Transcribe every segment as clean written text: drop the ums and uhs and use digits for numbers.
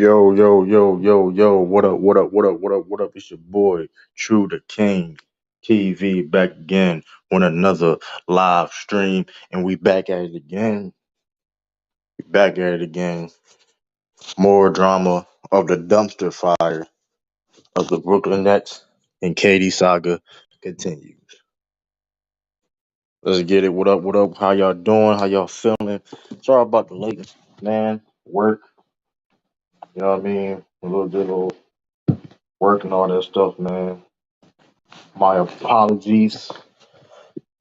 Yo, yo, yo, yo, yo, what up, what up, what up, what up, what up? It's your boy, True the King TV, back again on another live stream, and we back at it again. We back at it again. More drama of the dumpster fire of the Brooklyn Nets and KD saga continues. Let's get it. What up, what up? How y'all doing? How y'all feeling? Sorry about the late, man. Work, you know what I mean? A little bit of work and all that stuff, man. My apologies.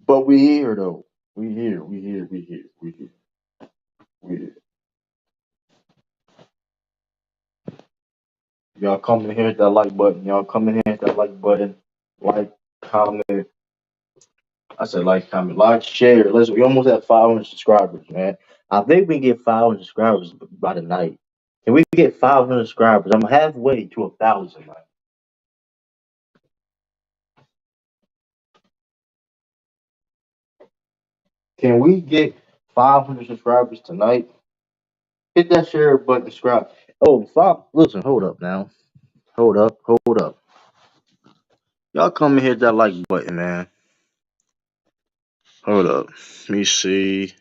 But we here though. We here. Y'all come in here, hit that like button. Y'all come in here, hit that like button. Like, comment. I said like, comment, like, share. Listen, we almost at 500 subscribers, man. I think we can get 500 subscribers by the night. Can we get 500 subscribers? I'm halfway to 1,000, man. Can we get 500 subscribers tonight? Hit that share button, subscribe. Oh, listen, hold up now. Hold up. Y'all come and hit that like button, man. Hold up. Let me see.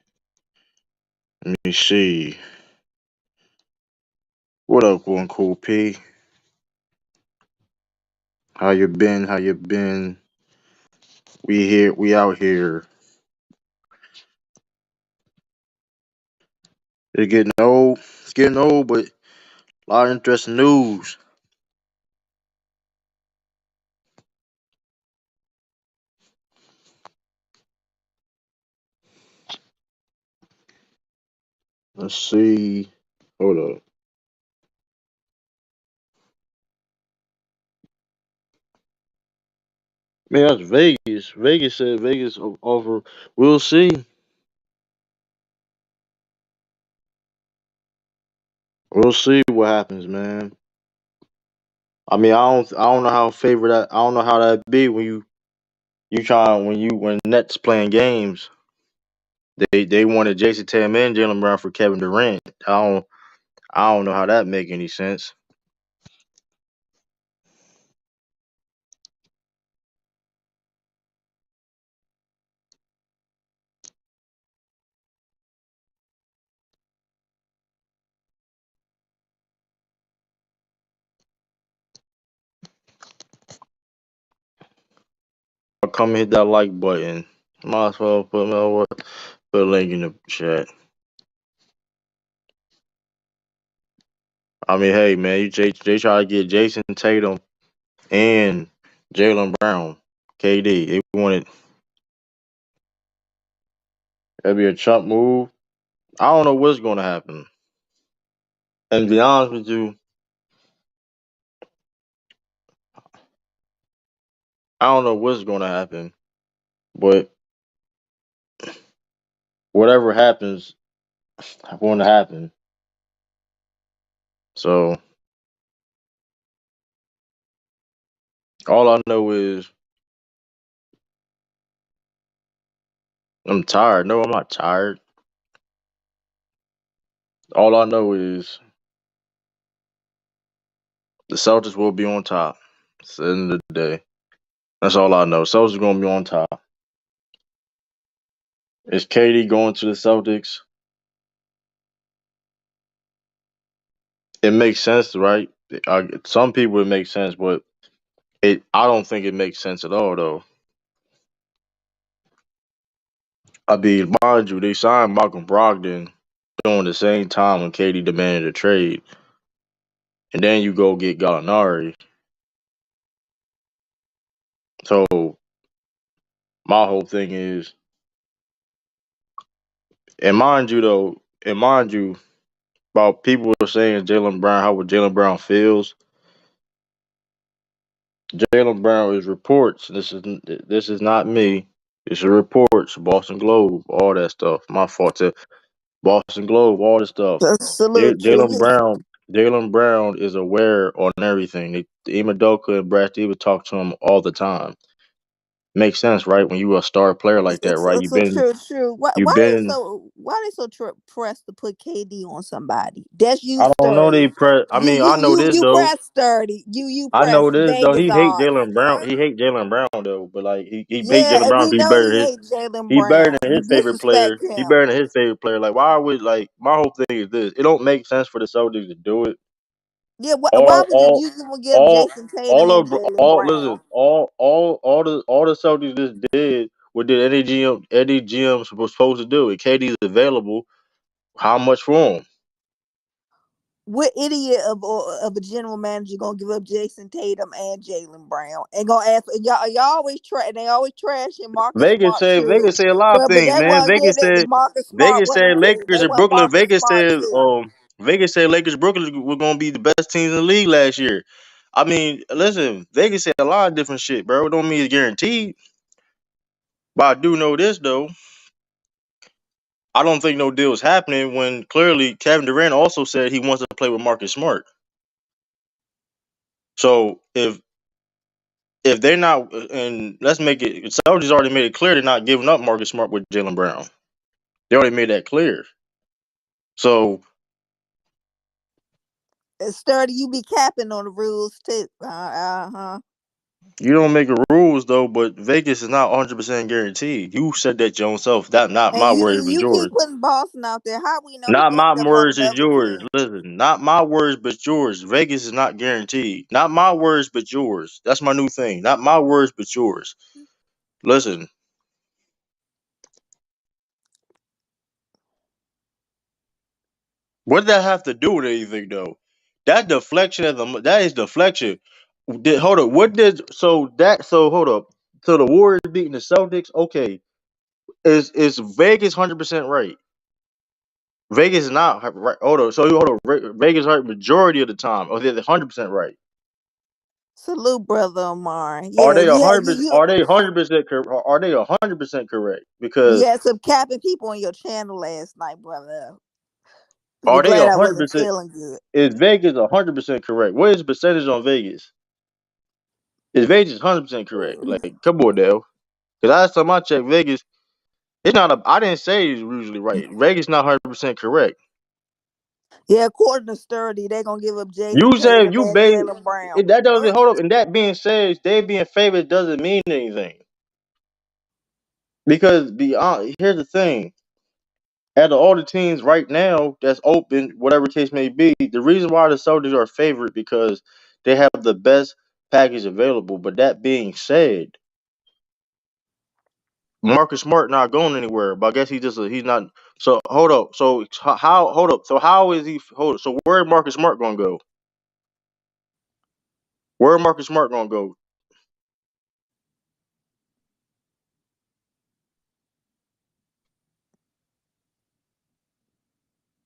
Let me see. What up, one cool P? How you been? How you been? We here. We out here. It's getting old. It's getting old, but a lot of interesting news. Let's see. Hold up. Man, that's Vegas. Vegas said Vegas offer. We'll see. We'll see what happens, man. I mean, I don't know how favor that. I don't know how that be when you try when Nets playing games. They wanted Jayson Tatum and Jaylen Brown for Kevin Durant. I don't know how that make any sense. Come hit that like button. Might as well put a link in the chat. I mean, hey man, they try to get Jayson Tatum and Jaylen Brown, KD. They wanted that'd be a chump move. I don't know what's going to happen. And to be honest with you, I don't know what's going to happen. But whatever happens, going to happen. So all I know is I'm tired. No, I'm not tired. All I know is the Celtics will be on top. It's the end of the day. That's all I know. Celtics are going to be on top. Is KD going to the Celtics? It makes sense, right? Some people it makes sense, but I don't think it makes sense at all, though. I mean, mind you, they signed Malcolm Brogdon during the same time when KD demanded a trade, and then you go get Gallinari. So my whole thing is, and mind you, about people are saying Jaylen Brown, how Jaylen Brown feels. Jaylen Brown is reports. This is not me. It's reports. Boston Globe, all that stuff. My fault. To Boston Globe, all this stuff. Salute you. Jaylen Brown is aware on everything. Ime Doka and Brad Stevens talk to him all the time. Makes sense, right? When you a star player like that, right? So true, true. Why You've been. they so pressed to put KD on somebody? That's you I don't know they sturdy. press. I mean, I know this You though. press sturdy. You I press know this though. Vegas He hate odds. Jaylen Brown. He hate Jaylen Brown though. But like he hate Yeah, Jaylen and Brown. we He know better he than his. hates Jaylen He better Brown. than You his favorite player. disrespect He him. better than his favorite player. Like why would like my whole thing is this? It don't make sense for the Celtics to do it. Yeah, why All would all you gonna give all Jayson Tatum all and of Jaylen all listen Brown? all the Celtics just did what did any GM was supposed to do. If KD's available, how much for him? What idiot of a general manager gonna give up Jayson Tatum and Jaylen Brown and gonna ask y'all always try they always trashing Marcus Smart too, Vegas said a lot of but things, they man. want to give it to Marcus Smart. Vegas What them said too? Lakers They and want Brooklyn. Marcus Smart too. Vegas said Lakers Brooklyn were gonna be the best teams in the league last year. I mean, listen, Vegas said a lot of different shit, bro. It don't mean it's guaranteed. But I do know this though. I don't think no deal is happening when clearly Kevin Durant also said he wants to play with Marcus Smart. So if they're not, and let's make it, Celtics already made it clear they're not giving up Marcus Smart with Jaylen Brown. They already made that clear. So Sturdy, you be capping on the rules too. Uh-huh. you don't make rules though, but Vegas is not 100% guaranteed. You said that your own self. That not And my words, but you keep yours. putting Boston out there. How we know he Not putting my them on words is another yours. team? Listen, not my words, but yours. Vegas is not guaranteed. Not my words, but yours. That's my new thing. Not my words, but yours. Listen, what did that have to do with anything though? That is deflection. Hold up. What did so hold up. So the Warriors beating the Celtics. Okay, is Vegas 100% right? Vegas is not right. Hold on. So you hold on. Vegas right majority of the time. Or they're 100% right. Salute, brother Omar. Are Yeah, they a yeah, hundred percent? Are they 100% correct? Are they 100% correct? you Because had some capping people on your channel last night, brother. Be are they glad a I hundred wasn't percent? feeling good. Is Vegas 100% correct? What is the percentage on Vegas? Is Vegas 100% correct? Like, come on, Dale. Because last time I checked, Vegas, it's not a. I didn't say it's usually right. Vegas not 100% correct. Yeah, according to Sturdy, they're gonna give up You Jason said Tatum you and base Jaylen Brown. that doesn't hold up. And that being said, they being favored doesn't mean anything. Because beyond, here's the thing: out of all the teams right now that's open, whatever case may be, the reason why the Celtics are favored because they have the best package available. But that being said, Marcus Smart not going anywhere. But I guess he's not. So hold up. So how hold up? So how is he? Hold up. So where Marcus Smart gonna go? Where Marcus Smart gonna go?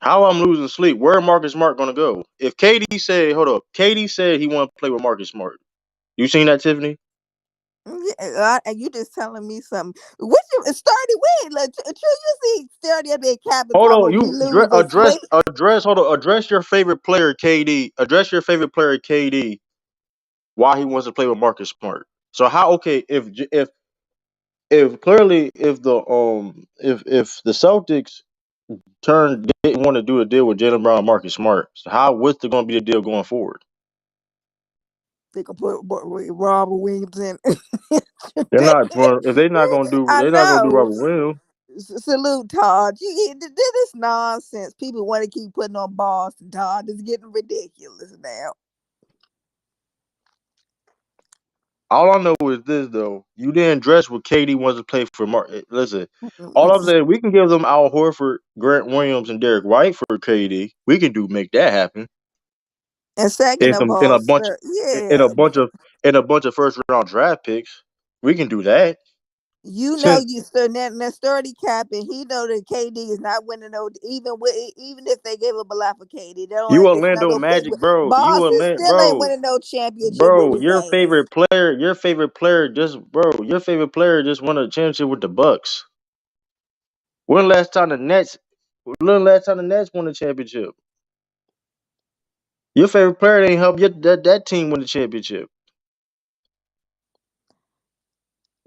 How I'm losing sleep? Where Marcus Smart gonna go? If KD said, hold up, KD said he want to play with Marcus Smart. You seen that, Tiffany? Yeah, and you just telling me something. What you Sturdy win? Like, true, you see Sturdy at that capping Hold talk on, when we you lose or sweat. address. Hold on, address your favorite player, KD. Address your favorite player, KD. Why he wants to play with Marcus Smart? So how? Okay, if clearly if the Celtics didn't want to do a deal with Jaylen Brown and Marcus Smart, so what's going to be the deal going forward? They can put Robert Williams in. They're not if I they're not gonna do know. Robert Williams. Salute, Todd. This nonsense. People want to keep putting on Boston, Todd. It's getting ridiculous now. All I know is this though: you didn't dress what KD wants to play for. Listen, all I'm And saying, we can give them Al Horford, Grant Williams, and Derek White for KD. We can make that happen second in of in all, a bunch sir, in yeah, a bunch of first round draft picks. We can do that. you know Since you still that sturdy cap, and he know that KD is not winning no. Even if they gave up a lot for KD, they don't. you It's not Orlando gonna fit. Magic, bro, Boston still ain't winning no championship with bro, his ass. your favorite player just won a championship with the Bucks. When last time the Nets? When last time the Nets won a championship? Your favorite player ain't help that team win the championship.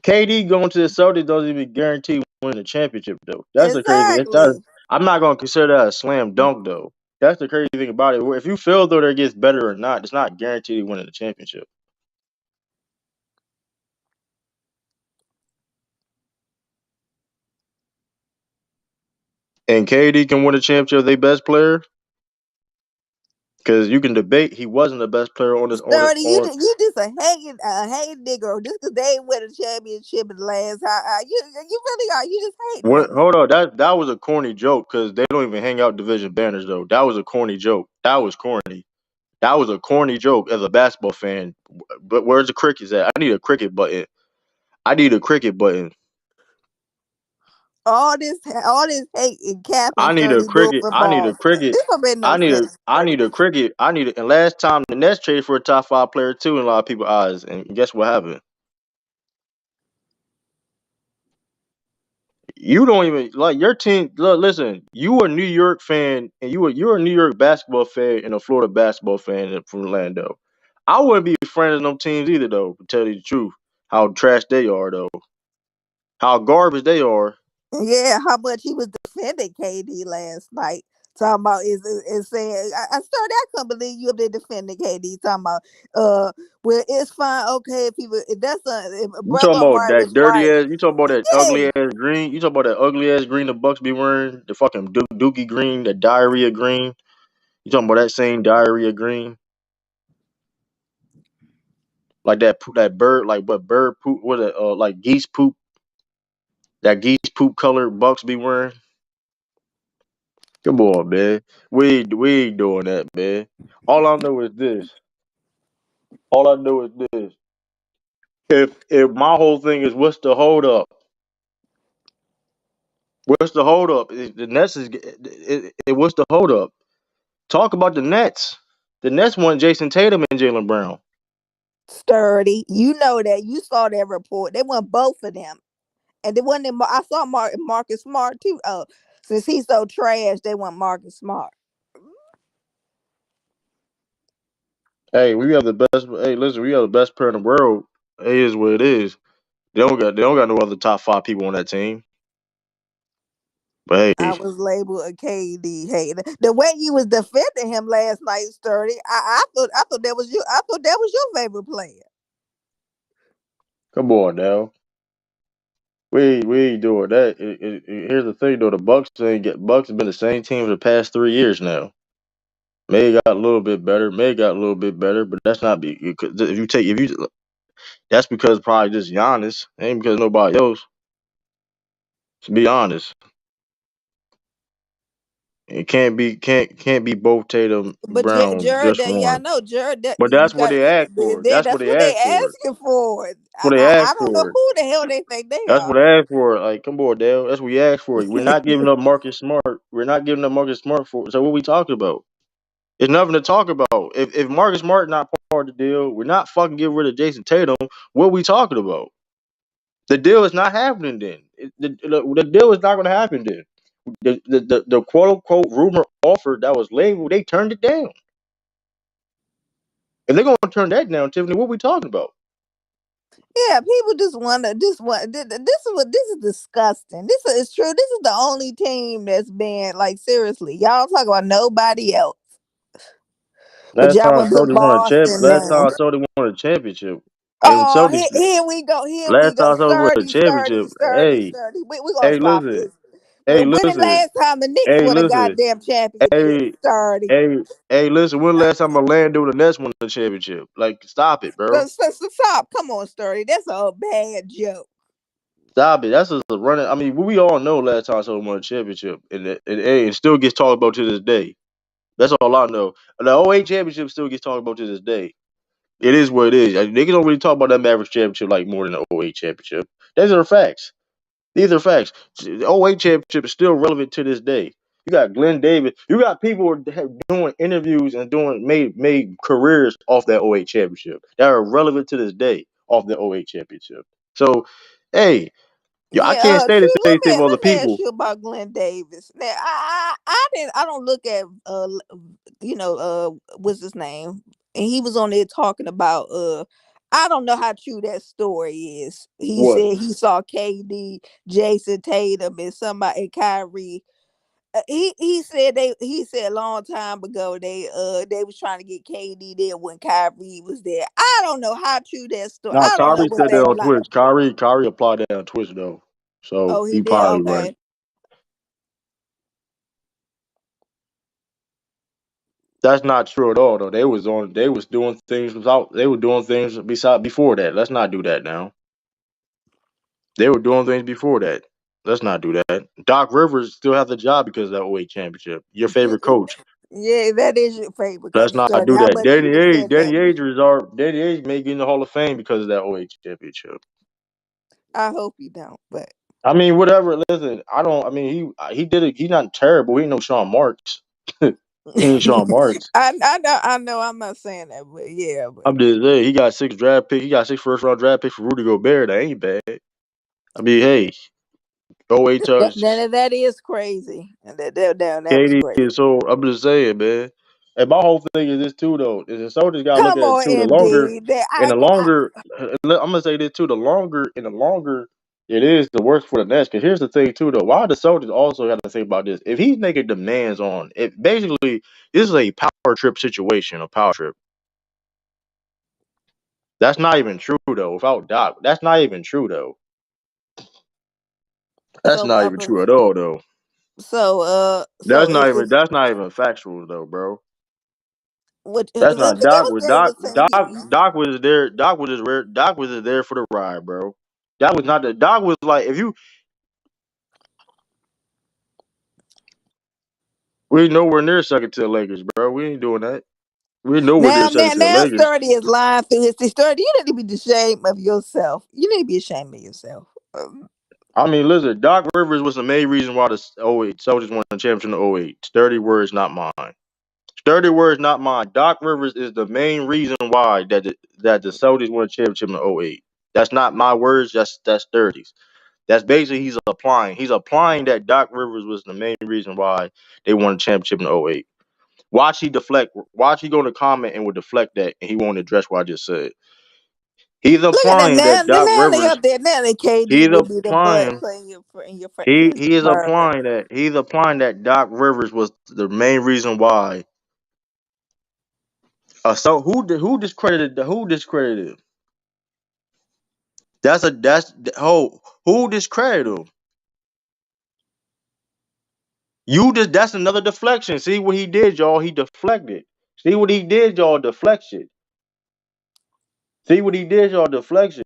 KD going to the Celtics doesn't even guarantee winning the championship though. That's the crazy. Exactly. I'm not gonna consider that a slam dunk though. That's the crazy thing about it. If you feel though that it gets better or not, it's not guaranteed winning the championship. And KD can win a championship. They best player because you can debate he wasn't the best player on his on it Sturdy, on. you just a hating nigga just because they ain't win a championship in the last. You really are. You just hating What? on them. Hold on, that was a corny joke because they don't even hang out division banners though. That was a corny joke. That was corny. That was a corny joke as a basketball fan. But where's the crickets at? I need a cricket button. I need a cricket button. All this hate and capping I need a Sturdy doing cricket. I need football. a cricket. This don't make no sense, I Sturdy. need a cricket. I need it. And last time the Nets traded for a top five player too in a lot of people's eyes. And guess what happened? You don't even like your team. Look, listen, you a New York fan, and you're a New York basketball fan and a Florida basketball fan from Orlando. I wouldn't be friends with no teams either, though. To tell you the truth, how trash they are, though, how garbage they are. Yeah, how much he was defending KD last night. Talking about is saying I started. I couldn't believe you up there defending KD. Talking about well, it's fine. Okay, if that's if You talking brother about Martin that was dirty right. ass? You talking about that Yeah, ugly ass green? You talking about that ugly ass green the Bucks be wearing? The fucking dookie green, the diarrhea green. You talking about that same diarrhea green? Like that bird, like what bird poop? What like geese poop? That geese poop color Bucks be wearing? Come on, man. We ain't doing that, man. All I know is this. All I know is this. If my whole thing is what's the hold up? What's the hold up? The Nets what's the hold up? Talk about the Nets. The Nets want Jayson Tatum and Jaylen Brown. Sturdy. You know that. You saw that report. They want both of them. And they wasn't. I saw Marcus Smart too. Since he's so trash, they want Marcus Smart. Hey, we have the best. Hey, listen, we have the best player in the world. It is what it is. They don't got no other top five people on that team. But I hey, was labeled a KD hater. The way you was defending him last night, Sturdy. I thought that was you. I thought that was your favorite player. come on now. We ain't doing that. Here's the thing though, the Bucks have been the same team for the past 3 years now. May got a little bit better, May got a little bit better, but that's not be if you that's because probably just Giannis, ain't because nobody else. To be honest, it can't be both Tatum But Brown Jared, just that yeah, I one. know Jared. That But you that's what got. they asked for. That's what That's they what they asked for. asking for. That's what they I asked don't know for. who the hell they think they That's what are. they asked for. Like, come on, Dale. That's what we asked for. We're not giving up Marcus Smart. We're not giving up Marcus Smart for. So what we talking about? It's nothing to talk about. If Marcus Smart not part of the deal, we're not fucking getting rid of Jayson Tatum. What we talking about? The deal is not happening then. The deal is not going to happen then. The quote unquote rumor offer that was labeled, they turned it down. If they're going to turn that down, Tiffany, what we talking about? Yeah, people just want. This is disgusting. This is true. This is the only team that's been like seriously. Y'all don't talk about nobody else, but Last y'all time want to put Boston Last now. time I saw they won a championship. And Oh, Celtics. here we go. Here we Last go. time I saw them win a Sturdy, sturdy, championship. sturdy, Hey, sturdy. We gonna hey, stop listen. this. Hey, When the listen. last time the Knicks Hey, won a listen. goddamn championship? Hey, Sturdy. hey, hey, listen. When the last time Orlando and the Nets won a championship? Like, stop it, bro. Stop. Come on, Sturdy. That's a bad joke. Stop it. That's just a running. I mean, we all know last time someone won a championship, and it still gets talked about to this day. That's all I know. The '08 championship still gets talked about to this day. It is what it is. Niggas don't really talk about that Mavericks championship like more than the '08 championship. These are facts. These are facts. The '08 championship is still relevant to this day. You got Glenn Davis. You got people doing interviews and doing made careers off that '08 championship that are relevant to this day off the '08 championship. So, hey, yo, I Yeah, can't say the true. same thing for other Let me ask people. you about Glenn Davis. Now, I don't look at what's his name, and he was on there talking about I don't know how true that story is. He What? said he saw KD, Jayson Tatum, and somebody and Kyrie. He said he said a long time ago they was trying to get KD there when Kyrie was there. I don't know how true that story. Nah, I don't know Kyrie what said that that on like. Twitch. Kyrie applied that on Twitch though, so Oh, he he did. probably right. Okay. That's not true at all though. They was doing things without they were doing things beside before that. Let's not do that now. They were doing things before that. Let's not do that. Doc Rivers still has the job because of that '08 championship. Your favorite coach. Yeah, that is your favorite Let's coach. not Study. do How that. much you defend that? Danny Ainge may get in the Hall of Fame because of that '08 championship. I hope you don't. But I mean, whatever. Listen, I don't. I mean, he did it. He's not terrible. He ain't no Sean Marks. He ain't Sean Marks. I know. I'm not saying that, but yeah, but I'm just saying he got 6 draft picks. He got 6 first round draft picks for Rudy Gobert. That ain't bad. I mean, hey, '08 touch. that is crazy. And that was Katie crazy. is so. I'm just saying, man. And my whole thing is this too, though. Is the soldiers got to look Come at it on, too. MD. The longer. I'm gonna say this too. The longer it is, the worse for the Nets. Because here's the thing too, though. Why the soldiers also got to think about this? If he's making demands on it, basically this is a power trip situation. A power trip. That's not even true though. Without Doc, that's not even true though. That's so not even true at all though. so if That's not even factual though, bro. what That's not that Doc was was they Doc was saying Doc Doc was there. Doc was there for the ride, bro. That was not the Doc was like if you we ain't nowhere near second to the Lakers, bro. We ain't doing that. We nowhere near second to the now Lakers. Sturdy is lying through his Sturdy. You need to be ashamed of yourself. You need to be ashamed of yourself. I mean, listen, Doc Rivers was the main reason why the '08 Celtics won the championship in '08. Sturdy words, not mine. Sturdy words, not mine. Doc Rivers is the main reason why that the Celtics won the championship in '08. That's not my words. That's Sturdy's. That's basically he's applying. He's applying that Doc Rivers was the main reason why they won the championship in '08. Watch he deflect. Watch he go to comment and will deflect that, and he won't address what I just said. He's Look at that implying now. that Doc Now they Rivers. up there. Now the KD He's will be the butt applying. playing your in your face. He He's he is nervous. applying that. He's applying that Doc Rivers was the main reason why. So who discredited who discredited? Who discredited him? You just that's another deflection. See what he did, y'all? He deflected. See what he did, y'all? Deflection. See what he did, y'all? Deflection.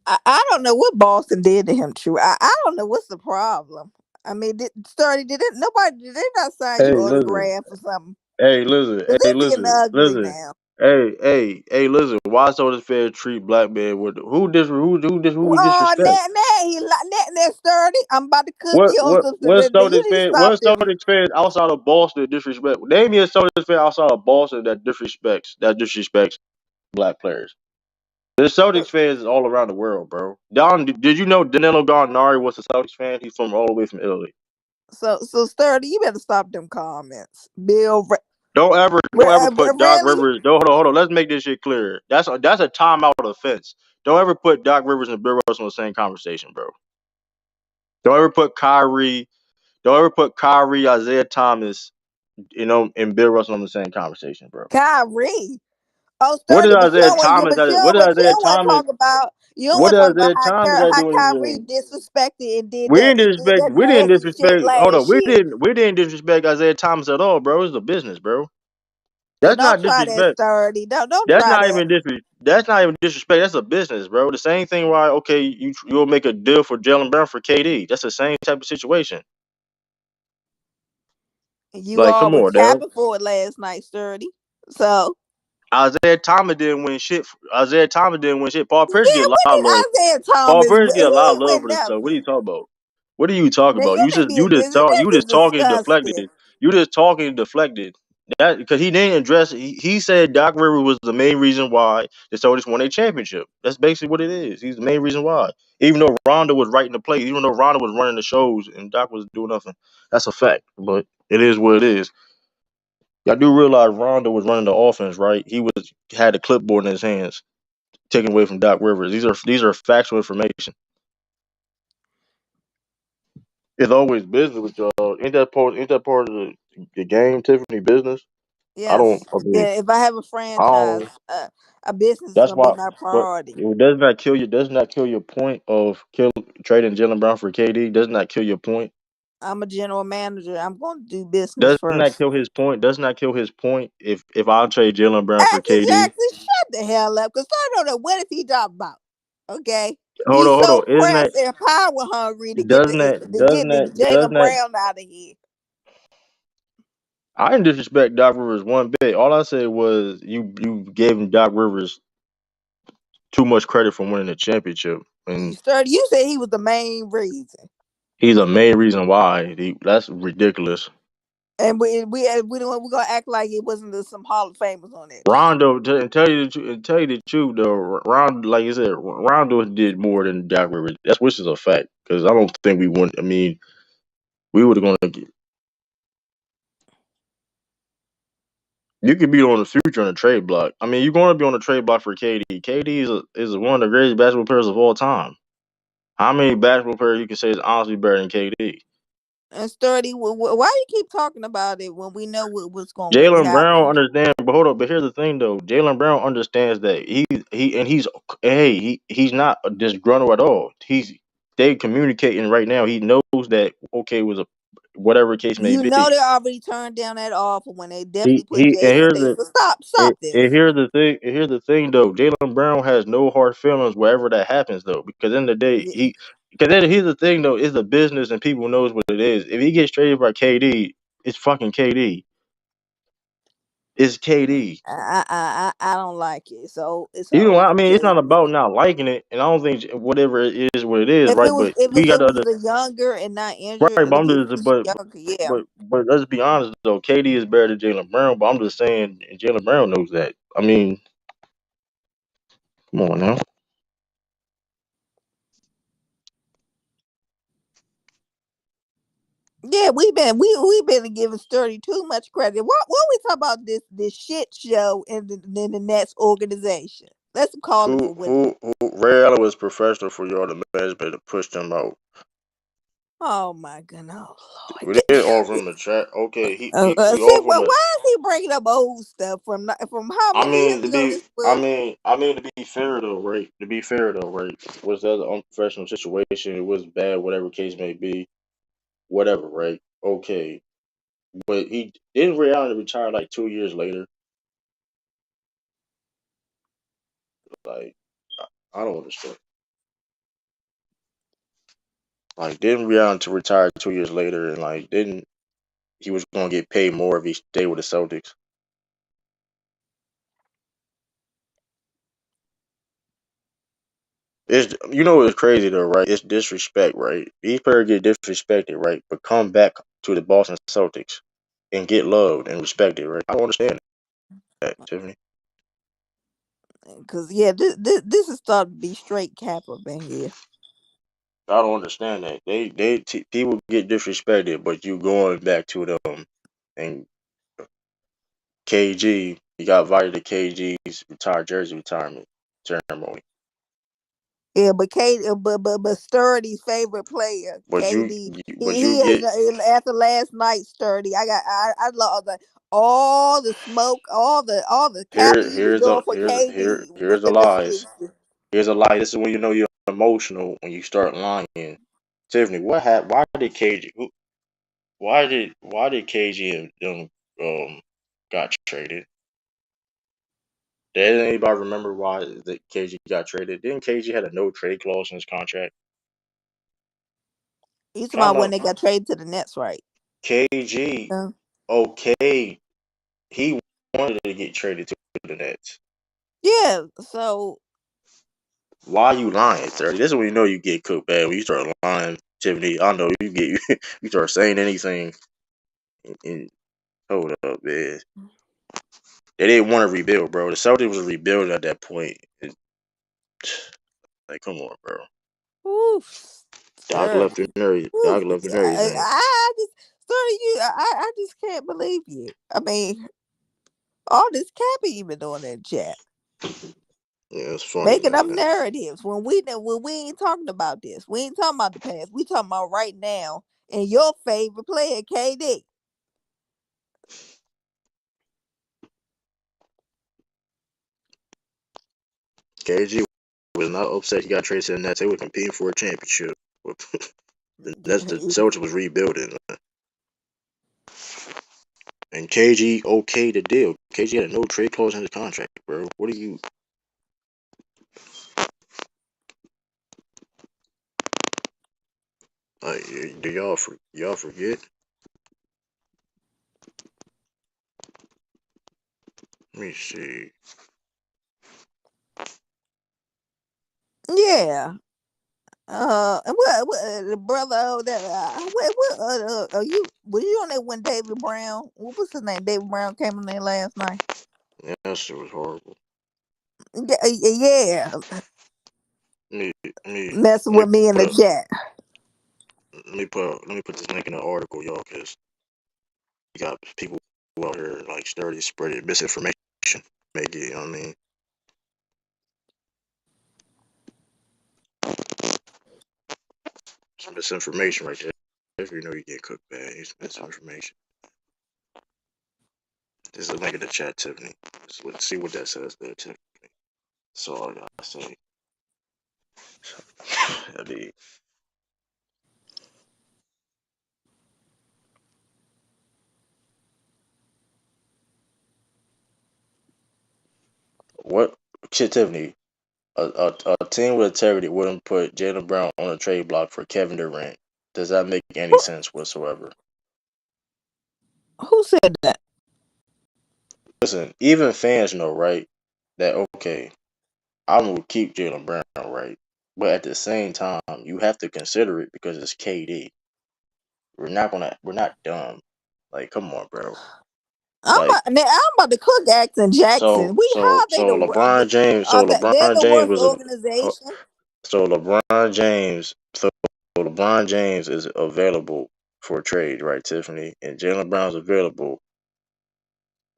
I don't know what Boston did to him. True. I don't know what's the problem. I mean, Sturdy did it. Nobody did they not sign you Hey, listen. autograph or something? Hey, listen. Cause Hey, it's getting listen. ugly Listen. now. Hey, listen. Why so this fair treat black man with who we Oh, disrespect? now Sturdy. I'm about to cook you on some. You need to stop What them. Celtics fan outside of Boston disrespect? Name me a Celtics fan outside of Boston that disrespects black players. The Celtics fans is all around the world, bro. Don, did you know Danilo Gallinari was a Celtics fan? He's from all the way from Italy. So Sturdy, you better stop them comments. Bill, Don't ever put Doc really? Rivers. No, hold on. Let's make this shit clear. That's a timeout offense. Don't ever put Doc Rivers and Bill Russell in the same conversation, bro. Don't ever put Kyrie. Don't ever put Kyrie, Isaiah Thomas, and Bill Russell in the same conversation, bro. Kyrie. Oh, What Sturdy, did Isaiah Thomas? What did but you Isaiah don't want to Thomas? talk about What did Isaiah how Thomas got to How do with Kyrie anything? disrespected and We didn't did disrespect. that We didn't nasty shit disrespect. Hold on. last year. We didn't disrespect Isaiah Thomas at all, bro. It's a business, bro. So That's don't not try that, disrespect. Sturdy. Don't try that. That's not even disrespect. That's a business, bro. The same thing. Why? Okay, you'll make a deal for Jaylen Brown for KD. That's the same type of situation. You Like, all come was on, dog. capping for it last night, Sturdy. So Isaiah Thomas didn't win shit. Isaiah Thomas didn't win shit. Paul Pierce get then a lot when of did love. Isaiah Paul Thomas Pierce get a lot he of ain't love win for this stuff. What are you nothing? talking about? What are you talking Now about? you need to be You this just is talking disgusting. deflected. You just talking deflected. That because he didn't address. He said Doc Rivers was the main reason why the Celtics won a championship. That's basically what it is. He's the main reason why. Even though Ronda was writing the plays, even though Ronda was running the shows, and Doc was doing nothing. That's a fact. But it is what it is. Y'all do realize Rondo was running the offense, right? He was had the clipboard in his hands, taken away from Doc Rivers. These are factual information. It's always business with y'all. Ain't that part of the game, Tiffany? Business. I don't. Yes. I mean, Yeah, if I have a I don't. franchise, a business is That's gonna be why. my But priority. it does not kill you. Does not kill your point of trading Jaylen Brown for KD. Does not kill your point. I'm a general manager. I'm gonna do business Does not first. kill his point. Does not kill his point. If I'll trade Jaylen Brown for Action KD. Jackson, shut the hell up. Cause I don't know what is he talking about. Okay. Hold He's on, hold on. so Isn't that pressed and power hungry doesn't that to doesn't get the that doesn't Jaylen that Brown out of here. I didn't disrespect Doc Rivers one bit. All I said was you gave him Doc Rivers too much credit for winning the championship, You and started. You said he was the main reason, he's a main reason why. That's ridiculous. and we don't we gonna act like it wasn't some Hall of Famers on that team. Rondo, and tell you the truth though, Rondo, like you said, Rondo did more than Doc Rivers. That's which is a fact because I don't think we won. I mean, we would have gone. You could be on the future on the trade block. I mean, you're going to be on the trade block for KD. KD is one of the greatest basketball players of all time. How many basketball players you can say is honestly better than KD? And Sturdy, why you keep talking about it when we know what's gonna Jaylen Brown happen? understands, but hold up. But here's the thing, though. Jaylen Brown understands that he's not a disgruntled at all. They communicating right now. He knows that okay it was a whatever case may You know be. they already turned down that offer when they definitely put He and Jason there. So stop and this. here's the thing. And here's the thing, though. Jaylen Brown has no hard feelings wherever that happens, though, because in the day Yeah, because then here's the thing, though. It's a business and people knows what it is. If he gets traded by KD, it's fucking KD. It's KD. I don't like it. So You know, I mean, it's just not about not liking it, and I don't think whatever it is, what it is, right? But if we got it to was the younger and not injured, right. But if I'm it just, was younger, yeah. but let's be honest though, KD is better than Jaylen Brown. But I'm just saying, and Jaylen Brown knows that. I mean, come on now. Yeah, we've been giving Sturdy too much credit. What we talk about this shit show in the Nets organization? Let's call it for what it is. Ray Allen was professional for y'all. The management to push them out. Oh my goodness, oh We Lord. didn't offer him a chat. Okay, we See, offered him well, a. why is he bringing up old stuff from how I many years mean to ago be. this was? I mean to be fair though, right? To be fair though, right? Was that an unprofessional situation? It was bad, whatever case may be. Whatever, right? Okay, but he didn't reality retire like 2 years later. Like I don't understand. Like didn't reality retire 2 years later, and like didn't he was going to get paid more if he stayed with the Celtics? It's it's crazy though, right? It's disrespect, right? These players get disrespected, right? But come back to the Boston Celtics and get loved and respected, right? I don't understand that, Tiffany. Because yeah, this is starting to be straight cap up in here. I don't understand that. People get disrespected, but you going back to them and KG, you got invited to KG's retired jersey retirement ceremony. Yeah, but but Sturdy's favorite player, But KD. but He you is get after last night, Sturdy. I love all the smoke, all the capping you was doing for KD here's with a them lie. excuses. Here's a lie. This is when you know you're emotional when you start lying. Tiffany, what happened? Why did KG and them got traded? Did anybody remember why the KG got traded? Didn't KG had a no trade clause in his contract? You talking Time about when out. they got traded to the Nets, right? KG, Yeah. okay, he wanted to get traded to the Nets. Yeah. So Why you lying, sir? This is when you know you get cooked bad. When you start lying, Tiffany. I know you get you start saying anything. And hold up, man. They didn't want to rebuild, bro. The Celtics was rebuilding at that point. Like, come on, bro. oof, Doc left and Oof, everything. I just Sir, I just can't believe you. I mean, all this capping you been doing in chat, Yeah, it's funny, making up man. narratives when we ain't talking about this. We ain't talking about the past. We talking about right now and your favorite player, KD. KG was not upset he got traded to the Nets. They were competing for a championship. That's the Celtics was rebuilding, and KG okayed the deal. KG had a no trade clause in his contract, bro. What are you like? Do y'all forget? Let me see. Yeah. What the brother that what are you were you on that when David Brown? What was his name? David Brown came on there last night. Yeah, that shit was horrible. Yeah, Let me let me messing let with me me in put the up. chat. Let me put this link in the article, y'all, because you got people out here like sturdy spreading misinformation. Make it, you know what I mean? Some misinformation right there. If you know you get cooked bad, it's misinformation. There's a link in the chat, Tiffany. Let's see what that says there, Tiffany. That's all I gotta say. I mean, what shit, Tiffany? A team with integrity wouldn't put Jaylen Brown on a trade block for Kevin Durant. Does that make any sense whatsoever? Who said that? Listen, even fans know, right, that okay, I'm gonna keep Jaylen Brown, right? But at the same time, you have to consider it because it's KD. We're not dumb. Like, come on, bro. Like, I'm about to cook Jackson Jackson. How are they so LeBron James, are they, they're the worst organization. so LeBron James, so LeBron James is available for trade, right, Tiffany? And Jaylen Brown's available,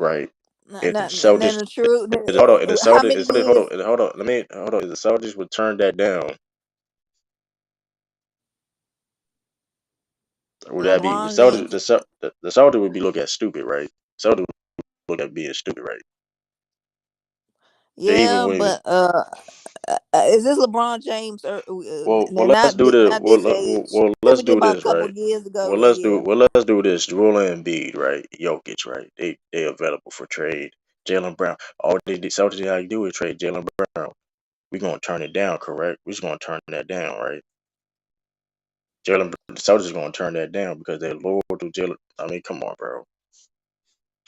right? If the And then Celtics, the truth. hold on, if the How Celtics, many years? hold on, hold on. If the Celtics would turn that down, would that be LeBron James. The Celtics would be looked at stupid, right? Celtics would look at being stupid, right? They even Yeah, wouldn't even. but is this LeBron James? They're Let's do the not this age. This let's was just do about a this, couple right? years ago. Yeah. Let's do this. Joel Embiid, right? Jokic, right? They available for trade. Jaylen Brown. All they Celtics how you do is trade Jaylen Brown. We gonna turn it down, correct? We just gonna turn that down, right? The Celtics gonna turn that down because they're loyal to Jaylen. I mean, come on, bro.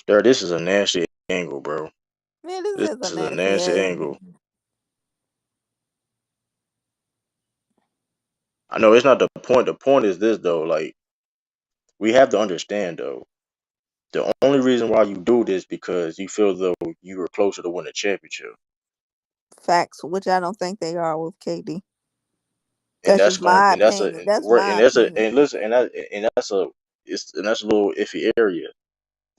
There, this is a nasty angle, bro. Man, this This is a is a nasty nasty angle. angle. I know it's not the point. The point is this though. Like we have to understand though. The only reason why you do this because you feel though you were closer to win a championship, Facts, which I don't think they are with KD. and That's that's just going my and that's a opinion. That's right my and that's a opinion. and listen and that's a and that's a little iffy area.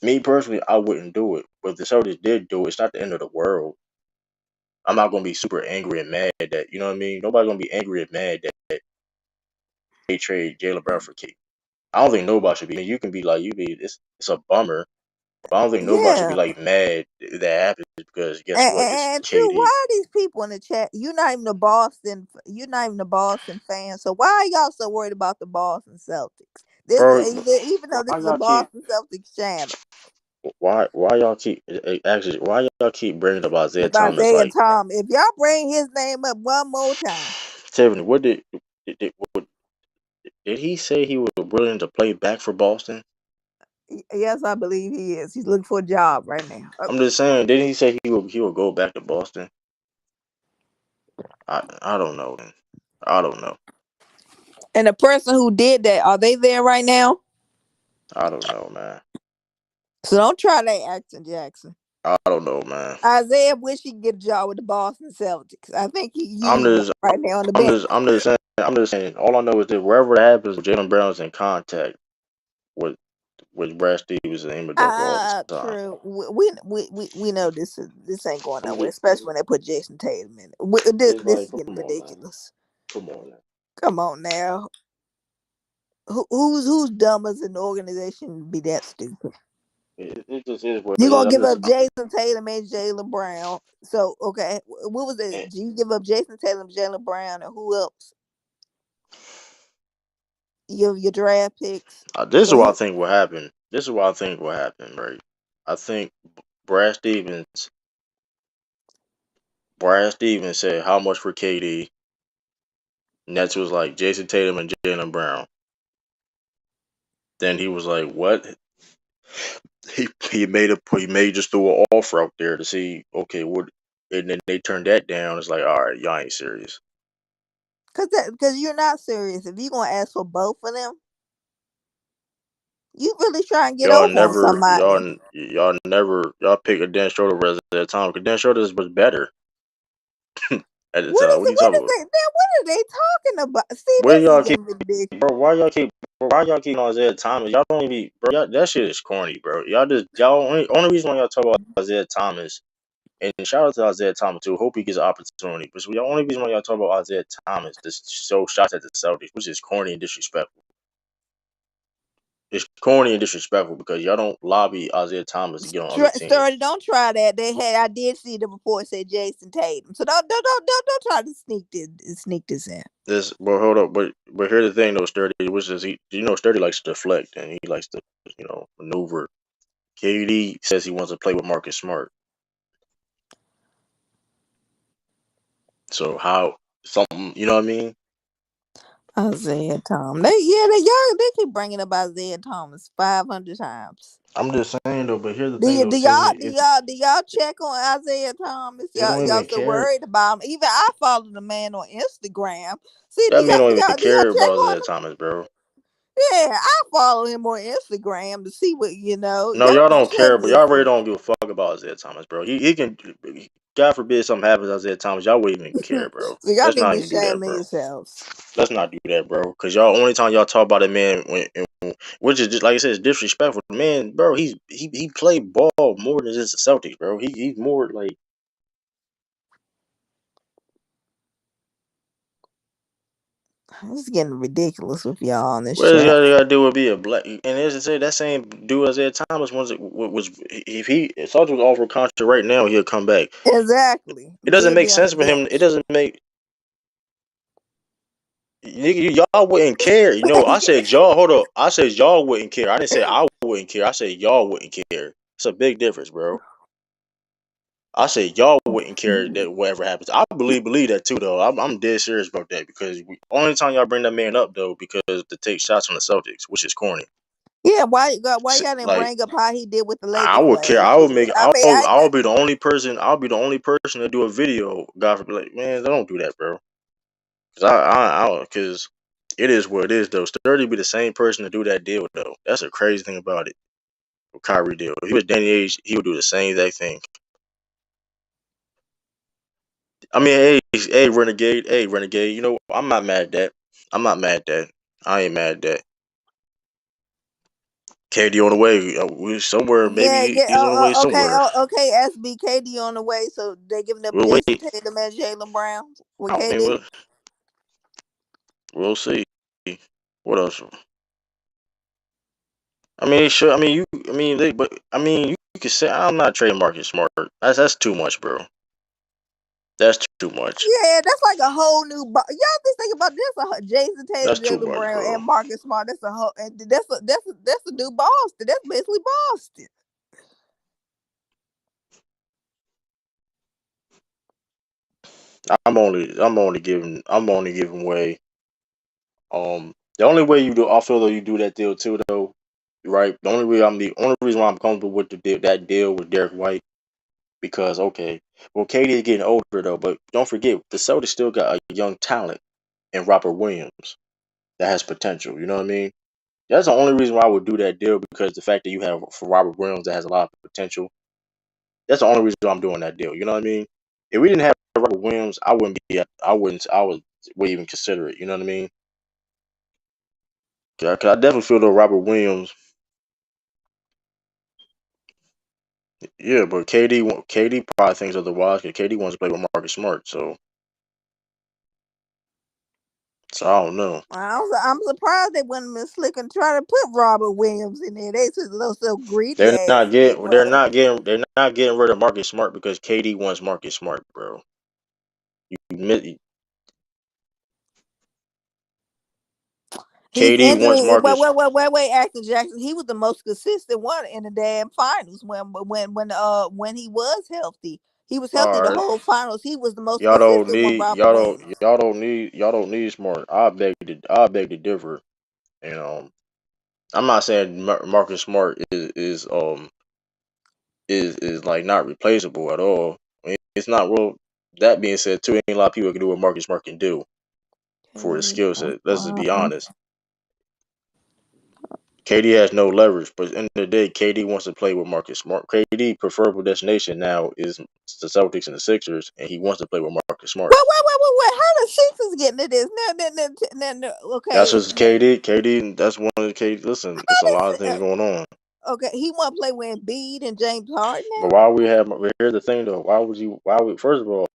Me personally, I wouldn't do it, but if the Celtics did do it, it's not the end of the world. I'm not gonna be super angry and mad that you know what I mean. Nobody's gonna be angry and mad that they trade Jaylen Brown for Key. I don't think nobody should be. You can be like you be. It's a bummer, but I don't think nobody should be Yeah. like mad that happens because guess what? It's And true, why KD. are these people in the chat? You're not even a Boston fan. So why are y'all so worried about the Boston Celtics? This Bro, even though this why is a y'all keep Boston Celtics channel. why y'all keep actually why y'all keep bringing up Isaiah About Thomas Isaiah like Thomas. If y'all bring his name up one more time. Tiffany? Did he say he was willing to play back for Boston? Yes, I believe he is. He's looking for a job right now. I'm just saying. Didn't he say he would go back to Boston? I don't know. Man. I don't know. And the person who did that, are they there right now? I don't know, man. So don't try that accent, Jackson. I don't know, man. Isaiah wish he could get a job with the Boston Celtics. I think he I'm used just right now on the bench. I'm just saying. All I know is that wherever it happens, Jaylen Brown's in contact with with Brad Stevens and Amy Duncan all the time. True. We know this ain't going I'm nowhere, just, especially when they put Jayson Tatum in it. This, it's this like, is getting come on, man, ridiculous. come on, man. Come on now. Who's dumb as an organization to be that stupid? It just is what You it is. gonna I'm give just up Jayson Tatum and Jaylen Brown? So okay, what was it? and, Do you give up Jayson Tatum, Jaylen Brown, and who else? Your draft picks. this is So what I who? think will happen. This is what I think will happen, right? I think Brad Stevens, Brad Stevens said how much for KD. Nets was like Jayson Tatum and Jaylen Brown. Then he was like, "What?" He made just threw an offer out there to see okay what, and then they turned that down. It's like, all right, y'all ain't serious. Cause you're not serious. If you gonna ask for both of them, you really try and get Y'all over on never somebody. y'all never y'all pick a Dan Schroeder resident at the time because Dan Schroeder was better at the What time. is What are it? you What talking is about? it? Then what are they talking about? See, Where this is y'all keep, getting ridiculous. bro? Why y'all keep on Isaiah Thomas? Y'all don't even, bro. Y'all, that shit is corny, bro. Y'all only reason why y'all talk about Isaiah Thomas. And shout out to Isaiah Thomas too. Hope he gets an opportunity. But the only reason why y'all talk about Isaiah Thomas is to show shots at the Celtics, which is corny and disrespectful. It's corny and disrespectful because y'all don't lobby Isaiah Thomas to get on other Sorry, teams. don't try that. I did see the report said Jayson Tatum. So don't try to sneak this in. This, but hold up, but here's the thing though, Sturdy, which is Sturdy likes to deflect and he likes to maneuver. KD says he wants to play with Marcus Smart. So how something, you know what I mean? Isaiah Thomas. They keep bringing up Isaiah Thomas 500 times. I'm just saying though, but here's the Do thing you though, do y'all Tizzy, do if y'all do y'all check on Isaiah Thomas? they don't Y'all even so care, worried about him. Even I follow the man on Instagram. See, that man don't even do y'all care check about on Isaiah him? Thomas, bro. Yeah, I follow him on Instagram to see what No, Y'all y'all be don't care, but checking. y'all really don't give a fuck about Isaiah Thomas, bro. He can, God forbid something happens to Isaiah Thomas, y'all wouldn't even care, bro. So y'all Let's need to not be even do that, shaming bro. yourselves. Let's not do that, bro. Cause y'all only time y'all talk about a man which is just like I said, it's disrespectful. The man, bro, he played ball more than just the Celtics, bro. He's more like This is getting ridiculous with y'all on this what does chat. y'all gotta do with be a black and as I say that same dude Isaiah Thomas was if he if Celtics was offer a contract right now, he'll come back. Exactly. It doesn't He'll make be on the sense for him. It bench. doesn't make y'all wouldn't care. I said y'all. Hold up. I said y'all wouldn't care. I didn't say I wouldn't care. I said y'all wouldn't care. It's a big difference, bro. I said y'all wouldn't care that whatever happens. I believe that too, though. I'm dead serious about that because only time y'all bring that man up though because to take shots from the Celtics, which is corny. Yeah, why y'all didn't Like bring up how he did with the I Lakers would care. I last would year? make. I mean, I'll be the only person. I'll be the only person to do a video. God forbid, like man, don't do that, bro. Because because it is what it is though. Sturdy be the same person to do that deal though. That's a crazy thing about it. With Kyrie deal. If he was Danny Age, he would do the same exact thing. I mean, hey, renegade. I'm not mad at that. I'm not mad at that. I ain't mad at that. KD on the way. We somewhere. Maybe yeah, yeah. he's on the way Okay, somewhere. okay. SBKD on the way, so they giving up We'll Jason wait. Tatum and Jaylen Brown with I mean, KD. we'll see. What else? I mean, sure. I mean, you. I mean, but I mean, you can say I'm not trading Marcus Smart. That's too much, bro. That's too much. Yeah, that's like a whole new. Y'all just think about this: Jason That's Tatum, too Jaylen much, Brown, bro. and Marcus Smart. That's a whole. And that's a new Boston. That's basically Boston. I'm only giving way. The only way you do, I feel though you do that deal too, though, right? The only reason why I'm comfortable with that deal with Derek White because okay, well, KD is getting older though, but don't forget the Celtics still got a young talent in Robert Williams that has potential. You know what I mean? That's the only reason why I would do that deal because the fact that you have for Robert Williams that has a lot of potential. That's the only reason why I'm doing that deal. You know what I mean? If we didn't have Robert Williams, I wouldn't be. Wouldn't even consider it. You know what I mean? 'Cause I definitely feel though Robert Williams. Yeah, but KD probably thinks otherwise because KD wants to play with Marcus Smart. So I don't know. I'm surprised they wouldn't been slick and try to put Robert Williams in there. They just look so greedy They're ass not big getting they're brother. not getting they're not getting rid of Marcus Smart because KD wants Marcus Smart, bro. He's KD wants injury. Marcus. Wait, Actor Jackson. He was the most consistent one in the damn finals when he was healthy. He was healthy the All right, whole finals. He was the most consistent one. Robert Williams. y'all don't need Smart. I beg to differ. And I'm not saying Marcus Smart is like not replaceable at all. I mean, it's not real. That being said, too, ain't a lot of people can do what Marcus Smart can do for his KD skill was set. Let's just be fine. honest. KD has no leverage, but at the end of the day, KD wants to play with Marcus Smart. KD preferable destination now is the Celtics and the Sixers, and he wants to play with Marcus Smart. How the Sixers getting to this? No. That's Okay, just KD. KD, that's one of the KD. Listen, it's a lot of things uh, going on. okay. He want to play with Embiid and James Harden But now. why we have? Here's the thing, though. Why would you? Why would? First of all,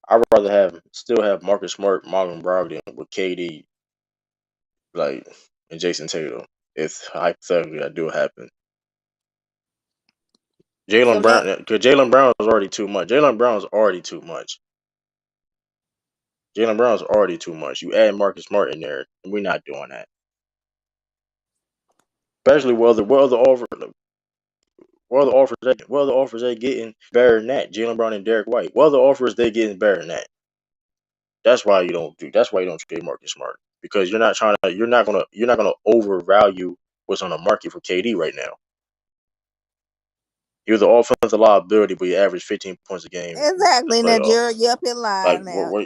I'd rather still have Marcus Smart, Malcolm Brogdon with KD, like and Jayson Tatum. If hypothetically that do happen, So Jaylen now, Brown, because Jaylen Brown is already too much. Jaylen Brown is already too much. Jaylen Brown is already too much. You add Marcus Smart in there, and we're not doing that. Especially what other offers they getting better than that? Jaylen Brown and Derek White. What other offers they getting better than that? That's why you don't do. That's why you don't trade Marcus Smart because you're not gonna overvalue what's on the market for KD right now. You're the offensive liability, but you average 15 points a game in the exactly. Now, playoffs. Jared, you up in Like line what? now. What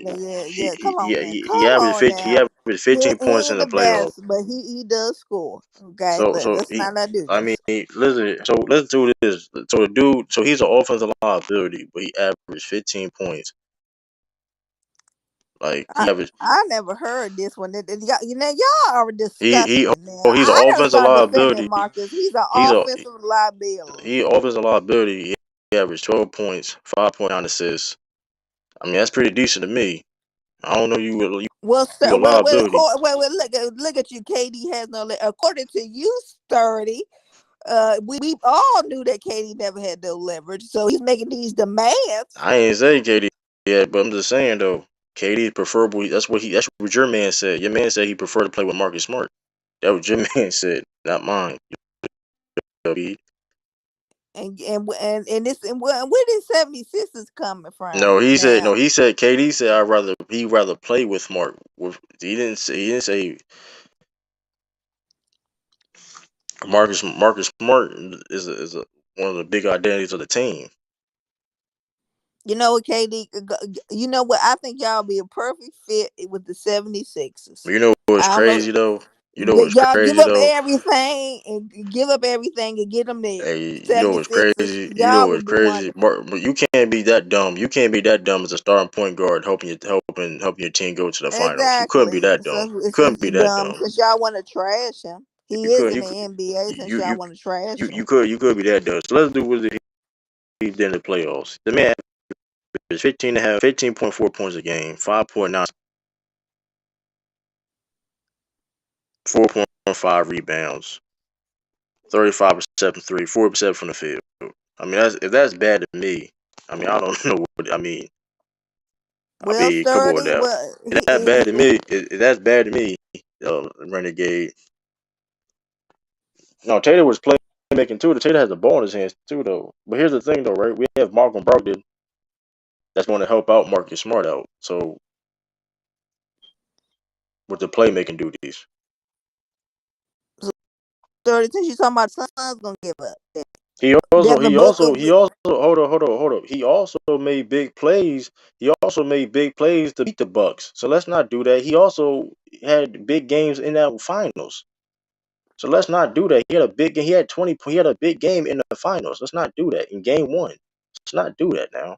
Yeah. Come on now. he Come averaged on 50, he now. averaged 15 points He in ain't the the playoffs. best, but he does score. Okay, So let's he, not do I mean, this. listen. So let's do this. So the dude, so he's an offensive liability, but he averaged 15 points. Like I he averaged, I never heard this one. Y'all are he disgusting. Now he's an I never offensive start defending liability. Marcus. He's an He's a offensive liability. he offensive liability. He averaged 12 points, 5.9 assists. I mean, that's pretty decent to me. I don't know Well, you a liability. look at you. KD has no. According to you, sturdy. We all knew that KD never had no leverage, so he's making these demands. I ain't say KD yet, but I'm just saying though, KD is preferable. That's what your man said. Your man said he preferred to play with Marcus Smart. That what your man said, not mine. And this and where did 76ers coming No, from he said no. now? He said KD said he'd rather play with Smart. He didn't say Marcus Smart is one of the big identities of the team. You know what, KD? You know what? I think y'all be a perfect fit with the 76ers. You know what's I don't know. crazy though? You know what's Y'all crazy though? give up everything and get them there. Hey, you know what's 76ers, crazy? You know y'all what's would be crazy? wonderful. But you can't be that dumb. You can't be that dumb as a starting point guard, helping your team go to the finals. You couldn't be Exactly. that dumb. You couldn't Since be you that dumb, dumb. since y'all want to trash him, You he is could in you the could NBA. Since you y'all you want to trash him, you could be that dumb. So let's do what he did in the playoffs. The man averaged 15.4 points a game, 5.9, 4.5 rebounds, 35% from three, 40% from the field. I mean, if that's bad to me, I mean, I don't know what I mean. I well, mean, come on sturdy. now. Well, If that's bad to me, if that's bad to me, Renegade. No, Taylor was playmaking too. Taylor has the ball in his hands too, though. But here's the thing, though, right? We have Malcolm Brogdon that's going to help out Marcus Smart out. So with the playmaking duties, sturdy. Since you talking about Suns gonna give up. he also Devin he Booker. also he also hold up. He also made big plays. He also made big plays to beat the Bucks. So let's not do that. He also had big games in that finals. So let's not do that. He had a big. He had 20. He had a big game in the finals. Let's not do that in game one. Let's not do that now.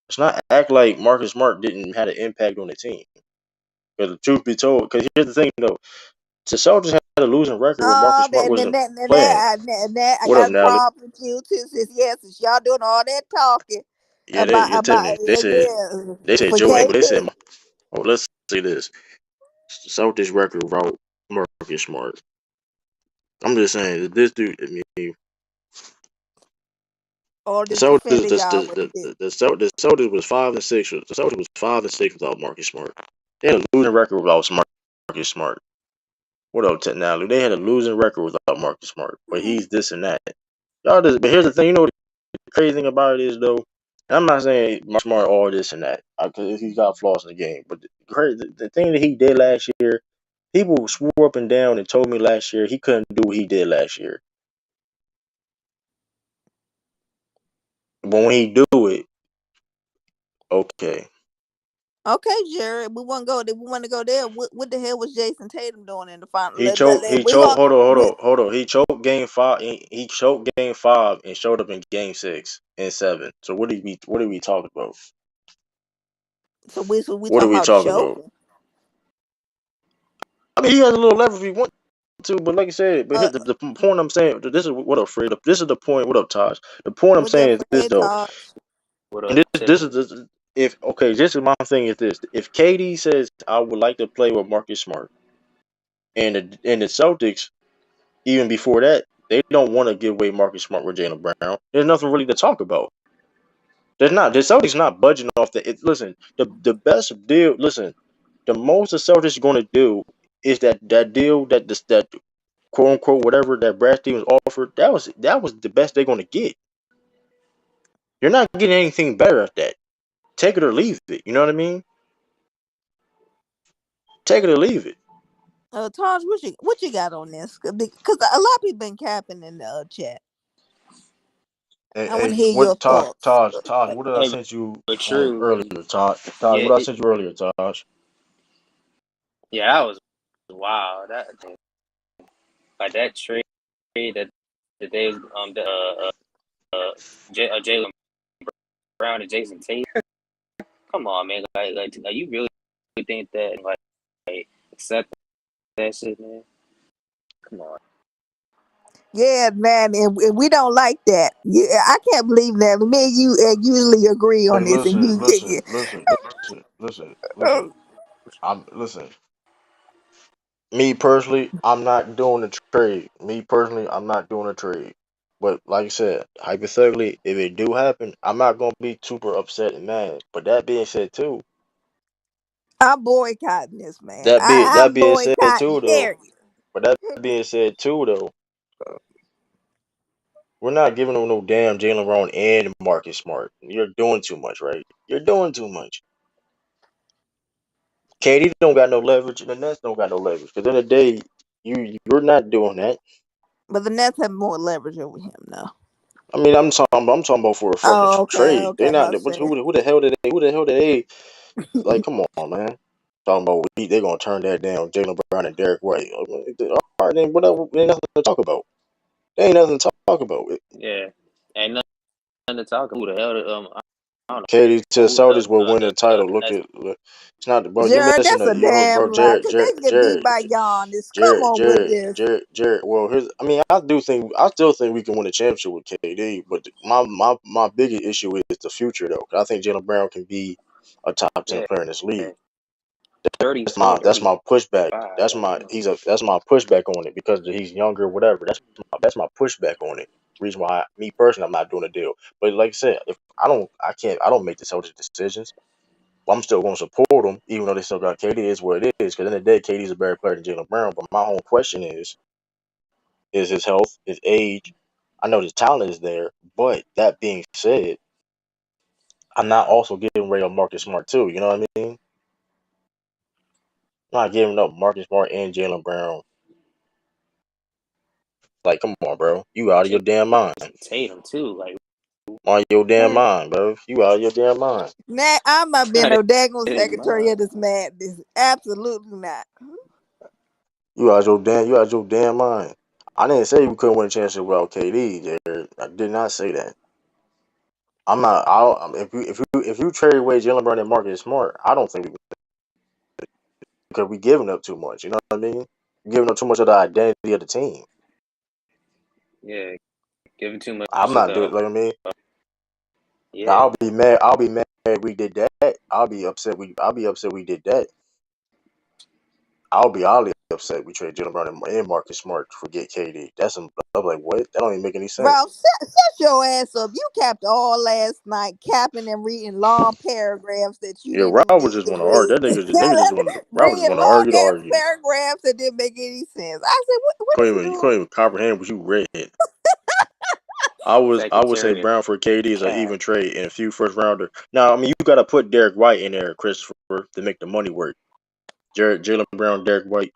Let's not act like Marcus Smart didn't have an impact on the team. Because the truth be told, because here's the thing though, the Celtics a losing record with Marcus Oh, Smart then wasn't playing. I What up, got a Natalie? problem with you too, since yes, since y'all doing all that talking Yeah, they yeah, tell me. yeah They said for Joe A, but they said KD. oh, let's say this. Celtics record without Marcus Smart. I'm just saying that this dude. I mean, All the this Celtics, defending y'all what he did. the Celtics was 5-6. The Celtics was 5-6 without Marcus Smart. They had a losing record without Marcus Smart. What up, Natalie? They had a losing record without Marcus Smart, but Mm. he's this and that. Y'all just, but here's the thing. You know what the crazy thing about it is though. And I'm not saying Marcus Smart all this and that because he's got flaws in the game. But the thing that he did last year, people swore up and down and told me last year he couldn't do what he did last year. But when he do it, okay. Okay, Jared, we want to go. We want to go there. What the hell was Jayson Tatum doing in the final? He choked. He We choked. gonna Hold on. Hold we, on. Hold on. He choked game five. He choked game five and showed up in game 6 and 7. So what are we? What are we talking about? so we What are talking we about talking about? choking. I mean, he has a little leverage if he wants to, but like I said, but here, Uh, the point I'm saying, this is what up, Fred. This is the point. What up, Taj? The point I'm with that saying is this Fred though, Todd. What and up, this Tiffany? is if okay, this is my thing is this: if KD says I would like to play with Marcus Smart, and the Celtics even before that they don't want to give away Marcus Smart with Jaylen Brown, there's nothing really to talk about. There's not. The Celtics not budging off the. Listen, the best deal. Listen, the most the Celtics are going to do is that deal that quote unquote whatever that Brad Stevens offered. That was the best they're going to get. You're not getting anything better at that. Take it or leave it. You know what I mean? Take it or leave it. Taj, what you got on this? Because a lot of people been capping in the chat. Hey, I want to hey, hear your what thoughts. Taj, what did I Hey, send you but true, earlier, Taj, yeah, what I sent you earlier, Taj? yeah, that was wow. Like that trade that they Jaylen Brown and Jayson Tatum. Come on, man. Like you really think that like accept that shit, man? Come on. Yeah, man, and we don't like that. Yeah, I can't believe that. Me and you usually agree Hey, on this, and listen, you, listen, listen, listen, listen, uh, listen. I'm listen. Me personally, I'm not doing a trade. Me personally, I'm not doing a trade. But like I said, hypothetically, if it do happen, I'm not gonna be super upset and mad. But that being said too, I'm boycotting this, man. I'm that being said too boycotting. though, Period. but that being said too though, we're not giving them no damn Jaylen Brown and Marcus Smart. You're doing too much, right? You're doing too much. KD don't got no leverage, and the Nets don't got no leverage. Because in the day, you're not doing that. But the Nets have more leverage over him now. I mean, I'm talking about for a fucking Oh, okay, trade. They okay, not. about to say. Who the hell did they? Who the hell did they? Like, come on, man. Talking about they gonna turn that down. Jaylen Brown and Derek White. I mean, all right, then whatever. Ain't nothing to talk about. There ain't nothing to talk about. Yeah, ain't nothing to talk. Who the hell? I don't KD to know the who Celtics will win the title. the Look next. at. It's not, bro. You're Jared, missing that's a. a Bro, damn lie. Jared, Cause Jared, they get beat Jared, by Giannis. Come Jared, on with Jared, this. Jared, Jared. Well, I mean, I still think we can win a championship with KD. But my biggest issue is the future, though. 'Cause I think Jaylen Brown can be a top 10 Yeah, player in this league. thirty-four, That's thirty my pushback. five. Like, come on. That's my pushback on it because he's younger, whatever. That's my pushback on it. Reason why me personally I'm not doing a deal. But like I said, if I don't make the Celtics decisions. Well, I'm still going to support them, even though they still got KD. Is what it is. Because in the day, KD's a better player than Jaylen Brown. But my whole question is his health, his age. I know his talent is there, but that being said, I'm not also giving Ray up Marcus Smart too. You know what I mean? I'm not giving up Marcus Smart and Jaylen Brown. Like, come on, bro. You out of your damn mind. Jayson Tatum too. Like On your damn what? mind, bro. You out of your damn mind. Nah, I'm not being Out no of daggone his secretary mind. of this madness. Absolutely not. You out your damn mind. I didn't say we couldn't win a championship without KD, Jared. I did not say that. I'm not. If you trade away Jaylen Brown and Marcus Smart, I don't think we because we giving up too much. You know what I mean? giving up too much of the identity of the team. Yeah, giving too much I'm of not doing. the Like I mean, yeah. I'll be mad. I'll be mad we did that. I'll be upset. I'll be upset we did that. I'll be highly upset we traded Jaylen Brown and Marcus Smart to forget KD. That's some. I'm like, what? That don't even make any sense. Ralph, shut your ass up. You capped all last night, capping and reading long paragraphs that you Yeah, didn't Rob was need just to want to argue. read. That nigga just want. Rob just Reading want to long argue to ass argue. paragraphs that didn't make any sense. I said, what is he You doing? couldn't even comprehend what you read. I would say Secretariat Brown for KD is an cat. even trade and a few first rounder. Now, I mean, you got to put Derek White in there, Christopher, to make the money work. Jaylen Brown, Derek White,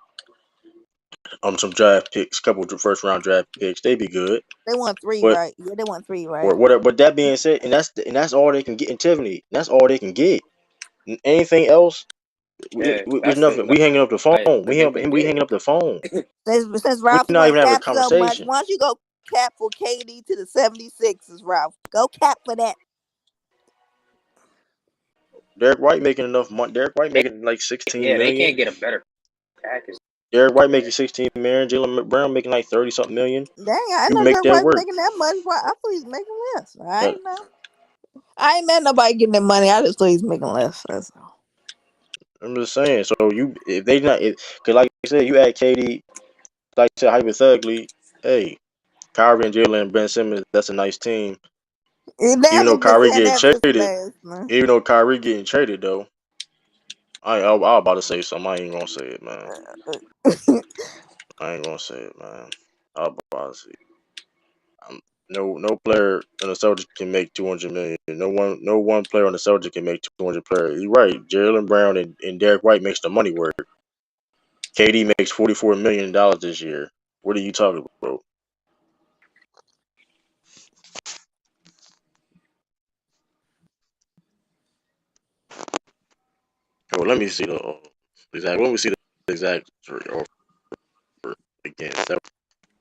some draft picks, couple of first round draft picks, they be good. They want three, But right? Yeah, they want three, right? or whatever. But that being said, and that's all they can get in Tiffany. That's all they can get. Anything else, Yeah, we that's nothing. the We hanging up the phone. like We they can hanging get. up the phone. Since We Ralph, you not want even to having a cap so much, conversation. why don't you go cap for KD to the 76ers, Ralph? Go cap for that. Derek White making enough money. Derek White They, making like 16 yeah, they million. can't get a better package. Derek White making 16 million. Jaylen Brown making like 30 something million. Dang, I You know make Dirk that White's work. making that much. I thought he's making less. I That, ain't know. I ain't mad nobody getting that money. I just thought he's making less. That's all. I'm just saying. So if they not, because like you said, you add KD. Like I said, hypothetically, hey, Kyrie and Jalen and Ben Simmons, that's a nice team. Now Even though they've been Kyrie saying getting that since the traded, last man. even though Kyrie getting traded though, I was about to say something. I ain't gonna say it, man. I ain't gonna say it, man. I was about to say, no player on the Celtics can make 200 million. No one player on the Celtics can make 200 players. You're right. Jaylen Brown and Derek White makes the money work. KD makes $44 million this year. What are you talking about? Oh, let me see the exact. Let me see the exact offer again. That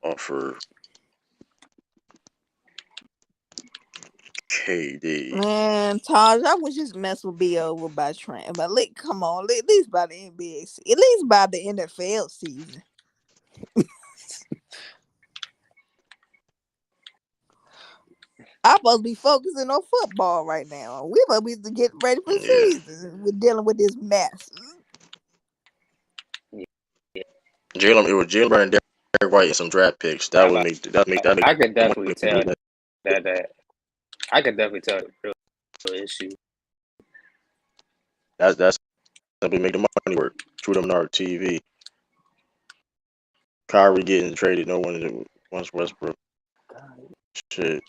offer KD. Man, Taj, I wish this mess would be over by Trent. But come on, at least by the NBA, at least by the NFL season. I'm supposed to be focusing on football right now. We're supposed to be getting ready for the Yeah, season. We're dealing with this mess. Yeah, Jalen. It was Jalen Brown and Derek White and some draft picks. That would make that make I could the money definitely tell work. that I could definitely tell the real issue. That's simply make the money work. True them our TV. Kyrie getting traded. No one wants Westbrook. Shit.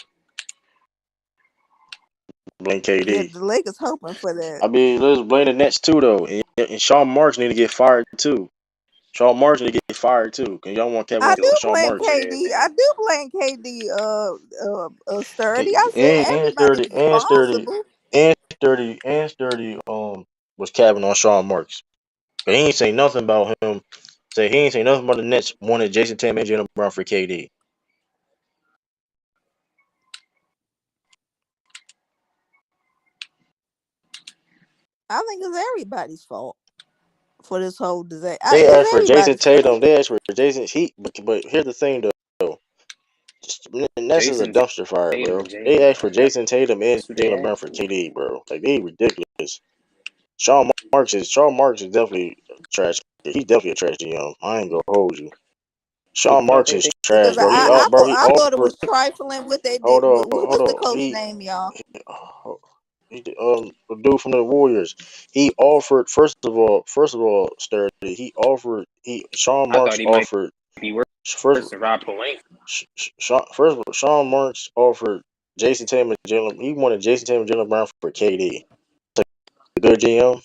Blame Yeah, KD. the Lakers hoping for that. I mean, let's blame the Nets too, though. And Sean Marks need to get fired too. Sean Marks need to get fired too. Cause y'all want Kevin I do Sean blame Marks. Yeah, KD. I man. do blame KD. Sturdy. I said And everybody's sturdy and sturdy responsible. and sturdy was capping on Sean Marks. But he ain't say nothing about him. Say he ain't say nothing about the Nets wanted Jayson Tatum and Jaylen Brown for KD. I think it's everybody's fault for this whole disaster. They asked It's for Jayson everybody's fault. Tatum. They asked for Jason Heat. But here's the thing though. Nets is a Jayson dumpster fire, Tatum bro. and They Jaylen. asked for Jayson Tatum and That's who they Jaylen Brown asked for for. KD, bro. Like they ridiculous. Sean Marks is definitely trash. He's definitely a trash GM. I ain't gonna hold you. Who Sean Marks is trash, Because bro. He I thought it offered. was trifling what they did. Hold on, hold What's the on. coach name, y'all? Uh, the dude from the Warriors. He offered first of all, Sturdy. He Sean I thought Marks he might offered be worse first. than Rob Palenka. First of all, Sean Marks offered Jayson Tatum and Jalen. He wanted Jayson Tatum and Jalen Brown for KD. A good GM.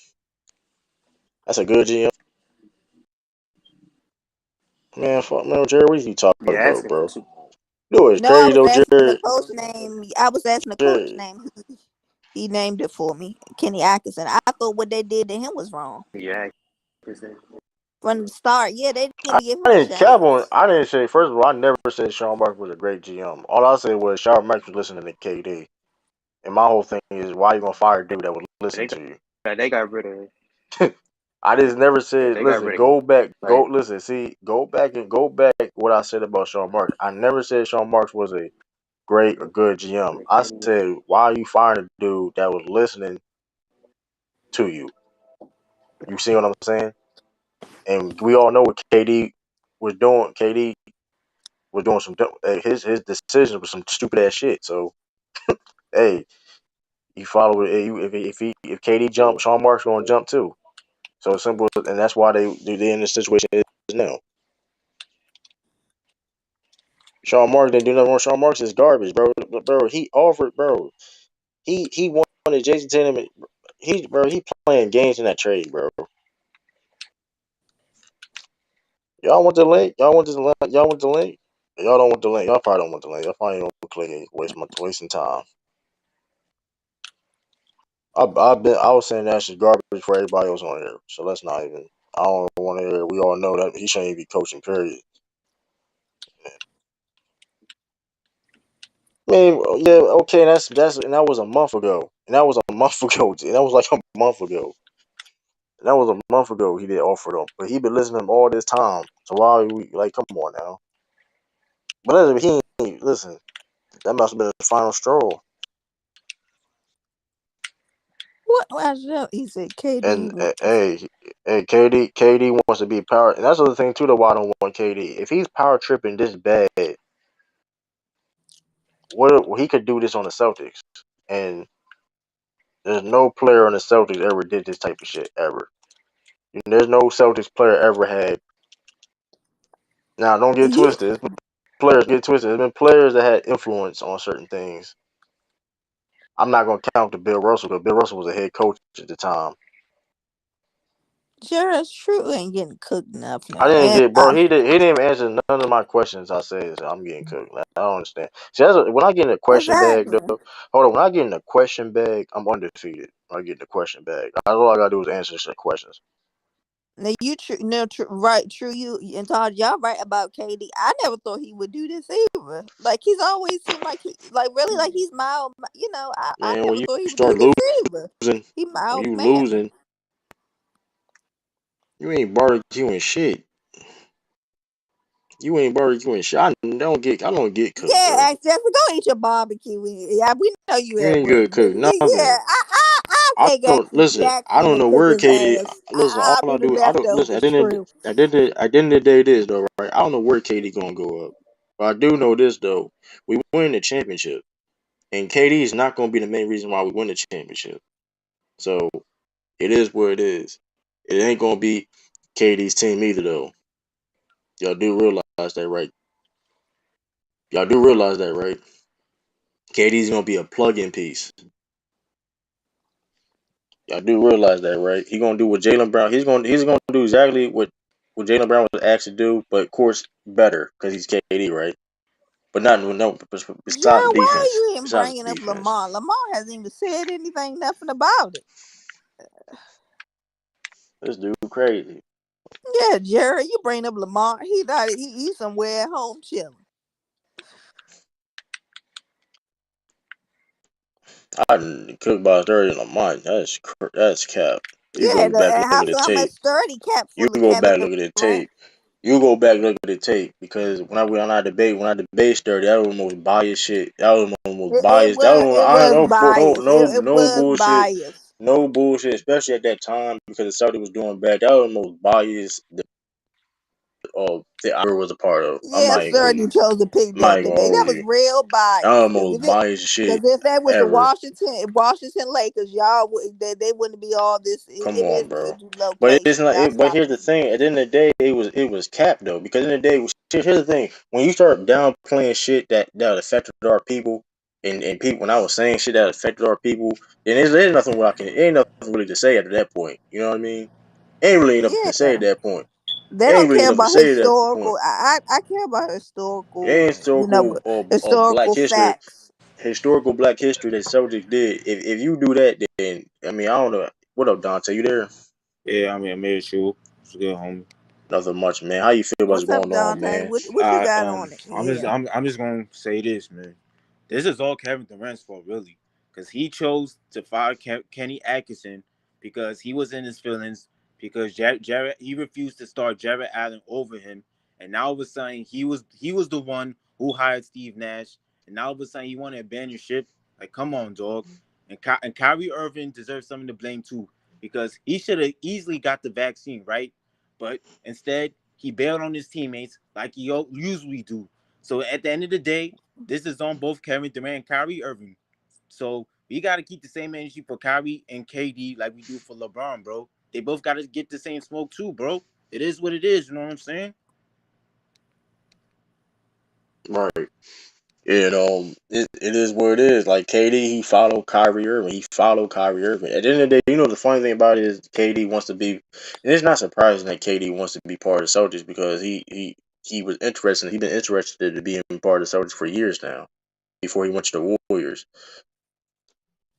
That's a good GM. Man, fuck, man, Jerry, what are you talking Yeah, about, asking for bro? too. You know it's No, I crazy was though, asking the Jerry. coach name. I was asking the coach Jerry, name. He named it for me, Kenny Atkinson. I thought what they did to him was wrong Yeah, from the start. Yeah, they I, didn't give him I a didn't cap on. chance. I didn't say first of all. I never said Sean Marks was a great GM. All I said was Sean Marks was listening to KD. And my whole thing is why you gonna fire a dude that would listen they to you? they got rid of. I just never If said. they got Listen, rid of go back. Go like listen. See, go back and go back. What I said about Sean Marks. I never said Sean Marks was a great or good GM. I KD, said, why are you firing a dude that was listening to you? You see what I'm saying? And we all know what KD was doing. KD was doing his decisions was some stupid ass shit. So hey, you follow it. If KD jump, Sean Marks going to jump too. So it's simple, and that's why they in the situation it is now. Sean Marks didn't do nothing wrong. Sean Marks is garbage, bro. Bro, he offered, bro. He wanted Jayson Tatum. He playing games in that trade, bro. Y'all want the link? Y'all want the link? Y'all want the link? Y'all don't want the link. Y'all probably don't want the link. Y'all probably don't click it. Wasting time. I was saying that shit garbage for everybody else on here. So let's not even. I don't want to hear. We all know that he shouldn't even be coaching. Period. I mean, yeah, okay, and that was a month ago, and that was a month ago, and that was like a month ago, and that was a month ago. He did offer them, but he been listening to him all this time. So why are we like, come on now? But listen, he ain't, listen. That must have been the final straw. What? He said KD And was. hey, KD wants to be power, and that's the other thing too. Though why I don't want KD. If he's power tripping this bad, what he could do this on the Celtics, and there's no player on the Celtics ever did this type of shit ever. There's no Celtics player ever had. Now, don't get You twisted. Players get twisted. There's been players that had influence on certain things. I'm not gonna count the Bill Russell because Bill Russell was a head coach at the time. Jared's true ain't getting cooked nothing. I didn't And get, bro. He didn't even answer none of my questions. I said, so I'm getting cooked. Like, I don't understand. See, when I get in a question bag, exactly. though. Hold on, when I get in a question bag, I'm undefeated. When I get in the question bag, all I gotta do is answer some questions. Now you true, no, true, right, true. You and Todd, y'all right about KD. I never thought he would do this either. Like he's always seemed like like really like he's mild. I Man, never when you thought he would do start this either. losing, He when mild you mannered. losing, you ain't barbecuing shit. You ain't barbecuing shit. I don't get cooked, bro. Yeah, Jessica, go eat your barbecue. Yeah, we know you You at ain't work. good cook Yeah, nothing. I'll I take don't listen. I Jackson don't and know cook where his KD. ass. Listen, all I'll I do the do. I don't listen. leftovers. True. At the end of the day, this though, right? I don't know where KD gonna go up, but I do know this though. We win the championship, and KD is not gonna be the main reason why we win the championship. So it is what it is. It ain't gonna be KD's team either, though. Y'all do realize that, right? Y'all do realize that, right? KD's gonna be a plug-in piece. Y'all do realize that, right? He gonna do what Jaylen Brown. He's gonna do exactly what Jaylen Brown was asked to do, but of course better because he's KD, right? But not no. Besides the Jared, why are defense, you even besides bringing the up defense, Lamar? Lamar hasn't even said anything, nothing about it. this dude crazy. Yeah, Jared, you bring up Lamar. He's somewhere at home chilling. I didn't cook by 30 in a month. That's cap. You Yeah, go back look how at the so? How much tape. 30 cap You full of go Kevin back look at the Durant? tape. You go back look at the tape because when I debate Sturdy, that was the most biased shit. That was the most biased. It I was don't biased. It no was bullshit, biased. no bullshit, especially at that time because the Celtics was doing bad. That was the most biased that I ever was a part of. Yeah, sir, you chose to pick I'm not that even gonna debate. That hold was you. real That was biased. the most biased shit Because if that was the ever. Washington Lakers, they wouldn't be all this Come in on, this bro. But it's location. not. Y'all But stop here's the thinking thing. that. At the end of the day, it was capped though. Because in the day, here's the thing. When you start downplaying shit that affected our people, and people, when I was saying shit that affected our people, then there's nothing what I can. Ain't nothing really to say after that point. You know what I mean? Ain't really nothing to say Yeah, at that point. they Ain't don't really care nothing to about say at that point. historical. I care about It ain't historical. historical or Black Historical history, facts. historical Black history that Celtics did. If you do that, then I mean I don't know. What up, Dante? You there? Yeah, I made sure it's good, homie. Nothing much, man. How you feel about what's What's up, going on, Dante? man? What you got on it? Yeah. I'm just gonna say this, man. This is all Kevin Durant's fault, really, because he chose to fire Kenny Atkinson because he was in his feelings because Jared he refused to start Jared Allen over him, and now all of a sudden he was the one who hired Steve Nash, and now all of a sudden he want to abandon ship. Like, come on, dog. And Kyrie Irving deserves something to blame too, because he should have easily got the vaccine, right? But instead he bailed on his teammates like he usually do. So at the end of the day, this is on both Kevin Durant and Kyrie Irving. So we got to keep the same energy for Kyrie and KD like we do for LeBron, bro. They both got to get the same smoke too, bro. It is what it is. You know what I'm saying? Right. And it is what it is. Like KD, he followed Kyrie Irving. He followed Kyrie Irving. At the end of the day, the funny thing about it is KD wants to be, and it's not surprising that KD wants to be part of the Celtics because he was interested. He's been interested to be part of the Celtics for years now. Before he went to the Warriors,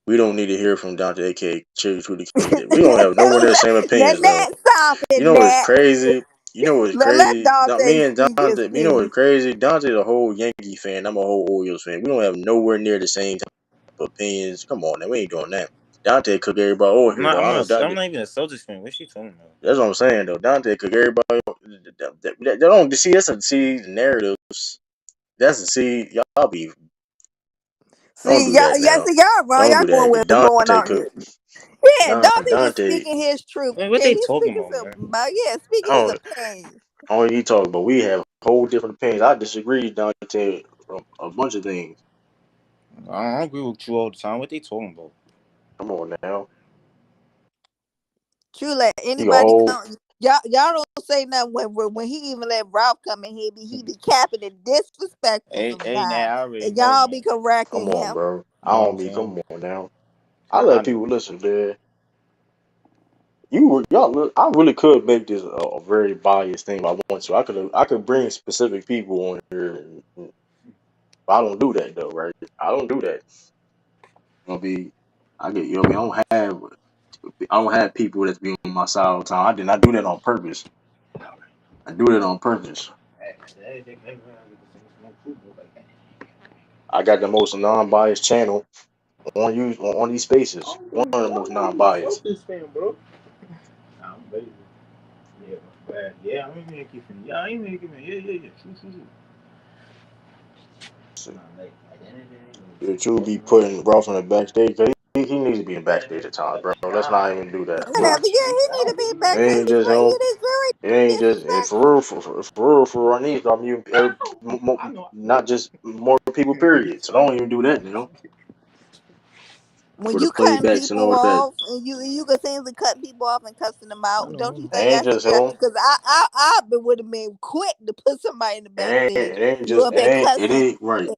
we don't need to hear from Dante, aka Cherry to the King. That we don't have nowhere near the same Let opinions though. that stop You it, know what's Nat. crazy? You know what's Let crazy? Dante Me and speak his Dante. You know what's piece. crazy? Dante's a whole Yankee fan. I'm a whole Orioles fan. We don't have nowhere near the same type of opinions. Come on, now we ain't doing that. Dante cook everybody over I'm here not. though. I'm I know not. I'm Dante. not even a Celtics fan. What's she talking about? That's what I'm saying though. Dante cook everybody. That don't see. That's a see narratives. That's a see. Y'all be don't See, do y'all, that yeah, now. see, y'all wrong. Don't Y'all do going that. where it's going Dante on cook. here. Yeah, Dante be Dante. speaking his truth. Man, what Yeah, they he's talking speaking about, man? something about, yeah, speaking I his don't. opinion. All you talk about. We have whole different opinions. I disagree, with Dante, from a bunch of things. I don't agree with you all the time. What they talking about? Come on now. True, let You a anybody whole. come. Y'all don't say nothing when he even let Ralph come in here. He be capping and disrespectful Hey, sometimes, now I already and know, y'all be man. Come correcting on, him. bro. You I know what don't I'm be. saying? Come on now. I I let know. people listen, man. Y'all. I really could make this a very biased thing if I want to. I could bring specific people on here. I don't do that though, right? I don't do that. Gonna be. I get. I don't have. I don't have people that's be on my side all the time. I did not do that on purpose. I do that on purpose. I got the most non-biased channel on these spaces. One of the most non-biased. Celtics fan, bro. Nah, I'm lazy. Yeah, but yeah, I'm a Yankee fan. Yeah, I'm a Yankee fan. Yeah. True. So, Nah, like anything, the truth be talking about. putting Ralph on the backstage. 'Cause he needs to be in backstage at times, bro. Let's not even do that. Whatever. Yeah, he need to be It backstage. ain't just him. It is very It ain't just for disrespectful. real, for real. I need. I mean, not just more people. Period. So don't even do that, When for the you cutting playbacks and people all that. off, and you continuously cut people off and cussing them I out, don't know. you It think ain't that should just be like? him. Because I would have been quick to put somebody in the backstage. It ain't You just. up there It cussing? ain't right.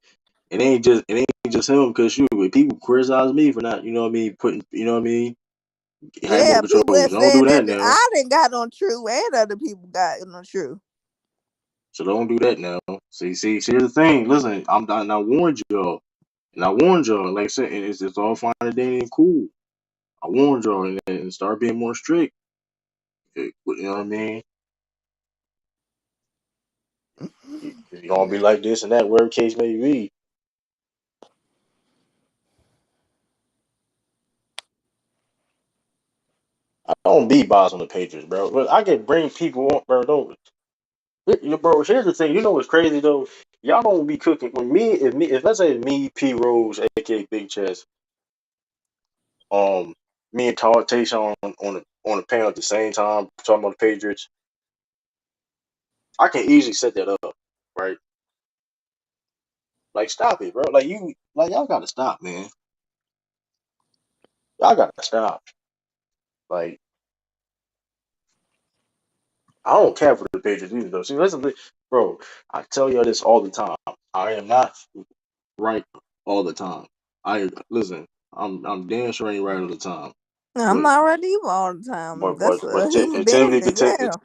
It ain't just him. Because shoot, if people criticize me for not, putting, have more Yeah, control. people have Don't said do that that now. I didn't got on True, and other people got on True. So don't do that now. See. Here's the thing. Listen, I warned y'all, and I warned y'all. Like I said, it's all fine and dandy and cool. I warned y'all, and start being more strict. You know what I mean? It's gonna be like this and that, whatever case may be. I don't be biased on the Patriots, bro. But I can bring people on, bro. Don't, bro. Here's the thing. You know what's crazy though? Y'all don't be cooking when if let's say me, P Rose, aka Big Chest, um, me and Todd Tayshawn on the panel at the same time talking about the Patriots. I can easily set that up, right? Like, stop it, bro. Y'all gotta stop, man. Y'all gotta stop. Like, I don't care for the Patriots either, though. See, listen, bro. I tell y'all this all the time. I am not right all the time. I listen. I'm damn sure I ain't right all the time. I'm But not ready all the time. but That's but a but human being Tiffany, as well.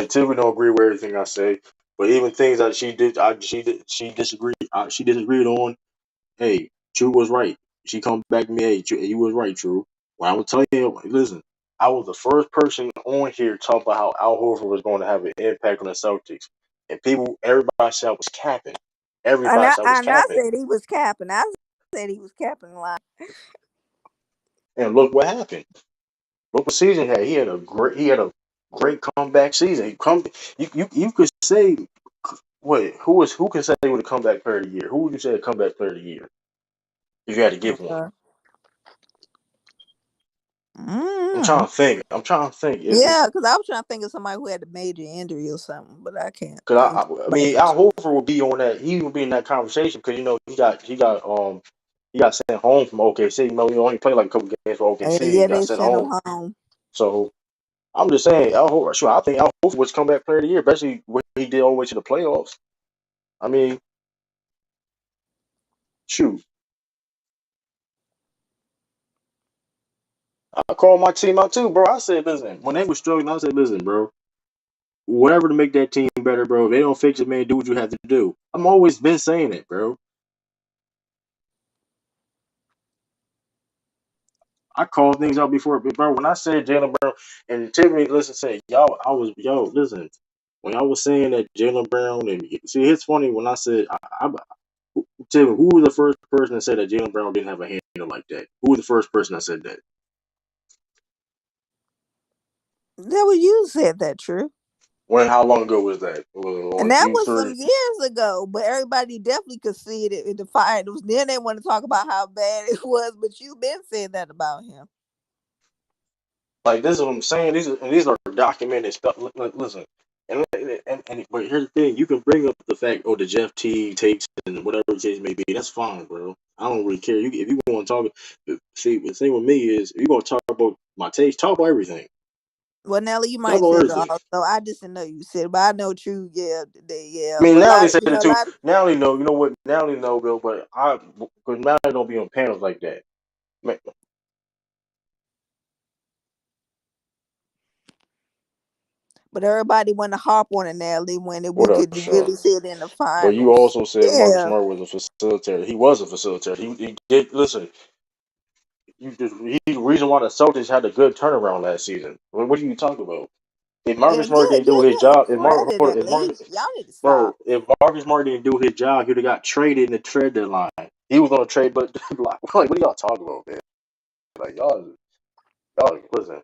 Tiffany don't agree with everything I say. But even things that she disagreed. She disagreed on. Hey, True was right. She come back to me. Hey, True, you was right, True. When I was telling you, listen, I was the first person on here talking about how Al Horford was going to have an impact on the Celtics, and everybody said I was capping. And Everybody said I was I capping, said he was capping. I said he was capping a lot. and look what happened. Look what season he had. He had a great. He had a great comeback season. You could say what? Who can say with a comeback player of the year? Who would you say a comeback player of the year if you had to give one? Uh, I'm mm. trying to think. I'm trying to think. Yeah, because I was trying to think of somebody who had a major injury or something, but I can't Cause think. I mean, Al Horford will be on that. He will be in that conversation because he got sent home from OKC. You know, he only played like a couple games for OKC. He Yeah, got they sent sent him home. home. So I'm just saying, Al Horford. Sure, I think Al Horford was comeback player of the year, especially what he did all the way to the playoffs. I mean, shoot, I called my team out too, bro. I said, listen, when they were struggling, I said, listen, bro, whatever to make that team better, bro. If they don't fix it, man, do what you have to do. I'm always been saying it, bro. I called things out before, bro. When I said Jaylen Brown and Tiffany, listen, say y'all, listen. When y'all was saying that Jaylen Brown and see, it's funny when I said, Tiffany, who was the first person that said that Jaylen Brown didn't have a handle like that? Who was the first person that said that? That was you said that, true. When? How long ago was that? And On that June was some 30th. years ago, but everybody definitely could see it in the finals. Then they want to talk about how bad it was, but you've been saying that about him. Like this is what I'm saying. These are documented stuff. Listen, but here's the thing: you can bring up the fact, oh, the Jeff T takes and whatever the case may be. That's fine, bro. I don't really care. If you want to talk, see, the thing with me is, if you want to talk about my takes, talk about everything. Well, Nelly, you Talk might about say it everything. also. I just didn't know you said it, but I know true. Yeah, yeah. I mean, But a now they lot, said you it know, a too. lot. Now they know. You know what? Now they know, Bill. But because now they don't be on panels like that. Man, But everybody want to harp on it, Nelly, when we what up, could Sean? really see it in the But you finals. also said Marcus Yeah, Smart was a facilitator. He was a facilitator. He did listen. He's the reason why the Celtics had a good turnaround last season. What are you talking about? If yeah. Marcus Smart didn't do his Give him job, credit at least. Y'all need to stop. If Marcus Smart didn't do his job, he'd have got traded in the trade deadline. He was on a trade, but like, what are y'all talking about, man? Like y'all listen.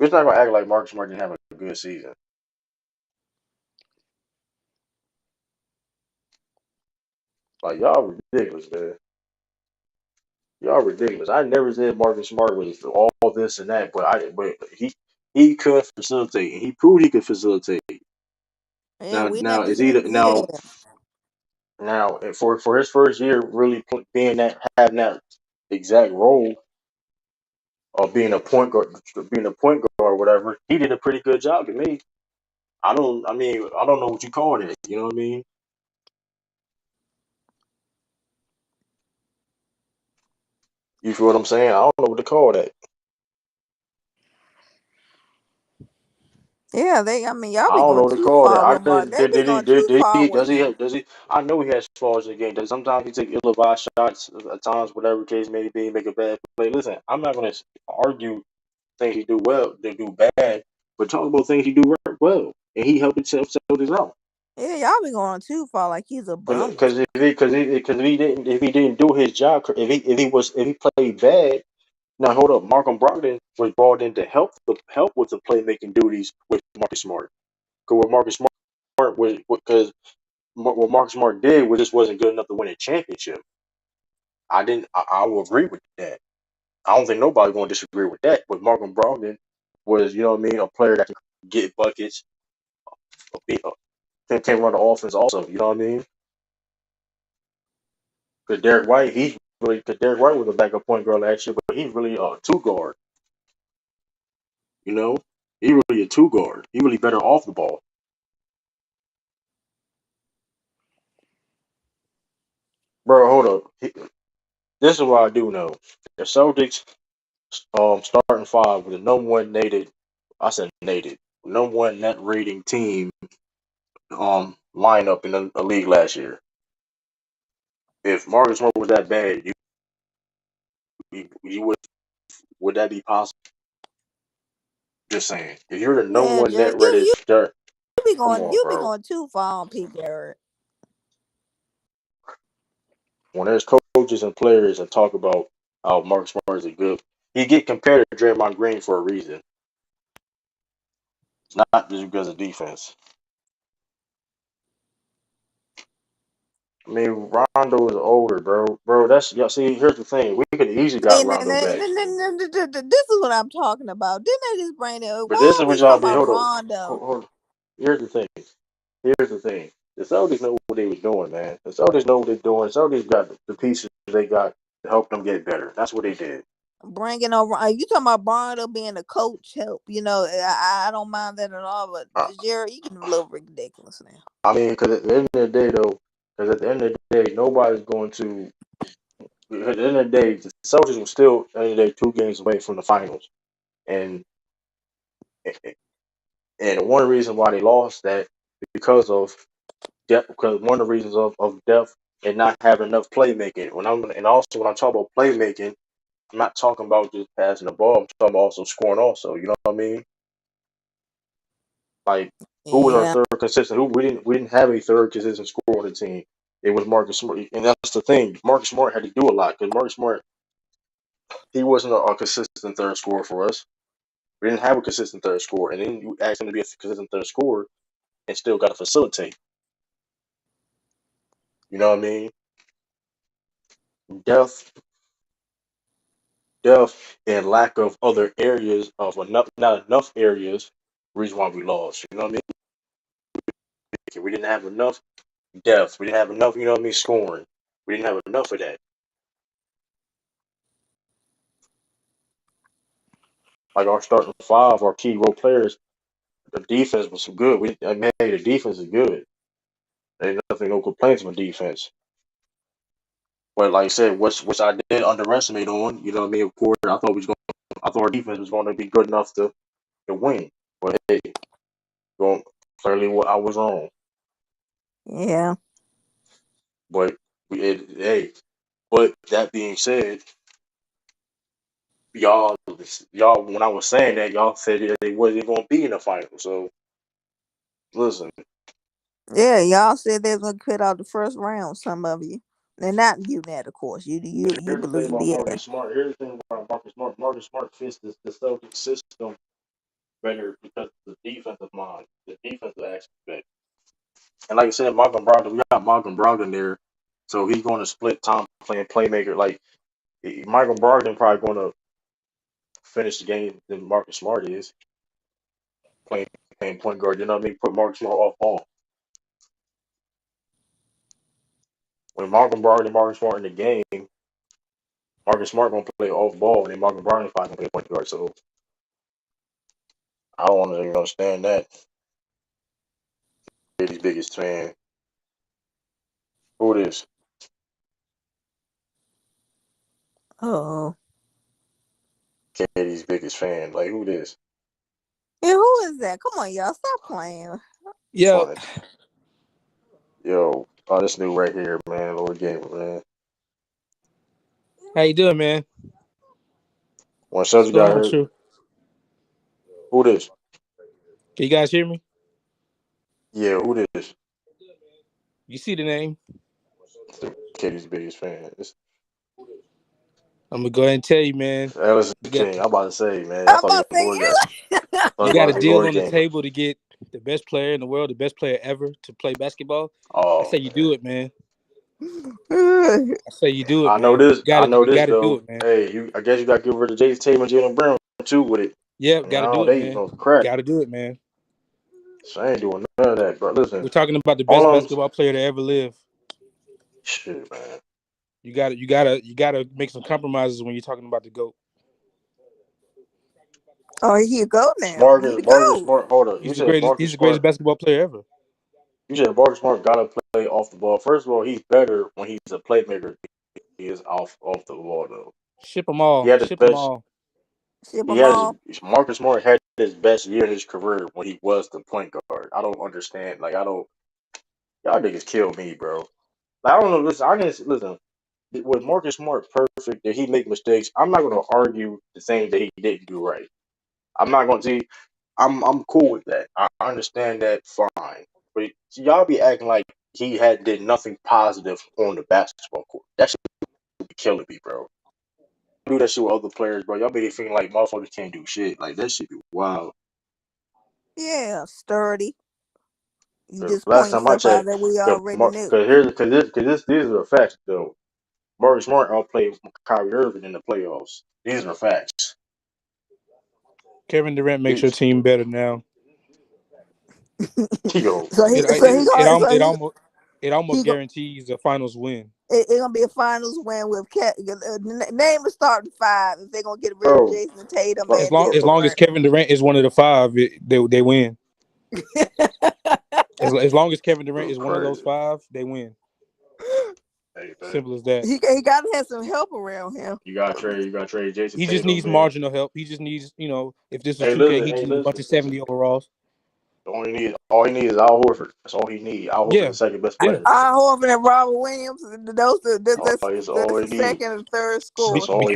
We're not gonna act like Marcus Smart didn't have a good season. Like y'all ridiculous, man. Y'all ridiculous. I never said Marcus Smart was all this and that, but he could facilitate, and he proved he could facilitate. Yeah, Now we now never is said he yeah. now for his first year really being that having that exact role of being a point guard or whatever, he did a pretty good job to me. I don't know what you call it. You know what I mean? You feel what I'm saying? I don't know what to call that. Yeah, they. I mean, y'all I be don't know going what to too call that. far with Mark. They be going too far with him. Does he? I know he has flaws in the game. Does sometimes he take ill-advised shots at times, whatever the case may be, make a bad play. Listen, I'm not going to argue things he do well, they do bad, but talk about things he do well, and he helped himself sell this out. Yeah, y'all be going too far. Like he's a bum. Because if he didn't do his job, if he played bad. Now hold up, Malcolm Brogdon was brought in to help with the playmaking duties with Marcus Smart. Because what Marcus Smart was because what Marcus Smart did was just wasn't good enough to win a championship. I didn't. I will agree with that. I don't think nobody's going to disagree with that. But Malcolm Brogdon was, you know what I mean, a player that can get buckets, can run the offense also. You know what I mean? Because Derek White was a backup point guard last year, but he's really a two guard. You know, he's really a two guard. He really better off the ball. Bro, hold up. This is what I do know. The Celtics starting five with the number one nated I said nated number one net rating team lineup in the league last year. If Marcus Smart was that bad, you would that be possible? Just saying. If you're the number Man, one Jay, net rated start, come on, you be bro. going too far on Pete Garrett. When there's coaches and players that talk about how Marcus Smart is a good, he get compared to Draymond Green for a reason. not just because of defense. I mean, Rondo is older, bro. Bro, that's y'all. See, here's the thing: we could easily got And Rondo back, this is what I'm talking about. Didn't they just bring it? but this Why is are what we y'all talking did. about Hold on, Rondo? hold on. Here's the thing. Here's the thing. The Celtics know what they was doing, man. The Celtics know what they're doing. The Celtics got the pieces they got to help them get better. That's what they did. Bringing over, you talking about Rondo being a coach help? I don't mind that at all. But I, Jerry, you getting a little ridiculous now. I mean, because at the end of the day, though, because at the end of the day, nobody's going to. At the end of the day, the Celtics were still at the end of the day 2 games away from the finals, and and one reason why they lost that because of depth. Because one of the reasons of depth and not having enough playmaking. And also when I talk about playmaking, I'm not talking about just passing the ball. I'm talking about also scoring. Also, you know what I mean? Like who was our Yeah, third consistent? Who we didn't have a third consistent scorer on the team. It was Marcus Smart, and that's the thing. Marcus Smart had to do a lot because Marcus Smart he wasn't a consistent third scorer for us. We didn't have a consistent third scorer, and then you asked him to be a consistent third scorer and still got to facilitate. You know what I mean? Depth, depth, and lack of other areas of enough, not enough areas. Reason why we lost. You know what I mean? We didn't have enough depth. We didn't have enough. You know what I mean? Scoring. We didn't have enough of that. Like our starting five, our key role players, the defense was good. I mean, hey, the defense is good. Ain't nothing, no complaints with defense. But like I said, which I did underestimate on, you know what I mean? Of course, I thought our defense was going to be good enough to win. But hey, going clearly, what I was wrong. yeah, But hey, but that being said, y'all, y'all, when I was saying that, y'all said that they wasn't going to be in the final. So listen, yeah. Y'all said they was gonna quit out the first round. Some of you, and not you, Nat. Of course, you here's the thing believe about yeah. Marcus Smart. Here's the thing about Marcus Smart. Marcus Smart fits the Celtics system better because of the defensive mind, the defensive aspect. And like I said, Malcolm Brogdon, we got Malcolm Brogdon there, so he's going to split time playing playmaker. Like Michael Brogdon probably going to finish the game than Marcus Smart is playing playing point guard. You know what I mean? Put Marcus Smart off ball. When Malcolm Brogdon and Marcus Smart in the game, Marcus Smart going to play off ball, and then Malcolm Brogdon probably going to play point guard. So I don't even understand that. Katie's biggest fan. Who it is? Oh, Katie's biggest fan. Like who this? yeah. Who is that? Come on, y'all, stop playing. Yo, Funny. Yo, oh, this new right here, man. Lord Gamer, man. how you doing, man? When What's Celtics going got on, hurt, True? who this? Can you guys hear me? Yeah, who this? You see the name? Katie's biggest fan. I'm gonna go ahead and tell you, man. That was You got King. I'm about to say, man. I I'm thought you about were to say Lord Gamer. I thought you you got about a to be deal Lord on the Gamer. table to get the best player in the world, the best player ever to play basketball. I Oh say you man. do it, man. it. I say you do it, I know man. this. I know You this gotta do though. it, man. Hey, I guess you got to give her to Jayson Tatum and Jaylen Brown too with it. Yeah, gotta No, do it, they man. no crack. Gotta do it, man. So I ain't doing none of that, bro. Listen, We're talking about the all best I'm basketball player to ever live. shit, man. You gotta make some compromises when you're talking about the GOAT. Oh, here you go now. He the Marcus go. Smart. Hold up. You He's the said greatest. Marcus He's the greatest Smart. basketball player ever. You said Marcus Smart got to play off the ball. First of all, he's better when he's a playmaker. He is off the ball though. Ship them He all. had his Ship them best. all. Ship He them had his all. Marcus Smart had his best year in his career when he was the point guard. I don't understand. Like I don't. Y'all niggas kill me, bro. Like, I don't know. Listen, I didn't listen. Was Marcus Smart perfect? Did he make mistakes? I'm not going to argue the thing that he didn't do right. I'm not going to see. I'm cool with that. I understand that fine. But y'all be acting like he had did nothing positive on the basketball court. That should be killing me, bro. Do that shit with other players, bro. Y'all be feeling like motherfuckers can't do shit. Like that shit be wild. Yeah, sturdy. You 'Cause just last pointing time I stuff out checked, that we already knew. these are facts though. Marcus Smart outplayed Kyrie Irving in the playoffs. These are facts. Kevin Durant makes your These, team better now. Yo, So he, It so it he it, gonna, almost so it almost it almost he go, guarantees a finals win. it gonna be a finals win with name a starting five if they're gonna get rid of bro, Jayson Tatum bro, As and long bro, as Jaylen long as Brown. Kevin Durant is one of the five, they win. As long as Kevin Durant bro, is one of those crazy. five, they win. Hey, man, Simple as that. he gotta have some help around him. you gotta trade Jason He just Tatum, needs man. marginal help. He just needs, if this was Hey, 2K, listen, he hey, just need a bunch listen, of listen. 70 overalls. All he needs is Al Horford. That's all he needs. Al Horford, Yeah, the second best yeah. player. Horford and Robert Williams, That's all that's he the needs. second and third score. That's all he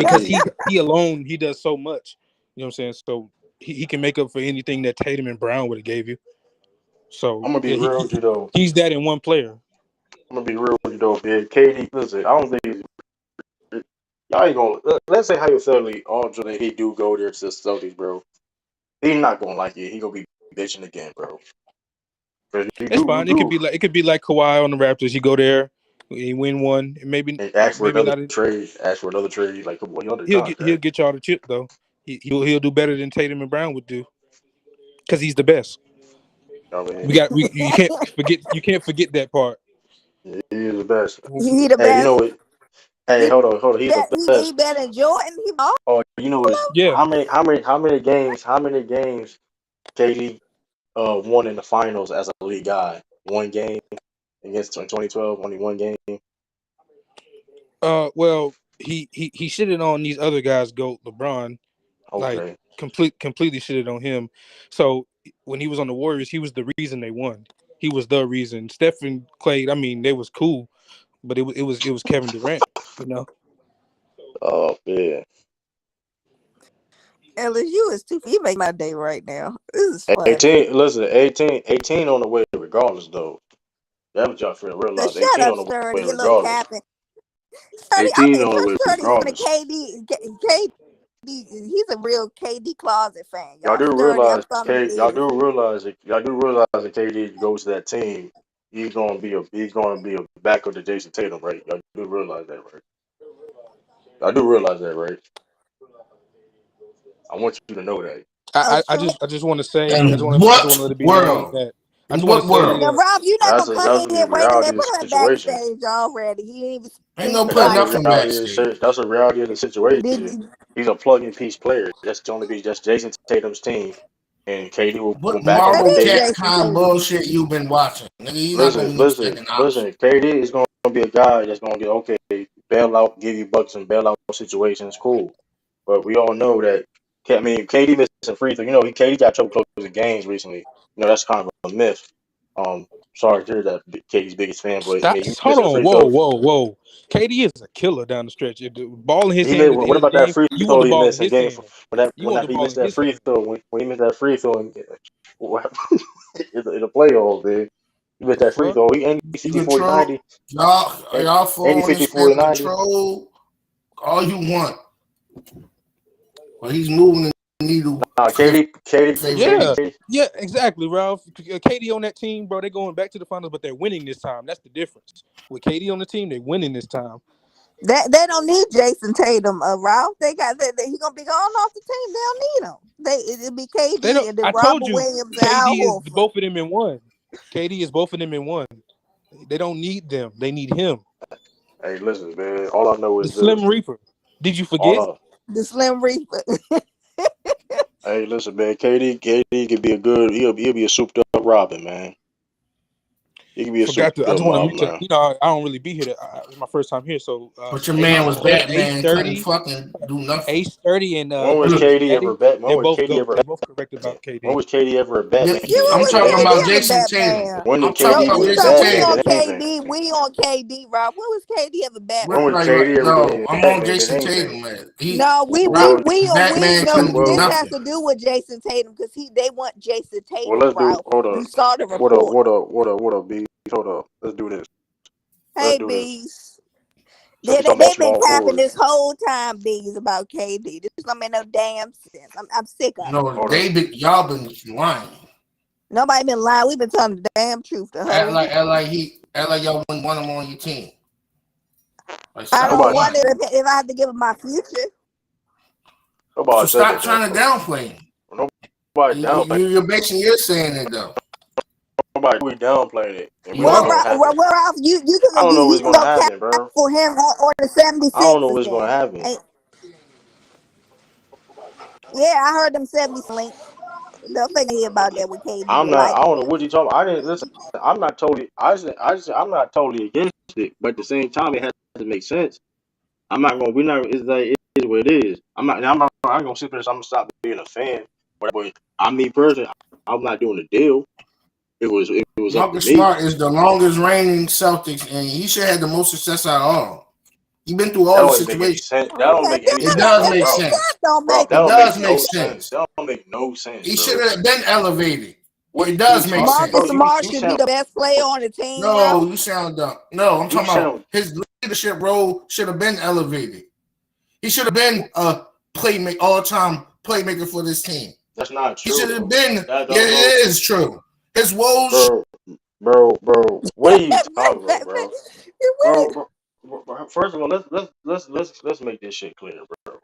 Because needs. he alone he does so much. You know what I'm saying? So he can make up for anything that Tatum and Brown would have gave you. So I'm gonna be yeah, real with you though. he's that in one player. I'm gonna be real with you though, man. KD, listen, I don't think y'all ain't gonna. Let's say hypothetically, alternate he do go there to the Celtics, bro. He's not gonna like it. He gonna be bitching again, bro. Cause It's you fine. do. It could be like Kawhi on the Raptors. You go there, you win one, and And ask for maybe another not. trade. Ask for another trade. Like, come on, you under He'll contract. get y'all the chip though. He'll do better than Tatum and Brown would do because he's the best. You know what I mean? We you can't forget that part. He is the best. He the Hey, you know best. what? Hey, He hold on. He's the he best. better than Jordan. He all Oh, you know what? Yeah. How many games KD won in the finals as a league guy? One game against in 2012. Only one game. Well, he shitted on these other guys. Go LeBron, like Okay. completely shitted on him. So when he was on the Warriors, he was the reason they won. He was the reason. Stephen Clay, I mean, they was cool, but it was Kevin Durant. You know, Oh man. LSU is too. You make my day right now. This is funny. 18. Listen, 18 on the way regardless though. That's what y'all feel So realize. shut 18 up, on the Sturdy. way You little regardless. capping. Sturdy, I 18 mean, on the way Sturdy's one of regardless. KD. He's a real KD closet fan, y'all. Sturdy, I'm coming to Y'all business. do realize that KD goes to that team, he's gonna be a backup to Jason Tatum, right? Y'all do realize that, right? Y'all do realize that, right? I want you to know that. Oh, true. I just want to say In I just want what to let it be known world? that I In just want to what say world? Now, that Rob, you're not gonna come That's in here. the Wait a reality minute. of Put the him situation. backstage already. He ain't even Ain't speak no That's putting the twice. nothing reality of backstage. that's the reality of the situation. Did He's a plug and piece player. That's the only be just Jason Tatum's team, and KD will What back up that on Marvel is KD. Cat Jason kind of Tatum? bullshit you been watching? Nigga, he's not gonna be no second option. Listen. KD is going to be a guy that's going to get okay, bail out, give you bucks and bail out situations. Cool, but we all know that. I mean, KD missing free throw. You know, KD got trouble closing games recently. You know, that's kind of a myth. Um, sorry to hear that, KD's biggest fan, but I mean, he hold missing on, free throws. whoa. KD is a killer down the stretch. If the ball in his He hand missed. at the What end of about the that game, free you want throw the he ball in missed in his game? hand. You When want that the he ball missed in that his free hand. throw when he missed that free throw in the playoffs, man. He missed The that free fuck? throw. He ended You 50 40 control 90. And y'all Andy phone 50 this 40 man 90. control all you want, but he's moving the needle Nah, for your Yeah, favoritism. Katie. yeah, exactly, Ralph. KD on that team, bro. They're going back to the finals, but they're winning this time. That's the difference. With KD on the team, they're winning this time. That they don't need Jason Tatum, Ralph. They got that. He gonna be gone off the team. They don't need him. It'll be They don't. KD and then I told Robert you, Williams and Al KD is Horford. both of them in one. KD is both of them in one. They don't need them. They need him. Hey, listen, man. All I know The is Slim this. Reaper. Did you All forget? I The Slim Reaper. Hey, listen, man. KD could be a good. He'll be a souped up Robin, man. He can be a Forgot souped to. I up just want to Robin, mention. man. I don't really be here. It's my first time here, so But your Ace man was Ace Batman, couldn't 30, fucking do nothing. Ace 30, and When was Jason KD ever Addy. bat? When They're was both KD goat. ever They're both correct Batman? about When KD. was KD ever a Yeah, Batman Yeah, in I'm what was talking anything? about KD ever Jason Tatum. Batman? When I'm did talking No, KD about be we a Jason talk. We Batman on Tatum. in anything? KD. We on KD, Rob. When was KD ever When was Batman? KD ever No, been a I'm on Batman in Jason anything? Tatum, man. No, Well, we Batman no. couldn't do This well, has nothing. to do with Jason Tatum because they want Jason well. Tatum, Let's do. Ralph. Hold You up. saw the report. What up, B? Hold up. Let's do this. Let's Hey, do this. bees. So Yeah, we talking about they've been small capping forward. this whole time, B's about KD. This don't make no damn sense. I'm sick of it. No, Hold up. y'all been lying. Nobody been lying. We've been telling the damn truth the Act whole like year. y'all wouldn't want him on your team. Like I stop don't Nobody. want lying. it if I have to give him my future. So Nobody said stop that though, trying to bro. downplay him. Nobody downplaying. You're basing your saying it though. Nobody we downplaying it, and we You know it's Well, are. gonna happen. Ralph, I don't know you what's can gonna go cap happen, bro. for him or the I don't know 76ers what's gonna then. happen. Yeah, I heard them 70s link. They'll think I hear about that with KD I'm with not. light. I don't know what you talking. I didn't listen. I'm not totally. I'm not totally against it, but at the same time, it has to make sense. I'm not gonna. We're not. It's like it is what it is. I'm not. I'm not. I'm gonna sit there. I'm gonna stop being a fan. But I, me personally, I'm not doing a deal. It was up to Marcus me. Smart is the longest reigning Celtics, and he should have the most success out of all. He's been through That all the don't make any situations. sense. That don't Okay, make any It sense, does bro. make Bro, sense. that don't bro, make that It don't does make make no sense. sense. That don't make no sense, He bro. should have been elevated. It What are you does make talking, Marcus bro? sense. Smart You should be sound. the best player on the team, No, Ralph. you sound dumb. No, I'm You talking about sound. his leadership role should have been elevated. He should have been a all-time playmaker for this team. That's not He true, should have though. been. That Yeah, don't, bro. it is true. His woes. Bro, bro. What are you talking about, bro? Bro. First of all, let's make this shit clear, bro.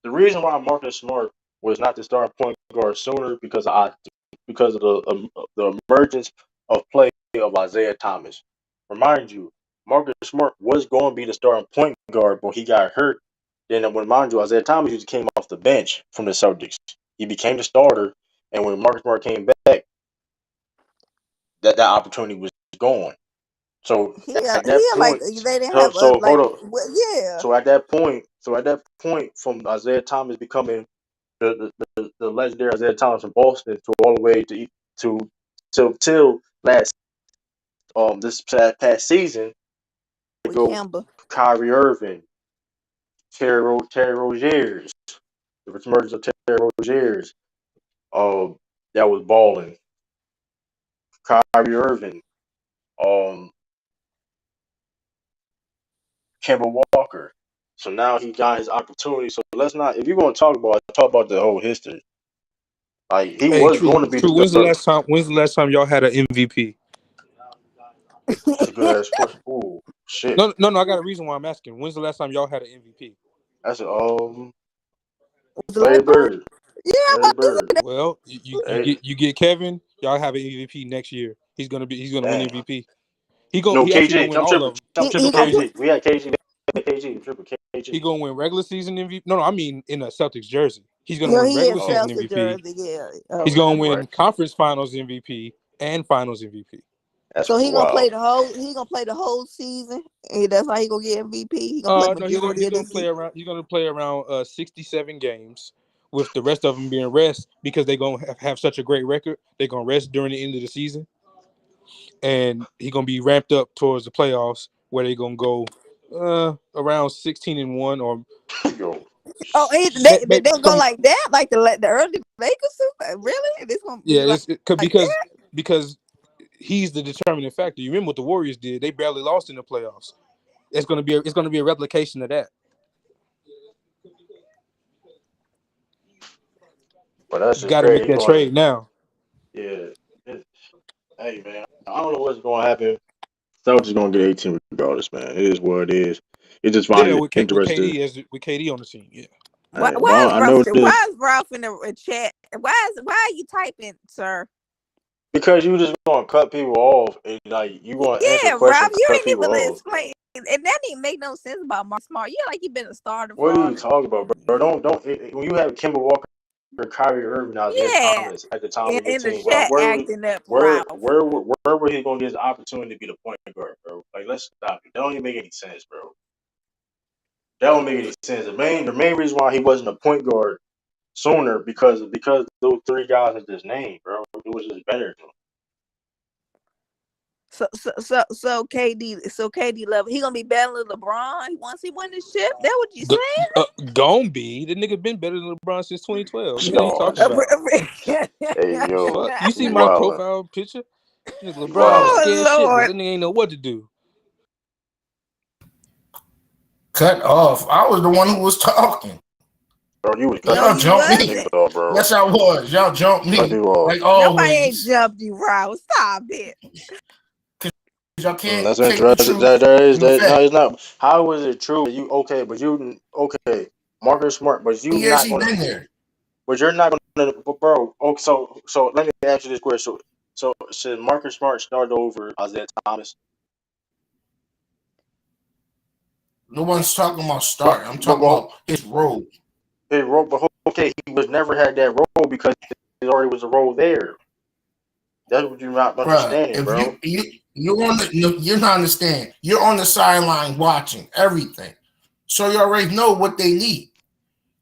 The reason why Marcus Smart was not the starting point guard sooner because of the emergence of play of Isaiah Thomas. Remind you, Marcus Smart was going to be the starting point guard, but he got hurt. Then, when mind you, Isaiah Thomas just came off the bench from the Celtics. He became the starter, and when Marcus Smart came back, that opportunity was gone. So at He that like point, they didn't have so hold like up. yeah. So at that point, from Isaiah Thomas becoming the legendary Isaiah Thomas from Boston to all the way to till last this past season, they With go Kimber. Kyrie Irving, Terry Roziers, the emergence of Terry Roziers, that was balling. Kyrie Irving, um, Kemba Walker. So now he got his opportunity. So let's not. If you're going to talk about the whole history. Like he Hey, was true, going to be the true. starter. When's the last time y'all had an MVP? That's a good ass question. Ooh, shit. No. I got a reason why I'm asking. When's the last time y'all had an MVP? That's Was the Larry Lakers? Bird. Yeah, I'm Larry about to Bird. say Well, Hey, you get Kevin. Y'all have an MVP next year. He's gonna win damn. MVP. No, He actually gonna KG. win all of them. I'm triple he gonna Okay. KG. We had KG. KG. Triple He KG. gonna win regular season MVP. No, I mean in a Celtics jersey. He's gonna you know win he in regular season Oh, Chelsea MVP. jersey, yeah. He's Okay. gonna win right. conference finals MVP and finals MVP. That's So wild. he gonna play the whole season. And that's how he gonna get MVP. He gonna play No, majority he's of gonna this play season. around. He's gonna play around 67 games, with the rest of them being rest because they're gonna have such a great record. They're gonna rest during the end of the season, and he's gonna be ramped up towards the playoffs where they're gonna go around 16-1 or Oh, they don't go some. like that, like the early Lakers. Really? This gonna Yeah, be it's like that? because he's the determining factor. You remember what the Warriors did? They barely lost in the playoffs. It's gonna be a replication of that. But that You shit got to make crazy. He that going trade now. yeah. It, hey man, I don't know what's gonna happen. Celtics gonna get 18 regardless, man. It is what it is. It's just Yeah, finding With interested. KD on the team. Yeah. Hey, but I know this Why is Ralph in the chat? Why are you typing, sir? because you just gonna cut people off and like you gonna answer a Yeah, question, Ralph, you cut ain't people even off. explain, and that didn't make no sense about Mark Smart. Yeah, like you been a starter for What are all you this. talking about, bro? When you have Kemba Walker, Kyrie Irving, Isaiah Yeah, Thomas at the time of your in the team, bro, chat acting up, Ralph. where were he gonna get his opportunity to be the point guard, bro? Like let's stop it. That don't even make any sense, bro. That don't make any sense. The main reason why he wasn't a point guard sooner because those three guys is his name, bro. It was just better than him. KD level. He gonna be battling LeBron once he win the ship. That what you G- saying? Gon be the nigga been better than LeBron since 2012. What the hell you No, talking about? hey yo, Fuck, you see you my wildin', profile picture? Nigga, you LeBron ain't wildin'. Oh scared shit, but Lord. that nigga ain't know what to do. cut off. I was the one who was talking. Bro, you was No, cutting Y'all you jumped these me. niggas wasn't. off, bro. Yes, I was. Y'all jumped Cut me you off. like Nobody ain't always. jumped you, Ralph. Stop it. Y'all can't That's take the interesting. truth That is in the that. No, fact. it's not. How is it true? You okay? But you okay? Marcus Smart, but you Years not he gonna. been there. But you're not gonna, bro. Oh, so let me ask you this question. So should Marcus Smart start over Isaiah Thomas? No one's talking about But start. I'm but talking well, about his role. his role, but okay, he was never had that role because there already was a role there. That's what you're not Bruh, understanding, if bro. you're on the no, you're not understanding. You're on the sideline watching everything. So you already know what they need.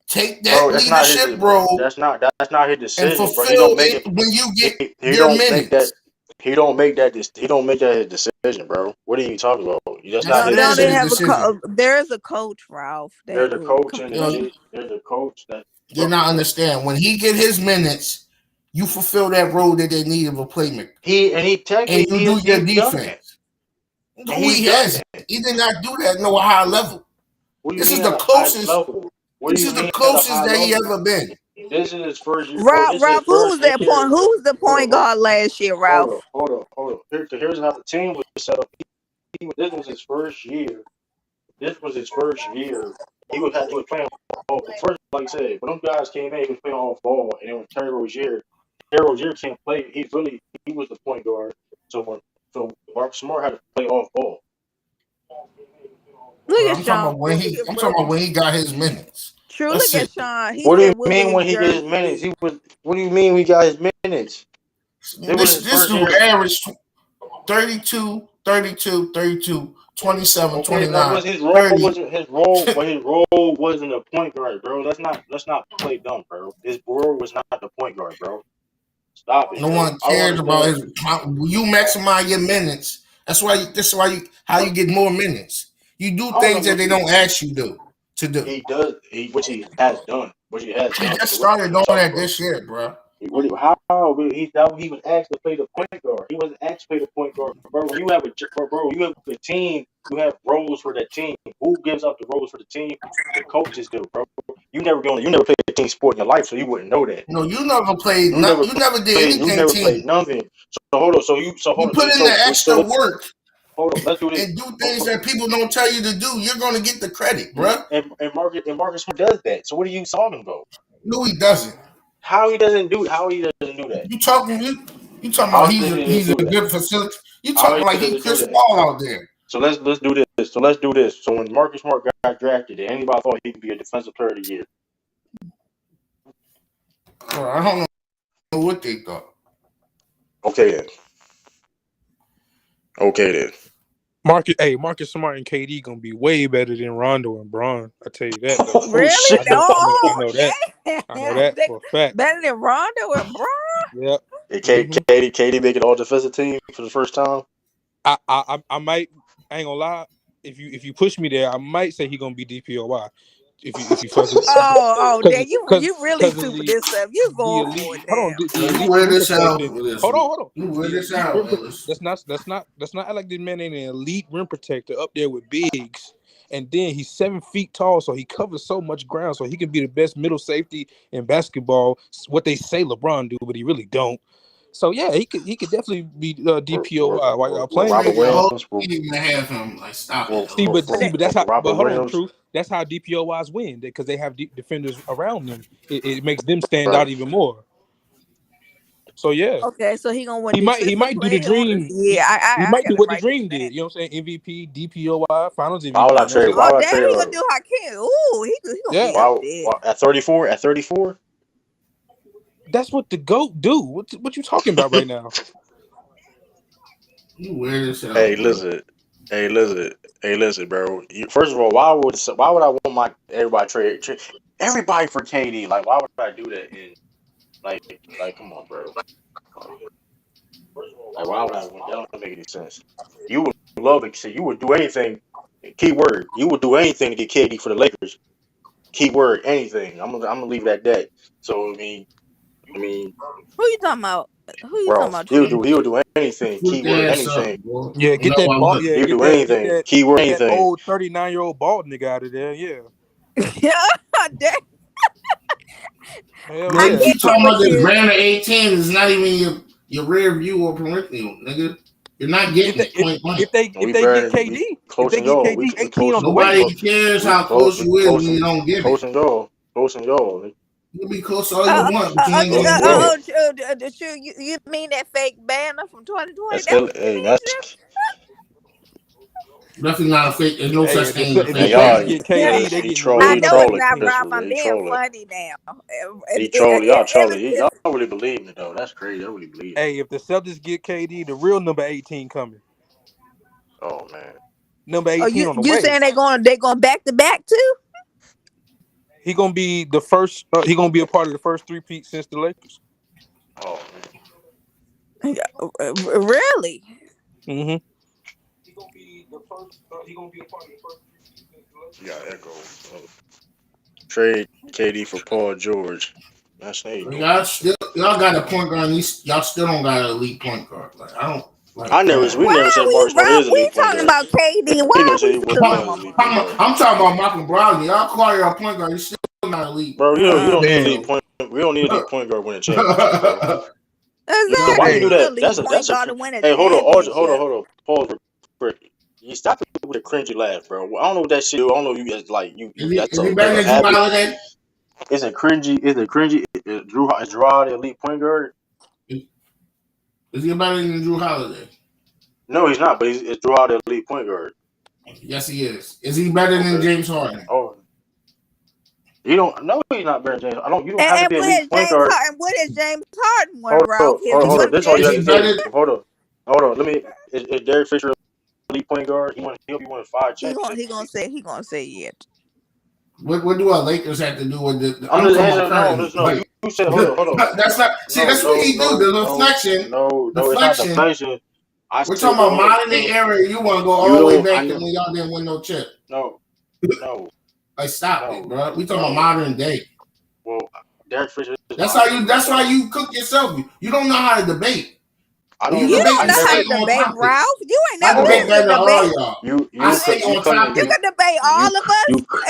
Take Bro, that that's not leadership his. role That's not his and decision, bro. He fulfill don't make it it. when you get He your don't make minutes. that. He don't make that. He don't make that his decision, bro. What are you talking about? That's Yes, not it his Don't is they his decision. have a decision. there is a coach, Ralph, There's that a will coach, and You know, complete. there's a coach that, you're bro. not understand. When he get his minutes, you fulfill that role that they need of a playmaker. He And technically you do your he's done that, defense. and No, he's he done hasn't. that. He did not do that no high level. What do you This is mean the at a high closest. level? What do This you is the mean at a closest high that he level? ever been. This is his first year, bro. Ralph, This is his Ralph, who first was that year. point? Who was the Hold point on, guard last year, hold on, Ralph? hold on, hold on. Here's how the team was set up. This was his first year. This was his first year. He was playing off first, like I said, when them guys came in, he was playing off ball, and then when Terry Rozier can't play. He was the point guard. So Mark Smart had to play off ball. Look But at Sean. I'm talking about when he got his minutes. True, look That's at it. Sean. He What do said you what was mean his when he get his jersey minutes? be? What do you mean we got his minutes? It was his This first dude year. averaged 32, 32, 32, 27, Okay, that 29, was his role. 30. Wasn't his role? But his role wasn't a point guard, bro. Let's not play dumb, bro. His role was not the point guard, bro. Stop it, No bro. one I don't cares about understand. his. You maximize your minutes. That's why you how you get more minutes. You do I don't know things that what they don't ask you to do. he does. Which he has done. Which he has He done. just So what started are you doing talking that about? this year, bro. He was asked to play the point guard. He wasn't asked to play the point guard, bro. When you have you have a team. You have roles for that team. Who gives up the roles for the team? The coaches do, bro. You never played a team sport in your life, so you wouldn't know that. No, you never played. You never You never did played. You anything never played team. nothing. So hold on. You put in the extra work hold on. Let's do this. and do things that people don't tell you to do. You're gonna get the credit, bro. And Marcus Smart does that. So what are you talking about? No, he doesn't. How he doesn't do that? You talking How about he doesn't he's a do that? good facility. You How he talking like he doesn't do Chris that? Paul out there. So let's do this. So let's do this. So when Marcus Smart got drafted, did anybody thought he could be a defensive player of the year? Bro, I don't know what they thought. Okay then. Okay then. Marcus Smart and KD gonna be way better than Rondo and Braun. I tell you that though. Oh Really? shit. I Oh, know that. I know that they for a fact. better than Rondo and Bron? Yep. Hey, hmm Katie making all defensive team for the first time. I might. I ain't gonna lie. If you push me there, I might say he gonna be DPOY. If you fuck with Then you really because of stupid this stuff. You the going elite. for it Hold on, now. the You elite wear rim this out protection. with this. Hold on. You wear The this elite out, rim. Willis. That's not like this man ain't an elite rim protector up there with bigs. And then he's 7 feet tall, so he covers so much ground, so he can be the best middle safety in basketball. What they say LeBron do, but he really don't. So yeah, he could definitely be DPOY while y'all They playing. Robert trade the whole Williams team to have him. Like, stop it. But that's how. Robert But hold on, Williams. truth. That's how DPOYs win because they have deep defenders around them. It makes them stand out Right. even more. So yeah, Okay, so he gonna win he defensive might do the player on this. dream. Yeah, He I might do gotta what the write this dream down. did. You know what I'm saying? MVP, DPOY, Finals Why would MVP, I and that's trade? it. Why Oh, would I damn, trade? he gonna do Hakeem. Ooh, he gonna Yeah, be up Why there. at 34? At 34? that's what the goat do. What you talking about right now? You wear this Hey, out, bro. listen. Hey, listen. Hey, listen, bro. First of all, why would I want my everybody trade everybody for KD? Like, why would I do that? And come on, bro. Like, why would I want that? Don't make any sense. You would love it. See, you would do anything. Key word. You would do anything to get KD for the Lakers. Key word. Anything. I'm gonna leave it at that. So I mean, I mean, Who you talking about? Who you talking bro, about, he'll Trey? do he'll do anything. Put Keyword that ass anything. up, boy. Yeah, get No, that I ball. wouldn't. Yeah, He'll get do that. Get anything. that. Keyword Get that anything. old 39-year-old bald nigga out of there. Yeah. Yeah, Hell I Man, you yeah. keep get you talking with about this you. Banner 18 is not even your rear view or peripheral, nigga. You're not If getting they it point blank. if We they get better than we KD, if close they than get y'all. KD We 18 close. on the way. Nobody cares We how close. close We you is close when you and don't get it. close and y'all. Close and y'all. You be close all you want, but you ain't Close gonna and get y'all. it. You mean that fake banner from 2020? That's That what you hey. mean? Definitely not a fake. There's no Hey, such thing as a if the And fake Celtics y'all, banner. get Yeah, KD, they he getting the I trolling. He ring know it's before trolling. the not team. Ralph. Christopher. I'm He being trolling. funny now. He trolling. Y'all trolling. Ever Y'all really believe it though. That's crazy. I really believe it. Hey, if the Celtics get KD, the real number 18 coming. Oh man. Number oh, 18 on the you way. saying they going back to back too? He gonna be the first. He gonna be a part of the first three-peat since the Lakers. Oh man. Really? Mm-hmm. Yeah, echo. Trade KD for Paul George. That's how you doing. Y'all got a point guard. And y'all still don't got an elite point guard. Like I don't like. I Come never. on, We Why man. never are said we Mark Smart Ralph? is We elite point talking guard. about KD. We Why never are said we he still wasn't talking an about elite point KD? guard. I'm talking about Malcolm Brogdon. Y'all call your point guard. He's still not elite. Bro, you don't need elite Damn. point. We don't need elite point guard winning championships, bro. Why you Exactly. do Hey, You a that? lead point That's a. guard to win a Hey, championship. hold on. Pause. You stop it with a cringy laugh, bro. I don't know what that shit. I don't know if you guys like you. That's Is he like better a than Drew habit. Holiday? Is it cringy? Is Drew Holiday elite point guard? Is he better than Drew Holiday? No, he's not. But is Drew Holiday elite point guard? Yes, he is. Is he better than Okay. James Harden? Oh, you don't. No, he's not better than James. I don't. You don't have to And be elite point guard. What has James Harden won, Hold Ralph? up. Has he Is won Hold a up. This is all you is have he to championship? say. better? Hold on. Let me. Is Derek Fisher elite point guard? He won 5 championships. He gonna say it. What do our Lakers have to do with the I'm I'm just talking about answering. No, currently. there's no. Like You said. Hold on. that's not see No, that's what he do. The no. It's not deflection. deflection. I We're said, talking bro, about hold up. modern day era. You want to go You all the way don't. I back to know. when y'all didn't win no chip. No, no, Like stop it, no, bro. We talking about no. modern day. Well, Derek Fisher is That's modern how day, you. bro. That's why you cook yourself. You don't know how to debate. I When don't you You know. debate, I don't you know how stay never. to on debate, topic. Ralph. You ain't I never Hold debate on. been better in than a all debate. y'all. I You stay could. You on come. You topic. can debate You all of us.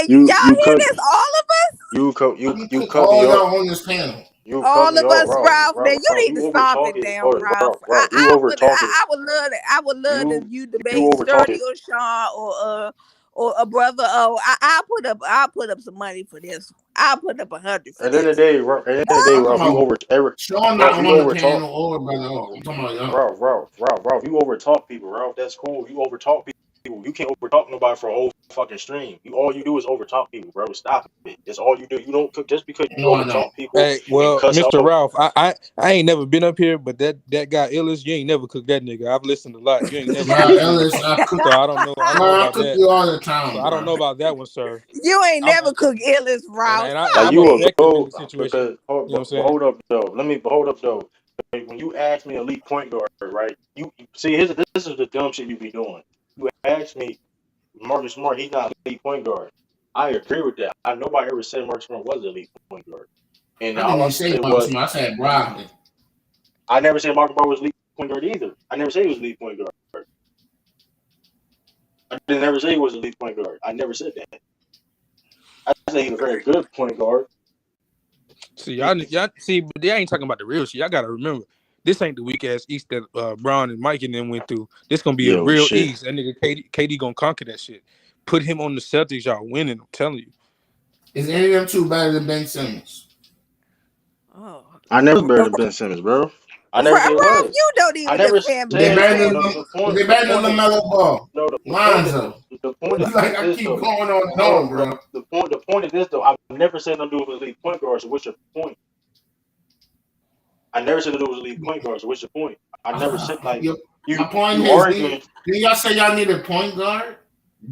you Y'all hear cut. this? All of us. I You can you cook cut me all off. y'all on this panel. You cut All me of off, us, Ralph. Now you need to You over stop it, talking. damn, Hold on, Ralph. You over talking. I would love that. I would love that You you you debate over Sturdy talking. or Sean or a brother. Oh, I'll put up some money for this. I'll put up 100 for At the end of this. the day, I'm talking Ralph, you about over ever. Sean not Ralph, you on the over talk. panel or brother. I'm talking about y'all. Ralph, you over talk people, Ralph. That's cool. You over talk people. You can't over talk nobody for a whole fucking stream. All you do is over talk people, bro. Stop it. That's all you do. You don't cook just because you No, I over don't. talk people hey, and well, cuss Mr. out. Ralph, I ain't never been up here, but that guy Illis, you ain't never cooked that nigga. I've listened a lot. You ain't never Bro, cooked him. Ellis, I cook. So I don't know. I don't know Bro, I about cook that. you all the So time, I don't bro. know about that one, sir. You ain't I'm never cook Illis, Ralph. Like I'm Stop you a it. objective in go the situation. because hold, You know what I'm but saying? hold up though. Hold up though. When you ask me elite point guard, right? You see, this is the dumb shit you be doing. You ask me Marcus Smart, he's not elite point guard. I agree with that. Nobody ever said Marcus Smart was an elite point guard. And I didn't all I even say said Marcus was Smart. I said Brogdon. I never said Marcus Smart was elite point guard either. I never said he was elite point guard. I didn't never say he was elite point guard. I never said that. I said he's a very good point guard. See, y'all see, but they ain't talking about the real shit. Y'all gotta remember, this ain't the weak ass East that Brown and Mike and them went through. This gonna be a Yo, real shit. East. That nigga KD gonna conquer that shit. Put him on the Celtics, y'all winning. I'm telling you. Is any of them two better than Ben Simmons? Oh, I never was better than Ben Simmons, bro. I never said it Ralph, was. you don't I even never defend Is they Ben said better than no. Simmons. Is they better than LaMelo Ball? The point is Lonzo. the point is Like I this keep though. going on and No, on, bro. the point is this though. I've never said no dude was elite point guard. So what's your point? I never said no dude was elite point guard. So what's your point? I never said like My point you is, arguing didn't y'all say y'all need a point guard?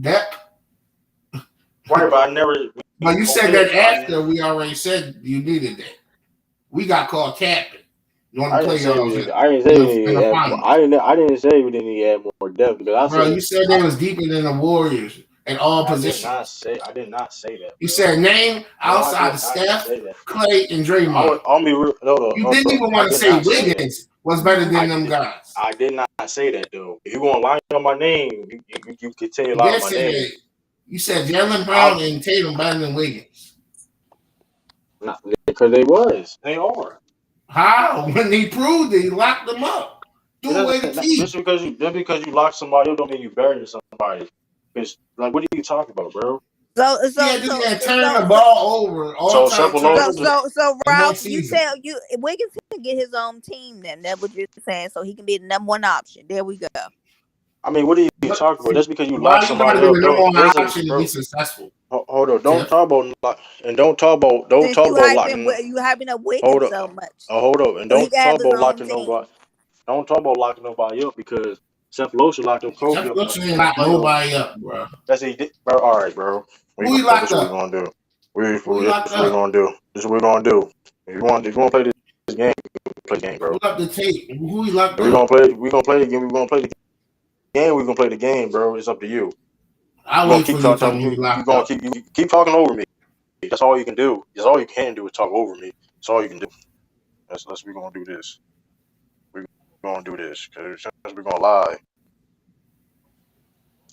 Depth. right, but I never. But you said Okay, that after we already said you needed that. We got called captain during I the didn't say we playoffs need. I didn't say we in need the to add more. finals. I didn't say we didn't need to add more depth because I Bro, said you said they was deeper than the Warriors. in all I did not positions. say. I did not say that, You bro. said name No, I outside did. of I didn't Steph, say that. Clay, and I Draymond. would. I'll be real. You Hold didn't up. even I want to did say not say that. Wiggins was better than them guys. I did not say that though. If you want to lie on my name, you continue to You lie on did my say name. that. You said Jaylen I Brown and Tatum better than Wiggins. not because they was. They are. How? When he proved it, he locked them up. It Threw away the doesn't key. just because you lock somebody up don't mean you burying somebody. Because like, what are you talking about, bro? So He so had this so man turn so the so ball over, all So time Cephalosha, turnover so in one Ralph, you season. tell you Wiggins can get his own team. Then that's what you're saying. So he can be the number one option. There we go. I mean, what are you What, talking about? Just because you lock why you gotta somebody be up, the number don't one listen, option to be bro. successful? Hold on. Don't Tiff? talk about and don't Since talk about locking. you hyping up Hold Wiggins up, so much, hold up, and so he don't can talk have his about own locking team. nobody. Don't talk about locking nobody up because Cephalosha locked up Kobe Jeff up Brooks ain't in the locked playoffs. nobody up, bro. That's he did, bro. All right, bro. Who he This locked is what we up? gonna do. Who he This locked is what we up? gonna do. This is what we gonna do. If you want to play this game, play the game, bro. Pull up the tape. Who he locked If we gonna up? play, we gonna play the game. We gonna play the game. We gonna play the game, bro. It's up to you. I'll You gonna wait for keep you to tell talking. me who he You locked gonna up. you keep talking over me. That's all you can do. That's all you can do is talk over me. That's all you can do. That's we gonna do this. We gonna do this because we're gonna lie.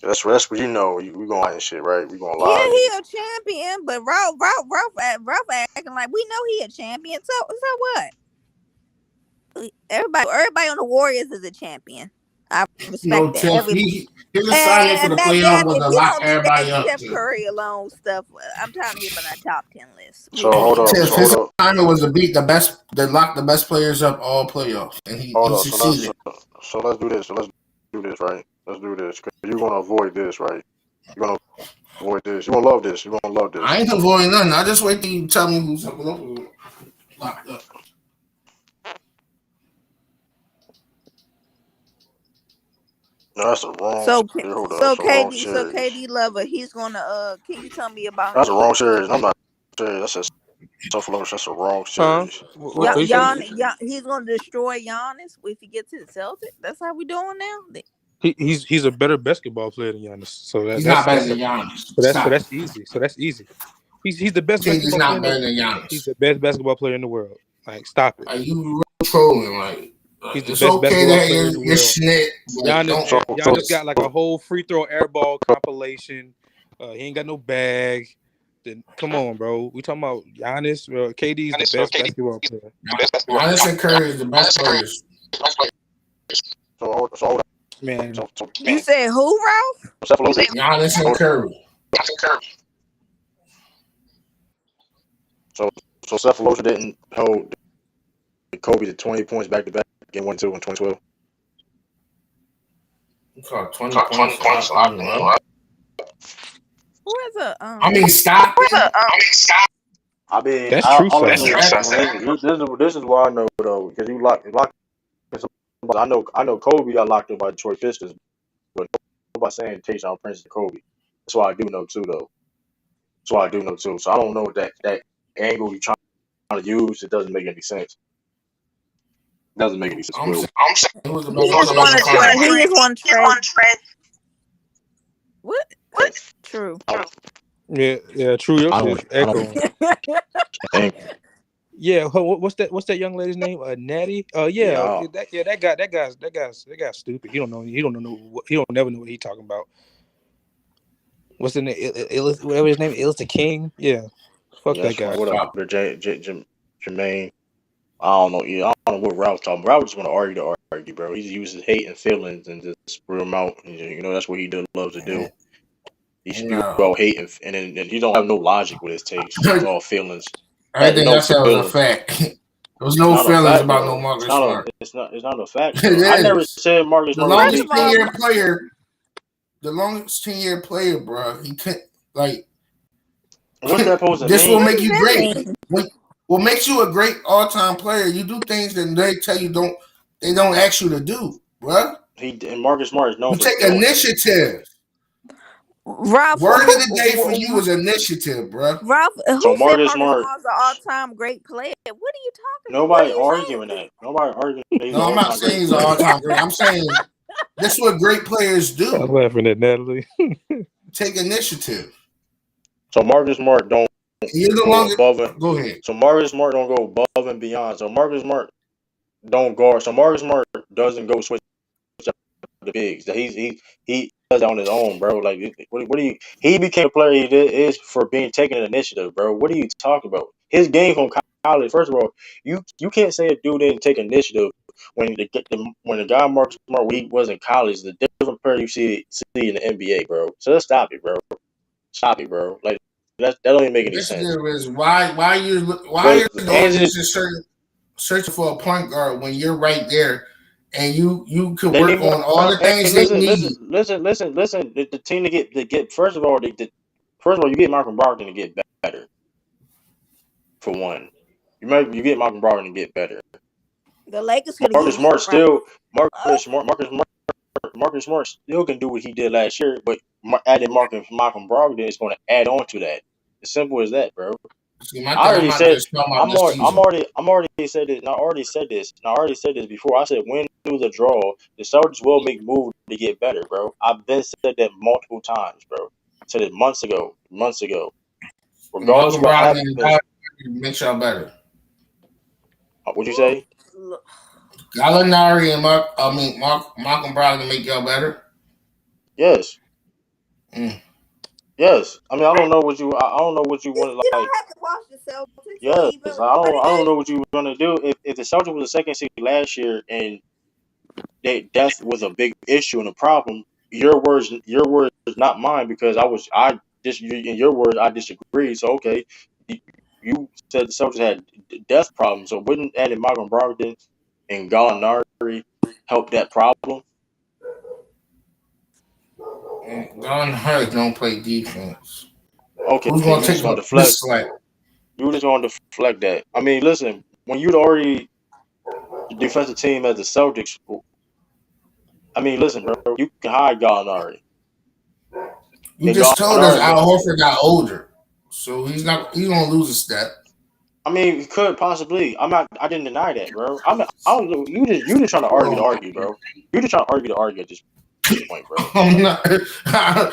That's what you know. We gonna lie and shit, right? We gonna Yeah, lie. he a champion, but Ralph acting like we know he a champion. So what? Everybody on the Warriors is a champion. I respect No, that. Tiff. Everybody. His assignment for And the Matt, playoff was if to you lock don't do that everybody up. Steph Tiff. Curry alone stuff, I'm tired of hearing about that top 10 list. So Really, hold up. Tiff, So his hold up. assignment was to beat the best, to lock the best players up all playoffs, and Hold he up. succeeded. So let's do this. So let's do this, right? Let's do this because you're gonna avoid this, right? You're gonna avoid this. You're gonna love this. You're gonna love I this. ain't avoiding nothing. I just wait till you tell me who's locked up. No, that's the wrong so series. Hold up. so That's the wrong KD so series. KD Lover, he's gonna can you tell me about That's the wrong his series. I'm not serious. That's a self-load. That's the wrong Huh? series. What you say? He's gonna destroy Giannis if he gets to the Celtics. That's how we doing now. He's a better basketball player than Giannis. So He's not that's better that's than Giannis. so Stop. that's easy. So that's easy. He's the best KD's basketball player not in the better than he's Giannis. the best basketball player in the world. Like, stop it. Like, you really trolling. Like, He's the it's best okay basketball that player in the you're world. snit. Like, Giannis don't. So Giannis got like a whole free throw airball compilation. He ain't got no bag. Then come on, bro. We talking about Giannis. KD's the best basketball player. Giannis and Curry is the best players. so hold Man, You said who, Ralph? Cephalosha. Giannis and Curry. So Cephalosha didn't hold Kobe to 20 points back to back. Game 1 and 2 in 2012. You caught 20 points a lot. Who is a I mean, stop it. I mean, that's true honestly, size. this is why I know though because you locked. I know Kobe got locked up by Detroit Pistons, but nobody saying Tayshaun Prince and Kobe. That's why I do know too though. That's why I do know too. So I don't know that angle you're trying to use. It doesn't make any sense. It doesn't make any sense, I'm bro. saying he was the he best just player in want the to trade. finals. He just want to trade. What? That's true. Yeah, true. Your shit is I don't echoing. think. Yeah, what's that young lady's name? Natty. Yeah, Yeah, that guy's stupid. He don't know. He don't never know what he talking about. What's the name? Whatever his name, Ilsa King. Yeah, fuck that that's guy. fine. Whatever. Jermaine. I don't know. Yeah, I don't know what Ralph talking about. Ralph just want to argue, bro. He uses hate and feelings and just spur them out. That's what he loves to do. He spew No. out hate and he don't have no logic with his takes. It's all feelings. Everything No I said was a feelings. fact. There was It's no not a feelings fact about no though. Marcus Smart. It's not a fact It though. I never is. said Marcus The Smart was longest First of all, 10-year player, bro. He couldn't, like, what's that supposed to this will mean? what make does you that great. mean? What makes you a great all-time player, you do things that they tell you they don't ask you to do, bro. And Marcus Smart is known You for take doing that. initiative. Ralph, Word of the day for you is initiative, bro. Ralph, So who said Marcus Marcus Smart, Smart's an all-time great player? What are you talking about? What are nobody you arguing saying? that. Nobody arguing that he's an No, I'm not all-time saying great he's an player. all-time great. I'm saying this is what great players I'm do. laughing at Natalie. take initiative. So Marcus Smart don't You're the go longer. above it. Go ahead. So Marcus Smart don't go above and beyond. So Marcus Smart don't guard. So Marcus Smart doesn't go switch up the bigs. He does that on his own, bro. Like what do you? He became a player he is for being taking an initiative, bro. What are you talking about? His game from college. First of all, you can't say a dude didn't take initiative when when the guy Marcus Smart when he was in college. The different player you see in the NBA, bro. So let's stop it, bro. Stop it, bro. Like that don't even make any sense. Initiative is why But you're the Anthony, organization searching for a point guard when you're right there, and you could they work need more. on all the Hey, things they listen, need. listen. The team to get first of all, first of all, you get Malcolm Brogdon to get better. For one, you get Malcolm Brogdon to get better. The Lakers could have Marcus used Smart right. still Marcus Smart still can do what he did last year, but adding Malcolm Brogdon is going to add on to that. As simple as that, bro. See, my I thing, I'm already not said just talking about this season. I'm already said this. And I already said this. And I already said this before. I said win, lose, or draw. The Celtics will make moves to get better, bro. I've been said that multiple times, bro. I said it months ago. Regardless of Malcolm what Brogdon happens, and Gallinari make y'all better. what'd you say? Gallinari and Malcolm Brogdon make y'all better. Yes, Mm. yes. I mean, I don't know what you want to You like. don't have to watch the Celtics or Yes, even I watch don't know what you were gonna do if the Celtics was the second seed last year and death was a big issue and a problem. Your words, not mine, because I just in your words I disagree. So okay, you said the Celtics had death problems, so wouldn't adding Malcolm Brogdon and Gallinari help that problem? Gallinari don't play defense. Okay, Who's you gonna just take gonna up deflect. this slack? You just gonna deflect that. I mean, listen, when you'd already defensive team as the Celtics, I mean, listen, bro, you can hide Gallinari. You And just told us Gallinari, Al Horford got older, so he's gonna lose a step. I mean, it could possibly. I didn't deny that, bro. I don't know. You just trying to argue to Oh, argue, bro. You just trying to argue to argue at this point, bro. I'm not.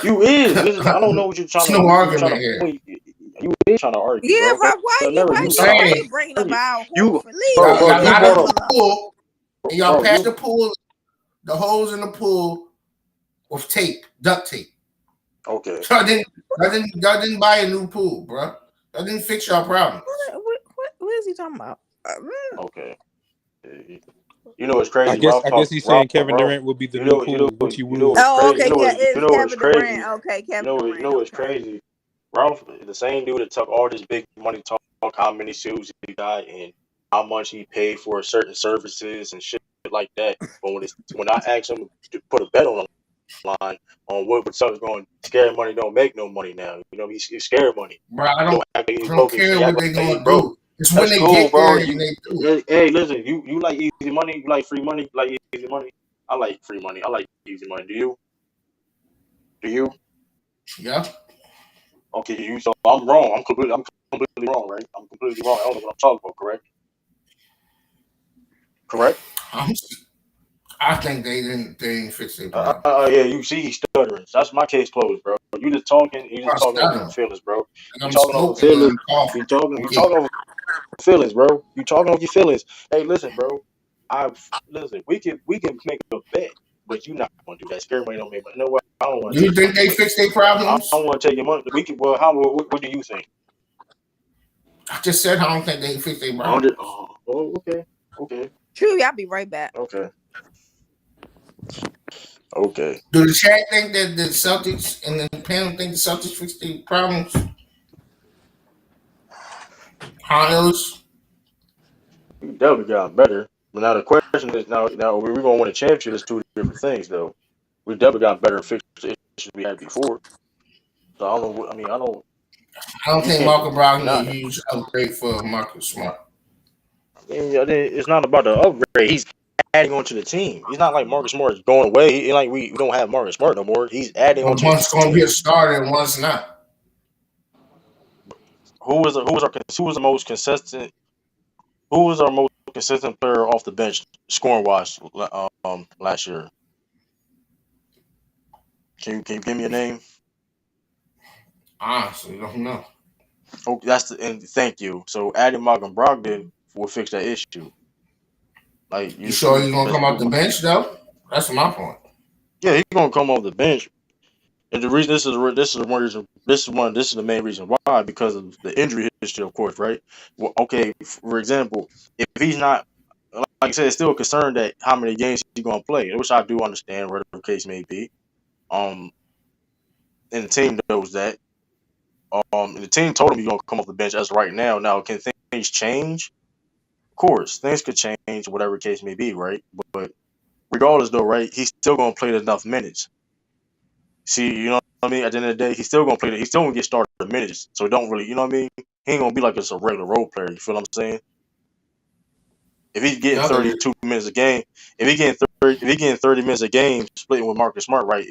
You is. This is. I don't know what you're trying There's to. no You trying argument to here. point. You is trying to argue, Yeah, bro. Never. I'm You trying to why saying you bringing up argue. Al You, Horford? Leave bro, y'all, bro. y'all You got brought a up, pool and y'all bro. patched You, the pool, the holes in the pool with tape, duct tape. okay, Y'all didn't buy a new pool, bro. Y'all didn't fix y'all problems. what is he talking about? okay. You know what's crazy? I guess he's saying Kevin Ralph. Durant would be the new pool, which he You know would. what's Oh, crazy. okay, yeah, You it's know what's Kevin crazy. Durant. Okay, Kevin You Durant. know what's Okay. crazy. Ralph, the same dude that took all this big money talk, how many suits he got and how much he paid for certain services and shit like that. But when I asked him to put a bet on the line on what something's going, scared money don't make no money now. You know, he's scared money. Bro, I He don't act like he's don't broke. care He what act they like he's gonna broke. do. It's when That's they cool, get bro. there and they do it. Hey, listen, you like easy money? You like free money? You like easy money? I like free money. I like easy money. Do you? Do you? Yeah. Okay, you. So I'm wrong. I'm completely wrong, right? I'm completely wrong. I don't know what I'm talking about. Correct? Correct? I'm, I think they didn't fix their problems. Yeah. You see, he's stuttering. That's my case closed, bro. You just talking. You just I'm talking over stuttering. your feelings, bro. And You I'm talking over smoking and feelings. I'm coughing. You talking. You Okay. talking over feelings, bro. You talking over your feelings. Hey, listen, bro. Listen. We can make a bet, but you not gonna do that. Scary money don't make money. You know what? I don't want Do to you take your think money they away. fixed their I problems? don't want to take your money. We can. Well, how? What do you think? I just said I don't think they fixed their 100. problems. Oh, okay. Okay. True, I'll be right back. Okay. Okay. Do the chat think that the Celtics and the panel think the Celtics fixed their problems? Hiles? We definitely got better. But now the question is now we're gonna win a championship is two different things though. We definitely got better and fixed the issues we had before. So I don't know. I mean, I don't. I don't You think can't Malcolm Brogdon is deny a that. huge upgrade for Marcus Smart. I mean, it's not about the upgrade. He's adding on to the team. He's not like Marcus Smart is going away. Like we don't have Marcus Smart no more. He's adding on But to the one's going to be a team. starter and one's not. Who was the most consistent? Who was our most consistent player off the bench scoring wise last year? Can you give me a name? Honestly, don't know. Oh, and thank you. So adding Malcolm Brogdon will fix that issue. Like You you sure see, he's gonna let's come off do. the bench though? That's my point. Yeah, he's gonna come off the bench. And the reason this is the main reason why, because of the injury history, of course, right? Well, okay, for example, if he's not, like I said, it's still a concern that how many games he's gonna play, which I do understand, whatever the case may be. Um, and the team knows that. And the team told him he's gonna come off the bench as of right now. Now, can things change? Of course, things could change, whatever the case may be, right? But regardless, though, right, he's still gonna play enough minutes. See, you know what I mean? At the end of the day, he's still gonna play. He's still gonna get started minutes. So don't really, you know what I mean? He ain't gonna be like just a regular role player. You feel what I'm saying? If he's getting Y'all can 32 minutes a game, if he getting 30 minutes a game, splitting with Marcus Smart, right?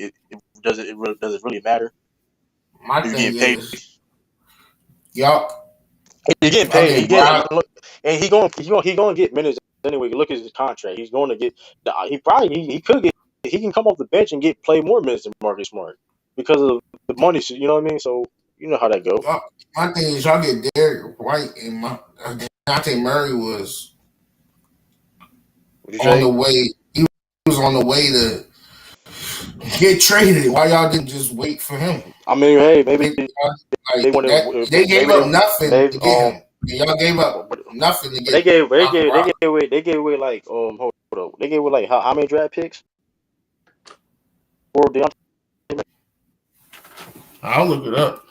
Does it really matter? my If you're thing getting paid, is y'all you're getting y'all paid. get Brown. Look, and he going to get minutes anyway. Look at his contract. He's going to get. He could get. He can come off the bench and get play more minutes than Marcus Smart because of the money. You know what I mean? So you know how that go. My thing is y'all get Derek White and my Dejounte Murray was What you on the say? way. He was on the way to get traded. Why y'all didn't just wait for him? I mean, hey, maybe Like they want that, to. they gave Maybe up they nothing maybe to get him. Y'all gave up but nothing to but get Malcolm Brogdon. they gave away like hold up, they gave away like how many draft picks for Deontay? I'll look it up.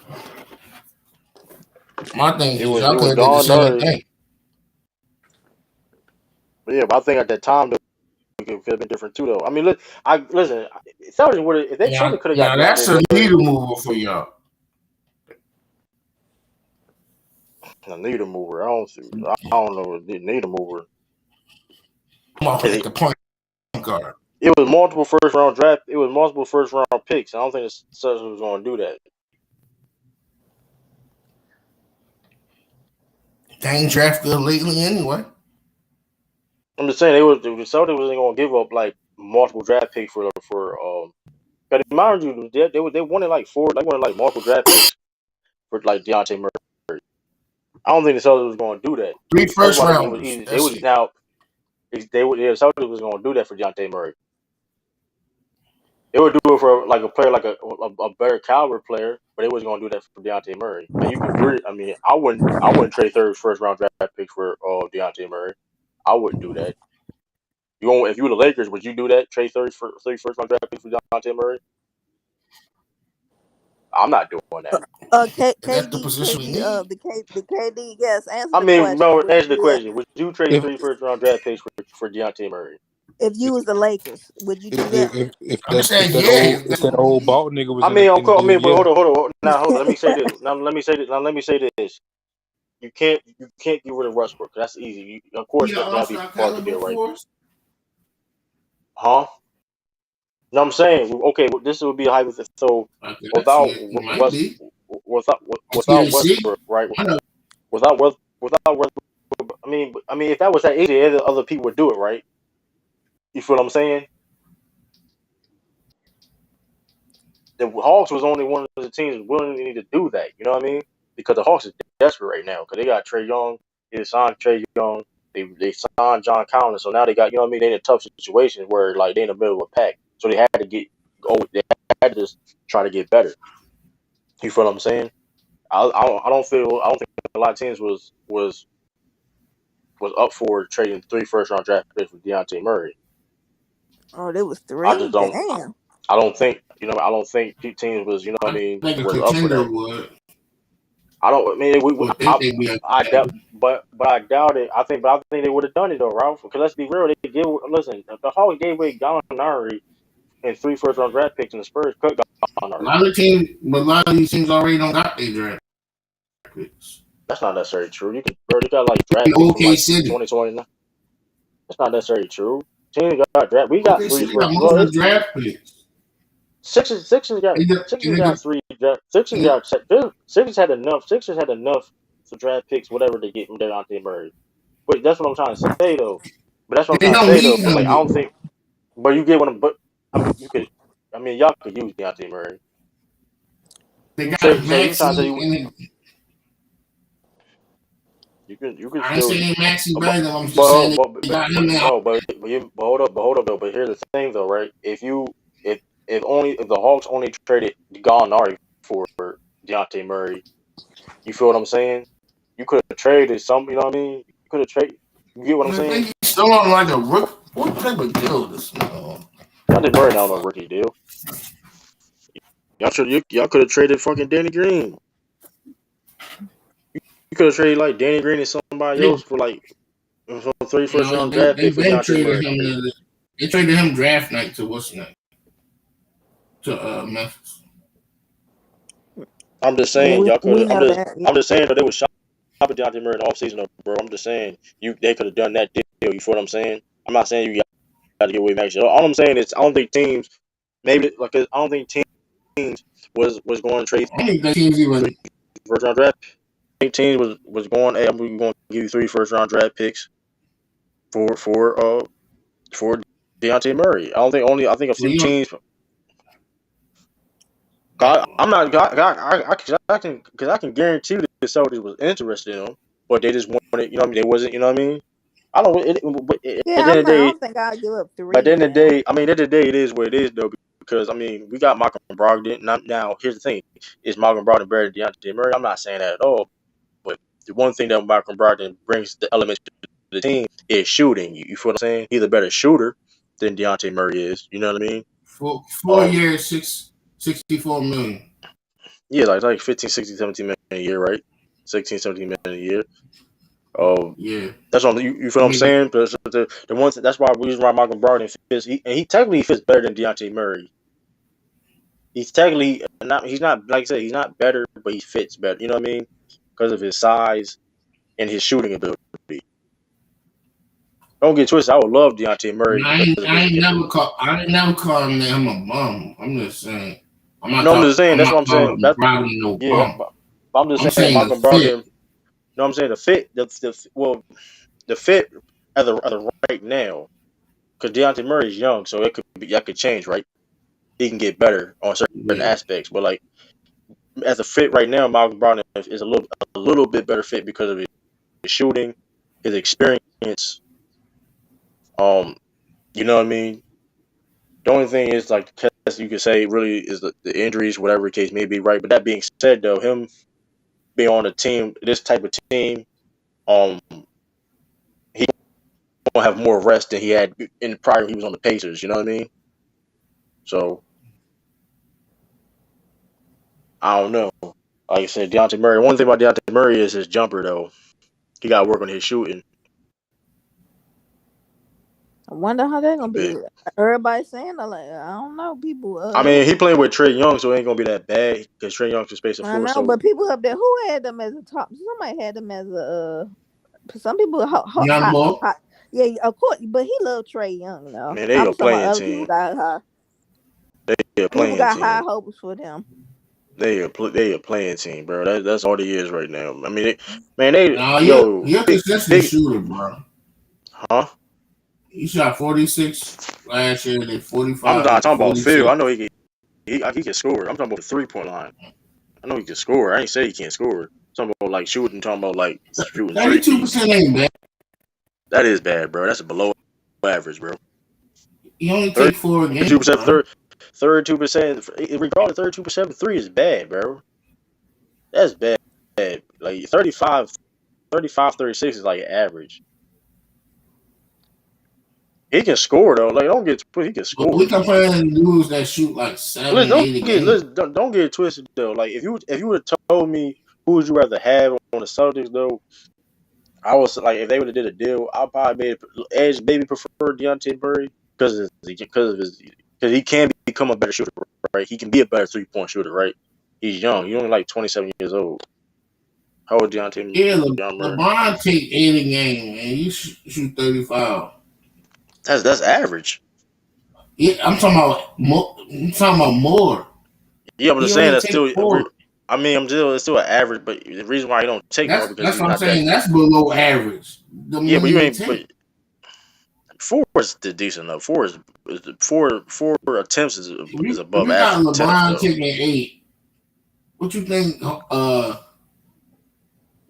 My thing is It y'all could was have did the Don same Murray. thing. But yeah, but I think at that time though, it could have been different too though. I mean, look, I listen. Celtics would if they Yeah, truly could have got yeah, that's DeAndre a Murray. needle mover for y'all. A needle mover. I don't know. The needle mover. Come on, 'Cause at the point guard. it was multiple first round draft. It was multiple first round picks. I don't think the Celtics was going to do that. They ain't draft good lately anyway. I'm just saying the Celtics wasn't going to give up like multiple draft picks for. But mind you, they wanted like multiple draft picks for like Deontay Murray. I don't think the Celtics was going to do that. Three That's first why it was rounders. easy. They That's was it. now they would the Celtics was going to do that for Deontay Murray. They would do it for like a player like a better caliber player, but they was going to do that for Deontay Murray. And you can really, I mean, I wouldn't trade third first round draft pick for Deontay Murray. I wouldn't do that. If you were the Lakers, would you do that? Trade three first round draft picks for Deontay Murray? I'm not doing that. That's the KD, position we need. the KD. Yes, answer I the mean, question. no, Would answer you the do that question. Would you trade If three first round draft picks for Deontay Murray? if you was the Lakers? Would you do that? I'm if saying, that yeah, old that's what we old need. bald nigga was I mean, of in the course. I league, mean, but yeah. hold on. Now, hold on. Let me say this. Now, let me say this. You can't get rid of Westbrook. That's easy. Of He course, the that'd be all-star hard to caliber do, right? for us. Huh? No, I'm saying, okay, this would be a hypothetical. So I guess without he might be. without THC. Westbrook, right? I know. Without Westbrook, I mean, if that was that easy, other people would do it, right? You feel what I'm saying? The Hawks was only one of the teams willing to do that. You know what I mean? Because the Hawks is desperate right now because they got Trey Young. They signed Trey Young. They signed John Collins. So now they got, you know what I mean? They in a tough situation where like they in the middle of a pack. So they had to they had to just try to get better. You feel what I'm saying? I don't think a lot of teams was up for trading three first round draft picks for Deontay Murray. Oh, there was I just three. don't. Damn. I don't think I don't think teams was I I mean think a was up for contender that. would. I don't. I mean, Would think they'd be I doubt, a but I doubt it. But I think they would have done it though, Ralph. Because let's be real, they give. Listen, the Hawks gave away Gallinari and three first round draft picks, and the Spurs cut A Gallinari. lot of teams, but a lot of these teams already don't got their draft picks. That's not necessarily true. You got like draft In picks from OK like City. 2020. That's not necessarily true. Teams got draft. We got OK three City got first. most Well, of it's the draft picks. Sixers And got three. Sixers had enough. Sixers had enough for draft picks, whatever they get from Deontay Murray. But that's what I'm trying to say though. But that's what I'm they trying to don't say though. need But like him I don't to. think. But you get what I'm. But I mean, you could. I mean, y'all could use Deontay Murray. They You got say so? You trying to say Maxi, and you can I ain't still saying Maxi but better. I'm just saying they got him out. no but hold up though. But here's the thing though, right? If the Hawks only traded Gallinari for Dejounte Murray, you feel what I'm saying? You could have traded some. You know what I mean? You could have traded. You get what I'm I think saying? he's still on like a rook. What type of deal this? Dejounte Murray not on a rookie deal. Y'all could have traded fucking Danny Green. You could have traded like Danny Green and somebody They, else for like some three you first know, round draft they pick for been Dejounte traded Murray. him. They traded him draft night to what's name to Memphis. I'm just Yeah, saying y'all could we have. know that. Yeah. I'm just saying that they was shopping Dejounte Murray in the offseason, bro. I'm just saying they could have done that deal. You feel what I'm saying? I'm not saying you got to get away Max. All I'm saying is I don't think teams maybe like I don't think teams was going to trade I think the teams even. first round draft. I think teams was going. Hey, I'm going to give you 3 first round draft picks for Dejounte Murray. I don't think only. I think a Well, few you teams. I'm know, not. I can guarantee that the Celtics was interested in him, but they just wanted. You know what I mean? They wasn't. You know what I mean? I don't. At Yeah, the end of the I day, don't think I'll give up but at the three end of the now. day, I mean, at the end of the day, it is what it is, though. Because I mean, we got Malcolm Brogdon. Now, here's the thing: is Malcolm Brogdon better than Dejounte Murray? I'm not saying that at all. But the one thing that Malcolm Brogdon brings the elements to the team is shooting. You feel what I'm saying? He's a better shooter than Dejounte Murray is. You know what I mean? 4 years, 64 million. Yeah, like 15, 16, 17 million a year, right? 16, 17 million a year. Um, Yeah, that's what you feel I what I'm mean, saying? But the one that's why we reason why Malcolm Brogdon fits. He technically fits better than Dejounte Murray. He's technically not. He's not like I said. He's not better, but he fits better. You know what I mean? Because of his size and his shooting ability. Don't get twisted. I would love Dejounte Murray because of I his. ain't never call him a bum. I'm just saying. No, I'm just saying. I'm That's not what I'm saying. calling That's Brogdon no yeah. bum. But I'm just I'm saying saying the Malcolm fit. Brogdon. No, I'm saying the fit. The fit at the right now because Dejounte Murray is young, so that could change, right? He can get better on certain Yeah, aspects, but like as a fit right now, Malcolm Brogdon is a little bit better fit because of his shooting, his experience. Um, you know what I mean. The only thing is like you could say really is the injuries, whatever the case may be, right? But that being said, though, him being on a team, this type of team, um, he gonna have more rest than he had in prior. He was on the Pacers. You know what I mean? So I don't know. Like I said, Dejounte Murray. One thing about Dejounte Murray is his jumper, though. He got to work on his shooting I wonder how they're a gonna be. bit. Everybody saying that, like, I don't know. People, I mean, he playing with Trey Young, so it ain't gonna be that bad because Trey Young can space the I floor. know, So but people up there who had them as a top. Somebody had them as a. Some people young boy. high, yeah, of course, but he loved Trey Young though. man, they I'm a talking about playing other people team. got high. They a People playing got high team. hopes for them. They a playing team, bro. That's all they is right now. I mean, they Nah, yo you're a consistent big, shooter, bro. huh? He shot 46 last year, then I'm 45 not and talking about Phil. 46. I know he can score. I'm talking about the 3-point line. I know he can score. I ain't say he can't score. I'm talking about like shooting. Talking about like shooting threes. 32% ain't bad. That is bad, bro. That's below average, bro. You only take 4 a game, 32%, bro. 32%. Regardless, 32% three is bad, bro. That's bad. Like 35, 36 is like average. He can score though. Like don't get twisted. He can But we score. comparing dudes that shoot like 7, 8 a game. Don't get it twisted though. Like if you would have told me who would you rather have on the Celtics though, I was like if they would have did a deal, I probably made Edge maybe prefer Dejounte Murray because he can become a better shooter, right? He can be a better 3-point shooter, right? He's young. He's only like 27 years old. How old Yeah, Murray? LeBron take 8 a game, and you shoot 35. That's average. Yeah, I'm talking about more. I'm talking about more. Yeah, I'm He just saying only that's take still. 4. I mean, it's still an average, but the reason why he don't take more because That's he's what I'm not that. saying. That's below average. The Yeah, but money you he ain't. But take. 4 is decent though. Four attempts is If above you got average attempts LeBron though. taking 8, What you think?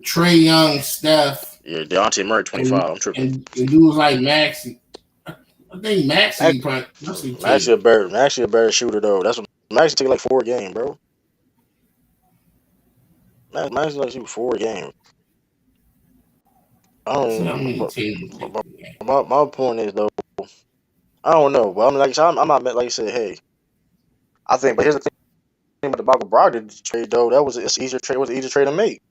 Trey Young, Steph, Yeah, Deontay Murray, 25. I'm tripping. and dudes like Maxi. I think Max, Maxi probably Maxi Maxie take. a better shooter though. That's what Maxie take like 4 games, bro. Maxie like shoot 4 games. I See how don't. many Tatum take. My point is though, I don't know. But I'm like, I'm not like I said. Hey, I think. But here's the thing about the Michael Brogdon trade though. It's easier trade. It was an easier trade to make.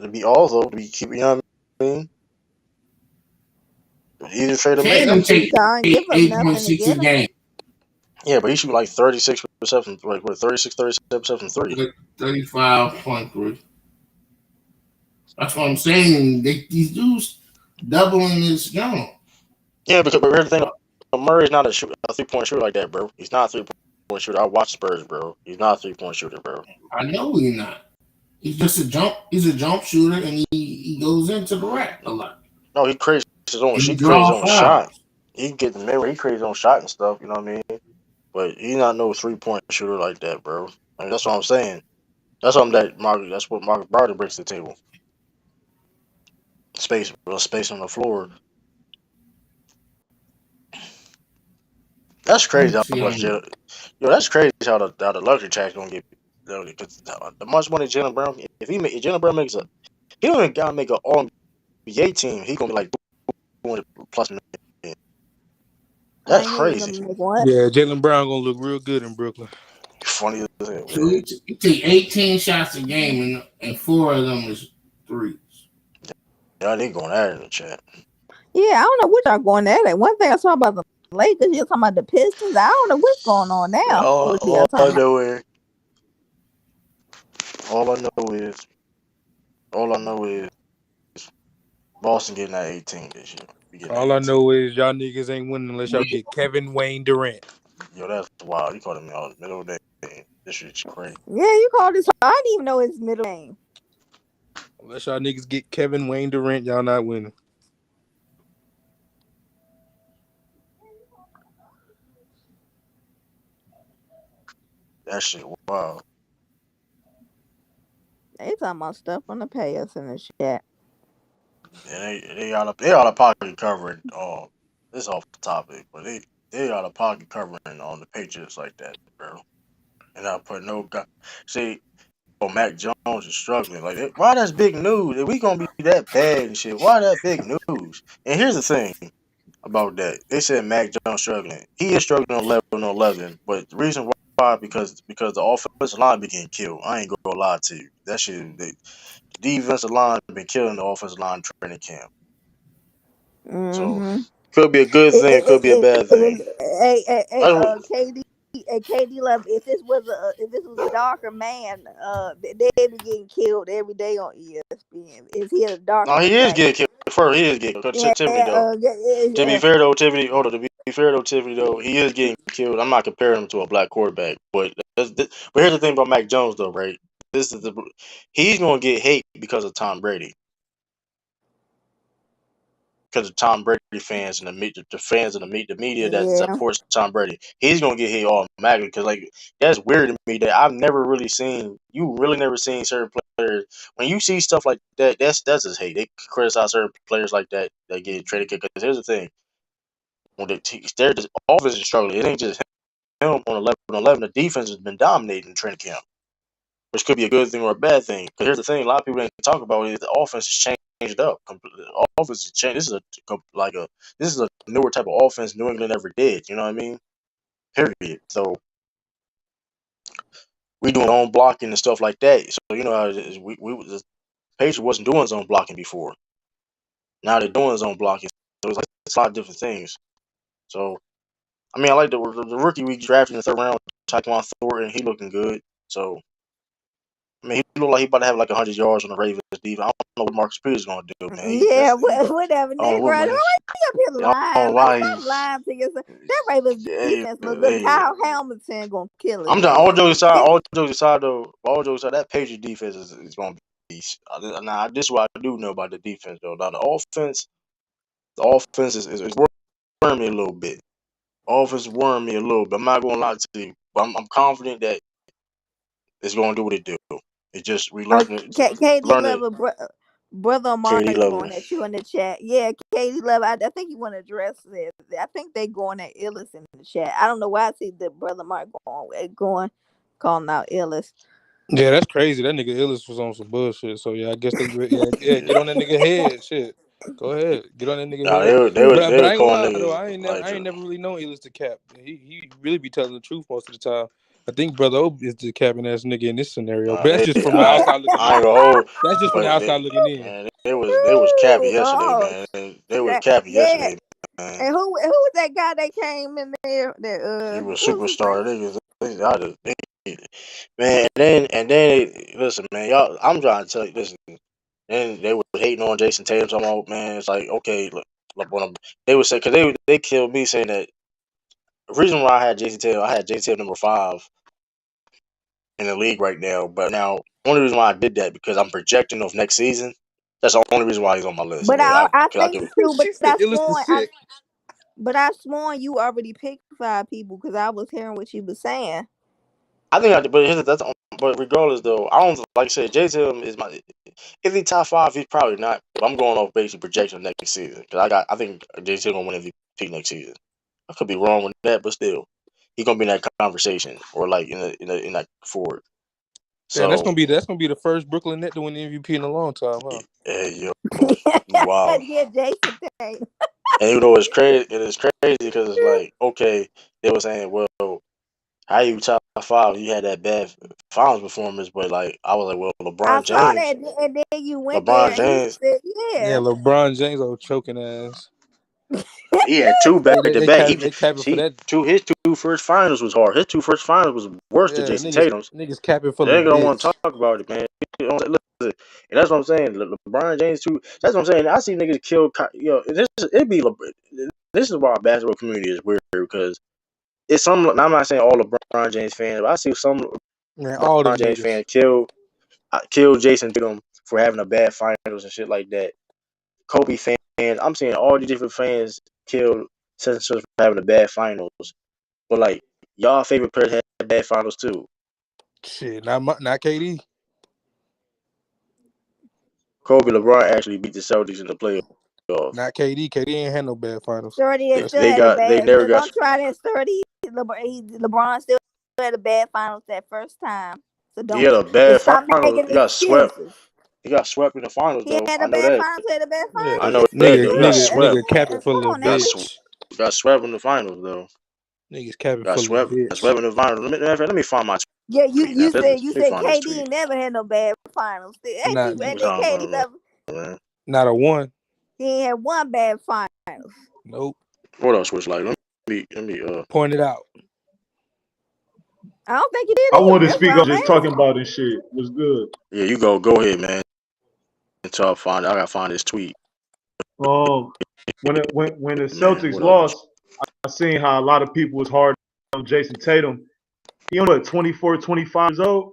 To be also to be keep. You know what I mean? Easier trade to make. Tatum take Y'all ain't give up nothing to 8.6 a get him. game. Yeah, but he shoot like 36% from like what 37% from three. 35.3. That's what I'm saying. These dudes doubling this jump. Yeah, but here's the thing. Murray's not a 3-point shooter like that, bro. He's not a 3-point shooter. I watch Spurs, bro. He's not a 3-point shooter, bro. I know he's not. He's just a jump. He's a jump shooter, and he goes into the rack a lot. No, he creates his own. And he He creates his draw own shot. fouls. He get the mirror. He creates his own shot and stuff. You know what I mean? But he's not no 3-point shooter like that, bro. Like, that's what I'm saying. That's something that's what Marcus Browder brings to the table. Space on the floor. That's Let me crazy how see. much. Yo, that's crazy how the luxury tax gonna get. Because the much money Jaylen Brown, if Jaylen Brown makes he don't even gotta make an All NBA team. He gonna be like 200 plus million. I That's ain't even crazy. gonna make what? Yeah, Jaylen Brown gonna look real good in Brooklyn. Funny as hell, So man. he take 18 shots a game, and 4 of them is threes. Yeah, they going at it in the chat. Yeah, I don't know what y'all going at. One thing I saw about the Lakers, you're talking about the Pistons. I don't know what's going on Yeah, now. What y'all all I talking about? know is all I know is all I know is Boston getting that 18 this year. We getting that All I 18. know is y'all niggas ain't winning unless y'all get Kevin Wayne Durant. Yo, that's wild. You called me out in the middle of the day. This shit's crazy. Yeah, you called this. I didn't even know his middle name. Unless y'all niggas get Kevin Wayne Durant, y'all not winning. That shit wild. They talking about stuff on the pay us in the chat. And they out of pocket covering. This off the topic, but they out of pocket covering on the Patriots like that, bro. And I put no guy. See, Mac Jones is struggling. Like, why that's big news? If we gonna be that bad and shit, why that big news? And here's the thing about that. They said Mac Jones struggling. He is struggling on 11-11, but the reason why because the offensive line be getting killed. I ain't gonna lie to you. That shit, the defensive line been killing the offensive line training camp. So Mm-hmm. could be a good thing, could be a bad It was thing. KD. KD love. If this was a darker man, they'd be getting killed every day on ESPN. Is he a darker No, he is complexion? getting killed. First, he is getting killed. Yeah, Tiffany though. To be yeah. fair though, Tiffany. Hold on. To be fair though, Tiffany though, he is getting killed. I'm not comparing him to a black quarterback, but but here's the thing about Mac Jones though, right? This is he's gonna get hate because of Tom Brady. Because of Tom Brady fans and the fans and the media that Yeah. supports Tom Brady, he's gonna get hit automatically. Because like that's weird to me that I've never really seen. You really never seen certain players when you see stuff like that. That's just hate. They criticize certain players like that get traded. Because here's the thing: when their offense is struggling, it ain't just him on 11-11. The defense has been dominating training camp, which could be a good thing or a bad thing. Because here's the thing: a lot of people ain't talk about is the offense has changed up. The offense has changed. This is a newer type of offense New England ever did. You know what I mean? Period. So we doing own blocking and stuff like that. So you know how it is. The Patriots wasn't doing zone blocking before. Now they're doing zone blocking. So it's a lot of different things. So I mean, I like the rookie we drafted in the third round, Tyquan Thornton. He looking good. So I mean, he look like he about to have like 100 yards on the Ravens defense. I don't know what Marcus Peters is gonna do, man. Yeah, whatever. I don't know Negro, what why man. you up here I don't know lying? why Stop he's. lying to yourself. That Ravens defense look good. Hey, Kyle Hamilton gonna kill his I'm done. All ass. jokes aside, all jokes aside, that Patriot defense is gonna be. Now, this is what I do know about the defense though. Now the offense is worrying me a little bit. Offense worrying me a little bit. I'm not gonna lie to you, but I'm confident that it's going to do what it do. It just we learn it. KD Learn it. Lover, brother Omar KD is level. going at you in the chat. Yeah, KD Lover. I think you want to address it. I think they going at Illis in the chat. I don't know why I see the brother Mark going calling out Illis. Yeah, that's crazy. That nigga Illis was on some bullshit. So yeah, I guess they get on that nigga head. Shit, go ahead, get on that nigga Nah, head. they But I was ain't gonna calling lie though, niggas like I ain't never really known Illis to cap. He really be telling the truth most of the time. I think Brother O is the capping ass nigga in this scenario. But that's just from the outside looking I in. ain't gonna hold, That's just from the but outside looking in. man, they was capping yesterday, Oh, man. They was capping yeah. yesterday, man. And who was that guy that came in there? He was What was his superstar name? niggas. Man, and then listen, man, y'all. I'm trying to tell you, listen. Then they were hating on Jayson Tatum. Talking about, man, it's like okay, look they would say because they killed me saying that the reason why I had Jayson Tatum number 5 in the league right now. But now, only reason why I did that because I'm projecting of next season. That's the only reason why he's on my list. But I Cause I think give. too. She said Illis the sick. But I sworn you already picked 5 people because I was hearing what you was saying. I think I did, but but regardless though, I don't like I said. Tatum is my. If he top 5, he's probably not. But I'm going off basic projection next season because I think Tatum gonna win MVP next season. I could be wrong with that, but still, he's gonna be in that conversation or like in that forward. Damn, So, that's gonna be the first Brooklyn Net to win the MVP in a long time, huh? hey, yo, wow. Yeah, Jayson Tatum. And you know it's crazy. It is crazy because it's like okay, they were saying, well, how you top 5? You had that bad finals performance, but like I was like, well, I LeBron saw James, that, and then you went there LeBron and you James, said, Yeah, "Yeah." LeBron James old choking ass. he had 2 back to back. They capping for that. His 2 first finals was hard. His 2 first finals was worse than Yeah, Jason Tatum's. niggas capping for They ain't gonna want to Levitt. talk about it, man. Listen, and that's what I'm saying. LeBron James too. That's what I'm saying. I see niggas kill. This is why our basketball community is weird because it's some. I'm not saying all LeBron James fans, but I see some Man, all them LeBron James niggas. fans kill Jason Tatum for having a bad finals and shit like that. Kobe fans. I'm seeing all these different fans kill Sensors for having a bad finals. But like y'all favorite players had bad finals too. Shit, not KD. Kobe LeBron actually beat the Celtics in the playoffs. Not KD. KD ain't had no bad finals. Sturdy They, still they had a got they bad. never got Don't try that Sturdy. LeBron still had a bad finals that first time. So he had a and bad stop finals. making He got swept. excuses. He got swept in the finals He though. had I a know bad that. finals. He had a bad Yeah, I finals. know that though. He got nigga swept. capping for Come on now. Levitt. Got swept in the finals though. Niggas capping Got for swept. Got Levitt. swept in the finals. Let me find my Yeah, tweet now. Let you me said find this KD tweet. ain't never had no bad finals. Ain't Not you? And then Time, KD never. man. not a one. He ain't had one bad finals. Nope. What else was like? Let me Point it out. I don't think he did I either. wanted to That's what speak on I'm just talking asking. about this shit. Was good. Yeah, you go ahead, man. Until I find it. I gotta find this tweet. Um, when the Man, Celtics what else? lost, I seen how a lot of people was hard on Jayson Tatum. He only 24, 25 years old.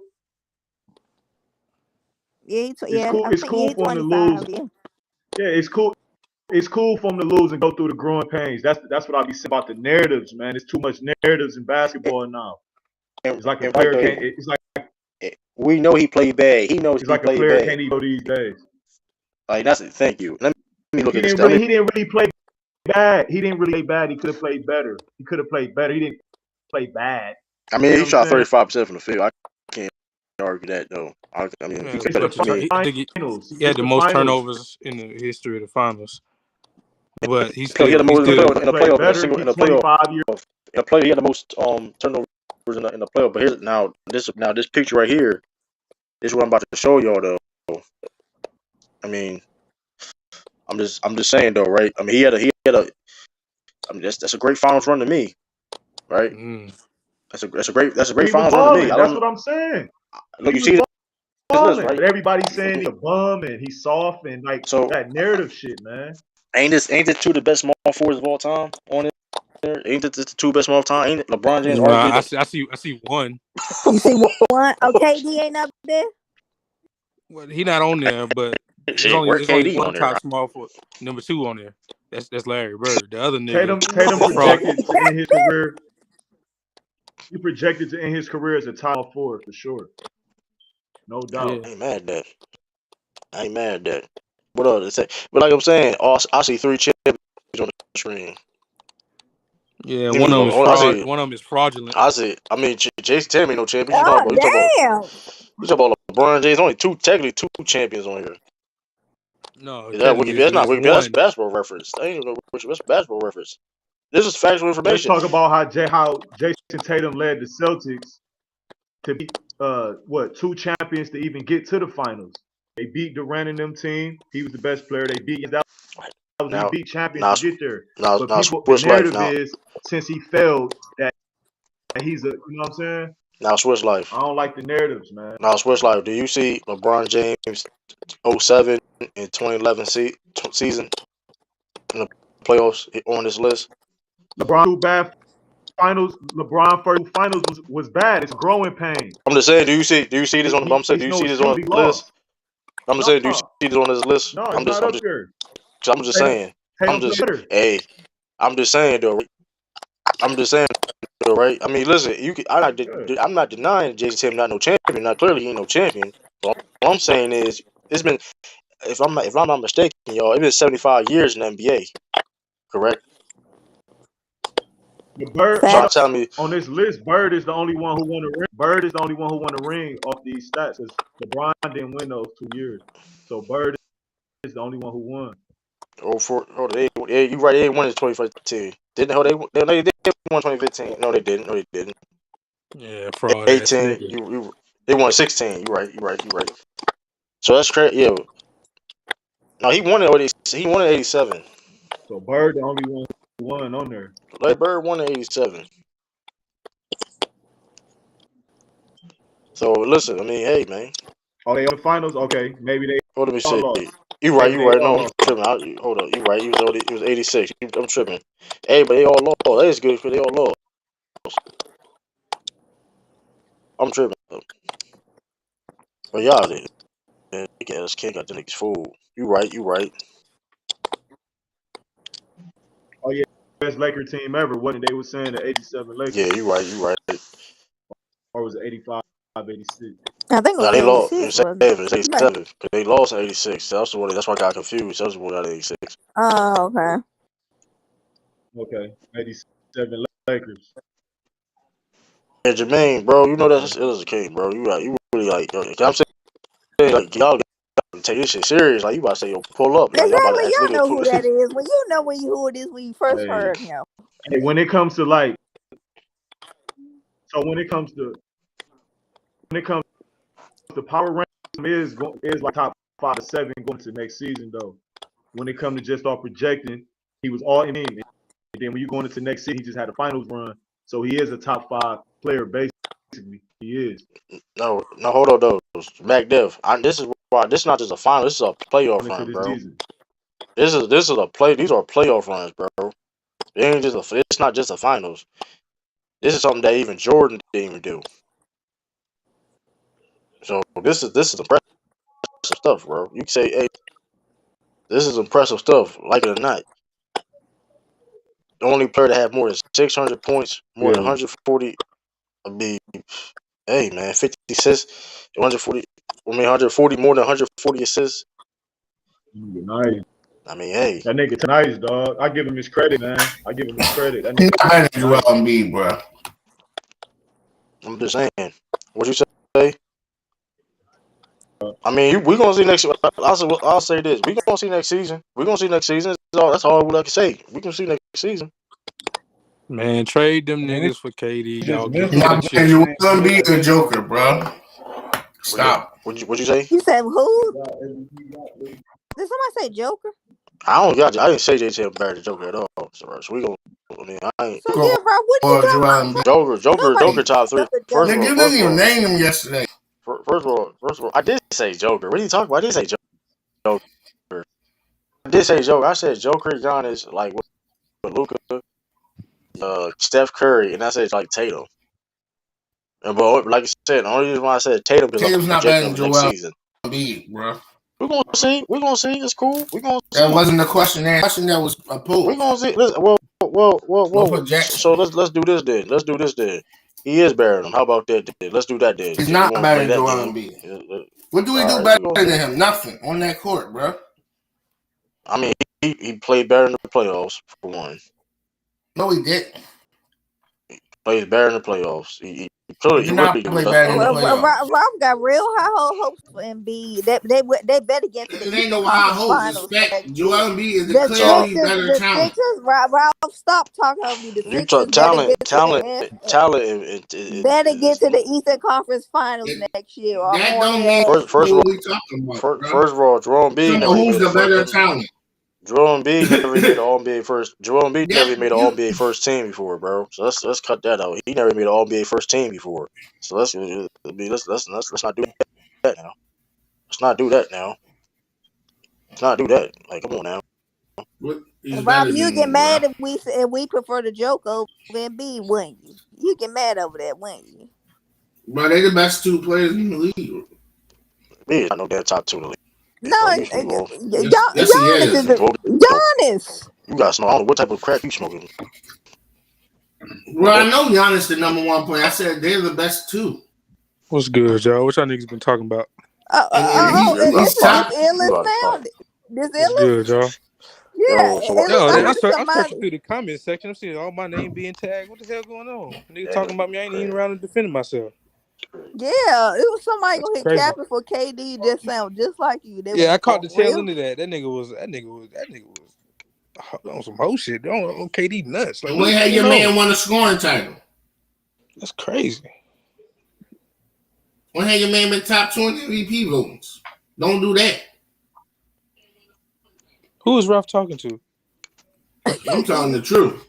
Yeah, It's cool. I It's think cool he for him to lose. 25. Yeah. Yeah, it's cool. It's cool for him to lose and go through the growing pains. That's what I be saying about the narratives, man. It's too much narratives in basketball now. And, It's like a and right player there, can't. we know he played bad. He knows It's he like a played player bad. can't even go these days. Like that's it. Thank you. Let me look He at this. didn't really. He didn't really play bad. He didn't really play bad. He could have played better. He could have played better. He didn't play bad. I You mean, know he what I'm shot saying? 35% from the field. I can't argue that though. I mean, he Yeah, It's better the to me. I think finals. he had It's the the most finals. turnovers in the history of the finals. But he He had still the he most He still could have played better. He's 25 years. in a play. He had the most turnovers in the playoff. But here's this picture right here. This is what I'm about to show y'all though. I mean, I'm just saying though, right? I mean, he had a. I mean, that's a great finals run to me, right? That's a great He was finals run to me. balling. I That's don't what I'm saying. look. He You was see this list, balling. right? But everybody's saying he's a bum and he's soft and like So that narrative shit, man. ain't this two of the best small forwards of all time on there? Ain't this the 2 best small time? Ain't it? LeBron James Nah, arguably I see one. You see one? Oh, KD ain't up there. Well, he not on there, but shit. Where it's only KD one on there? top small for number 2 on there. That's Larry Bird. The other nigga Tatum a fraud. projected to end his career. He projected to end his career as a top forward for sure. No Yeah. doubt. I ain't mad at that. I ain't mad at that. What else to say? But like I'm saying, I see 3 champions on the screen. Yeah, You one of them is hold on, fraud. One of them is fraudulent. I see. I mean, Jayson Tatum ain't no champion. Oh You talking about? damn! You talking about LeBron James? Only technically two champions on here. No, Is that technically Wikipedia? That's not it's Wikipedia. That's one. basketball reference. That ain't no that's basketball reference. This is factual Let's information. talk about how Jayson Tatum led the Celtics to beat 2 champions to even get to the finals. They beat Durant and them team. He was the best player. They beat that was he Now, beat champions now, to get there. now, But now, the switch life. narrative Now, is since he failed that he's a, you know what I'm saying? now, switch life. I don't like the narratives, man. Now, switch life. Do you see LeBron James 07 and 2011 season in the playoffs on this list? LeBron too bad finals. LeBron first 2 finals was bad. It's growing pain. I'm just saying. Do you see this on? I'm saying. Do It's you no see this excuse. on He the list? lost. I'm just No, saying. Do you see this on this list? no, it's not up there. I'm just saying. Tatum's better. Hey, I'm just saying though. I'm just saying though, right? I mean, listen. I'm not denying Jayson Tatum not no champion. Now, clearly he ain't no champion. But all I'm saying is it's been. If I'm not mistaken, y'all, it's been 75 years in the NBA. Correct. The Bird So I'm Facts. telling me, on this list, Bird is the only one who won a ring. Bird is the only one who won a ring off these stats because LeBron didn't win those 2 years. So Bird is the only one who won. you right. They won in 2015. Didn't they did won 2015? No, they didn't. No, they didn't. Yeah, fraud ass 18. nigga. They won 16. You right. So that's crazy. Yeah. No, he won it. He won in 87. So Bird the only one who won on there. Larry Bird won in 87. So listen, I mean, hey man. Are they on the finals? Okay, maybe they Hold on, let me all see. lost. You right. Maybe they all No, I'm lost. tripping. Hold up. You right. He was 86. I'm tripping. Hey, but they all lost. That is good because they all lost. I'm tripping. But y'all did. This kid got the niggas fooled. You right. Oh yeah, best Laker team ever. Wasn't they? Was saying the '87 Lakers, Yeah, you right. or was it '85, '86? I think it No, was they lost. It 86, was wasn't it? 87. Because they lost in 86. That's why I got confused. That was what got 86. Oh, okay. Okay, '87 Lakers. Yeah, Jermaine, bro, you know that's it was a king, bro. You right. You really like. I'm saying like y'all gotta take this shit serious. Like you about to say, yo, pull up. Like y'all about Exactly. to ask Y'all niggas know pull. who that is. When you know who it is when you first Hey, heard him. hey, when it comes to like, so when it comes to power ranking is like top 5 to 7 going to next season though. When it comes to just off projecting, he was all in. And then when you go into next season, he just had a finals run, so he is a top 5 player basically. He is. No, hold on though. Mac Dev. This is why this is not just a final. This is a playoff Into run, this bro. season. This is a play. These are playoff runs, bro. It ain't just it's not just the finals. This is something that even Jordan didn't even do. So this is impressive stuff, bro. You can say, hey, this is impressive stuff. Like it or not, the only player to have more than 600 points, more than Yeah. 140. I mean, hey man, 50 assists, 140. I mean, 140 more than 140 assists. Nice. I mean, hey, That nigga nice, dog. I give him his credit, man. I give him his credit. That He's nigga not better than Joel nice. Embiid, bro. I'm just saying. What you say? I mean, we gonna see next. I'll say this: we gonna see next season. We gonna see next season. That's all I can say. We gonna see next season. Man, trade them Man, niggas for KD. just Y'all get He's all not that miserable. better shit. than Joel Man, Embiid the Joker, bro. Stop. What you say? You said who? Did somebody say Joker? I didn't say J.T. better than Joker at all. So we gonna. I mean, I ain't So Go yeah, bro. What are you for talking Joel about? Embiid. Nobody Joker top 3. Joker. Nigga, you didn't even name him yesterday. First of all, I did say Joker. What are you talking about? I did say Joker. I did say Joker. I said Joker, Giannis, like with Luka, Steph Curry, and I said like Tatum. And but like I said, the only reason why I said Tatum because I'm Tatum's not better projecting than him for next Joel season. Embiid, bro. We're gonna see. We're gonna see. It's cool. We're gonna That see. wasn't the question. That question that was We're posed. gonna see. Listen, No whoa. projection. So let's do this then. He is better than him. How about that? Then? Let's do that then. He's Since we not want to better play than that Joel game. Embiid. What do we All do right, better we than gonna. him? Nothing on that court, bro. I mean, he played better in the playoffs for one. No, he didn't. Plays better in the playoffs. He He really did not do. play That's better in the all. playoffs. Rob got real high hopes for Embiid. They better get to the It ain't Eastern no high Conference hopes. It's Finals fact. next year. Joel Embiid is the The So clearly Sixers, better the talent. Sixers, Rob, stop talking over me. The you Sixers talk better get to talent. better get to the Eastern Conference Finals It, next year, or I'm that on don't their mean ass. first of what all, we talking about, bro. first of all, Jerome We're Embiid talking never about even who's made a the first. better talent. Joel Embiid never even made an All NBA first. Joel Embiid never That even made an All you NBA first team before, bro. So let's cut that out. He never made an All NBA first team before. So let's not do that now. Let's not do that now. Let's not do that. Like, come on now. what he's And Rob, better you than get you, bro. mad if we prefer the joke over Embiid, wouldn't you? You get mad over that, wouldn't you? Bro, they the best two players in the league. Embiid is not no damn top two in the league, No, bro. You know, Yes, he Giannis is is. Giannis. you got some. I don't know what type of crack you smoking. Bro, I know Giannis the number one player. I said they're the best two. What's good, y'all? What y'all niggas been talking about? This He's top. illest sound. This What's illest. good, y'all? Yeah, Yo, so what? Yo, illest Yo, I'm searching somebody. through the comments section. I'm seeing all my name being tagged. What the hell going on? Niggas yeah, talking about me. I ain't even crazy. around and defending myself. Yeah, it was somebody That's gonna hit crazy. capping for KD. Just sound just like you. They was Yeah, I like, caught "Oh, the tail real?" end of that. That nigga was on some whole shit. On KD nuts. Like, And what when is had going your on? man won a scoring title? That's crazy. When had your man been top 20 MVP votes? Don't do that. Who is Ralph talking to? I'm telling the truth.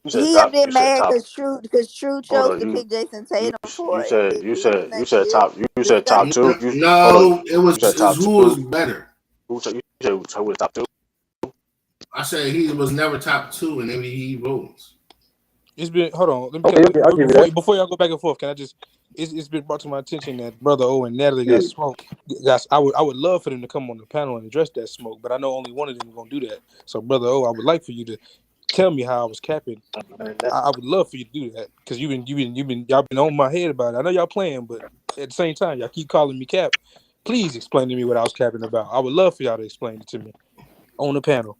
You said He up top. there You said mad top. because True Hold chose on. to pick Jayson You Tatum for you said you MVP said you next said year. top. You The said top Celtics. two. Hold on. No, it You said top who was two. better. You said who was top two? I said he was never top two in MVP votes. It's been hold on. Let me Okay, I'll give you that. before y'all go back and forth. Can I just? It's been brought to my attention that Brother O and Natalie Yeah. got smoke. Guys, I would love for them to come on the panel and address that smoke, but I know only one of them is gonna do that. So Brother O, I would like for you to tell me how I was capping. I would love for you to do that because y'all been on my head about it. I know y'all playing, but at the same time, y'all keep calling me cap. Please explain to me what I was capping about. I would love for y'all to explain it to me on the panel.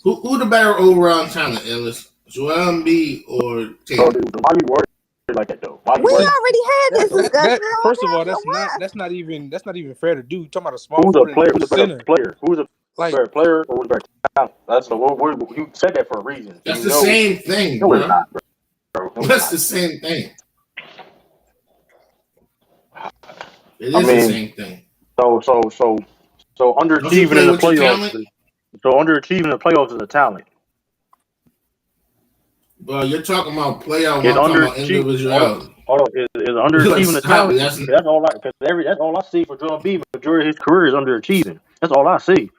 Who the better overall talent, Ellis? Joel Embiid or So, Tatum? why you worried like that though? Why We you worried? already had this discussion That a long first of all, time ago. Why? that's not even fair to do. You're talking about a small Who's a forward and player? a Who's a better center. player? Who's a Like, better player or who's a better talent? That's the what you said that for a reason. So That's you the know. same thing, No, it's bro. not, bro. No, it's That's not. the same thing. It I is the mean, same thing. so Don't you underachieving play in the with your playoffs. talent? So underachieving in the playoffs is a talent. Bro, you're talking about playoff. Is I'm talking about underachieving. individuality. Hold on. Is underachieving the Stop talent? it. That's all I see for Joel Embiid. Majority of his career is underachieving. That's all I see.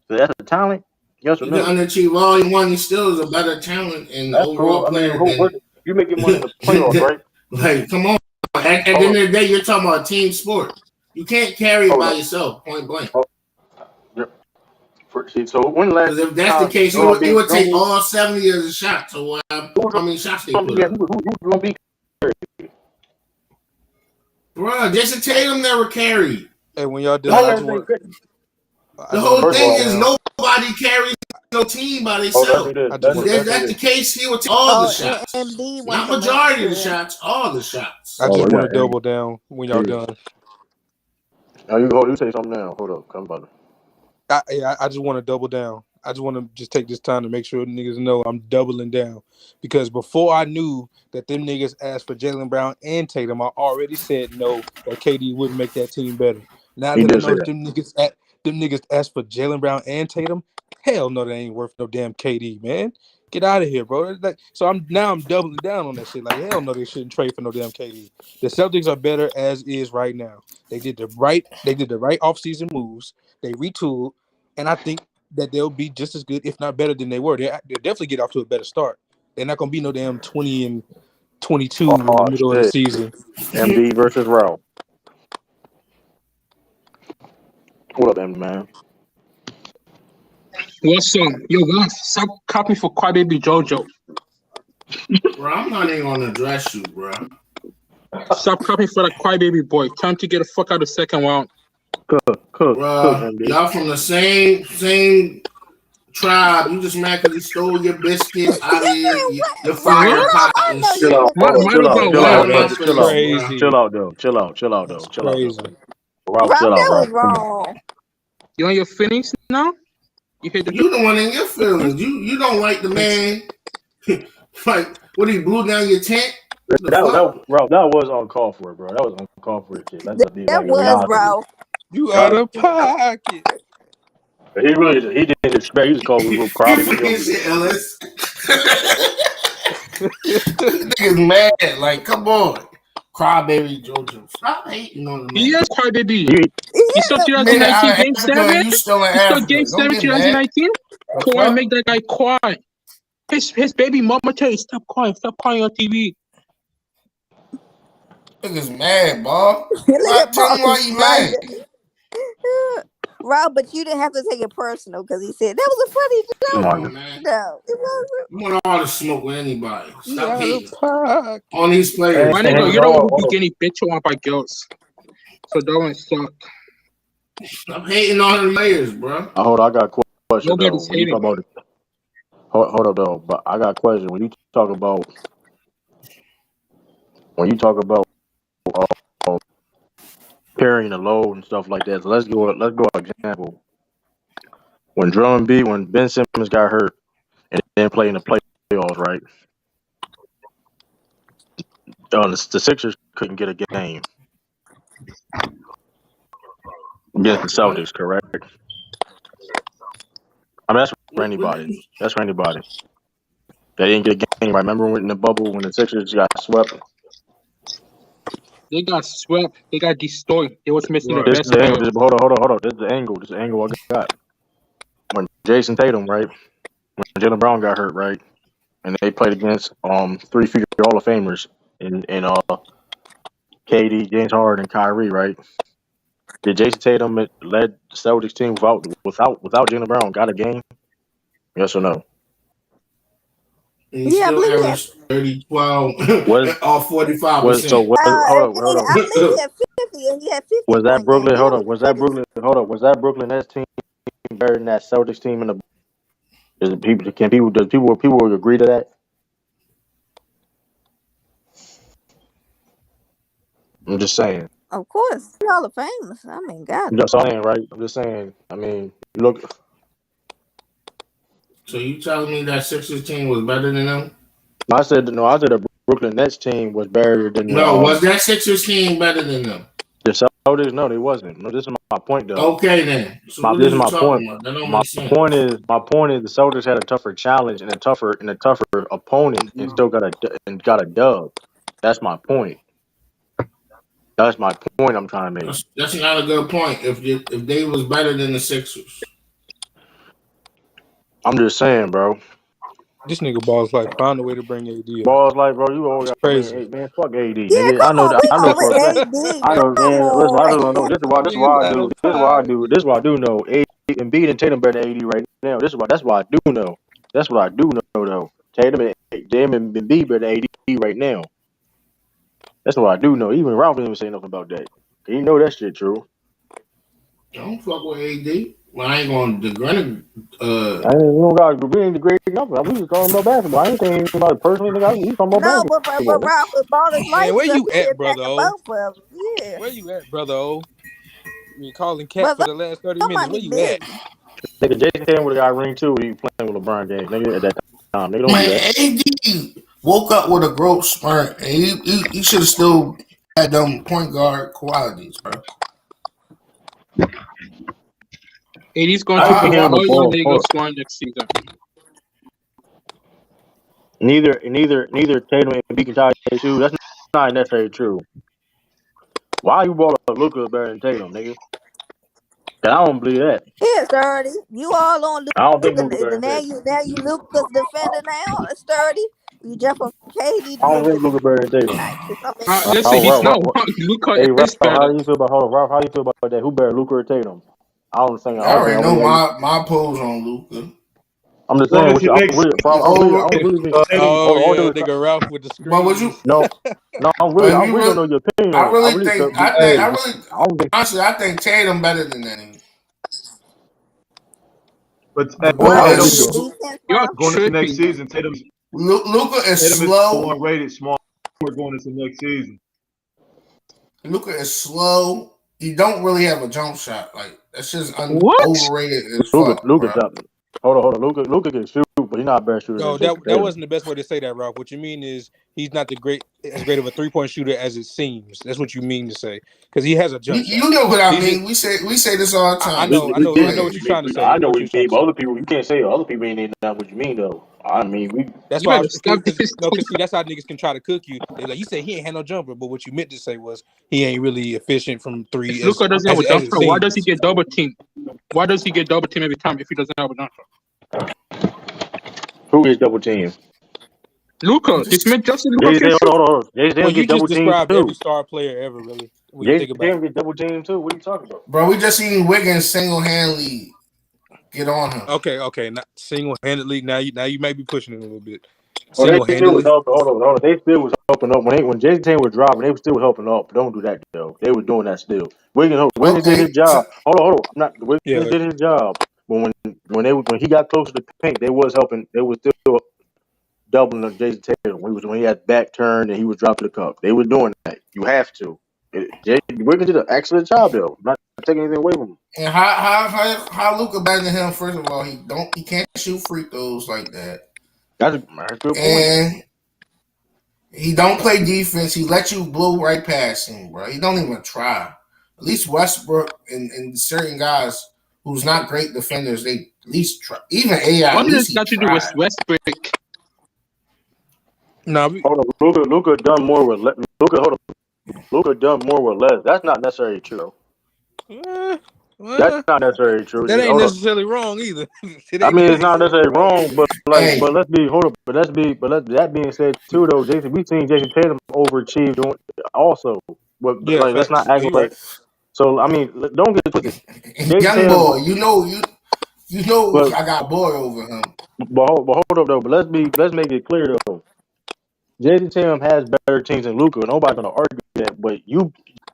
So that's a talent. Yes or You can no? underachieve all you want. He still is a better talent and That's overall cool. I mean, player than. you making money in the playoffs, right? Like, come on. At the Hold end on. of the day, you're talking about a team sport. You can't carry it Hold by on. yourself, point blank. Yep. So when the last Because if that's the time case, Joel he Embiid, would take all 70 of the shots. So how many shots they put up? who's Joel Embiid? Bro, Jayson Tatum never carried. hey, when y'all How done, last thing? The I just want whole to First of thing double all, is down. nobody carries no team by oh, that's themselves. it is. I just That's want it. If That's that's it the is. case, he would take all the Oh, shots. Embiid wants Not the man majority of the said. shots, all the shots. I Oh, just we want to got double down when y'all Embiid. done. Now you say something now. Hold up, come about it. I just want to double down. I just want to just take this time to make sure niggas know I'm doubling down because before I knew that them niggas asked for Jaylen Brown and Tatum, I already said no that KD wouldn't make that team better. Now He that I did say know that that. them niggas asked for Jaylen Brown and Tatum, hell no, they ain't worth no damn KD, man. Get out of here, bro. Like, so I'm doubling down on that shit. Like hell no, they shouldn't trade for no damn KD. The Celtics are better as is right now. They did the right offseason moves. They retooled. And I think that they'll be just as good, if not better than they were. They'll definitely get off to a better start. They're not gonna be no damn 20 and 22 in the Oh middle of the shit. season. MD versus Ralph. What up, MD man? What's up? Yo, guys, stop copy for Crybaby Jojo. Bro, I'm not even gonna address you, bro. Stop copying for that crybaby boy. Time to get the fuck out of the second round. Cook, Bro, MD. y'all from the same tribe. You just mad because he stole your biscuits out of your fire What? pot I and know you shit. was Chill Might out, have chill been out, Y'all wild. brother. not That's for Chill this, out. bro. crazy. Chill out, though. Chill out, That's though. crazy. Ralph, chill out, That Ralph. was Come on. wrong. You on your feelings now? You hit the You the one in your feelings. You don't like the drinks. man. Like, what, he blew down your tent? The fuck? Ralph, that was uncalled for, bro. That was uncalled for, kid. Let's just be That like in was reality. Ralph. You out God, of pocket. he didn't expect. He just called me a little You crybaby fucking Joker. shit, Ellis. Niggas mad. Like, come on. Crybaby Jojo. Stop hating on the He man. is crybaby. He, You saw Man out 2019 of Game Africa 7? and you still in You saw Game Africa. Don't 7 get mad. 2019? The Go and fuck? make that guy cry. His baby mama tell you, stop crying on TV. Niggas mad, Bob. Look Why, at tell Paul me why you like mad. Ralph, but you didn't have to take it personal because he said that was a funny come Come joke. on. on, man. No, it wasn't. You want all to smoke with anybody. You Stop out of hating pocket. on these And, players, My and nigga, bro. you're the one who be hold getting bitch on by girls. So don't suck. Stop hating on the players, bro. I got a question though. Nobody's When you talk hating. about hold up though, but I got a question. When you talk about uh, carrying the load and stuff like that, so let's go example. When Ben Simmons got hurt and didn't play in the playoffs, right? The Sixers couldn't get a game against the What? Celtics, correct? I mean, that's for What anybody. niggas? That's for anybody. They didn't get a game. Right? Remember in the bubble when the Sixers got swept? They got swept. They got destroyed. They was missing the Right. This is best the angle. player. Hold on. This is the angle. This is the angle I got. When Jayson Tatum, right? When Jaylen Brown got hurt, right? And they played against three-figure Hall of Famers in KD, James Harden, and Kyrie, right? Did Jason Tatum led the Celtics team without Jaylen Brown got a game? Yes or no? And he Yeah, I still believe he had. averaged 30, 12, Was off was so 45%. was hold up, hold up. I believe he had 50, and he had 50 Was that point game. Brooklyn? He Hold was up. Was that 50. Brooklyn? Hold up. Was that Brooklyn Nets team better than that Celtics team in the? Does people agree to that? I'm just saying. Of course, he Hall of Famous. I mean, God. I'm just saying, right? I'm just saying. I mean, look. So you telling me that Sixers team was better than them? I said no. I said the Brooklyn Nets team was better than No, was that Sixers team better than them? the Celtics. No, they wasn't. No, this is my point though. Okay then. So what This are is you my point. talking about? That don't My make sense. point is the Celtics had a tougher challenge and a tougher opponent and still got a dub. That's my point. That's my point. I'm trying to make. That's not a good point. If they was better than the Sixers. I'm just saying, bro. This nigga balls like find a way to bring AD up. Balls like, bro, you always It's got to bring crazy. man. Fuck AD, Yeah, nigga. come on. We I know gonna for a fact. let AD. I know, Come man. Listen, I on. just know. This is Niggas why I out do. of This is why I do. pocket. This is why I do know. AD and Embiid and Tatum better than AD right now. That's why I do know. That's what I do know though. Tatum and Embiid better than AD right now. That's what I do know. Even Ralph didn't even say nothing about that. You know that shit true. I don't fuck with AD. Well, I ain't gonna degrade. I ain't you don't got we ain't degrading nothing. We just talking about basketball. I ain't saying anything about it personally. Nigga, we talking about No, basketball. but Ralph, if all his Man, lights where up, you he be at, brother attacking O? both of them. Yeah, Where you at, brother O? You calling cat for but the last 30 minutes. somebody Where you at? busy. Nigga, Jason Tatum would have got a ring too. He playing with LeBron James. Nigga, at that time, nigga, don't do Man, that. AD woke up with a growth spurt, and he should have still had them point guard qualities, bro. AD's going How to you can prove handle the all your ball? Hold niggas up. scoring next season. Neither Tatum and B can tie their shoes. That's not necessarily true. Why you brought up Luka better than Tatum, nigga? 'Cause I don't believe that. Yeah, sturdy. You all on I don't think Luca. Luka better than Tatum. Now you Luca's defender now. Sturdy. You jump from KD I to don't Luca. think Luka better than Tatum. Nice. I mean, Listen, Oh, he's not Ralph, wrong. Luca hey, Ralph, is how better. do you feel about hold on, Ralph? How do you feel about that? Who better, Luka or Tatum? I don't think. You I don't think. already know my pose on Luca. I'm just Going saying, into next season, Over. I really think, Tatum, Oh hold on, yeah, nigga Ralph with the But would you? screens. no, no, But if I you really don't really, know your opinion I on it. I really really, think, hey, I really, I don't think, honestly, I think Tatum better than that. but The What boy I about agree his is though. defense, You're Ralph? going into next tripping. season, Luca is Tatum is slow. unrated small forward going into next season. Luca is slow. He don't really have a jump shot. Like that's just What? overrated as fuck, Luka bro. got me. Hold on. Luka can shoot, but he's not a better shooter than No, Jason that Tatum. wasn't the best way to say that, Ralph. What you mean is he's not as great of a 3-point shooter as it seems. That's what you mean to say because he has a jump shot. You know what I He's just, mean. We say this all the I time. know, I know Like, what you're trying to say. I I know know what what you're you trying mean, to but say. other people, you can't say other people ain't know what you mean though. I mean, That's You why, better stop this. because see, that's how niggas can try to cook you. They like you say he ain't had no jumper, but what you meant to say was he ain't really efficient from If three Luca doesn't have a as it jumper, why does he seems. get double teamed? Why does he get double teamed every time if he doesn't have a jumper? who gets double teamed? Luca, this man just said Luca Jason can Tatum, shoot. hold on. Jason Well, Tatum you get just double teamed described every too. star player ever, really, when you Jason think about Tatum it. get double teamed too. What are you talking about? bro, we just seen Wiggins single handedly get on him. Okay, not single handedly. Now you may be pushing it a little bit. Oh, they Single still was handedly. helping. Hold on. They still was helping up when Jason Tatum was dropping. They were still helping up. Don't do that though. They were doing that still. Wiggins did his Okay, job. so Hold on. I'm not. Wiggins Yeah, did his job. But when he got close to the paint, they was helping. They was still doubling on Jason Tatum when he had back turned and he was dropping the cup. They were doing that. You have to. Wiggins did an excellent job though. I'm not taking anything away from him. and how Luca better than him? First of all, he can't shoot free throws like that, That's a good point. and he don't play defense. He let you blow right past him, bro. He don't even try. At least Westbrook and certain guys who's not great defenders, they at least try. Even AI, What at does least he that to do with tried. Westbrook? no, Hold on. Luca done more with Luca. Hold on. Luca done more with less. That's not necessarily true. eh, That's well, not necessarily true. that ain't Hold on. necessarily wrong either. It I ain't mean, it's not necessarily necessarily wrong wrong, either. but Hey, let's be hold up. But that being said too, though, we seen Jason Tatum overachieve also. But Yeah, like, let's not facts. act No, you're right. like. So I mean, don't get it twisted. Jason young Tatum, boy, you know but I got a boy over him. but hold up though. But let's make it clear though. Jason Tatum has better teams than Luca. Nobody's gonna argue that. But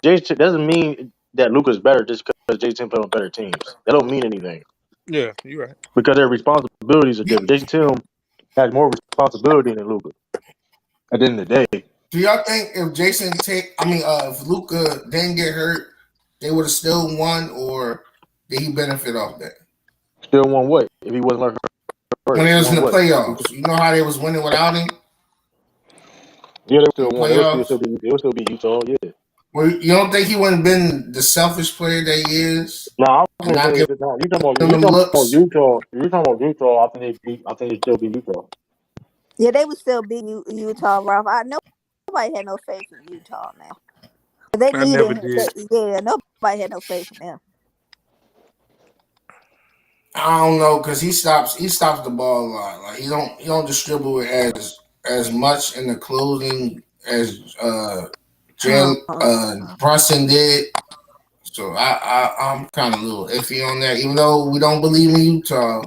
Jason doesn't mean that Luca's better just because Jason Tatum played on better teams. That don't mean anything Yeah, you're right. because their responsibilities are You, different. Jason Tatum has more responsibility than Luca. At the end of the day, do y'all think if if Luca didn't get hurt, they would have still won, or did he benefit off that? still won what? If he wasn't When hurt, they was in won the what? playoffs, you know how they was winning without him Yeah, they in still the won. playoffs. They would still be Utah. Yeah. Well, you don't think he wouldn't have been the selfish player that he is No, I was and gonna not say give that. No, them you them talking about looks? Utah. You talking about Utah? I think they still beat Utah. Yeah, they would still beat Utah, Ralph. Nobody had no faith in Utah now. They I needed never him. did. Yeah, nobody had no faith in them. I don't know because he stops the ball a lot. Like he don't distribute it as much in the closing as Brunson did. So I'm kind of a little iffy on that. Even though we don't believe in Utah,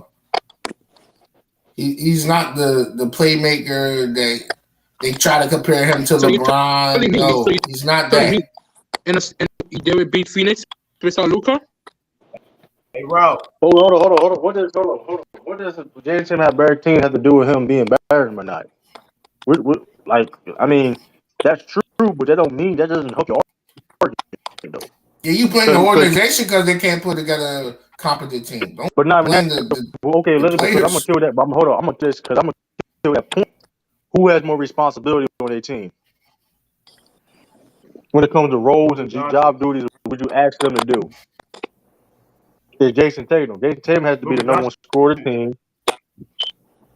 he's not the playmaker that they try to compare him to So you're LeBron. telling me, so No, you're he's not telling me, that. and they will beat Phoenix without Luca? Hey, Ralph. Hold on. What does Jason Tatum have better team have to do with him being better than him or not? Like, I mean, that's true, but that doesn't help your argument though. Yeah, you blame the Because organization because they can't put together a competent team. Don't but not even that. blame the, Well, okay, the because I'm gonna players. kill that. But hold on, I'm gonna just because I'm gonna kill that point. Who has more responsibility on their team when it comes to roles and Johnson. job duties? Would you ask them to do? It's Jason Tatum. Jason Tatum has to be Luka the number one Johnson. scorer of the team.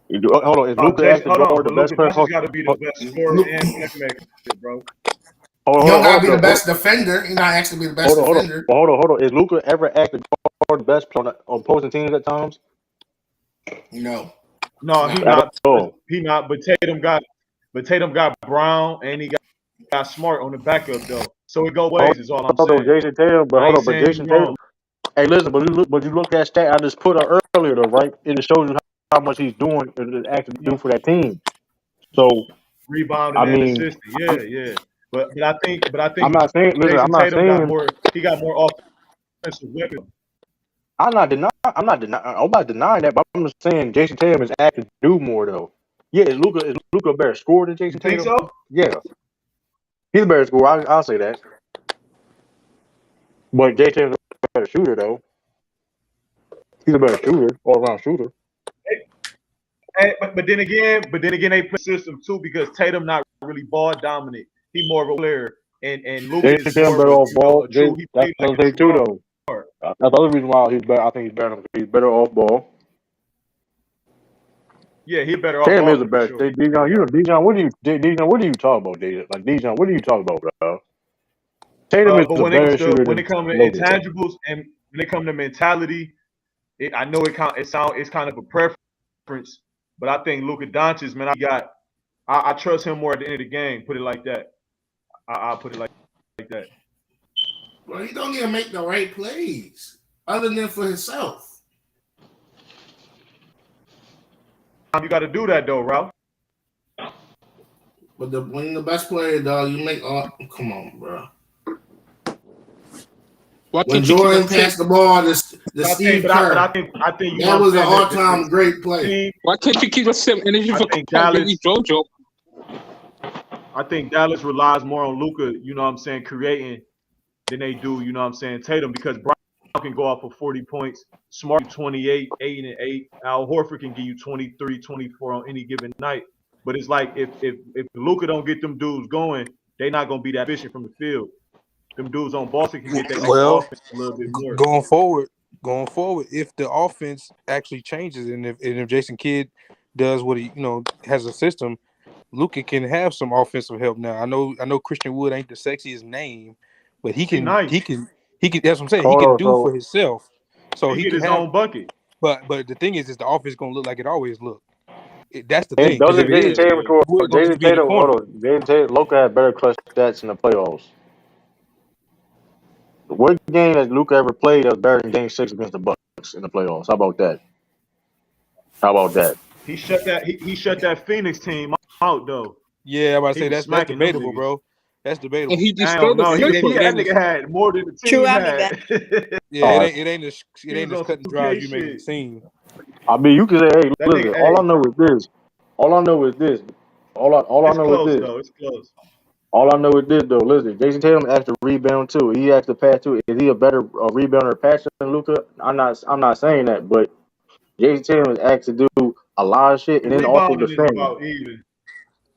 Hold on, is Luca asked Jason, to hold guard on. the But best Luka player? Johnson got to be the best scorer and playmaker, bro. You don't gotta be the Hold on. best defender. You're not actually be the best defender. Hold on. Is Luca ever asked to guard the best player on opposing teams at times? No, he's No, he not. At not. all. He not. But Tatum got Brown and he got Smart on the backup though. So it go ways. Is all I'm Hold on, saying. Jason Tatum. I ain't But saying you Jason Tatum. wrong. Hey, listen, but you look at that stat I just put up earlier, though, right? It shows you how much he's doing is actually do for that team. So rebounding I and mean, assisting. Yeah. But I think I'm not saying. Listen, I'm Jason not Tatum got saying. more. He got more offensive weapons. I'm not denying. I'm not denying. I'm not denying that. But I'm just saying Jason Tatum is actually do more though. Yeah, is Luka a better scorer than You Jason think Tatum? so? Yeah, he's a better scorer. I'll say that. But Jason Tatum's a better shooter though. He's a better shooter, all around shooter. But then again, they play system too because Tatum not really ball dominant. He more of a player, and Luka Jason is Tatum more of better a off ball. a true. He That's played like another a thing true too though. guard. That's the other reason why he's better. I think he's better off ball. Yeah, he better off Tatum is the balling for best. sure. Dijon, you know, Dijon, what do you talk about, Dijon? Like Dijon, what do you talk about, bro? Tatum is But a when it comes better to shooter when than it comes to Logan. intangibles and when it comes to mentality, I know it's kind of a preference, but I think Luka Doncic, man, I trust him more at the end of the game. Put it like that. I'll put it like that. Well, he don't even make the right plays other than for himself. You got to do that though, Ralph. But when the best player, dog, you make all. Come on, bro. Why When can't you keep Jordan a team? passed the ball to I think, Steve but I, but I Kerr, think I think you know that what I'm was an saying. all-time great The play. team, Why can't you keep the same energy I for think Kyrie Dallas. JoJo? I think Dallas relies more on Luka, you know what I'm saying, creating than they do, you know what I'm saying, Tatum, because Brown can go off for 40 points, Smart 28, 8 and 8. Al Horford can give you 23, 24 on any given night. But it's like if Luka don't get them dudes going, they're not gonna be that efficient from the field. Them dudes on Boston can get that type of Well, offense a little bit more. going forward, if the offense actually changes and if Jason Kidd does what he has a system, Luka can have some offensive help now. I know Christian Wood ain't the sexiest name, but he He can he nice. can he can that's what I'm saying. He Hold can on, do for so himself. So He he get can his have own bucket. but the thing is the offense gonna look like it always look. That's the thing. and Because if doesn't it Jason is, Tatum Yeah. score? Wood gonna need to Jason be in the Tatum, hold corner. on. Jason Tatum, Luka had better clutch stats in the playoffs. What game has Luka ever played that was better than Game 6 against the Bucks in the playoffs? How about that? How about that? He shut that Phoenix team out though. Yeah, I'm about to He say was that's smacking them debatable, niggas. bro. That's And debatable. he I don't destroyed the know. It, it, He it that Clippers. ain't nigga had more than the True, team I mean, guys. had. yeah, All it right. ain't it ain't as He it ain't was as on some cut and dry 2K as you make it shit. seem. I mean, you can say, hey, That listen. nigga, All I hey, know is this. All I know is this. All I it's know is close this. though. It's close. All I know is this though. Listen, Jason Tatum acts to rebound too. He acts to pass too. Is he a better rebounder or passer than Luka? I'm not saying that, but Jason Tatum is asked to do a lot of shit The and then also rebounding is defend. about even.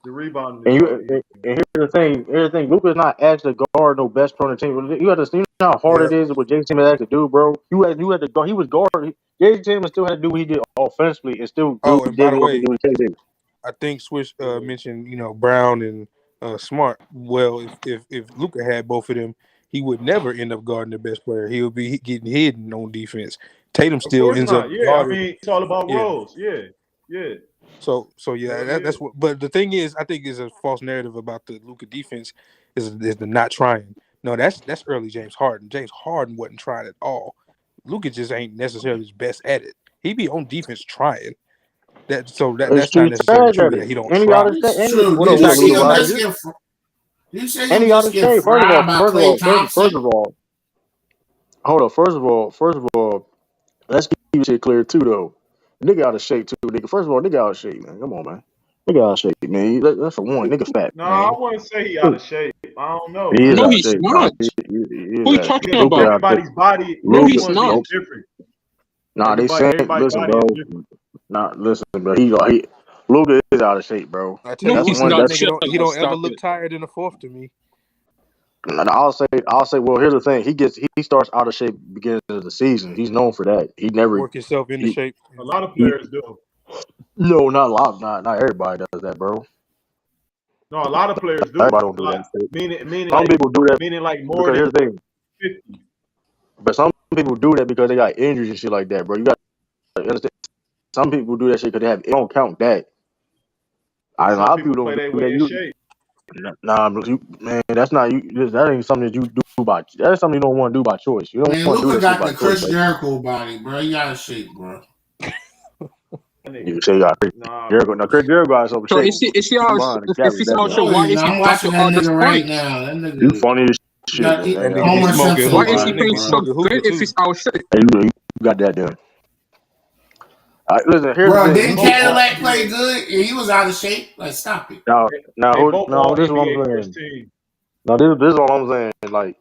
The rebounding is And about you even. and here's the thing. Luka's not asked to guard no best pro on the team. You have to see how hard Yeah, it is what Jason Tatum has to do, bro. You had to guard. He was guard. Jason Tatum still had to do what he did offensively and still oh, and by did the what he way, did with KD. I think Swish Yeah. mentioned Brown and Smart. Well, if Luca had both of them, he would never end up guarding the best player. He would be getting hidden on defense. Tatum Of still course ends up not. Yeah. I guarding. mean, it's all about Yeah. roles. Yeah. Yeah. So yeah, Hell yeah. that's what. But the thing is, I think is a false narrative about the Luca defense is the not trying. No, that's early James Harden. James Harden wasn't trying at all. Luca just ain't necessarily his best at it. He be on defense trying. It's That's not true. necessarily Trash true at that it. he don't Any try. other state? It's true. What Did up? you What up, see Little him Rob? just get? Did you see him Any just other get state? fried by Klay Thompson? Hold up. First of all, let's keep shit clear too, though. Nigga out of shape too, nigga. First of all, nigga out of shape, man. Come on, man. Nigga out of shape, man. That's for one. Nigga fat, No, I man. wouldn't say he out of shape. I don't know, He is No, man. out of he's shape. Nah, not. he is Who are you out of talking shape. Because Luka about? out of shape. everybody's body, No, Luka, he's everyone's not. is Luka. different. Nah, they saying, Everybody's listen, body is bro. different. Nah, listen, bro. Luka is out of shape, bro. I tell No, you That's one he's one. thing, not. that That's nigga Shut don't he up. don't ever Stop look it. tired in the fourth to me. and I'll say. Well, here's the thing. He starts out of shape beginning of the season. He's known for that. He never. Work yourself into He, shape. A lot of he players do. no, not a lot. Not everybody does that, bro. No, a lot of players do. Everybody don't A do lot. that shit. Meaning Some like people do that meaning like more because than here's the thing. 50. But some people do that because they got injuries and shit like that, bro. You got to understand. Some people do that shit because they have. It don't count that. A Some lot of people people don't play their do way that. in shape. Nah, man, that's not you. That ain't something that you do by. That's something you don't want to do by choice. You don't Man, want to do Luka that shit got by the choice. Chris Jericho body, bro. He out of shape, bro. You say you got Chris Nah, Jericho. bro. Now Chris Jericho is over So shape. is he all Behind the if cabinet, he's that all joint. shit, No, why is he I'm watching dunking that all this nigga right points? now. That You nigga funny as shit, got man. That I nigga ain't be Homer gonna smoking Simpson Why hookah. is he That vibes, nigga playing be bro. so smoking good hookah if too. he's all shit? Hey, you got that done. Listen, here's the Bro, thing. didn't He Both just Cadillac play NBA, good and he was out of shape? Like, stop it. now, they both now all this is what I'm NBA first saying. team. Now this is all I'm saying. Like,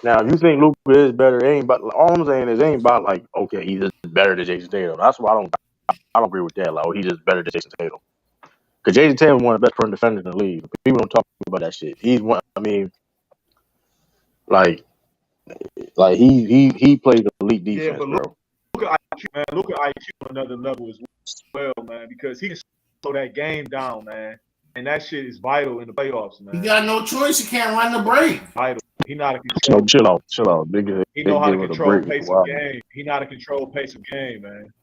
now if you think Luka is better, it ain't. But all I'm saying is, it ain't about like, okay, he's just better than Jayson Tatum. That's why I don't agree with that. Like, oh, he's just better than Jayson Tatum. Because Jayson Tatum is one of the best perimeter defenders in the league. People don't talk about that shit. He's one. I mean, like, he plays elite Yeah, defense, but bro. Luka IQ, man. Luka IQ on another level as well, man, because he can slow that game down, man. And that shit is vital in the playoffs, He man. got no choice. He can't run the break. Vital. He know how to No, control. chill out. He They know how to give it a control break. pace of Wow. game. He know how to control pace of game, man.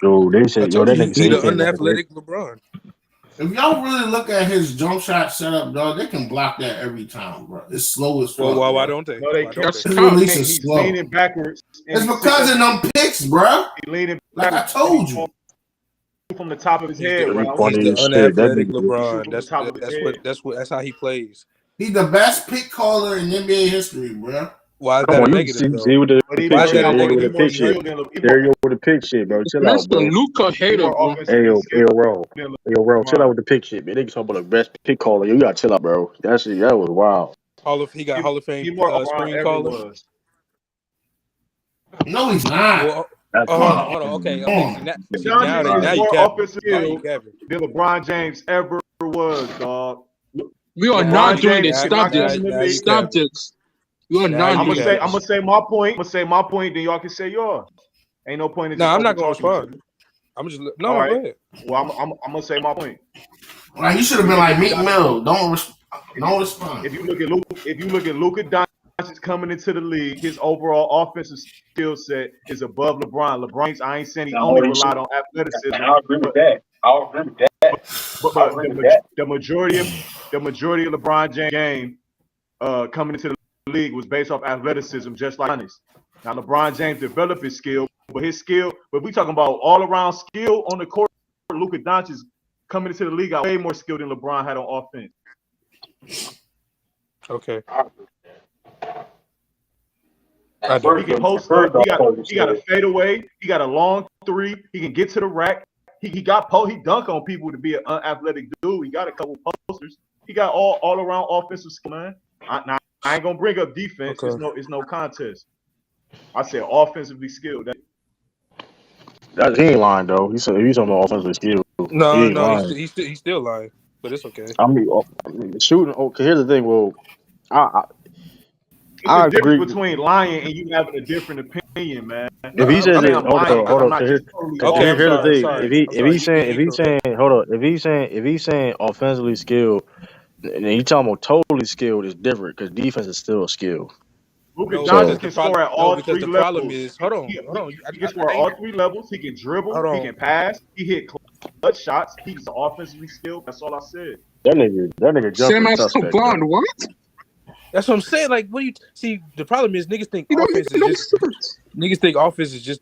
Yo, they I said, yo, told that you nigga he said he the can't run the break. unathletic LeBron. If y'all really look at his jump shot setup, dog, they can block that every time, bro. It's slow as Well, fuck, why bro. don't they? No, they Why can't. don't they? That's His tough. release is He's slow. leaning backwards and It's he's because of them picks, bro. leaning Like I backwards and told he's you. from the top of his head, You Ralph. He's funny the as shit. That unathletic nigga. He shoot LeBron. from the top of his head. That's how he plays. He's the best pick caller in NBA history, bro. Why is Come that a on, you negative see though? with the But he pick Why more is he that shit. a got There you more go with he the negative more pick though? shit. skilled than There you go with the pick shit, bro. Chill out, Mr. bro. Luca he hater, more bro. offensively skilled than Hey, yo, chill out LeBron. with the pick shit, man. They talking about the best pick caller. You gotta chill out, bro. That shit, that was wild. He got Hall of Fame He more LeBron screen ever caller. was. No, he's not. Well, That's hold wild. on, hold on. Okay, Come okay. on. See now Doncic is you more capping. offensive Now you skilled capping. than LeBron James ever was, dog. We are Now not LeBron you doing James this. could Stop not come this. in the now you league. Stop capping. this. We are Now not you I'm doing gonna capping. this. say my point. I'm gonna say my point. Then y'all can say yours. Ain't no point in No, just I'm over not gonna talking each respond. other. I'm just All no. Go right. ahead. Well, I'm gonna say my point. Like you should If have you been look like at Meek Mill. Don't if respond. if you look at Luka Doncic coming into the league, his overall offensive skill set is above LeBron. LeBron's I ain't saying he only relied on athleticism, but the majority of LeBron James game coming into the league was based off athleticism, just like Giannis. Now LeBron James developed his skill, but we talking about all around skill on the court. Luka Doncic coming into the league got way more skill than LeBron had on offense. Okay. At I don't. He can first, post up. I He got a fadeaway. He got a long three. He can get to the rack. He dunk on people to be an unathletic dude. He got a couple posters. He got all around offensive skill, man. Now, I ain't gonna bring up defense. Okay. It's no contest. I said offensively skilled. he ain't lying though. He said he's on the offensive skill. He No, ain't no. lying. He's still lying, but it's okay. I mean, shooting. Okay, here's the thing. Well, I It's a I difference agree. between lying and you having a different opinion, man. If he I'm says I saying it, mean, I'm hold lying on, because hold I'm on. not just totally Cause okay. off I'm here's the sorry. I'm thing. sorry. I'm If sorry. he's You saying incorrect. hold on. If he's saying offensively skilled, and you talking about totally skilled is different because defense is still a skill. Luka No, So Doncic because can score at all because three the problem levels. is, hold on, hold on. He can score at all three levels. He can Hold dribble. He on. can pass. He hit clutch shots. He's offensively skilled. That's all I said. that nigga jumper Same is as suspect LeBron. though. What? That's what I'm saying. Like, what do you see? The problem is niggas think You don't make offense is no just sense.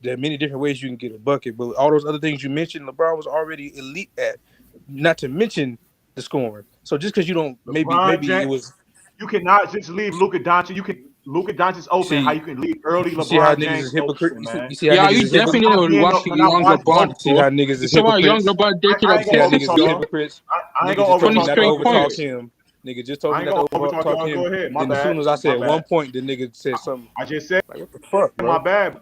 there are many different ways you can get a bucket, but all those other things you mentioned, LeBron was already elite at. Not to mention the scoring. So just because you don't, LeBron maybe it James, was. you cannot just leave Luka Doncic. Luka Doncic open. How See, you can leave early you see how LeBron niggas James is hypocrite. open, man. You see how Yeah, niggas you is definitely hypocrite. know watching But not young watching LeBron both. You see before. how niggas You is saw why young hypocrites. LeBron dated I up ain't You see gonna how picks, niggas is overtalk yo. y'all. hypocrites. I ain't Nigga gonna just told me 20 overtalk not to y'all. straight Go ahead. overtalk points. him. Nigga just told I me ain't not to gonna overtalk overtalk y'all. Go him. ahead. My Then as soon bad. as I My said bad. 1 point, the nigga said something I just said like, "What the fuck, my bro?" bad.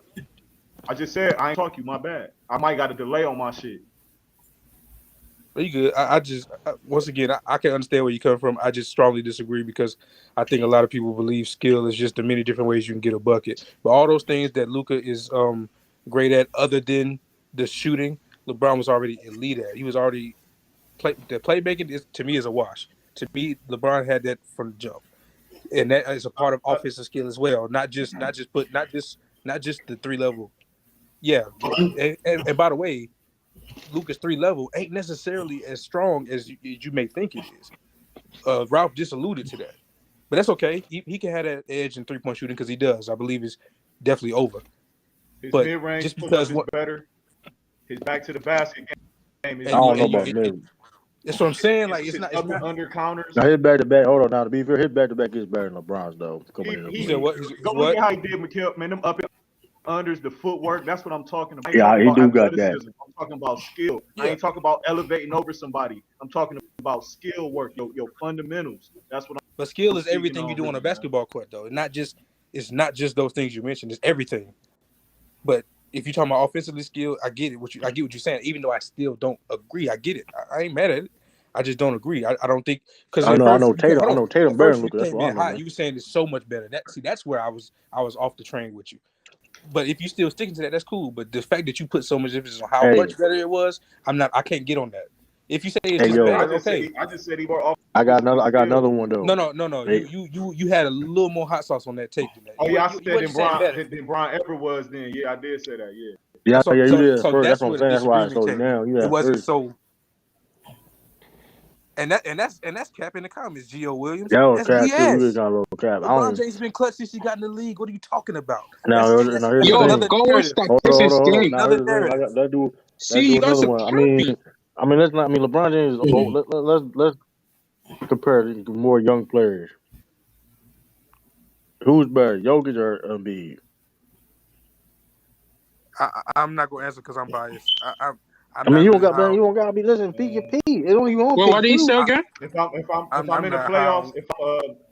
I just said I ain't talk you. My bad. I might got a delay on my shit. But you good. Once again, I can understand where you come from. I just strongly disagree because I think a lot of people believe skill is just the many different ways you can get a bucket. But all those things that Luka is great at, other than the shooting, LeBron was already elite at. He was already the playmaking is to me is a wash. To me, LeBron had that from the jump, and that is a part of offensive skill as well. Not just the three level. Yeah, and by the way, Luka's three level ain't necessarily as strong as you may think it is. Ralph just alluded to that, but that's okay. He can have that edge in 3-point shooting because he does. I believe it's definitely over. His But mid range just pull up because is what better. His back to the basket game is I and you don't know and about you. Millie. That's what I'm saying. Like his it's up and not. under counters. Now his back to back. Hold on. Now to be fair, his back to back is better than LeBron's though. Coming in the You said He league. what? He's go look what? at how he did Mikhail, man. Them up and unders, the footwork. That's what I'm talking about. I ain't Yeah, talking he about do got that. athleticism. I'm talking about skill. I Yeah, ain't talking about elevating over somebody. I'm talking about skill work, your fundamentals. That's what but skill I'm is speaking everything you on, do on really, a man. basketball court, though. It's not just those things you mentioned. It's everything. But if you're talking about offensively skill, I get it. I get what you're saying. Even though I still don't agree, I get it. I ain't mad at it. I just don't agree. I don't think because I at know. I first know you came, Tatum. hold I on. know Tatum At better first than you Luka. That's came what I in know, hot. man. You were saying it's so much better. That's where I was off the train with you. But if you still sticking to that, that's cool. But the fact that you put so much emphasis on how Hey, much better it was, I can't get on that. If you say it's hey, just yo. better, okay. I just said he more I got offensively another. I got skilled. another one though. No. Hey, You had a little more hot sauce on that take than that. Oh yeah, I You said wasn't just saying better. than Brian ever was then. Yeah, I did say that. Yeah. yeah, And so yeah. You so did at so first. That's that's what I'm where the saying. That's why I disagreement slowed it came. down. You It at wasn't first. so. And that's cap in the comments. Gio Williams. That was That's cap too. You really BS. got a little cap. I LeBron don't. James has been clutch since he got in the league. What are you talking about? Now, now here's That's the Yo, thing. another go watch narrative. statistics Hold on. game. Now Another here's the thing. I narrative. got that do. That See, do you guys another are one. capping. Let's not. I mean, LeBron James is old. Let's compare it to more young players. Who's better, Jokic or Embiid? I'm not gonna answer because I'm biased. I'm I mean, not you don't really got man. how. You don't gotta be listening. Pick your Uh, pick. It don't even want to Well, what pick do you two. say again? If I'm I'm in the not playoffs, how. if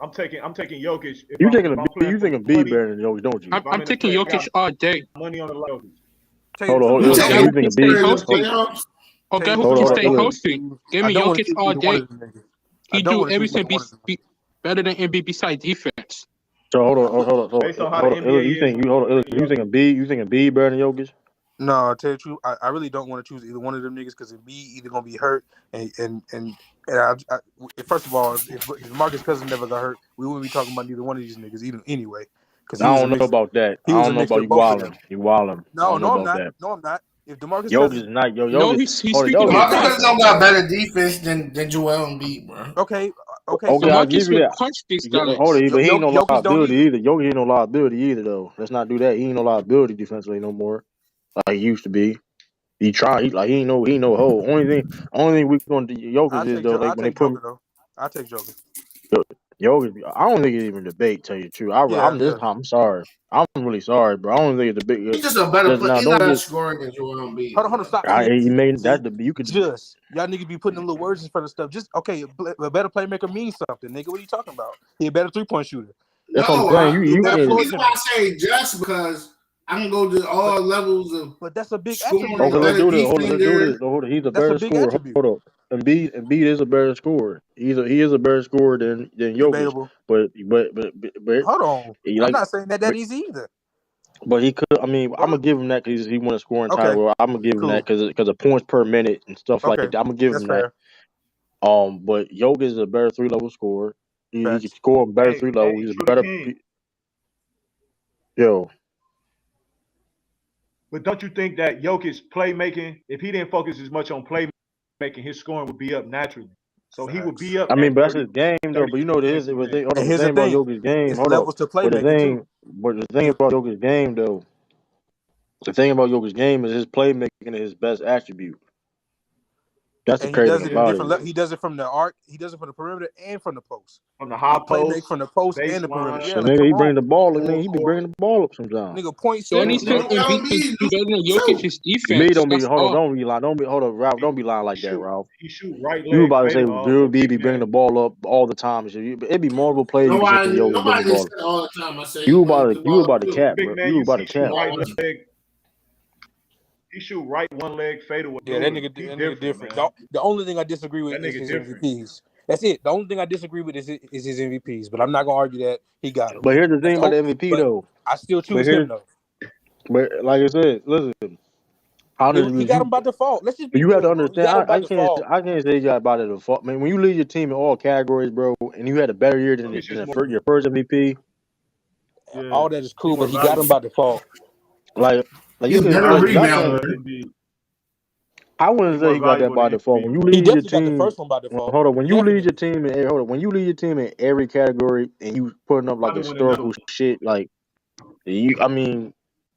I'm taking Jokic. You taking If I'm Embiid? playing You for think Embiid money, better than Jokic, don't you? I'm, if I'm I'm in the taking play, I Jokic got all day. money on the Jokic. Tell you the Hold on. truth, You Hold I on. take don't So Guy want you who to think can choose stay either Jokic in one the of them healthy. niggas. playoffs? Or Tell you guy the who hold truth, can on. stay Hold healthy. Give I me don't want to Jokic choose all either one day. of them niggas. I He don't do want to choose everything either one of them niggas. better than MVP beside defense. So hold Based on how the on. NBA is, I'm You think taking Embiid? You think Embiid better than Jokic? No, I'll tell you the truth, I really don't want to choose either one of them niggas because me either gonna be hurt and first of all, if Marcus Cousins never got hurt, we wouldn't be talking about neither one of these niggas either anyway, because I don't know about that. he I was a don't know about mixture of you both of them. wilding. You wilding. I No, don't know no, I'm about not. that. No, I'm not. If DeMarcus Jokic Cousins, is not. No, Jokic. he's Hold on. speaking Jokic is not defense. Motherfuckers that, don't got bro. better defense than Joel Embiid, bro. okay, Okay, so I'll DeMarcus give you will that. punch these Hold guys. on, but he ain't no Jokic don't liability either. either. Jokic ain't no liability either, though. Let's not do that. He ain't no liability defensively no more, like he used to be. He tried. He ain't no hole. Only thing we gonna do Jokic is though, like I'll when they take put him, Joker though. I'll take Joker. Jokic. I don't think it's even a debate. Tell you the truth, Yeah, yeah. I'm sorry. I'm really sorry, bro. I don't think it's a big. He's just a better Just player. now, He's not don't better get. scoring than Joel Embiid, Hold on, bro. stop. He made See, that. You could. just y'all niggas be putting them little words in front of stuff. Just okay, a better playmaker means something, nigga. What are you talking about? He a better 3-point shooter. That's what I'm No, saying. He a You better can. the floor reason why general. I say just because I can go to But all levels of but that's a big attribute scoring, Okay, a though. let's better do this. Hold on, let's do defender. this. Hold on. He's a That's a better big scorer. attribute. Hold up. Embiid is a better scorer. He is a better scorer than Jokic. Debatable. But Hold on. he I'm like not saying that but, easy either. but he could. I mean, I'm Hold gonna on. give him that because he won a scoring title. Okay. Well, I'm gonna give him that Cool. because of points per minute and stuff like Okay. that. I'm gonna give That's him that. fair. But Jokic is a better 3 level scorer. He can Facts. score on better hey, 3 level. He's a True the better. King. Yo, But don't you think that Jokic's playmaking, if he didn't focus as much on playmaking, his scoring would be up naturally. So he would Facts. be up I mean, at but that's 30, his game though. But you know, 32 points a game. hold And up. The here's the thing about thing. Jokic's game. It's Hold up. levels to playmaking too. But the thing If about Jokic's game though. The thing about Jokic's game is his playmaking is his best attribute. That's the and he crazy does thing it in about Yeah. different. it. He does it from the arc. He does it from the perimeter and from the post. From the He high play make post, from the post and the perimeter. baseline, Yeah, So like nigga, come he bring on, the ball. I full mean, he be court. bringing the ball up sometimes. nigga. Point The only center, thing bro. Joel Embiid can Embiid do do better than Jokic too. is Me defense. don't be That's hold on. all. Don't be lying. Don't be hold on, Ralph. He, Don't be lying he like that, shoot Ralph. he shoot right You leg about to say fadeoff Bill of B big be bringing man. the ball up all the time and shit. It be multiple plays you be saying Yo bring the Nobody just ball. said it all the time. I say he brings the You ball up about to too. cap, Big bro. man, You you about see to shoot cap. right leg. He shoot right one leg fadeaway. Yeah, He that nigga different, different. man. The only thing I disagree with That is nigga his different. MVPs. That's it. The only thing I disagree with is his MVPs. But I'm not gonna argue that he got them. But here's the That's thing the about the only, MVP but though. I still But choose him here's though. but like I said, listen. He Honestly, got him by default. Let's just be you have to real, bro. He understand. got him by default. I can't say you got about it the fault. Man, when you lead your team in all categories, bro, and you had a better year It's just more. your first MVP, Yeah, All that is he cool, more but he got him valuable. by default. like He you a He more can better like valuable y'all than can't. rebounder. Embiid. I He wouldn't say more he got that valuable by than default. Embiid, When you bro. He lead your definitely got the team, first one by default. hold on. When you lead your Definitely. team, hold on. When you lead your team in every category and you putting up like Probably win another historical one. shit, like you, I mean,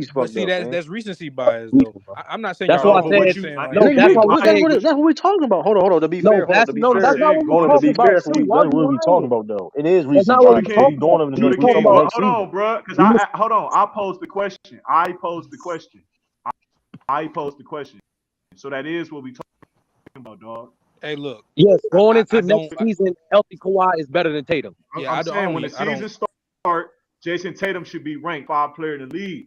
He's But fucked see, up, man. that's recency bias, though. I'm not saying That's y'all why I wrong. but I'm what said just you, saying I, like, No, no. and That's nigga, why nigga, we I saying that's what we talking about. Hold on. To be no. fair, That's but that's Jay, not what we're going to talking be about. fair, Too. Steve, Why that's are what you we talking lying? about though. It is That's recent not what Judah we're bias because King, he's talking about. doing it and then We're Judah we talking talking King, about about. next hold season. on, bro, because We, hold on, I posed the question. I posed the question. So that is what we talking about, dog. hey, look, yes, going I into don't. next season, healthy Kawhi is better than Tatum. Yeah, I'm I saying when the don't. season start, Jayson Tatum should be ranked 5 player in the league,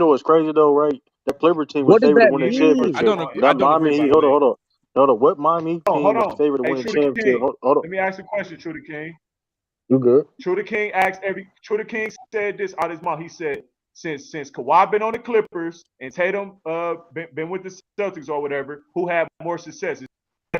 know what's crazy though, right? That Clipper team was What does favored to that win that I mean? championship. don't agree. I That don't agree. Miami By Heat, the way, hold on. What Miami Oh, team hold was on. favored to Hey, win a True the championship? King. Hold on. Let me ask you a question, True the King. You good? True the King said this out of his mouth. He said, since Kawhi been on the Clippers and Tatum been with the Celtics or whatever, who had more success? Is that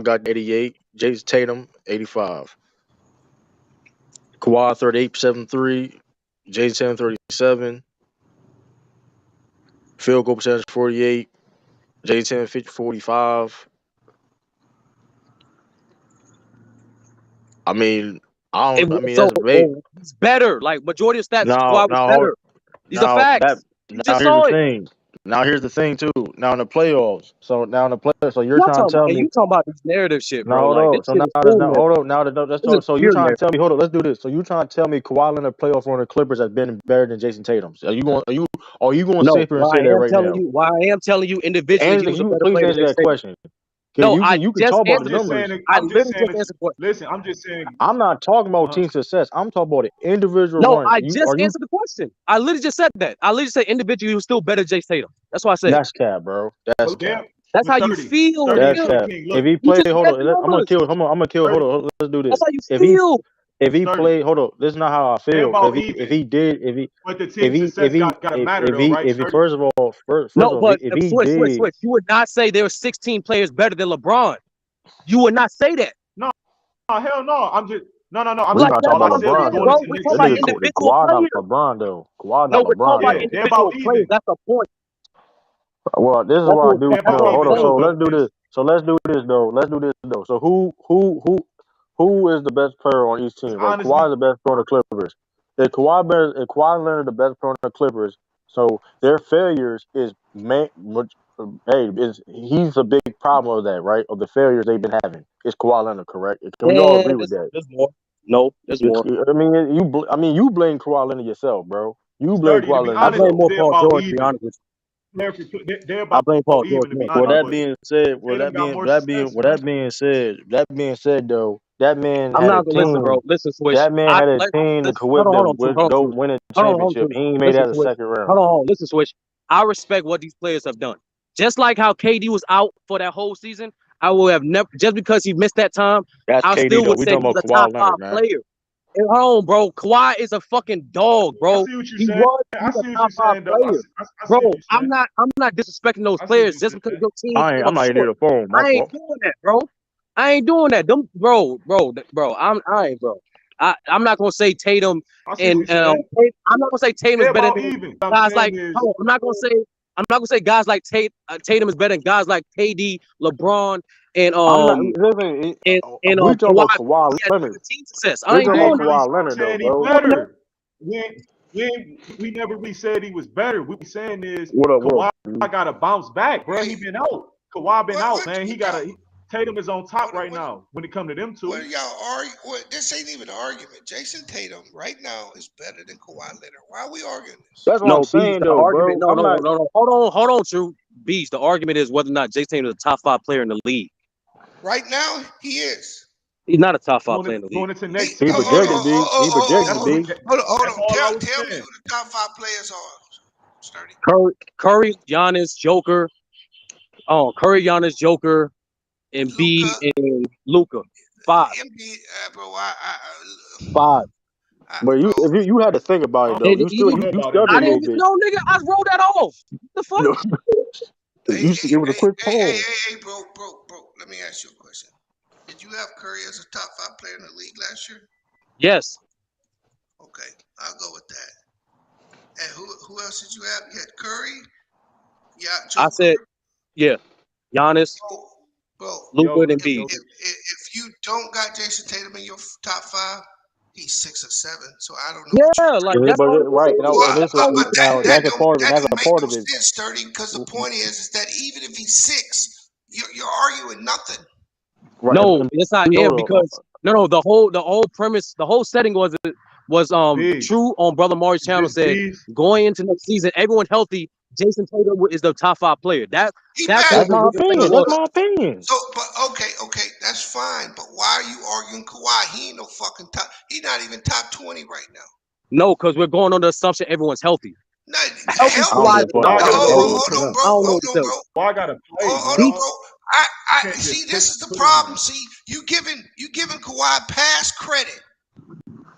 I got 88. Jayson Tatum 85. Kawhi 38% from three. Jayson Tatum 37. Field goal percentage 48. Jayson Tatum 45. I mean, I It don't. I was mean, so that's vague. it's better. Like majority of stats, Now, Kawhi was better. These are now that facts. You now just here's the saw it. thing. Now here's the thing too. Now in the playoffs. So now in the playoffs. So you're I'm not trying to talking about, tell and me. you talking about this narrative shit, Now bro. hold Like this on. So shit now is that's full now narrative. hold on. Now let's This is talk. So you pure trying to narrative. tell me? Hold on. Let's do this. So you trying to tell me Kawhi Leonard playoff run of Clippers has been better than Jason Tatum's? Are you going to No, sit there and say that right now? why I am telling you individually, he And was a you better please player than answer Jason that Tatum. question. No, You I can just talk about I'm the answered. just saying. numbers. I I'm just literally saying. just answered the question. Listen, I'm just saying. I'm not talking about Uh, team success. I'm talking about the individual No, run. I You just are you answered the question. I literally just said that. I literally said individually, he was still better than Jason Tatum. That's what I said. That's cap, bro. That's but cap. damn, That's but how you 30, feel, 30 and That's nigga. cap. King. If Look, he You played, just hold read on. the I'm gonna numbers. kill. I'm gonna kill. Hold 30, on. Let's do That's this. how you feel. If he 30. played, hold on. This is not how I They feel. about If even. he did, But the team if success he got to matter though, right? if he 30. first of all first No, of all but if he switch, switch, did, switch. You would not say there were 16 players better than LeBron. You would not say that. No, hell no. I'm just no. I'm we're Like just not that's talking all I what about I'm said was LeBron saying, going though. bro. into We're next talking That about nigga, season. individual Kawhi not players. LeBron though. Kawhi No, not we're talking LeBron about Yeah, though. they about individual players. even. That's the point. Well, this is what I do They That's about what though. I'm Hold even on. though. So saying. But let's do this. So let's do this though. Let's do this though. So who is the best player on each team? Right, Kawhi honestly, is the best player on the Clippers. If Kawhi Leonard the best player on the Clippers, so their failures is he's a big problem of that, right? Of the failures they've been having. Is Kawhi Leonard correct? Can we all agree And with that? there's more. No, there's more. I mean you blame Kawhi Leonard yourself, bro. You blame 30. To Kawhi be Leonard I honest, blame yourself. more they're Paul about George, to be even. honest with They're you. I about blame Paul George even to more, be to be Well, honest. honest that with But you. being said, Tatum got more success, man. that being said, though, that man I'm had a not gonna listen, team. bro. Listen, Switch. That man had a team to Let's hold on, go True. win a Hold on, championship. True. He ain't made Listen, that a Switch. second round. Listen, Switch. I respect what these players have done. Just like how KD was out for that whole season, I will have never just because he missed that time, That's I KD still though. would We say talking he's about a top Kawhi five Leonard, man. player. And hold on, bro. Kawhi is a fucking dog, I bro. see what you're He's saying. I a see what top you're five saying, though. player. I Bro, see what you're saying. I'm not disrespecting those I see what players you're just because saying. your team came I'm up not even near short. the phone. My I ain't fault. doing that, bro. I ain't doing that. Them, bro. I ain't, bro. I'm not gonna say Tatum I see what and you're saying. I'm not gonna say Tatum is They're better about than even. What I'm guys saying like. is, Hold on, I'm not gonna say guys like Tatum is better than guys like KD, LeBron, and I'm not. Listen, we talking Kawhi. about Kawhi He has better Leonard. team success. I We're ain't talking I about ain't doing really Kawhi Leonard though, saying he bro. that. better. We never really said he was better. What we saying is What Kawhi up? got to bounce back, bro. He Hey, been out. Kawhi been out, what man. you He got got? to. Tatum is on top right What now when it come to them what two. are y'all arguing? What, this ain't even an argument. Jason Tatum right now is better than Kawhi Leonard. Why are we arguing this? That's what I'm No, Beast, saying the though, argument. bro. No, I'm no, no, not. no, no. Hold on, True. Beast, the argument is whether or not Jayson Tatum is a top five player in the league. Right now, he is. He's not a top five player in the league. Going into He, next He season, projected though. B. He That's projected what we. B. hold That's on. all I was Tell me saying. who the top five players are. Sturdy. Curry, Giannis, Joker. Oh, Curry, Giannis, Joker, and Luca, B and Luca. Five. MB, bro. Five. But Bro. you had to think about I it don't, though. And I You don't know you about stuttered a I Embiid. little didn't bit. no nigga, I wrote that off. What the fuck? You know, Hey, it was a quick pause. bro. Let me ask you a question. Did you have Curry as a top five player in the league last year? Yes. Okay, I'll go with that. And who else did you have? You had Curry. Yeah, I Joker. said, yeah. Giannis, Bro. Luca, and If, B. if if you don't got Jason Tatum in your top five, he's 6 or 7. So I don't know what you. Yeah, like Yeah, that's but all I'm right saying. now, Well, and this but now that and that's don't a make part no of it. sense, Sturdy. Because the point is that even if he's 6, you're arguing nothing. Right, No, and it's not we air hold on. because no, the whole premise, the whole setting was Big. True on Brother Mari's channel This said beast. going into next season, everyone healthy, Jason Tatum is the top five player. That's He what better. That's the my nigga thing opinion. But That's was. my opinion. so, but okay, that's fine. But why are you arguing Kawhi? He ain't no fucking top. He's not even top 20 right now. No, because we're going on the assumption everyone's healthy. No, Healthy I don't healthy. Kawhi give is a a fuck Why about got that. to dog, Healthy. bro. play? Hold on, bro. I don't know Hold what to on, tell bro. you. Why got to play, Hold man? on, He, bro. You can't See, just this is the put him problem. in. See, you giving Kawhi past credit.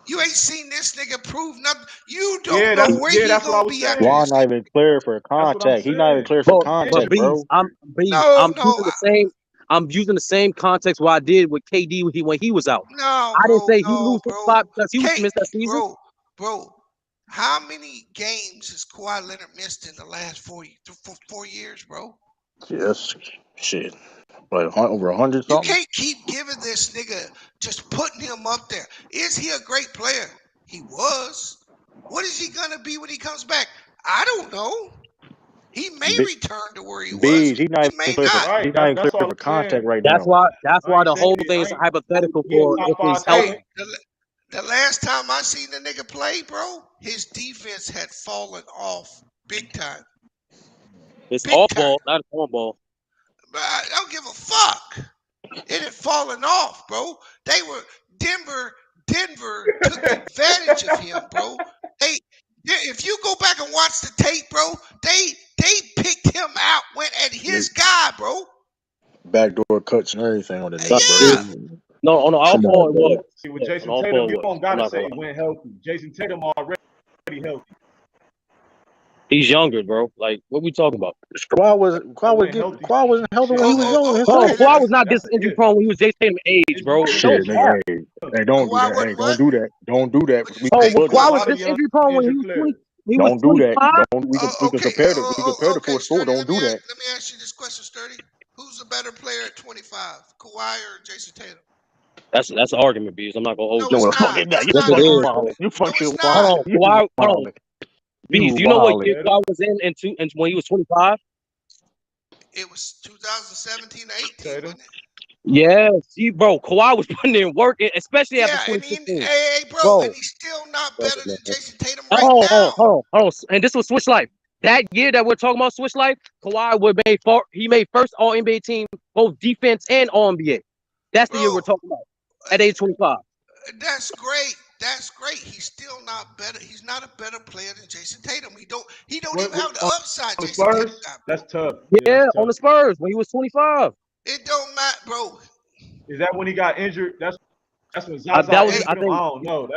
You ain't seen this nigga prove nothing. You don't know where he That's what I gonna was be after Why saying. this not year. even clear for That's what I'm contact? He's not even saying. clear for but contact, bees, bro. No, I'm using the same. I'm using the same context what I did with KD when he was out. no, I didn't bro, say he no, lose his bro. spot because he was missed that season. Bro. How many games has Kawhi Leonard missed in the last 4 years, bro? Yes, shit. Like over 100 You something. can't keep giving this nigga, just putting him up there. Is he a great player? He was. What is he gonna be when he comes back? I don't know. He may B- return to where he was. Bees, he's not He may even clear for not. Right. he's not even That's clear all for I'm contact saying. right That's now. why. That's I why ain't the saying whole it. thing I is ain't. hypothetical He a for top if he's five healthy. Hey, talent. the last time I seen the nigga play, bro, his defense had fallen off big time. It's Big off time. ball, not on ball. But I don't give a fuck. It had fallen off, bro. Denver took advantage of him, bro. If you go back and watch the tape, bro, they picked him out, went at his guy, bro. Backdoor cuts and everything on the nigga, bro. Yeah. No, on the off Come ball on, it bro. was. See, with Yeah, on the Jayson off Tatum, ball you it was. don't I'm gotta not say gonna he lie. went healthy. Jayson Tatum already healthy. He's younger, bro. Like, what we talking about? That went healthy. Kawhi wasn't healthy when he Shit. was young his Hold on, Okay. prime. Kawhi was not this That's injury yeah. prone when he was Jayson Tatum age, His bro. mother Don't Shit, young. cap. nigga, hey, don't do Kawhi that. Hey, wasn't don't what? do that. Don't do that. What'd you We Oh, can say? but buddy. His Kawhi was mother this young injury prone when he injured was player. he was Don't do that. 25. Don't we can Okay. compare we can compare the Okay, full score. Sturdy. Don't do that. Let me ask you this question, Sturdy. Who's the better player at 25, Kawhi or Jayson Tatum? That's an argument, Bees. I'm not gonna hold No, you. No, it's the fuck not. is that? You Yes, That's not it an fucking is. argument. wildin'. You No, fucking it's Hold not. wildin'. on, You Kawhi. Hold on, wildin'. Bees. You Do you know what wildin'. year Tatum. Kawhi was in when he was 25? It was 2017 or 18, Tatum. wasn't it? Yeah, see, bro, Kawhi was putting in work, especially after Yeah, and he, 2016, hey, bro, and bro. he's still not better than Jayson Tatum right Hold on, now. hold on. And this was Switch Life. That year that we're talking about, Switch Life, Kawhi he made first All NBA team, both defense and All NBA. That's the year Bro, we're talking about. At age 25. that's great. That's great. He's still not better. He's not a better player than Jayson Tatum. He don't even have the On upside the Jayson Tatum Spurs, got, bro. that's tough. Yeah, Yeah, that's on tough. the Spurs when he was 25. It don't matter, bro. Is that when he got injured? That's when Zaza That was, Hey, injured him. I don't know.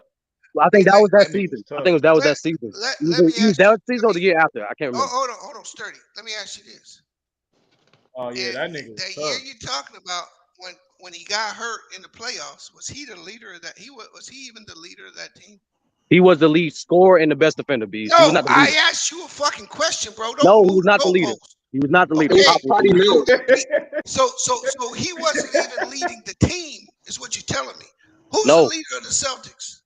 I think that was that That nigga season. was I tough. think that was let that season. let me He was ask you. that season or the year after. I can't remember. Hold on, Sturdy. Let me ask you this. Oh yeah, And that nigga was that year tough. you're talking about when he got hurt in the playoffs, was he the leader of that? Was he even the leader of that team? He was the lead scorer and the best defender, Bees. He was No, not the leader. I asked you a fucking question, bro. Don't No, he move was the not the leader. goalposts. He was not the leader. Okay. Pop was the leader. So he wasn't even leading the team, is what you're telling me. Who's the No. leader of the Celtics?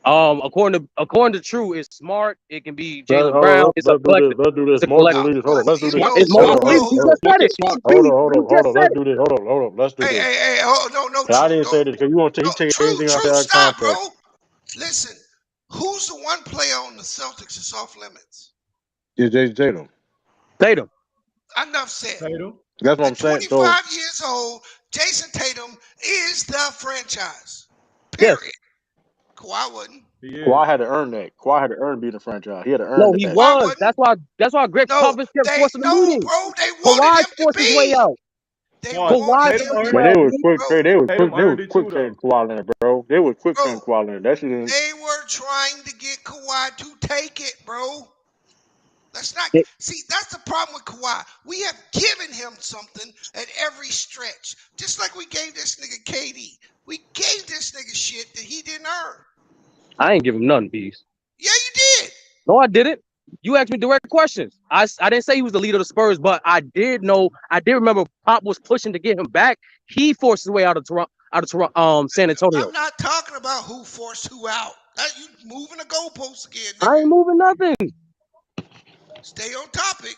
According to True, it's Smart. It can be Jaylen Brown. Hold It's on, a let's do this. collective. Let's do this. It's a Mark No, the collective. leaders. Hold on, let's do this. no, It's Hold Mark on, the hold leader. on, You hold just on. said it. Hold You on, hold just on. said Let's it. do this. Hold on. Let's do this. Hey, oh, no, And I true, didn't say don't, this because you want to no, take true, anything out there out of stop, context. bro. Listen, who's the one player on the Celtics that's off limits? It's Jayson Tatum. Tatum. Enough said. Tatum. That's what I'm At saying. So 25 years old, Jayson Tatum is the franchise. Yes. Period. Kawhi wasn't. He is. Kawhi had to earn that. Kawhi had to earn being a franchise. He had to earn No, he that. Kawhi was. wasn't. That's why Greg No, Popovich kept forcing the meeting. bro. They wanted Kawhi him to forced his way be. out. They No, Kawhi wanted Tatum him forced his to earned way But it. they out. was B. quick. bro. They was Tatum earned it quick too, though. trading Kawhi Leonard, bro. They was quick trading Bro, Kawhi Leonard. That shit didn't. they were trying to get Kawhi to take it, bro. Let's not see. That's the problem with Kawhi. We have given him something at every stretch, just like we gave this nigga KD. We gave this nigga shit that he didn't earn. I ain't give him none, Bees. Yeah, you did. No, I didn't. You asked me direct questions. I didn't say he was the leader of the Spurs, but I did remember Pop was pushing to get him back. He forced his way out of San Antonio. I'm not talking about who forced who out. You moving the goalposts again, I ain't nigga. moving nothing. Stay on topic.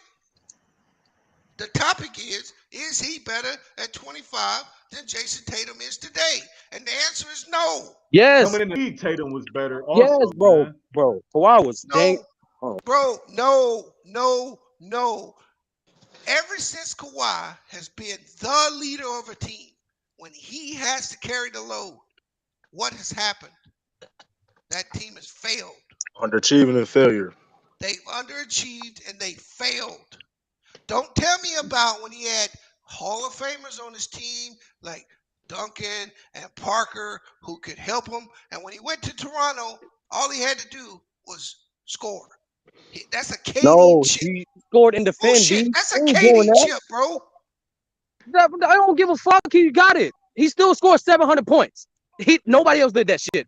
The topic is he better at 25 than Jayson Tatum is today? And the answer is no. Yes. Coming in the league, Tatum was better Yes, also, bro. man. Bro. Kawhi was dang. No, bro, no. Ever since Kawhi has been the leader of a team, when he has to carry the load, what has happened? That team has failed. Underachieving and failure. They've underachieved and they failed. Don't tell me about when he had Hall of Famers on his team like Duncan and Parker who could help him. And when he went to Toronto, all he had to do was score. That's a KD No, chip. he scored and defend, Bullshit. B. That's a He ain't doing KD that. chip, bro. I don't give a fuck. He got it. He still scored 700 points. Nobody else did that shit.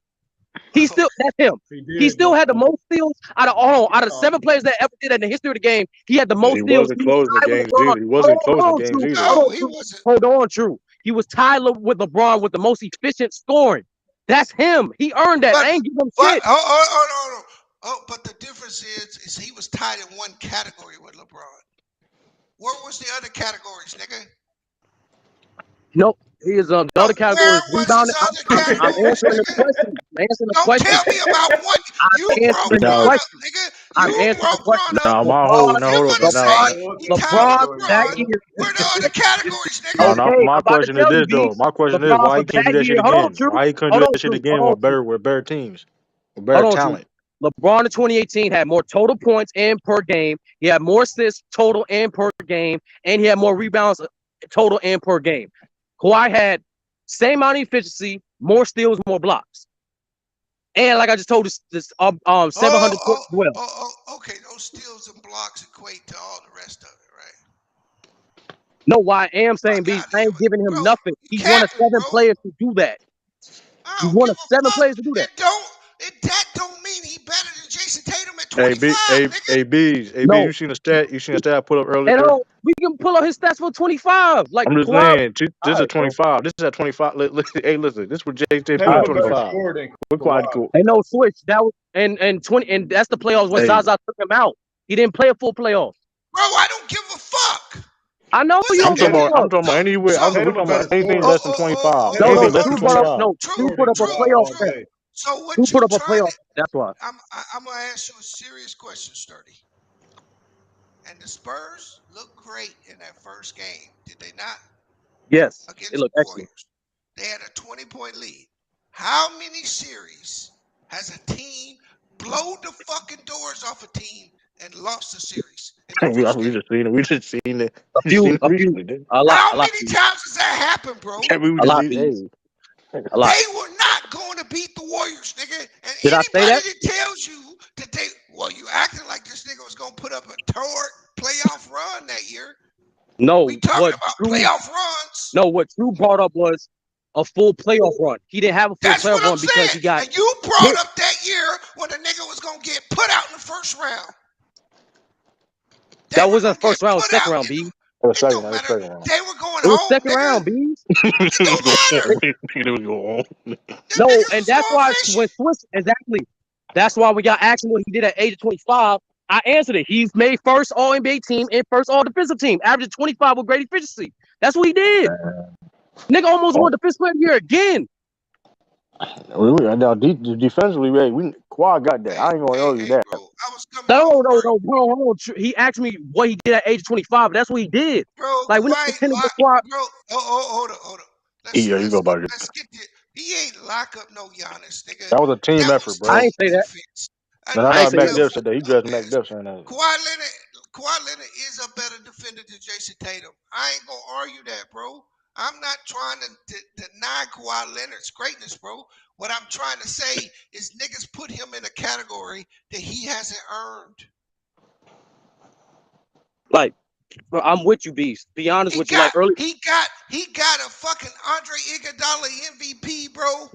He still that's him. He He did, still had the though. most steals out of the 7 players that ever did that in the history of the game. He had the most He steals. wasn't He was closing the tied with games LeBron. either. He wasn't closing the games True. either. No, he True. wasn't. Hold on, True. He was tied with LeBron with the most efficient scoring. That's him. He earned that. But I ain't giving him but shit. but the difference is he was tied in one category with LeBron. Where was the other categories, nigga? Nope. He is the other category Where is was his rebounding. other I'm categories, answering the nigga? question. I'm answering the Don't question. tell me about one. You I'm brought answering the Braun No, up, question. nigga. I'm You answering the brought question. Braun up. no, my You whole LeBron, want him to say no, he tied with LeBron that LeBron. year. Where the other categories, no, nigga? no. Okay, My I'm about to question is tell you, this though. Beast. My question is LeBron why for he can't do that that shit year. Hold on, again? True. Why he couldn't do Hold on, that shit True. again Hold on, True. with better teams, with better Hold on, True. talent? LeBron in 2018 had more total points and per game. He had more assists total and per game, and he had more rebounds total and per game. Kawhi had same amount of efficiency, more steals, more blocks, and like I just told this 700 points as well. Okay. Those steals and blocks equate to all the rest of it, right? No, why I am saying, Fuck Beast, out of I here, ain't giving him bro. nothing. You He's one of capping, 7 bro. players to do that. I He's don't one give of a 7 fuck. players to do that. That don't mean he better than Jayson Tatum at Hey, 25, nigga. B's, No, you seen the stat? You seen the stat I put up and earlier? we can pull up his stats for 25. Like I'm just Kawhi. saying, All this is right, bro. 25. This is at 25. Hey, listen, this is what Jay Tatum put All at right, Tatum a bro. better 25. scorer than We're Kawhi. quite cool. Ain't no switch. That was and 20 and that's the playoffs when Hey, Zaza took him out. He didn't play a full playoff. Bro, I don't give a fuck. I know What's you that don't give a Tatum, nigga? fuck. I'm talking about anywhere. So, We Tatum a talking about better anything scorer. less than 25. No, Tatum a Anything less better than True brought up 25. scorer True than put up a true, Kawhi playoff all true. stat. day. So True what you put up a trying playoff. to? That's why. I'm gonna ask you a serious question, Sturdy. And the Spurs looked great in that first game, did they not? Yes, it Against looked the excellent. Warriors. They had a 20-point lead. How many series has a team blowed the fucking doors off a team and lost the series in the first We game? just seen it. We just seen it. A We just few, seen it recently, didn't a lot, How a lot, many times has that happened, bro? we a just lot, seen bees, hey. a lot. They were not going to beat the Warriors, nigga. And Did I say anybody that? that tells you that you acting like this nigga was gonna put up a torrid playoff run that year. We No, talking about playoff runs. What True brought up was a full playoff run. He didn't have a full That's playoff what I'm run because saying. he got And you brought hit. up that year when the nigga was gonna get put out in the first round. They That were wasn't gonna get first round, it was put second out round, in the. B. It don't That was matter. second round. They were going It was home, second nigga. round, B. It don't matter. It was going on. Them No, niggas and was that's going why fishing. when Swiss exactly. That's why we got asked him what he did at age of 25. I answered it. He's made first All NBA team and first All Defensive team, averaging 25 with great efficiency. That's what he did. Nigga almost won Oh, Defensive Player of the Year again. now defensively, we Kawhi got that. I ain't gonna Hey, argue that. bro. I was coming No, off break. bro. Hold on. He asked me what he did at age of 25. But that's what he did. Bro, Like we're not Kawhi pretending to lock, squad. bro. Hold on. Let's Yeah, you let's go get about it. let's get the. He ain't lock up no Giannis, nigga. That was a team That effort, was I bro. team ain't say that. defense. No, I ain't no, say Mac that. Diff said that. He dressed Mac Dumbass. Diff saying that. Kawhi Leonard is a better defender than Jayson Tatum. I ain't gonna argue that, bro. I'm not trying to deny Kawhi Leonard's greatness, bro. What I'm trying to say is niggas put him in a category that he hasn't earned. Like, bro, I'm with you, Beast. Be honest He with you. Like early. got a fucking Andre Iguodala MVP, bro.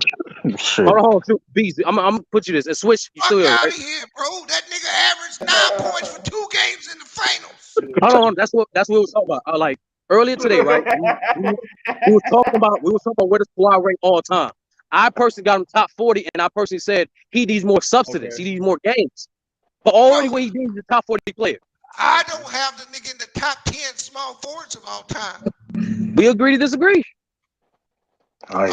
Shit. Hold on, Beast. I'm gonna put you this and switch. You Fuck still here, out right? of here, bro. That nigga averaged 9 points for 2 games in the finals. Hold on. That's what we was talking about. Like earlier today, right? We was talking about where does Kawhi rank all time. I personally got him top 40, and I personally said he needs more substance. Okay. He needs more games. But Bro, already when he did, he's a top 40 player. I don't have the nigga in the top 10 small forwards of all time. We agree to disagree. Okay.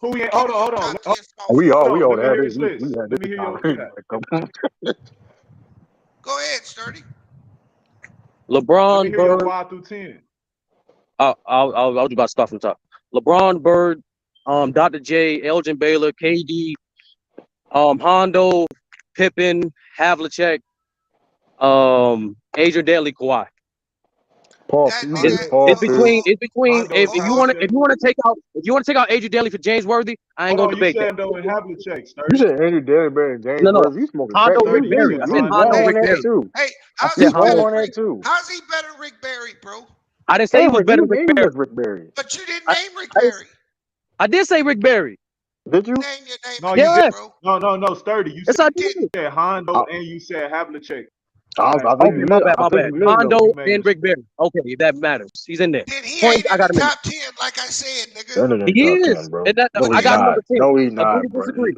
Who we? Give Hold me on, your hold on. top 10 small We forwards. all Hold on. Let me had hear this. his list. We had Let this me hear your conversation. Go ahead, Sturdy. Let me LeBron, hear your Bird. 5 through 10. I'll do about start from the top. LeBron, Bird, Dr. J, Elgin Baylor, KD, Hondo, Pippen, Havlicek, Adrian Daly, Kawhi. Paul, That you It's, said nigga. Paul it's Pierce. between it's between Hondo if and you want to Havlicek. take out Adrian Daly for James Worthy, I ain't Hold gonna on. You debate that. said though in Havlicek, You Sturdy. said Andy Danbury and James No. Worthy. You smoking Hondo, crack. Rick Sturdy, you Barry. said I You said was wrong Hondo, Hondo. on Rick that Barry. too. I You said was wrong Hondo. on that too. How's he better than Rick Barry, bro? I didn't say he was better You than Rick named Barry. us Rick Barry. But you didn't I, name Rick I, Barry. I did say Rick Barry. Did you? Name your name No, you again, did. Yes. bro. No, Sturdy. You Yes, I Didn't. did. said Hondo I, and you said Havlicek. So I that's think two. you Okay, my meant. bad, I my think bad. you meant Hondo though. You made and a Rick Barry. Okay, that matters. He's in there. Then he Points, ain't I in the got him in there. top 10, like I said, nigga. That nigga He ain't top is. 10, bro. And that No, I he Okay, got him not. number 10. No, he Agree not, to bro. disagree.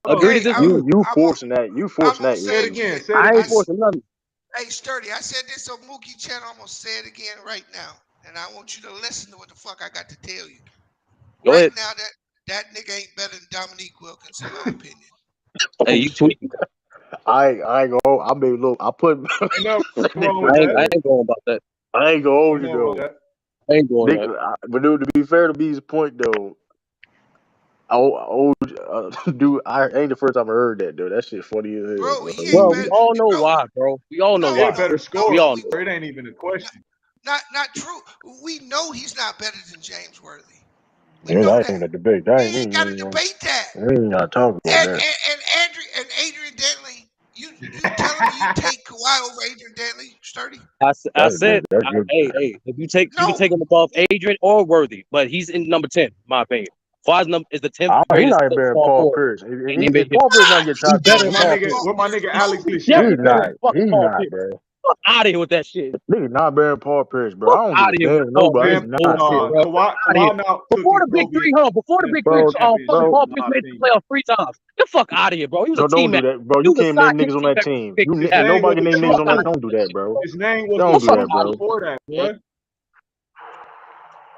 Agree to okay. disagree. You I'm gonna forcing that. You I'm forcing gonna that, say say it it Yanni. again. again. Say it I I ain't again. s- forcing nothing. hey Sturdy, I said this on Mookie channel. I'm gonna say it again right now, and I want you to listen to what the fuck I got to tell you. Go Right ahead. now, that nigga ain't better than Dominique Wilkins, in my opinion. Hey, Oh you shit. tweaking. I ain't go. I made look. I put. Ain't nothing That nigga wrong put with that that. I there. ain't going about that. I ain't gonna hold Ain't you nothing wrong with though. that. I ain't doing that. But dude, to be fair to B's point though, dude, I ain't the first time I heard that though. That shit funny as hell, Bro, bro. he ain't Well, we better. all know No, why, bro. We all know no, He a why. no, better no, We scorer. no. all We know why. It ain't even a question. not true. We know he's not better than James Worthy. We Yeah, know that that. ain't a debate. That We ain't ain't got to debate that. we ain't gotta talk about And that. Adrian Dantley, you telling me you take Kawhi over Adrian Dantley, Sturdy? I said, That's good. hey, if you can No. take him above Adrian or Worthy, but he's in number 10, in my opinion. Kawhi's number is the 10th He greatest not even better than small Paul forward Pierce. in NBA If history. Paul Pierce not get He's top better 10, than Fuck Where my Paul nigga, Pierce. Paul where my Pierce. nigga No. Alex He's Lachey definitely he's at? better than not. fucking He's Paul not, Pierce. bro. Fuck out of here with that shit. Nigga not better than Paul Pierce, bro. Fuck I don't give out a of here with damn. the Paul Nobody. Pierce He's Man, not, bullshit, bro. bro. Fuck out of here. Kawhi now took Before his the big Kobe three, hold on. Before the to big three, Bro, fucking championship, bro. Paul in Pierce my made the opinion. playoffs 3 times. Get the fuck out of here, bro. He was a So don't do teammate. that, bro. He You was can't a name sidekick niggas on that teammate with team. Big His Daddy. And name was nobody the name Get the niggas fuck on out that. of truth. Don't do that, bro. His name was here. the Don't The do fuck that, truth out of bro. before that, here, man. bruh.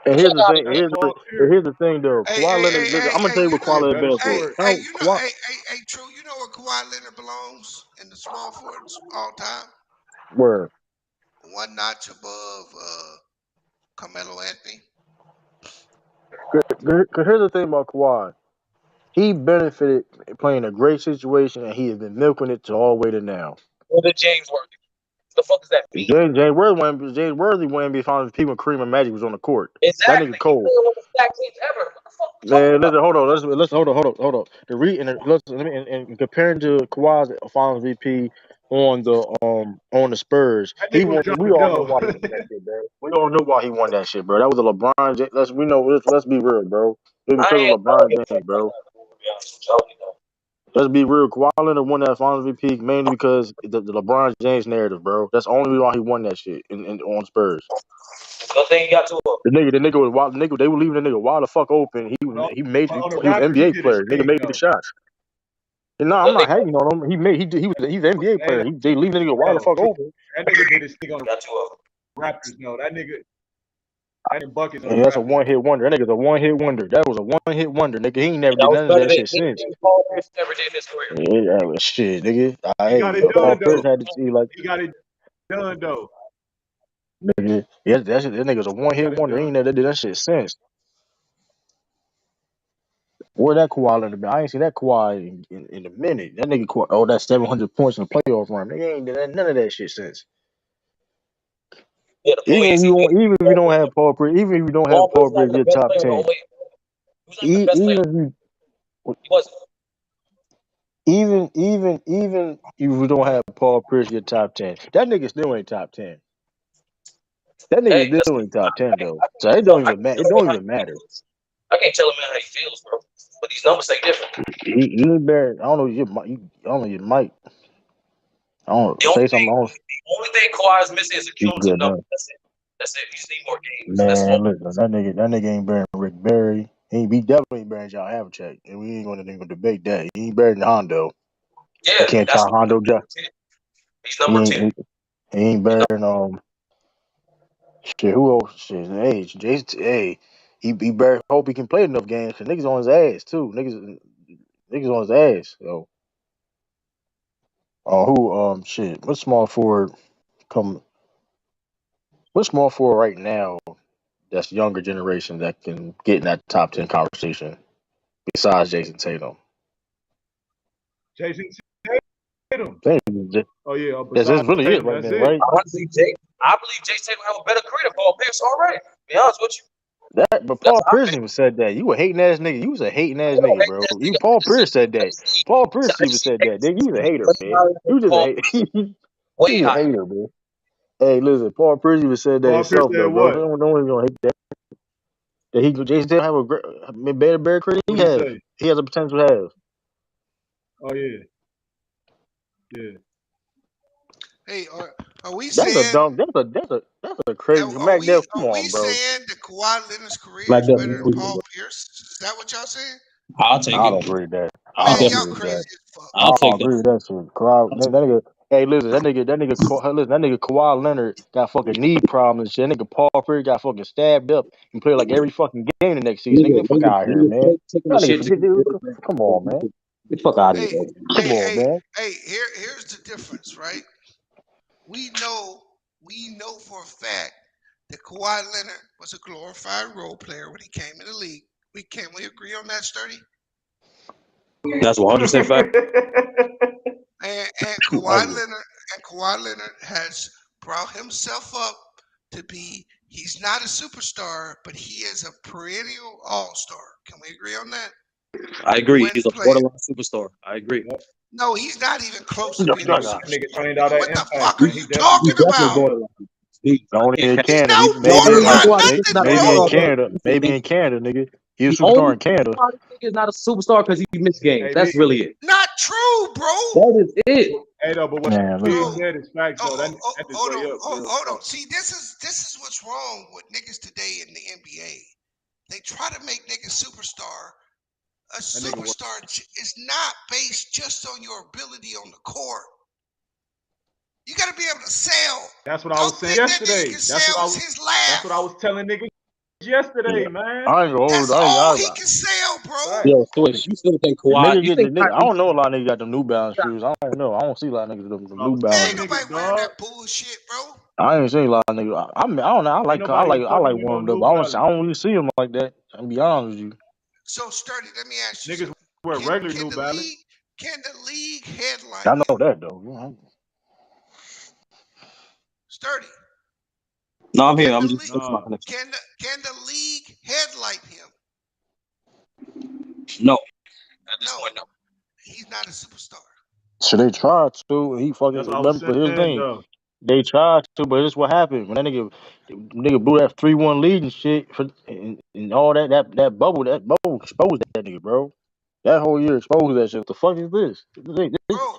And The here's fuck the out of thing. here. That's Paul Pierce. Here's the thing, though. Hey, Kawhi hey, Leonard. hey, Listen, hey, I'm gonna hey, tell you you what He know, Kawhi a Leonard better best hey, for. scorer. hey, Kawhi, you know, Kawhi, True, you know where Kawhi Leonard belongs in the small forwards all time? where? One notch above Carmelo Anthony. Cause here's the thing about Kawhi. He benefited playing a great situation, and he has been milking it to all the way to now. Or the James Worthy. The fuck does that mean? James Worthy wouldn't be found if Cream and Magic was on the court. That nigga Exactly. He cold. played one of the stacked teams ever. What the fuck you talking Man, about? listen, hold on. Let's hold on. And comparing to Kawhi's Finals VP on the Spurs, That he nigga was won. We dropping all know dough. why he won that shit, bro. We all know why he won that shit, bro. That was a LeBron. Let's be real, bro. It was because I of don't LeBron give a fuck James, about bro. that, to be honest with you. I really don't. Let's be real. Kawhi Leonard won that Finals VP mainly because the LeBron James narrative, bro. That's the only reason why he won that shit on Spurs. Good thing he got to him. The nigga was wild. They were leaving the nigga wide the fuck open. But on the He was an Raptors, he NBA did his player. Nigga thing made the though. shots. And no, I'm Good thing not hating on him. He's an NBA Hey, player. They leave the nigga wide the though, fuck open. that nigga did his thing on he got to him. the Raptors though. That nigga buckets on the And that's a Raptors. one hit wonder. That nigga's a one hit wonder. That was a one hit wonder, nigga. He ain't never And that did was none of better that than shit since. anything Paul Pierce ever did in his career. Yeah, shit, nigga. He got it Paul done Pierce though. had to see like He got it done though. nigga. Yeah, that nigga's a one He got hit it wonder. He done. ain't never did that shit since. Where that Kawhi Leonard been? I ain't seen that Kawhi in a minute. That nigga Kawhi, that 700 points in the playoff run. Nigga ain't did none of that shit since. Yeah, the point is Even if you don't have Paul Pierce, even if you don't have Paul Pierce Paul was not Pierce, even your the best top player in the 10. whole way. He was not even the best player. Even if you He wasn't. even if you don't have Paul Pierce, your top 10. That nigga still ain't top 10. That nigga Hey, listen, still ain't top 10 though. So I can't it tell him don't how even he matter. feels. I can't tell him how he feels, bro. But these numbers say different. He ain't better. I don't know. I don't know. You might. I don't The only say thing, something. I don't. the only thing Kawhi is missing is a You cumulative good number. now? That's it. That's it. You just need more games. That's all. Man, listen. That nigga ain't better than Rick Barry. He definitely ain't better than John Havlicek, and we ain't gonna debate that. He ain't better than Hondo. You Yeah, can't that's tie Hondo. number 10. He's He number 10. ain't He's better number than shit. Who else? Shit, hey, Jason. Hey, he better hope he can play enough games because niggas on his ass too. Niggas on his ass. So, who shit? Come? What small forward right now that's younger generation that can get in that top 10 conversation besides Jason Tatum? Jayson Tatum. Think Oh yeah. that's Besides really it Tatum, right that's there, it. right? I believe Jayson Tatum have a better career than Paul Pierce already. To be honest with you. But That's Paul how I Pierce feel. even said that. You a hating ass nigga. You was a hating ass I don't nigga, hate bro. that You nigga. Paul Pierce said that. Paul Pierce I even just see said that. Jayson Nigga, you was a Tatum hater, way man. higher than You just a Paul hater. Pierce. You Way was a higher. hater, man. Hey, listen, Paul Pierce even said that Paul Pierce himself said though, bro. what? No one gonna hate that. That Jason Tatum have a better career than What he he have. say? He has a potential to have. Oh yeah, yeah. Hey, are we That's a saying dumb. That's a crazy. Mac Dell, come are we on, bro. saying that Kawhi Leonard's career Like is better than that. Paul Pierce? Is that what y'all saying? I'll take I it. don't agree with that. I I'll Man, don't y'all agree definitely. with crazy that. as fuck. I I'll don't take that. agree with that shit. Kawhi, I'll that take nigga, hey, listen, listen, that nigga Kawhi Leonard got fucking knee problems and shit. That nigga Paul Pierce got fucking stabbed up and played like every fucking game the next season. Nigga, get the fuck out of here, man. taking the Y'all nigga shit. forget, dude. Come on, man. Get the fuck out of here, Hey, bro. Come on, man. here's the difference, right? We know for a fact that Kawhi Leonard was a glorified role player when he came in the league. Can we agree on that, Sturdy? That's 100% fact. And I agree. Kawhi Leonard has brought himself up to be. He's not a superstar, but he is a perennial all-star. Can we agree on that? I agree. When He's a playing. borderline superstar. I agree. Yep. No, he's not even close to No, being no, a no. That nigga superstar, trained out nigga. that What the impact, fuck are man. you He definitely He's talking definitely about? borderline. borderline. He, I Only can't in cap. He's Canada. no The only reason borderline why this is nothing, not a Maybe in bro. superstar Canada. is because Maybe in Canada, nigga. He a the superstar only in Canada. reason why this nigga is not a superstar because he missed games. Hey, That's B. really it. Not true, bro. That is it. Hey, though, but what Man, Bro, Big listen. said is facts, though. That nigga had his way up real hold tough. on. See, this is what's wrong with niggas today in the NBA. They try to make niggas superstar. A That nigga was. superstar is not based just on your ability on the court. You got to be able to sell. That's what The I only was saying thing that nigga yesterday. can sell is his That's what I laugh. was telling niggas yesterday, Yeah. man. I ain't gonna hold. That's all he can sell, bro. Facts. Yo, Swish, you still think The Kawhi? nigga You get the think nigga. I Kyrie? don't know a lot of niggas got them New Balance shoes. I don't know. I don't see a lot of niggas with them That's what I New was Man, Balance. ain't telling nobody niggas, wearing dog. that bullshit, bro. I ain't seen a lot of niggas. I don't know. Ain't nobody even I fucking like with no warmed up. New I Balance. don't really see them like that. I'll be honest with you. So, Sturdy, let me ask you Niggas something. wear Can regular can New the Balance. league can the league headline I know him? that though. Yeah. Sturdy. No, I'm here. Can the I'm just league fixing my Nah. connection. can the league headlight him? No, at this No, point, no. he's not a superstar. So they tried to. He fucking That's what I was remember. But here's the saying, thing. though. They tried to, but this what happened when that nigga blew that 3-1 lead and shit and all that bubble exposed that nigga, bro. That whole year exposed that shit. What the fuck is this? Bro,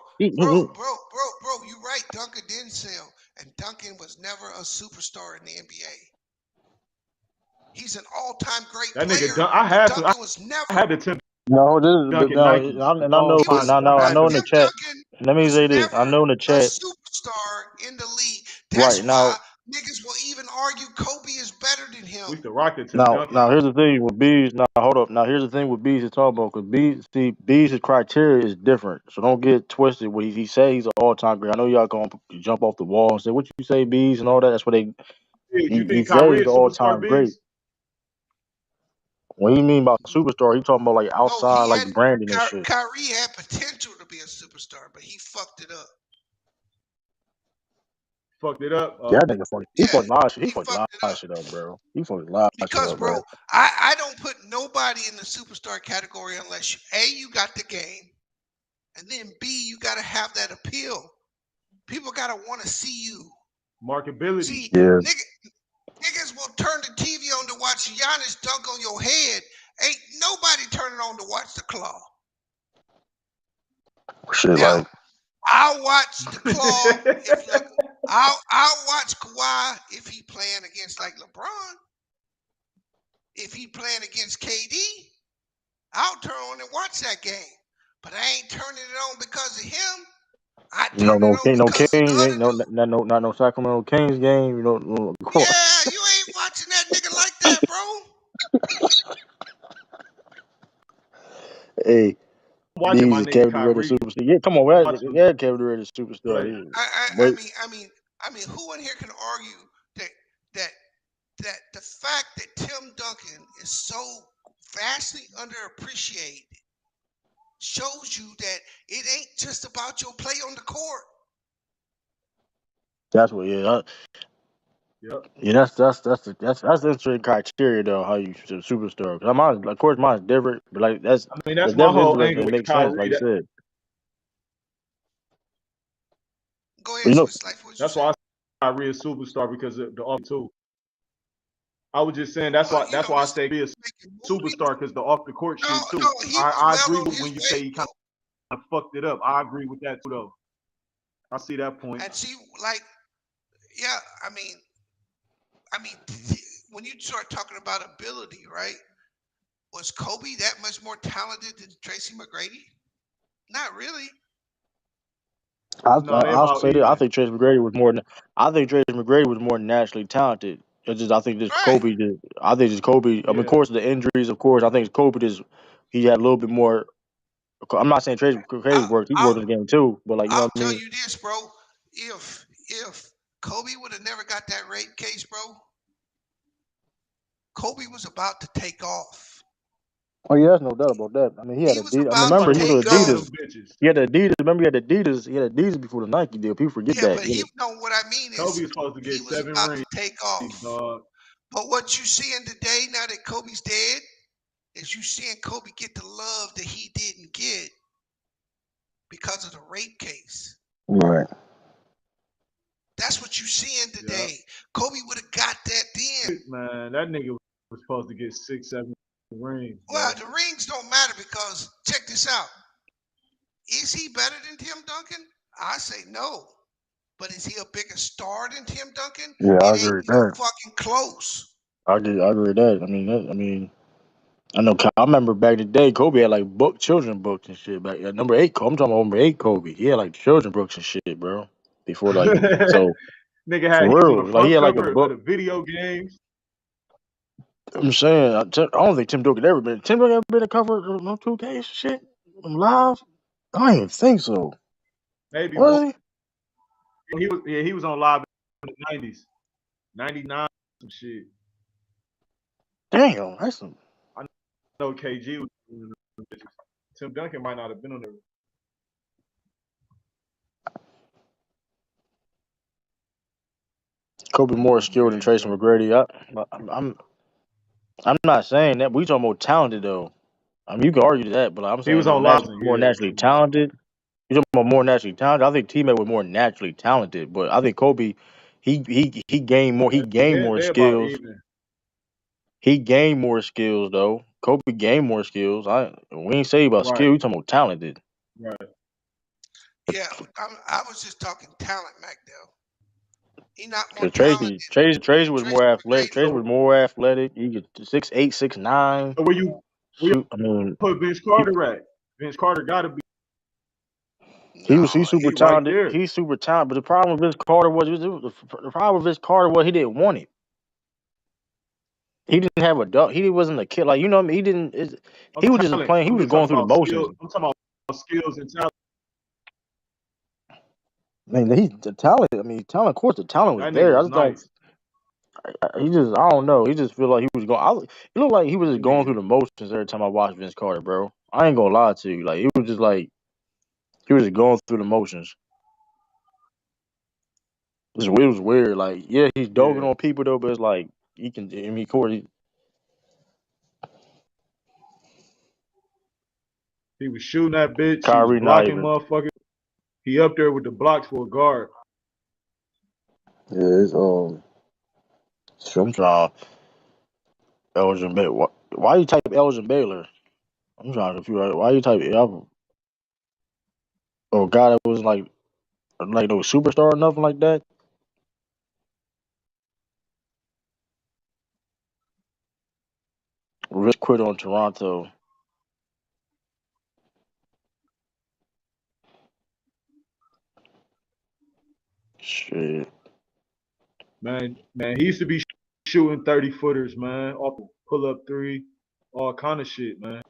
you right. Duncan didn't sell, and Duncan was never a superstar in the NBA. He's an all-time great That nigga, player, I but had to. Duncan was I never. had to Tim No, Duncan no, Nikes. and That's I all know He time. was I I had know to. in the Tim chat. Duncan Let me was say this. I never know in the a chat. superstar in the league. That's Right why now, niggas will even argue Kobe is better than him. We used to rock the Tim Duncan. Now here's the thing with bees. Now hold up. Now here's the thing with bees is talking about because bees his criteria is different. So don't get twisted. When he say he's an all time great. I know y'all gonna jump off the wall and say what you say bees and all that. That's what they. You He think said Kyrie he's a an all superstar, time great. Bigs? What he mean by superstar? He talking about like No, outside like branding and shit. Kyrie had potential to be a superstar, but he fucked it up. Fucked it up. Yeah, that nigga fucked. He Yeah, fucked a lot of shit. He he fucked a lot fucked it of up. shit up, bro. He fucked a lot of shit Because, up, bro. bro, I don't put nobody in the superstar category unless you got the game, and then B, you got to have that appeal. People got to want to see you. Markability. See, Yeah. niggas will turn the TV on to watch Giannis dunk on your head. Ain't nobody turning on to watch the claw. Shit Now, like I'll watch the claw if look, I'll watch Kawhi if he playing against like LeBron. If he playing against KD, I'll turn on and watch that game. But I ain't turning it on because of him. I you know turn it on no because of the Kings other ain't dude. not no Sacramento Kings game. You know. Yeah, you ain't watching that nigga like that, bro. Hey, Watching Bees my is nigga Kevin Durant Kyrie. superstar. Yeah, come on, I'm watching him Kevin Durant is superstar. play. Yeah. I But mean, who in here can argue that that the fact that Tim Duncan is so vastly underappreciated shows you that it ain't just about your play on the court. that's what Yep. yeah, that's the interesting criteria though. How you superstar? Cause mine, of course, mine's different, but like that's I mean, that's my definitely whole interesting. angle It with makes sense, Kyrie. like you said. Go ahead, You know, Swiss Life. What you That's say? why I say Kyrie is superstar because of the other two. I was just saying that's Well, why I this say be a making movies. superstar because the off the court No, shit too. no, he was I well agree on with his when you way say he kind though. of fucked it up. I agree with that too though. I see that point. And see, like, yeah, I mean, when you start talking about ability, right? Was Kobe that much more talented than Tracy McGrady? Not really. No, they I'll about say this. I even. think Tracy McGrady was more. I think Tracy McGrady was more naturally talented. It's just I think this Right. Kobe. I think just Kobe. I mean, of Yeah. course, the injuries. Of course, I think Kobe just he had a little bit more. I'm not saying Tracy McGrady I'll, worked. He I'll, worked in the game too. But like you know I'll what I tell mean. you this, bro. If Kobe would have never got that rape case, bro, Kobe was about to take off. Oh yeah, there's no doubt about that. I mean, he had He was Adidas. I mean, about Somebody to remember he was was take with selling them off. Adidas. bitches. He had Adidas. Remember he had Adidas. He had Adidas before the Nike deal. People forget Yeah, that. but You he know. know what I mean Kobe is was supposed to he get was 7 about rings, to take off. dog. But what you seeing today, now that Kobe's dead, is you seeing Kobe get the love that he didn't get because of the rape case. Right. That's what you seeing Yeah. today. Kobe would have got that then. Man, that nigga was supposed to get 6, 7 rings, Well, bro. the rings don't matter because check this out. Is he better than Tim Duncan? I say no. But is he a bigger star than Tim Duncan? Yeah, I It ain't agree with even that. fucking close. I agree with that. I mean, I know. I remember back in the day, Kobe had like children books and shit. Back at number 8, I'm talking about number 8, Kobe. He had like children books and shit, bro. Before like, so Nigga for he was on the real, like he front had like a cover of book. the video games. I'm saying, I don't think Tim Duncan ever been. Tim Duncan ever been a cover of no 2K shit live? I don't even think so. Maybe one. Was he? He was on live in the 90s. 99 some shit. Damn, that's some. I know KG was on them bitches. Tim Duncan might not have been on there. Kobe more skilled than Man, Tracy bro. McGrady. I'm not saying that. We talking about talented though. I mean, you can argue that, but I'm He saying was on live. more Yeah, naturally talented. You talking about more naturally talented? I think teammate was more naturally talented, but I think Kobe, he gained more. He gained more they about skills. even. He gained more skills though. Kobe gained more skills. We ain't say about Right, skill. We talking about talented. right. Yeah, I was just talking talent, McDowell. He not more Cause talented Tracy than was Tracy more athletic. McGrady. Tracy was So, more athletic. He could 6'8", 6'9". so where you Shoot, I mean, put Vince he, Carter at? Vince Carter gotta be he's No, super he right talented. there. He's super talented. But the problem with Vince Carter was the problem with Vince Carter was he didn't want it. He didn't have a dog. He wasn't a kid. Like you know, what I mean, he didn't. I'm He was just talent. playing. He I'm was just going talking through the about motions. skill. I'm talking about skills and talent. I mean, he's the talent. I mean, talent. Of course, the talent was That nigga there. I was just don't. nice. He just. I don't know. He just feel like he was going. It looked like he was just That going nigga. through the motions every time I watched Vince Carter, bro. I ain't gonna lie to you. Like he was just like he was just going through the motions. It was weird. Like yeah, he's dogging Yeah. on people though, but it's like he can. I mean, Corey. He was shooting that bitch. He was Kyrie not blocking even. motherfuckers. He up there with the blocks for a guard. Yeah, it's I'm trying. Elgin Baylor. Why you type Elgin Baylor? I'm trying to figure out why you type. Oh, God, it was like no superstar or nothing like that. Risk quit on Toronto. Shit. Man, he used to be shooting 30 footers, man, off the pull up three, all kind of shit, man.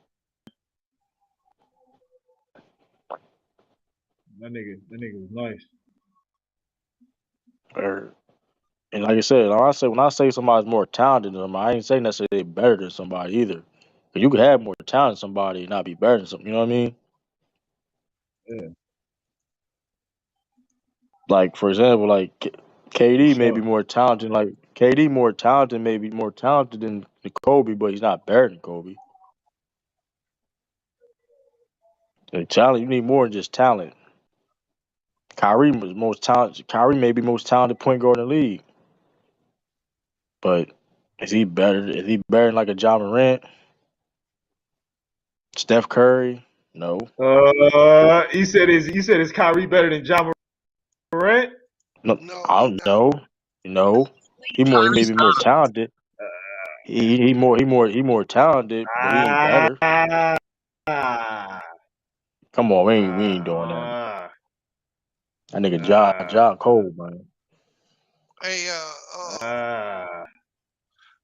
That nigga was nice. Er, And like I said, when I say somebody's more talented than them, I ain't saying necessarily they better than somebody either. 'Cause you could have more talent than somebody and not be better than something. You know what I mean? Yeah, Like for example, like for KD may be sure. more talented. Like KD more talented, maybe more talented than Kobe, but he's not better than Kobe. Like, talent, you need more than just talent. Kyrie was most talented. Kyrie may be most talented point guard in the league, but Is he better? Is he better than like a John Morant? Steph Curry? No. You said is Kyrie better than John Morant? No, No, I he don't not. know. No. He may Kyrie's be more God. talented. He more talented, but he ain't better. Ah, ah, Come on, we ain't doing that. ah, That nigga ah, Ja Cole, man. Hey, ah,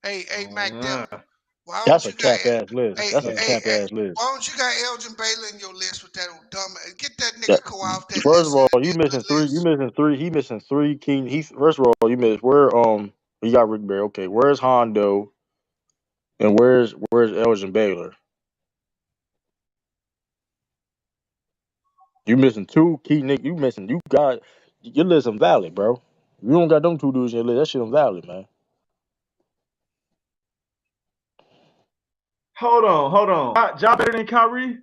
hey, Mac Dilla. ah. Why That's don't a you got? cap ass list. Hey, That's a hey, cap hey. ass list. Why don't you got Elgin Baylor in your list with that old dumb? Get that That, nigga Kawhi off that first list. of all, It'll be you a missing good three. You list. missing three. He missing three key. He first of all, you missed where you got Rick Barry. Okay, where's Hondo and where's Elgin Baylor? You missing two key niggas. You missing. You got your list invalid, bro. You don't got them two dudes in your list. That shit invalid, man. Hold on. Ja better than Kyrie?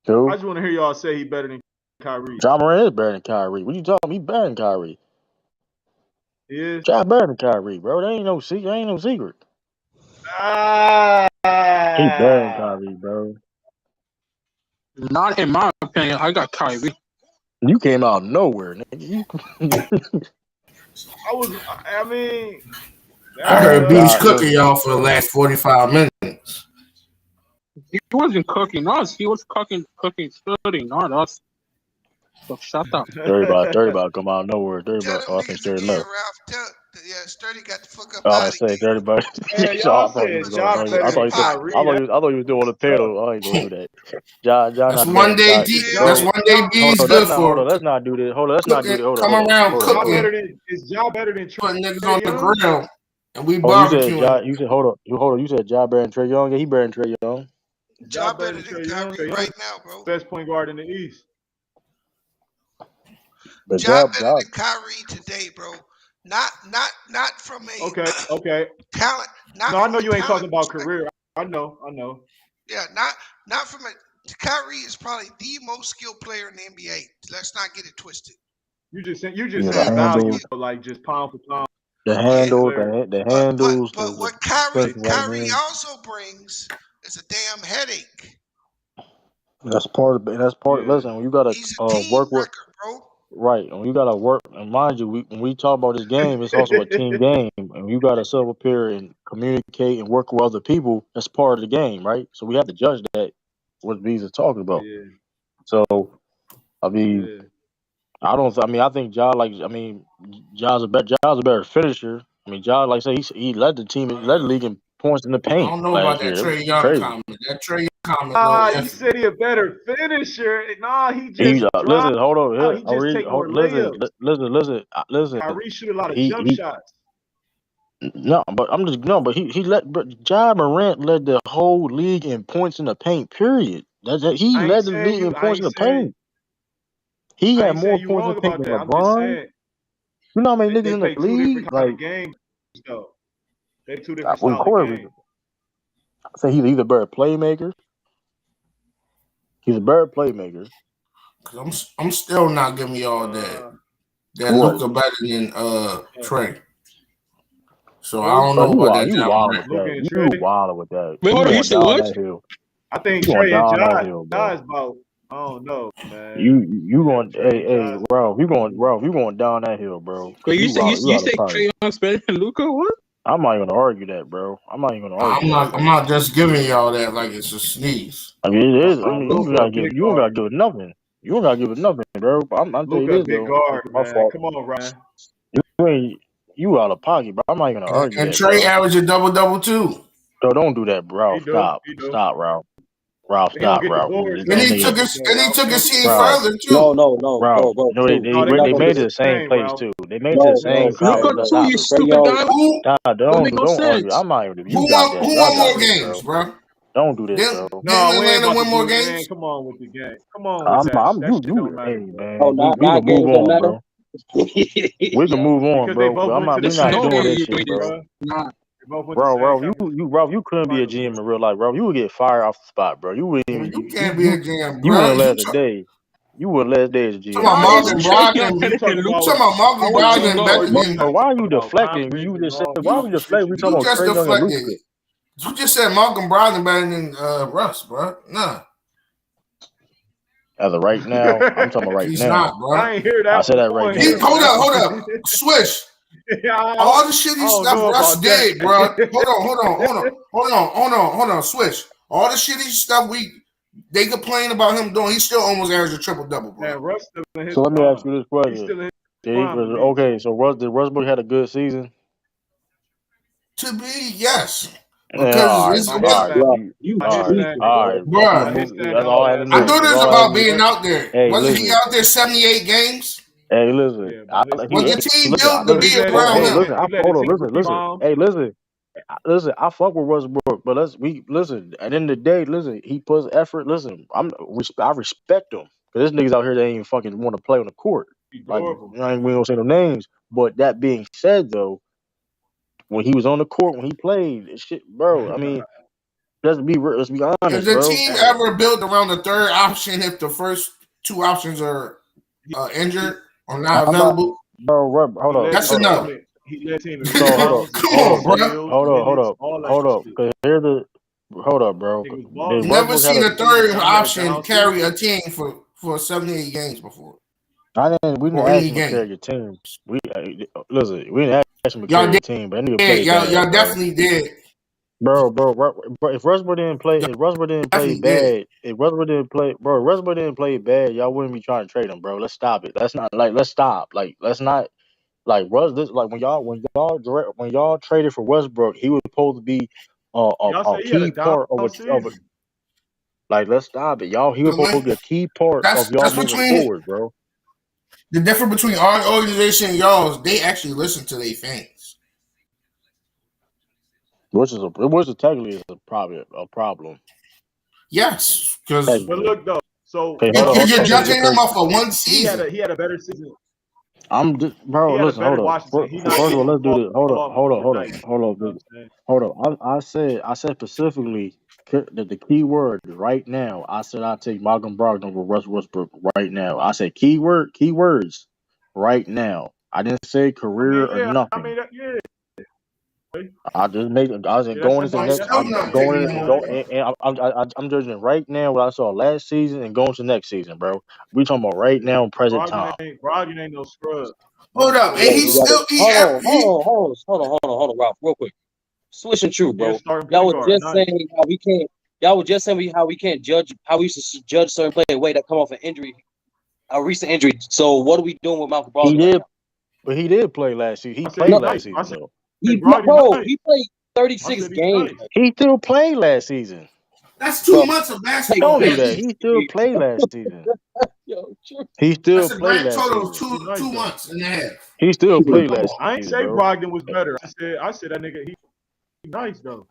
I Who? just want to hear y'all say he better than Kyrie. John Moran is better than Kyrie. What you talking? He better than Kyrie. He is? Ja better than Kyrie, bro. That ain't no secret. That ain't no secret. Ah, He better than Kyrie, bro. Not in my opinion. I got Kyrie. You came out of nowhere, nigga. I mean, I Man, heard Beach Ja, cooking listen. y'all for the last 45 minutes. He wasn't cooking us. He was cooking Sturdy, not us. So shut up. Dirty about come out of nowhere. Dirty Tell about. them Oh, I think niggas Sturdy again, left. Ralph. Sturdy got the fuck up Oh, I out of say here. Dirty about. man, So y'all I thought he said was going. Ja Sturdy better got than pot. Kyrie. That's I thought he was doing a tough. panel. I ain't gonna do that. Ja That's not better one than day Kyrie, D. Yeah, That's bro. one day y'all Hold D's on, good hold on. for. Let's not do this. Hold on, let's not do Cooking, this. Hold on, come hold on, around hold Is on, Ja hold on. cooking, better than putting niggas Trae on the Young? grill, and we Oh, you said barbecuing. You said hold on. You said Ja better than Trey Young. Yeah, he better than Trey Young. Ja Ja better better than than Trae Young? Kyrie Trae Young right is now, bro. the best point guard in the East. But Ja Ja, better Ja, than Kyrie today, bro. Not from a Okay. talent, not No, I from know a you ain't talent talking about perspective. career. I know. Yeah, not from a. Kyrie is probably the most skilled player in the NBA. Let's not get it twisted. You you just know, He the saying is most value, handles, skilled. like just pound for pound, Yeah, best player. the but handles, but what the strength of right Kyrie hand. also brings is a damn headache. That's part of. That's part. Yeah. Listen, when you gotta He's a team work with. wrecker, bro. Right, when you gotta work, and mind you, when we talk about this game, it's also a team game, and you gotta sit up here and communicate and work with other people. That's part of the game, right? So we have to judge that what V's is talking about. Yeah. So I mean, Yeah. I don't. I mean, I think Ja like. I mean, Ja's a better finisher. I mean, Ja like I say he led the team, led the league in points in the I paint don't know about last that year. It was Trey Young crazy. comment. That Trey Young comment, a little You iffy. said he a better finisher. Nah, he He just drive. listen, hold on, here, He just take more layups. listen. Kyrie shoot a lot of jump He shots. No, but I'm just no, but he let but Ja Morant led the whole league in points in the paint. Period. He I ain't led the saying league you. in points in the paint. He I had ain't saying more you points in wrong the paint about than that. I'm just LeBron. saying You know how many niggas they in the play two league? different kind of Like, games though. They two different of style of course, games. I say he's either a better playmaker. He's a better playmaker. Cause I'm still not giving y'all Uh, that What? Luca better than uh, Trey. So I who? don't Bro, know about that you John wild Morant. with Luka that. and You Trey. wild with that. Wait, You hold on. You going said down what? that hill. I think You going Trey and down that Ja. hill, Ja bro. is about. I don't know, man. You Yeah, going Trey and Ja. Ralph, you going down that hill, bro. Cause Wait, you wild, you you out of say pocket. Trae Young's better than Luca? What? I'm not even gonna argue that, bro. I'm not even gonna argue that, I'm bro. not just giving y'all that like it's a sneeze. I mean, it is. I mean, Luka a big you don't guard. gotta give it nothing. You don't gotta give it nothing, bro. But I'm tell you Luka a this big though. guard, My man. fault. Come on, Ryan. You ain't you out of pocket, bro. I'm not even gonna argue And that, Trey bro. averaged a double too. So don't do that, bro. He do. Stop, He do. stop, Ralph. Ralph, He don't stop, get the Ralph. boards And That though. he nigga, took But his the and he took his team Ralph, further No, too. no, no, Ralph. bro, No, True. no, We're they they not two gonna made it to just the different same things, place Ralph. too. They made it to the no, They two same no, different no, conference. Luca things. But no. too, stop you it. Trey stupid Young, guy. Who Don't make no Don't argue. sense. I'm not even. You who got won that. Y'all got more that, games, bro. bro? Don't do this, bro. Didn't No, we ain't Atlanta about to win more do. Man, games? come on with the game. Come on with that. I'm That you shit don't you. Hey matter, bro. oh, man, we not can move games that on, matter. bro. We can move on, Because they bro. both I'm went to not. the We Listen, not same no doing way this you're shit, doing conference, this. bro. bro. Nah. They both went to the Bro, same Ralph, you couldn't be a finals, GM bro. in real life, bro. You would get fired off the spot, bro. You wouldn't Well, even you can't be a GM, you bro. wouldn't last a day. You were last day as a Talking about GM, Why bro. is Marvin You Brogdon. younger You than talking You about talking Luca? about How Marvin old is Brogdon no? better Luca? You than bro, why are you about deflecting? conference You and just said all why that would you? you shit. deflect? We talking You about just Trey Young and deflected. Luka You just said Malcolm Brogdon better than Russ, bro. Nah, as of right now. I'm talking about right he's now. not, I bro. ain't hear I that said one. that No right one He heard now. hold up, that hold up. one. Swish. I All the shitty don't stuff know Russ about that. did, bro. Hold on. Swish. All the shitty stuff they complain about him doing, he still almost averaged a triple double, bro. Man, Russ still in his So let me ask prime. you this He's question. still in his Did he, prime to me. okay, so did Westbrook had a good season? To be, yes, Yeah, because all right, it By his was, all right, stand, Bro, you by his stand, all right. bro. Okay, bro. by his that's standard, all all I had to ass I know. thought nigga. That's this all I had about to being know. out there. Hey, Wasn't he listen. out there 78 games? Hey, listen. Yeah, by his Was the standard. team Listen. built to Look, he be led his around Hey, team. him? listen. He led his team in Listen. rebounds. Hey, listen. Listen, I fuck with Westbrook, but listen. At the end of the day, listen, he puts effort. Listen, I respect him because this niggas out here they ain't even fucking want to play on the court. He's Like durable. I ain't we don't say no names. But that being said, though, when he was on the court, when he played, shit, bro. I mean, let's be Is honest, the bro. team Hey, ever built around the third option if the first two options are he, injured or not I'm not, available? hold up, That's a hold up. no. he led his team in So rebounds, Come on, bro. steals, minutes, all that hold up. shit. Cause here's the, hold up, bro. Nigga was Did balling. Never Westbrook had seen a? a third Now he had a option down carry season. a team for 78 games before We didn't or ask any him to game. carry your team. Listen, we didn't ask him to Y'all carry your team, but that nigga did. played bad, Y'all bro. definitely did. Bro, if Westbrook didn't play, Y'all if Westbrook didn't play definitely did. bad, if Westbrook didn't play, bro, if Westbrook didn't play bad, y'all wouldn't be trying to trade him, bro. Let's stop it. Let's stop. Like, let's not. Like like when y'all traded for Westbrook, he was supposed to be Y'all a say he had a key down part of a season. like let's stop it, y'all. He was The supposed to be a key part of y'all that's moving between forward, bro. the difference between our organization and y'all's. They actually listen to their fans. Which is technically is probably a problem. Yes, because But Technically, look though, so okay, so you're hold on, judging him because off of one he had season. a better season. I'm just He bro. had a Listen, better hold up. Washington. He not First of all, getting let's do called this. Hold up, off hold up, hold up, overnight. You hold know what up, I'm saying? hold up. I said specifically that the key word right now. I said I take Malcolm Brogdon over Russ Westbrook right now. I said keywords right now. I didn't say I career mean, or yeah, I nothing. mean, yeah, I was yeah, going into I'm next. still that's I'm not fair. going taking in him and over. go I'm judging right now what I saw last season and going to next season, bro. We talking about right Yeah, now, present Brogdon time. Brogdon ain't no scrub. He Hold can up, still and Yo, get he you done. gotta still hold on, Ralph, real quick. Switching true, He a bro. starting Y'all point was guard. just Nice. saying how we can't. Y'all was just saying how we can't judge how we used to judge certain players way that come off an injury, a recent injury. So what are we doing with Malcolm He Brogdon right did, now? but he did play last season. He I said played he's No, last nice. I season said though. Brogdon nice. he played I 36 said he's games, nice. He still played last season. that's bro. 2 months of Played basketball, Don't do that. 36 baby. He still games. played last season. Yo, true. He still That's a played grand last total of season. two He's nice two though. months and a half. He still played Come last on. I ain't season, say bro. Brogdon was better. I said that nigga he nice though.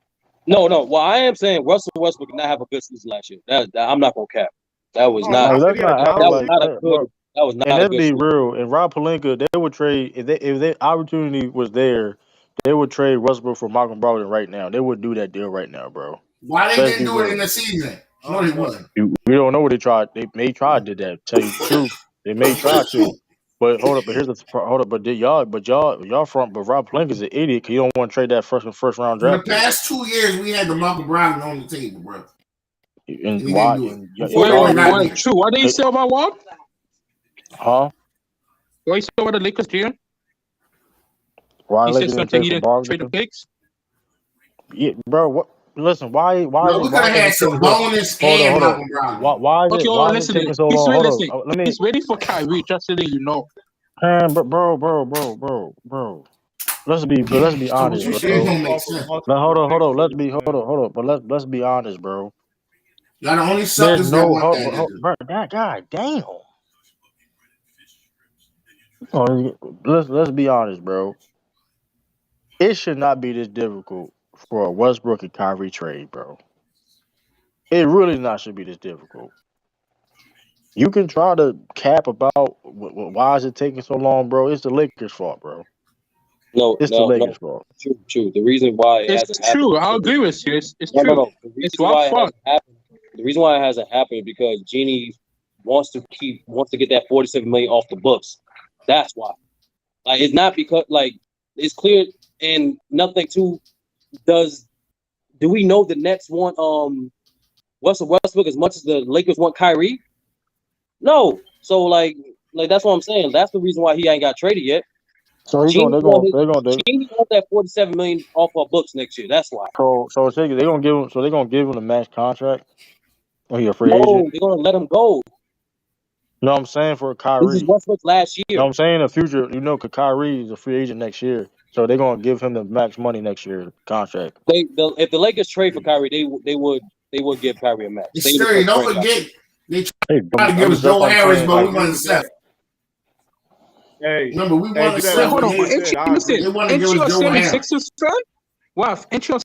No. Well, I am saying Russell Westbrook did not have a good season last year. That I'm not gonna cap. That was No, not. I Like said let's he had a not act down That was like season. not a that, good. bro. That was And not a let's good be season. real. And Rob Pelinka, they would trade if they opportunity was there, they would trade Westbrook for Malcolm Brogdon right now. They would do that deal right now, bro. Why they Let's didn't be do it in real. the season? I No, they don't know. wouldn't. We don't know what they tried. They may try did that. Tell you the truth, they may try to. But hold up. But here's the hold up. But y'all front. But Rob Pelinka's an idiot. 'Cause you don't want to trade that first round For the draft pick. past 2 years, we had the Malcolm Brogdon on the table, bro, And and he didn't why? do it. And Before he y'all was not didn't. Wait, there. true. What did you say about what? Huh? What you say about the Lakers here? Why He said Lakers didn't something trade he for didn't trade the Brogdon? picks. Yeah, bro. What? Listen. Why Bro, isn't we could have Brogdon had just taking some so? bonus Hold and on. Malcolm Brogdon. Why is Okay, it? well, Why is it listen. taking so He's long? ready. Hold Listen. on. Let me. He's waiting for Kyrie. Just so that you know. Man, bro. Let's be So what honest, you They saying bro. gave don't up make off of sense. Now, multiple hold on, picks for Let's this be man. hold on. But let's be honest, bro. Y'all the only There's suckers that no want that nigga. bro. God damn. Oh, let's be honest, bro. It should not be this difficult for a Westbrook and Kyrie trade, bro. It really not should be this difficult. You can try to cap about why is it taking so long, bro. It's the Lakers' fault, bro. No, It's the no, Lakers' no. fault. True. The reason why it It's hasn't happened true. is I because agree with you. It's no. true. The It's reason what why it fault. hasn't happened. The reason why it hasn't happened is because Jeannie wants to get that $47 million off the books. That's why. Like it's not because like it's clear and nothing too do we know the Nets want Russell Westbrook as much as the Lakers want Kyrie? No. So like that's what I'm saying. That's the reason why he ain't got traded yet. So he's Cheney going. Cheney wants that $47 million off our books next year. That's why. So they're gonna give him. So they're gonna give him a max contract. Or he a free agent. No, they're gonna let him go. No, I'm saying for This is Kyrie. Westbrook's last year. No, I'm saying in the future. You know, 'cause Kyrie is a free agent next year, so they're gonna give him the max money next year contract. If the Lakers trade for Kyrie, they would give Kyrie a max. It's serious. Don't forget, they Hey, tried to give us Joe Harris, but we I wouldn't agree with that. accept. Hey, Remember, we hey, wouldn't Giselle, Wait, accept. hold on. what you Ain't said, you I listen? agree. They want to Ain't give you a us Joe Harris. 76ers fan? Wow, ain't you a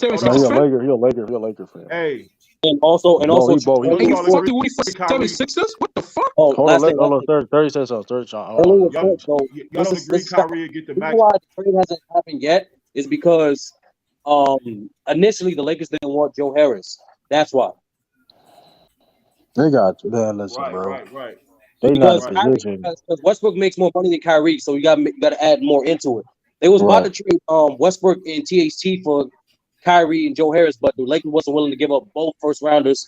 Hold 76ers No, on. fan? He a Laker fan. Hey, And also He both. And you first of all, let's fucking with the agree, Kyrie. 76ers? What the fuck? oh, Hold on, last thing. 30 says something. 30 Earlier on, Y'all, report, so y'all don't agree this is Kyrie would get the the reason max. why the trade hasn't happened yet is because initially the Lakers didn't want Joe Harris. That's why. They got man. Listen, Right, bro. right, right, They not in Because right. position. Westbrook makes more money than Kyrie, so you got to add more into it. They was about to Right. trade Westbrook and THT for Kyrie and Joe Harris, but the Lakers wasn't willing to give up both first rounders,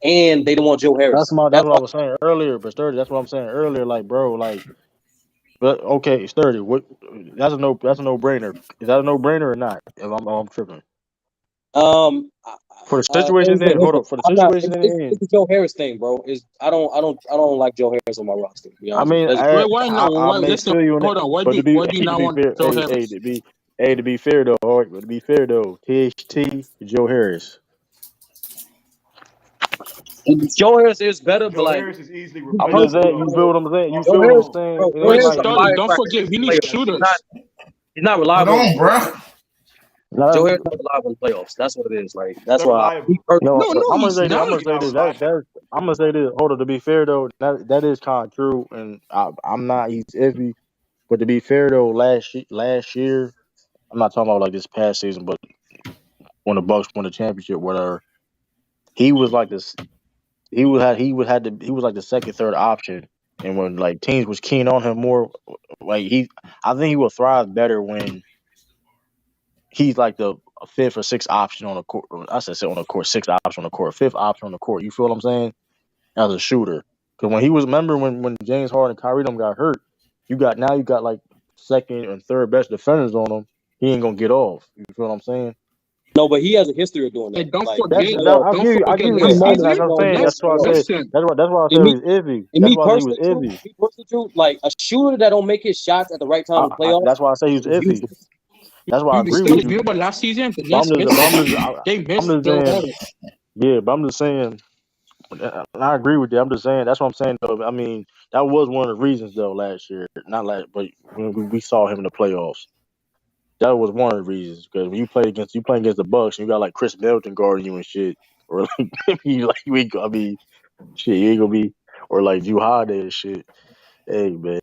and they didn't want Joe Harris. That's That's what why. I was saying earlier. But 30, that's what I'm saying earlier. Like, bro, like, but okay, it's 30. What? That's a no brainer. Is that a no brainer or not? If I'm tripping Um, for the situation. Then hold up for the I'm not. situation. It's the Joe Harris thing, bro. Is I don't like Joe Harris on my roster. To be I honest with you. mean, That's, Why no? I Why, may listen, feel you on it, hold on. but Why do you to not be want fair, Joe Harris? to be fair though, all right, but to be fair though, THT Joe Harris. Joe Harris is better, but Joe like Harris is easily I'm just replaceable, saying, you though. feel what I'm saying? You Hold Joe feel on, what I'm Harris, hold on. saying? bro, It Joe ain't But Harris is like a he. Sturdy, don't firecracker forget, we in need the playoffs. shooters. He's not Hold reliable in the on, bro. playoffs. Joe Harris not reliable in the playoffs. That's what it is. Like that's They're why reliable. he personally. No, No, I'm gonna he's say this. I'm not. gonna He's say not this. reliable. I'm gonna say this. Hold on. To be fair though, that is kind of true, and I'm not. He's iffy, but to be fair though, last year, I'm not talking about like this past season, but when the Bucks won the championship, whatever, he was like this. He was like the second, third option, and when like teams was keen on him more, like I think he will thrive better when he's like the fifth or sixth option on the court. I said on the court, sixth option on the court, fifth option on the court. You feel what I'm saying? As a shooter, because when he was, remember when James Harden and Kyrie them got hurt, you got like second and third best defenders on him. He ain't gonna get off. You feel what I'm saying? No, but he has a history of doing that. And don't Like forget, playoff, I'll give you key that. last moments, That's season. what I'm bro. saying. He has That's why I said. Listen, That's why I said and he me was iffy. and That's me why I said he was personally too. iffy. Me personally too. Like a shooter that don't make his shots at the right time in the playoffs That's why I say he was is iffy. useless. That's why I you agree with still you. remember last season, the But Nets missed. They I'm missed just Joe saying. Harris. Yeah, but I'm just saying. And I agree with you. I'm just saying. That's what I'm saying. Though. I mean, that was one of the reasons though last year. Not last, but when we saw him in the playoffs. That was one of the reasons because when you playing against the Bucks, and you got like Chris Middleton guarding you and shit, or like you ain't. I mean, shit, you ain't gonna be, or like Drew Holiday and shit. Hey man,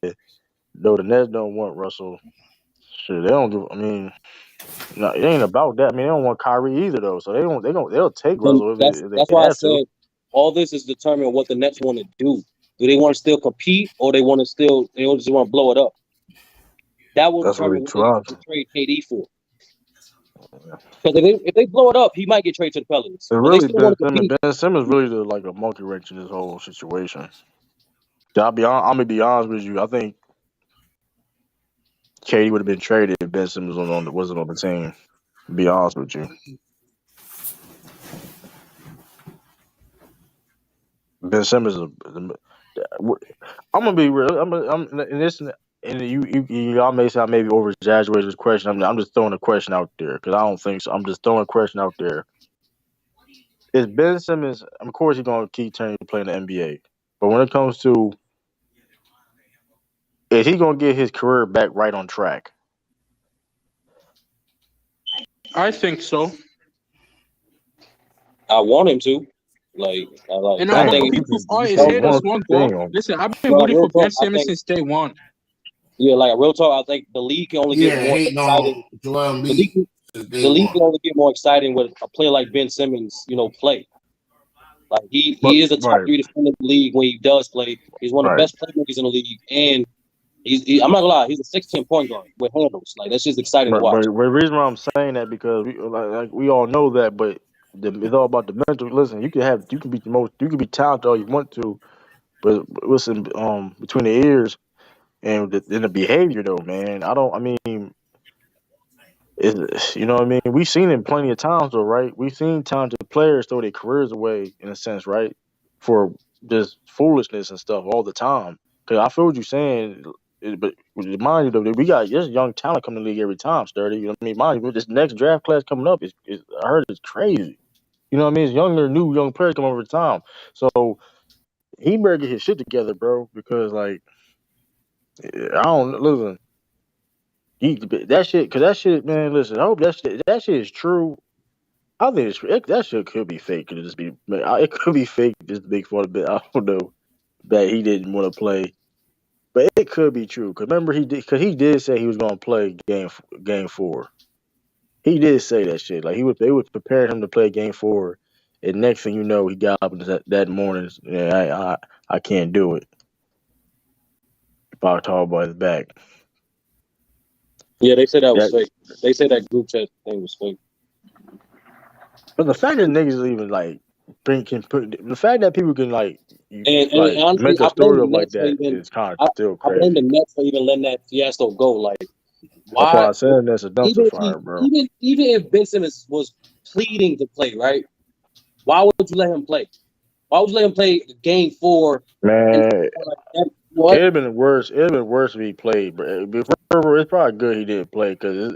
no, the Nets don't want Russell. Shit, they don't give. I mean, no, it ain't about that. I mean, they don't want Kyrie either though. So they'll take And Russell if that's they why I have to. said all this is determined what the Nets want to do. Do they want to still compete or they just want to blow it up? That will That's what determine he what they tries. trade KD for. Because if they blow it up, he might get traded to the Pelicans. It But they really still want Ben to Simmons. compete. Ben Simmons really like a monkey wrench in this whole situation. I'm gonna be honest with you. I think Katie would have been traded if Ben Simmons wasn't on the team. To be honest with you, Ben Simmons. I'm gonna be real. I'm in this. And y'all may say I maybe over exaggerated this question. I'm just throwing a question out there because I don't think so. I'm just throwing a question out there. Is Ben Simmons? Of course, he's gonna keep turning to play in the NBA. But when it comes to, is he gonna get his career back right on track? I think so. I want him to. And I I'm Damn, gonna think be proof all you his said no, haters one won't go. thing. Listen, I've been no, rooting real for Ben talk. I Simmons think since day one. yeah, like real talk. I think the league can only get Yeah, more hating exciting. on Joel The league, Embiid since day the league one. can only get more exciting with a player like Ben Simmons, play. Like he But is a top right, 3 defender in the league when he does play. He's one of the right. best playmakers in the league, and I'm not gonna lie, he's a 6'10" point guard with handles. Like that's just exciting to But watch. the reason why I'm saying that because like we all know that, but it's all about the mental. Listen, you can be you can be talented all you want to, but listen, between the ears and the behavior though, man, I don't. I mean, you know what I mean? We've seen it plenty of times though, right? We've seen talented players throw their careers away in a sense, right? For just foolishness and stuff all the time. Cause I feel what you're saying, but mind you though, we got this young talent coming to the league every time, Sturdy. You know what I mean? Mind you, this next draft class coming up is I heard it's crazy. You know what I mean? It's new young players coming over time. So he better get his shit together, bro, because like I don't listen. That shit, cause that shit, man. Listen, I hope that shit is true. I think that shit could be fake. Could it just be? It could be fake. Just to make fun of it. I don't know that he didn't want to play, but it could be true. Cause remember he did say he was gonna play game 4. He did say that shit. Like they was preparing him to play game 4, and next thing you know, he got up that morning. Yeah, I can't do it. If tall boy is back. Yeah, they said that was That, fake. They said that group chat thing was fake. but the fact that niggas even like the fact that people can like And honestly, make a I blame story the up like Nets for that even. is kind of I, still I blame the crazy. Nets for even letting that fiasco go. Like, That's why why? I said that's a dumpster Even if he, fire, bro. even if Ben Simmons was pleading to play, right? Why would you let him play? Why would you let him play game 4? And Man, like that? What? it'd have been worse. It'd have been worse if he played, but it's probably good he didn't play because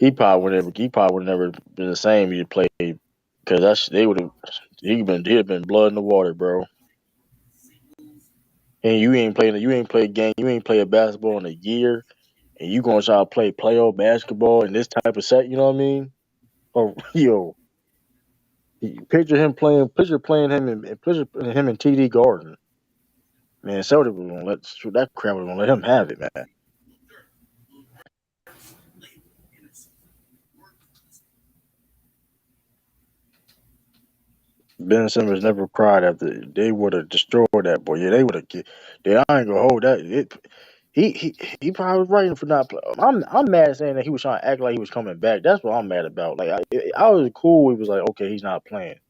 he probably would never been the same if he played because they would have he'd have been blood in the water, bro. And you ain't played game you ain't played basketball in a year, and you gonna try to play playoff basketball in this type of set. You know what I mean? Oh, yo, picture playing him and picture him in TD Garden. Man, Celtic was gonna that crowd was gonna let him have it, man. Ben Simmons never cried after they would have destroyed that boy. Yeah, they would have. They I ain't gonna hold that. He probably was right for not playing. I'm mad saying that he was trying to act like he was coming back. That's what I'm mad about. Like I was cool. He was like, okay, he's not playing.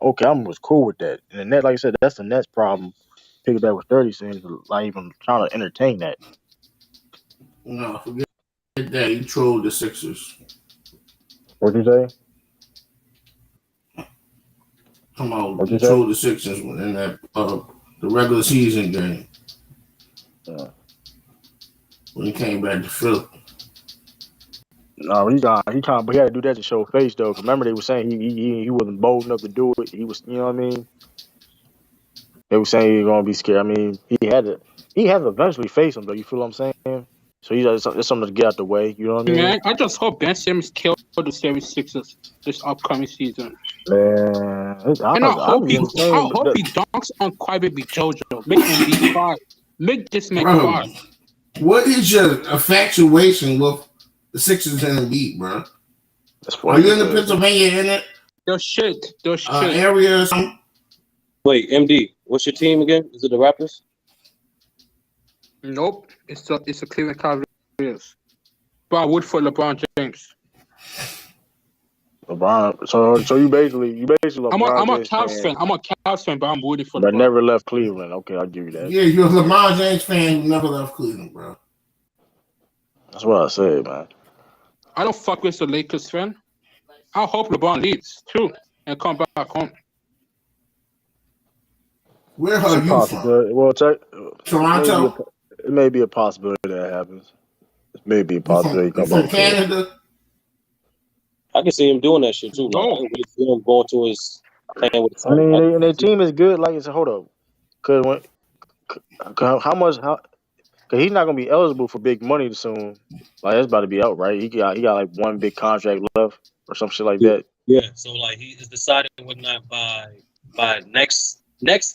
Okay, I was cool with that. And the net, like I said, that's the Nets problem. Piggyback with 30 cents, like even trying to entertain that. No, forget that. He trolled the Sixers. What'd you say? Come on, What'd he you say? trolled the Sixers in that the regular season game Uh, when he came back to Philly. no, but he had to do that to show face though. 'Cause remember they were saying he wasn't bold enough to do it. He was, you know what I mean? They were saying he was gonna be scared. I mean, he had to eventually face him though. You feel what I'm saying? So it's something to get out the way. You know what I mean? Man, I just hope Ben Simmons killed the 76ers this upcoming season. Man, And I'm I entertained. hope he dunks on Crybaby JoJo. Make MB cry. Make this man Bro, cry. what is your infatuation with the Sixers and the beat, bro? That's Are funny you in the because Pennsylvania in it They're shit. They're shit. area or something? Wait, MD, what's your team again? Is it the Raptors? Nope. It's a Cleveland Cavaliers. But I would for LeBron James. LeBron. So you basically LeBron I'm a James Cavs fan, fan. I'm a Cavs fan, but I'm rooting for but LeBron. never left Cleveland. Okay, I'll give you that. Yeah, you're a LeBron James fan who never left Cleveland, bro. That's what I said, man. I don't fuck with the Lakers fan. I hope LeBron leaves too and come back home. Where It's a are you from? possibility. Well, Toronto? it may be a possibility that happens. It may be a possibility he You come from back to it. Canada? I can see him doing that shit too. Like I No. can really see him going to his playing with his I son. mean, I can and their see team is good. Like I said, hold up, because how much because he's not gonna be eligible for big money soon. Like that's about to be out, right? He got like one big contract left or some shit like it. that. Yeah. So like he is deciding whether or not by next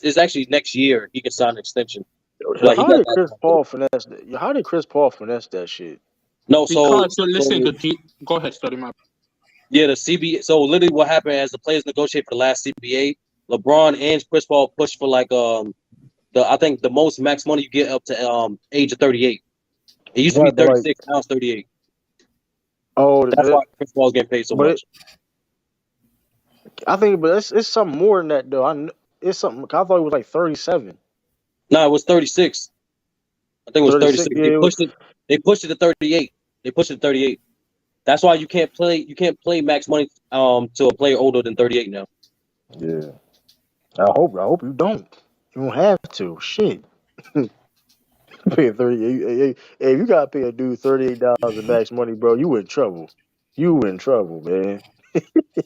is actually next year he can sign an extension. So Like he how got did that. Chris Paul finesse that? How did Chris Paul finesse that shit? No, Because so listen, go ahead, study my. Yeah, the CBA. So literally, what happened as the players negotiate for the last CBA, LeBron and Chris Paul pushed for like I think the most max money you get up to age of 38. It used to be Right, but like, 36, now it's 38. oh, That's why Chris Paul's getting paid so but much. I think, but it's something more than that though. It's something. I thought it was like 37, No, it was 36. I think it was 36. 36. Yeah, They pushed it to 38. They pushed it to 38. That's why you can't play max money to a player older than 38 now. yeah. I hope you don't. You don't have to. Shit. Pay 30. Hey, if you gotta pay a dude $38 max money, bro, you in trouble. You in trouble, man.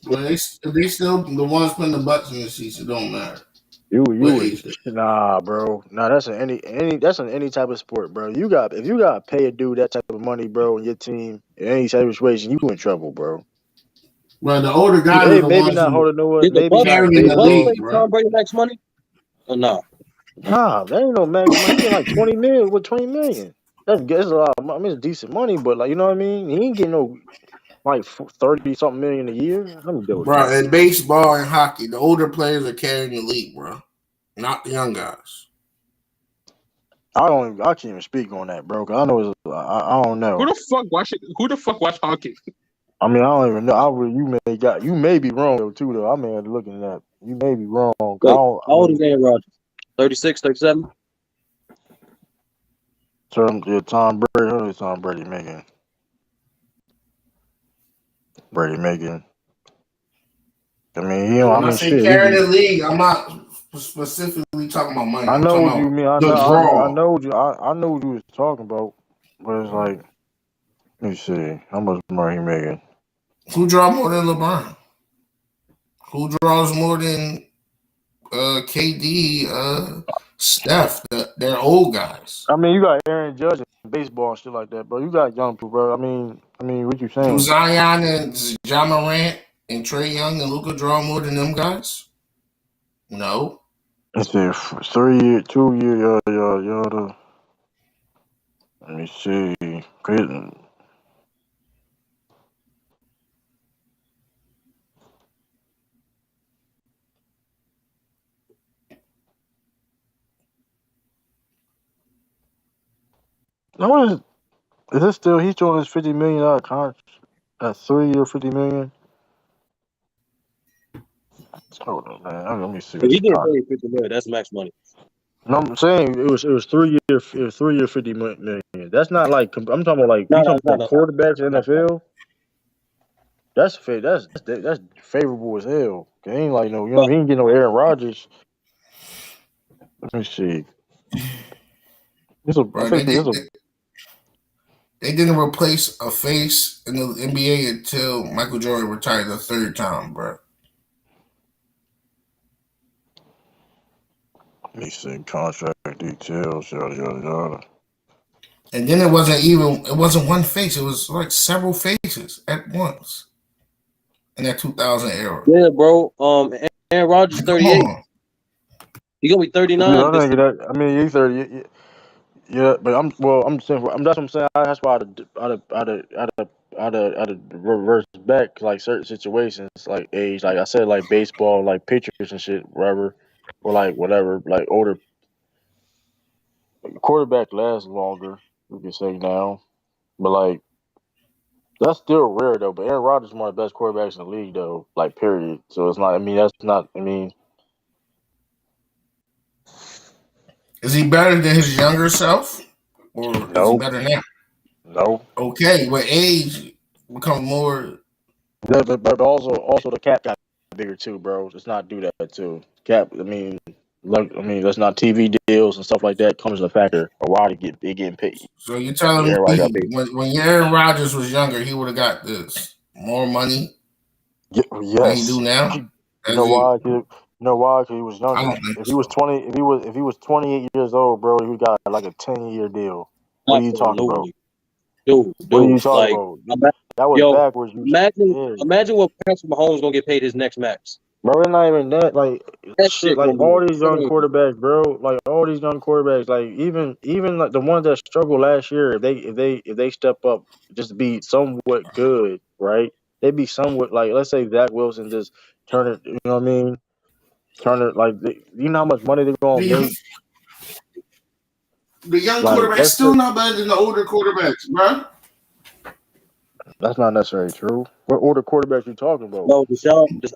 But they still the ones putting the butts in the seats. It don't matter what You age. nah, bro. Nah, that's in any that's in any type of sport, bro. If you got to pay a dude that type of money, bro, in your team in any type of situation, you in trouble, bro. Well, the older guys are Hey, the maybe ones not who holding no one, Did the maybe Bucks not carrying did the the Bucks baseball. pay league, bro. Tom Brady max money? Or no? Nah, that ain't no max money. He getting like 20 million with 20 million. That's a lot. I mean, it's decent money, but like you know what I mean. He ain't getting no like 30 something million a year. Let me double check. Bro, in baseball and hockey, the older players are carrying the league, bro. Not the young guys. I can't even speak on that, bro. 'Cause I know I don't know. Who the fuck watch hockey? I mean, I don't even know. You may be wrong though too though. I may have to look into that. You may be wrong. 'Cause I Wait, don't. I how old is mean, Aaron Rodgers? 36, 37? Tom Brady. What is Tom Brady making? Brady making. I mean, And when I I mean, say shit. carrying the league, I'm not specifically talking about money. I I'm know talking what you about mean. the I draw. know what you. I know what you was talking about. But it's like, let me see. How much money he making? Who draw more than LeBron? Who draws more than KD, Steph? They're old guys. I mean, you got Aaron Judge in baseball and shit like that, bro. You got young people, bro. What you Do saying? Zion and John Morant and Trey Young and Luka draw more than them guys? No. Let's see, 3 year, 2 year, yada yada. Let me see. No, is it still? He's doing his $50 million contract. At 3 year, 50 million. Hold on, man. Let me see If what he the getting contract. paid 50 million, that's max money. No, I'm saying it was 3 year, 3 year, 50 million. That's not like I'm talking about like No, you no, talking it's not. about quarterbacks in the No, no. NFL. That's favorable as hell. It ain't like no, But he ain't getting no Aaron Rodgers. Let me see. I Bro, think it's a. they didn't replace a face in the NBA until Michael Jordan retired the third time, bro. Let me see contract details. Yada yada yada. And then it wasn't one face, it was like several faces at once in that 2000 era. yeah, bro. Aaron Rodgers Come 38. on. He gonna be Yeah, 39 I this think season. that. I mean, he's 30. Yeah, but I'm saying, that's what I'm saying. That's why I'd reverse back like certain situations, like age, like I said, like baseball, like pitchers and shit, whatever, or like whatever, like older quarterback lasts longer. We can say now, but like that's still rare though. But Aaron Rodgers is one of the best quarterbacks in the league though, like period. So it's not. I mean, that's not. I mean, Is he better than his younger self? Or is he no, better now? no. Okay, with age become more. Yeah, but also the cap got bigger too, bro. Let's not do that too. Cap. Let's not TV deals and stuff like that comes a factor. A while they getting paid. So you're telling Everybody got me paid. when Aaron Rodgers was younger, he would have got this more money than he do Yes. now? You As know he, why? You know why? Because he was I don't younger. think If he was so. 20, if he was 28 years old, bro, he got like a 10-year deal. What are you talking about? Absolutely, dude, What are you dude. talking Like, about? ima- That was yo, backwards. Yeah. imagine what Patrick Mahomes gonna get paid his next max. Bro, it's not even that. Like That shit. shit gonna Like be all these young insane. quarterbacks, bro. Like all these young quarterbacks. Like even like the ones that struggled last year, if they step up, just be somewhat good, right? they be somewhat like, let's say Zach Wilson just turn it, you know what I mean? Turn it like, you know how much money they're gonna The young, make. the young Like, quarterback's let's still say not better than the older quarterbacks, bro. that's not necessarily true. What order quarterbacks you talking about? No,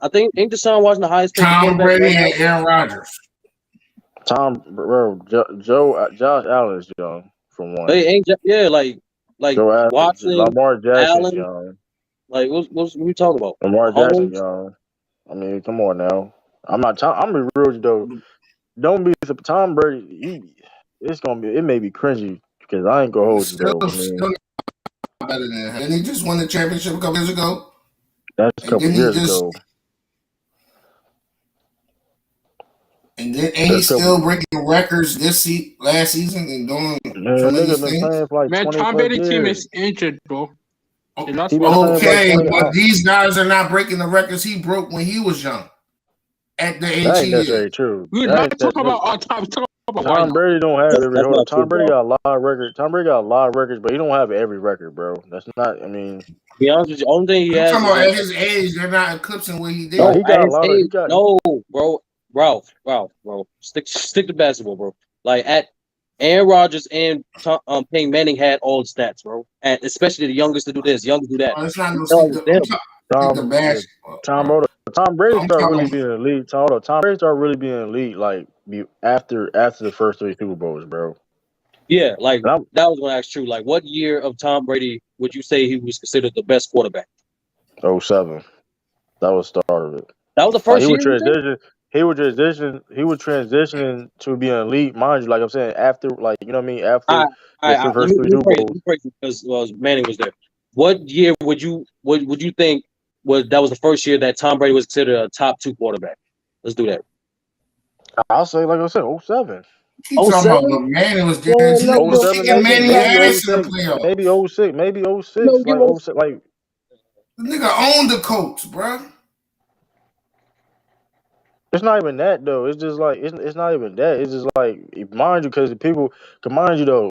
I think ain't Deshaun Watson the highest paid Tom quarterback Brady right now? and Aaron Rodgers. Josh Allen is young for one. They ain't like Watson, Lamar Jackson's Allen. young. Like what we talking about? Lamar Jackson Mahomes. young. I mean, come on now. I'm not. I'm gonna be real with you though. Don't be Tom Brady. It's gonna be. It may be cringy because I ain't gonna hold you though. I mean, Still not better than him. And he just won the championship a couple years ago. that's a And couple then he years just ago. and That's he's a couple. still breaking records last season and doing Man, nigga tremendous been things. playing for like Man, 20 Tom plus Brady team years. is injured, bro. They O- lost He been one playing for like Okay, 20. but these guys are not breaking the records he broke when he was young at the That age ain't he is. necessarily true. We're That not ain't that. talking about our time. We're talking about right Tom now. Brady don't have every. That's Hold on, not true, Tom Brady bro. got a lot of records. Tom Brady got a lot of records, but he don't have every record, bro. That's not. I mean, To be honest with you, only thing he I'm has talking is about at his age, they're not eclipsing what he nah, did. no he at got a his lot of. He age. got. No, bro, Ralph, bro. Stick to basketball, bro. Like at Aaron Rodgers and Peyton Manning had all the stats, bro. And especially the youngest to do this, youngest to do that. Oh, it's not He no fell stick with to. I'm them. talking stick to Tom, yeah, basketball, Tom, bro. hold on. Tom Brady I'm started really talking. being elite. Hold on, Tom Brady started really being elite like after the first three Super Bowls, bro. Yeah, like And that was gonna ask true. Like, what year of Tom Brady would you say he was considered the best quarterback? I'm 07. That was the start of it. That was the Like first year, you think? He would transition to being elite, mind you. Like I'm saying, after, like, you know what I mean, All after right, all the right. All right. first three Super Let Bowls. me phrase it because Manning was there. What year would you think was the first year that Tom Brady was considered a top two quarterback? Let's do that. I'll say, like I said, 07. Keep Oh talking about 07? what Manny was doing. Man, He no, you Oh was don't. seven, kicking No, you Manny don't. maybe oh ass in the 06, playoffs. maybe oh 06, maybe oh No, 06, give like us. 06, like The nigga owned the Colts, bro. it's not even that though. It's just like it's not even that. It's just like, mind you, because the people, mind you though,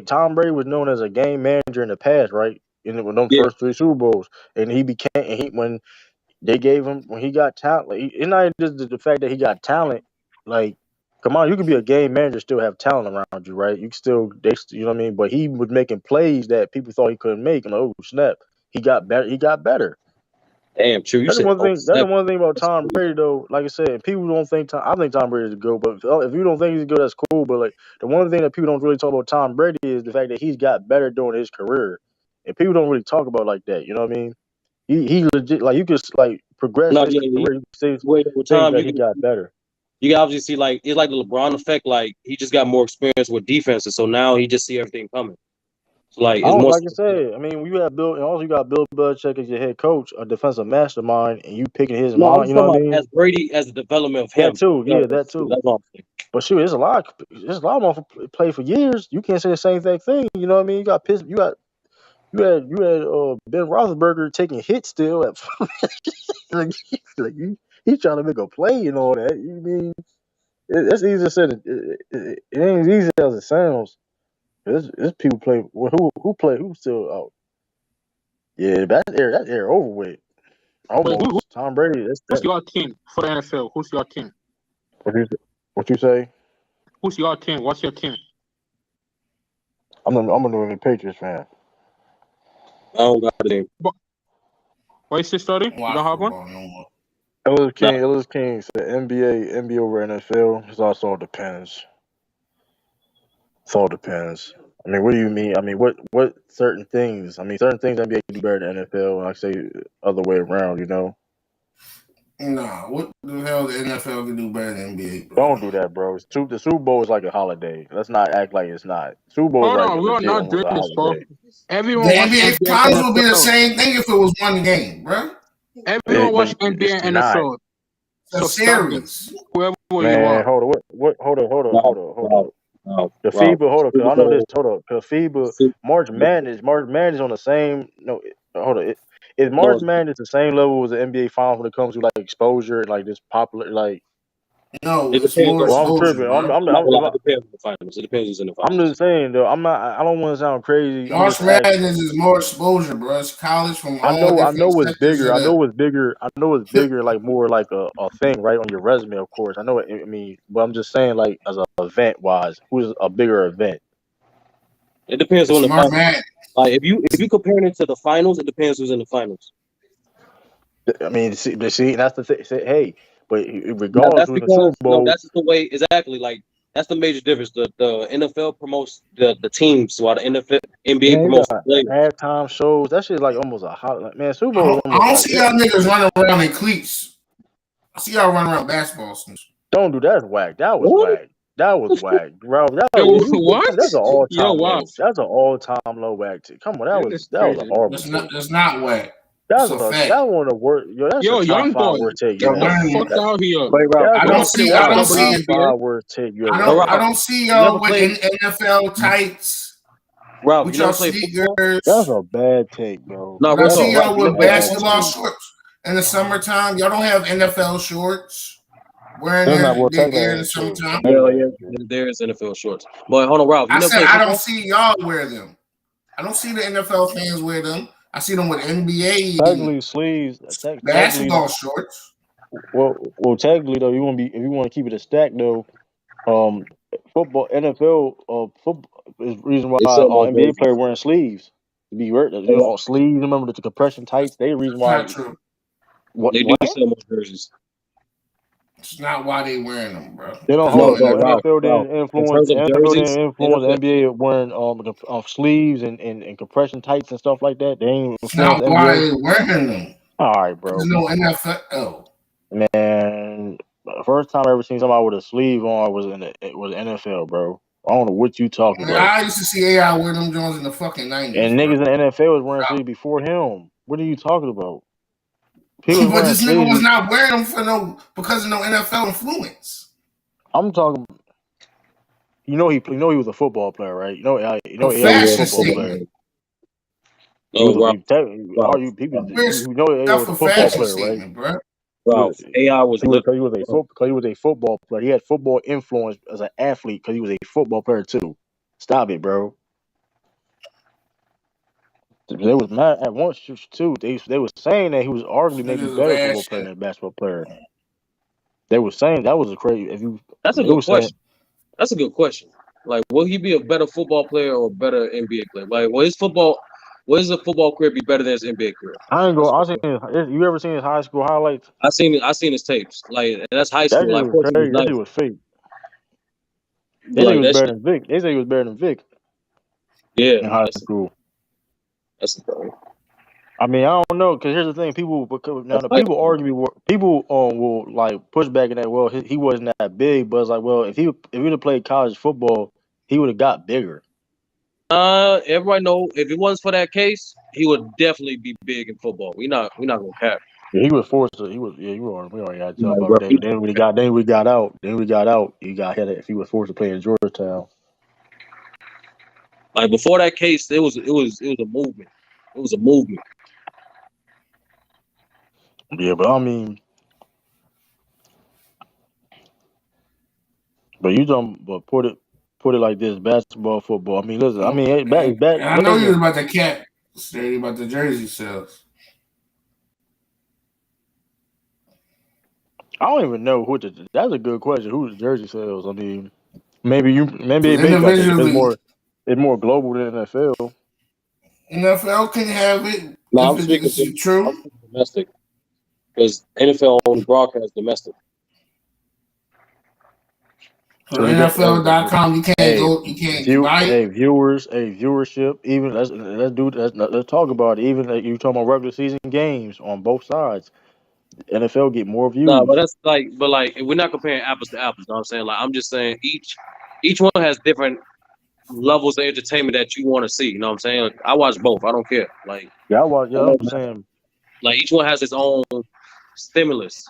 Tom Brady was known as a game manager in the past, right? In them Yeah, first three Super Bowls, and when they gave him, when he got talent, like, it's not just the fact that he got talent. Like, come on, you could be a game manager, still have talent around you, right? You can still, you know what I mean. But he was making plays that people thought he couldn't make. And oh snap, he got better. He got better. damn, true. You That's the said one oh thing. That's the 07. one thing about That's Tom crazy. Brady, though. Like I said, people don't think I think Tom Brady is good, but if you don't think he's good, that's cool. But like, the one thing that people don't really talk about Tom Brady is the fact that he's got better during his career, and people don't really talk about like that. You know what I mean? He legit, like, you could like progress No, his yeah, career. You can see wait, with things time that he got better. you can obviously see like it's like the LeBron effect. Like he just got more experience with defenses, so now he just see everything coming. So like I it's don't more. like I said. I mean, when you have Bill, and also you got Bill Belichick as your head coach, a defensive mastermind, and you picking his No, I'm mind. just You know talking what I about mean? as Brady as the development of That him. too. You know, Yeah, that too. that's all I'm saying. But shoot, there's a lot of them play for years. You can't say the same thing. You know what I mean? You got pissed. You had Ben Roethlisberger taking hits still. Like, he's trying to make a play and all that. You mean it's easier said. It ain't as easy as it sounds. There's people play who still out. Yeah, that era over with. Wait, Almost. Tom Brady. That's who's that. your team for the NFL? Who's your team? What you what you say? Who's your team? What's your team? I'm a New England Patriots fan. I don't got the name. Why is he starting? You Watch don't have one? football no more. Nah, Ellis King said NBA over NFL. It also depends. It all depends. I mean, what do you mean? I mean, what certain things? I mean, certain things NBA do better than NFL. And I say other way around. You know, Nah, what the hell the NFL can do better than NBA, bro? don't do that, bro. The Super Bowl is like a holiday. Let's not act like it's not. Super Bowl is Hold like on, we are legit not almost doing a this, bro. holiday. The Everyone watch NBA NBA and Finals will be the NFL. same thing if it was one game, bro. Everyone But watch NBA it's and not. NFL. It's a So stop this. series. Whoever you Man, are. hold on. What? Ralph, Hold Ralph, up. Ralph, The Ralph. FIBA, hold up, cause Super I know this. Bowl, Hold up, cause FIBA, Super, March Madness on the same. No, hold up. Is March no, Madness the same level as the NBA Finals when it comes to like exposure and like this popular, like No, It it's depends more on. Well, I'm exposure, tripping. bro. I'm not gonna lie, it depends on the finals. It depends who's in the I'm finals. just saying though. I'm not. I don't want to sound crazy. I'm March just asking. Madness is more exposure, bro. It's college from I all know. I different know it's sectors bigger. of I the. know it's bigger. I know it's bigger. Like more like a thing, right, on your resume. Of course, I know it. I mean, but I'm just saying, like as a event wise, who's a bigger event? It depends on It's the March finals. Madness. Like if you comparing it to the finals, it depends who's in the finals. I mean, see, that's the thing. Hey, but Now, regardless, that's who's in the Super because no, Bowl? that's just the way exactly. Like that's the major difference. The NFL promotes the teams, while the NBA Man, you promotes the got players. halftime shows. That shit's like almost a hot. Like, man, Super I Bowl is don't, almost I don't like see y'all niggas running around in cleats. I see y'all running around basketball suits. don't do that. That's whack. That was What? whack. That was whack, bro. That Yo, you what? that's an all Yo, time wow. low. That's an all time low whack. Come on, That is that was a crazy. horrible It's take. not. It's not wet. It's That's a that fact. one of the worst. Yo, that's a Yo, top young five boy, worst take you get Y'all the ever. wearing. fuck out here. Wait, Ralph, That's I you a don't never played see. with I that's don't a Alabama in top see. the NBA? five worst take you I ever No, don't. heard. I Ralph, don't see you never y'all with played. NFL tights Ralph, with you y'all never played football. That's sneakers. a bad take, bro. No, But real I That's see talk, a Ralph, y'all you never with played bad basketball football. take. shorts in the summertime. Y'all don't have NFL shorts wearing That's not their, what their technically gear in the ain't true. summertime. Yeah, Technically yeah, ain't true. there is NFL shorts. But hold on, Ralph, you I never said played I don't football? see y'all wear them. I don't see the NFL fans wear them. I see them with NBA and Technically, sleeves. Technically, basketball shorts. technically though, you want to be if you want to keep it a stack though. Um, football NFL football is the reason why They sell more NBA player jerseys. wearing sleeves to be hurt. You know, sleeves. Remember the compression tights? They the reason That's not why. true. What They do what? sell more jerseys. It's not why they wearing them, bro. They don't There's no hold No, up though. no, NFL. Ralph, NFL Ralph. didn't In influence. terms of NFL jerseys, didn't influence NFL. NBA wearing sleeves and compression tights and stuff like that. They ain't It's influence not why NBA. they wearing them. All right, There's bro. no NFL. Man, the first time I ever seen somebody with a sleeve on was it was NFL, bro. I don't know what you talking Man, about. I used to see AI wear them Jones in the fucking 90s, And bro. niggas in the NFL was wearing sleeves before him. What are you talking about? People was But wearing this nigga was sleeves. not wearing them for because of no NFL influence. I'm talking. You know he was a football player, right? You A know AI Oh, was a yeah, fashion football yeah, player. statement. yeah. He was No, Ralph, all Ralph, you people. Ralph, Wear You know AI stuff was a a football fashion player, right? statement, bro. He was Ralph. AI was lit. because he was a football player. He had football influence as an athlete because he was a football player too. Stop it, bro. They was mad at once too. They was saying that he was This arguably maybe nigga's a better football player fashion. than a basketball player. They were saying that was a crazy. If you That's a they good were saying question. That's a good question. Like, will he be a better football player or a better NBA player? Like, will his football career be better than his NBA career? I ain't go. That's a I good seen question. you ever seen his high school highlights? I seen his tapes. Like, that's high That school. shit Like, of was course he was crazy. That shit nice. was fake. They think he Like was that better shit. than Vic. They say he was better than Vic Yeah, in high school. that's a problem. I mean, I don't know because here's the thing: because now That's the high people school. argue, people will like push back in that. Well, he wasn't that big, but it's like, well, if he'd have played college football, he would have got bigger. Everybody know if it wasn't for that case, he would definitely be big in football. We not gonna cap. Yeah, he was forced to. He was. Yeah, we already had to talk Like, about bro, that. Then we got out. Then we got out. He got hit if he was forced to play in Georgetown. like before that case, it was a movement. It was a movement. Yeah, but I mean, but you don't. But put it like this: basketball, football. I mean, listen. I mean, And I know you was listen. about to cap straight about the jersey sales. I don't even know who. That's a good question. Who the jersey sales? I mean, maybe Because they make out there because individually, it's more global than NFL. NFL can have it No, if it's I'm true. speaking domestic because NFL only broadcasts domestic. So So you got NFL.com, you can't go, you can't buy it. viewership. Even let's talk about it. Even like you talking about regular season games on both sides. NFL get more No, but views. that's like, but like, we're not comparing apples to apples. You know what I'm saying? Like, I'm just saying each one has different levels of entertainment that you want to see. You know what I'm saying? I watch both. I don't care. Like, Yeah, I watch. it Yeah, I'm don't matter. saying. Like, each one has its own stimulus.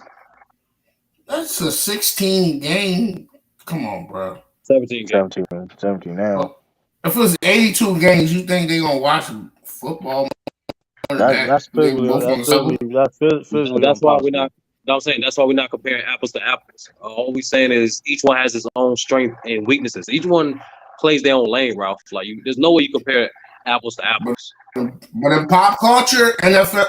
That's a 16 game. Come on, bro. 17 games. 17 now. Well, if it's 82 games, you think they gonna watch football more than that? That's They physically both on the level. physically That's why we're impossible. not. No, I'm saying that's why we're not comparing apples to apples. All we're saying is each one has its own strength and weaknesses. Each one plays their own lane, Ralph. Like there's no way you compare apples to But apples. but in pop culture, NFL,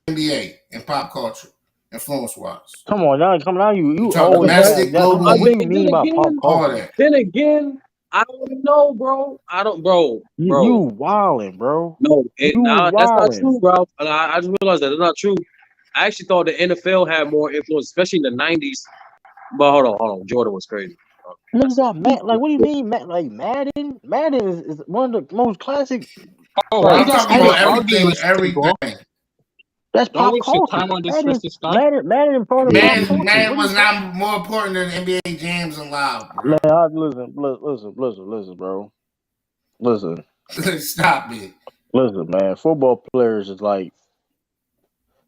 NBA, in pop culture, influence wise, Come on, now, come on, you you talk always saying domestic, that. That come on, what globally, do you mean by pop all culture? that. Then again, I don't know, bro. I don't, You bro. wildin', bro. No, You that's not wildin'. true, Ralph. And I just realized that it's not true. I actually thought the NFL had more influence, especially in the '90s. But hold on. Jordan was crazy. Niggas got mad. Like, what do you mean, like Madden? Madden is one of the most classic. Oh, why Bro, you Like, I'm guys talking keep about hey, arguing, everything, Mr. everything. Ball? that's Don't pop waste your culture. time on this racist guy. Madden and part of pop Man, culture. man What are you was talking? not more important than NBA Jams and Live, bro. Man, listen, bro. Listen, Stop it. man. Football players is like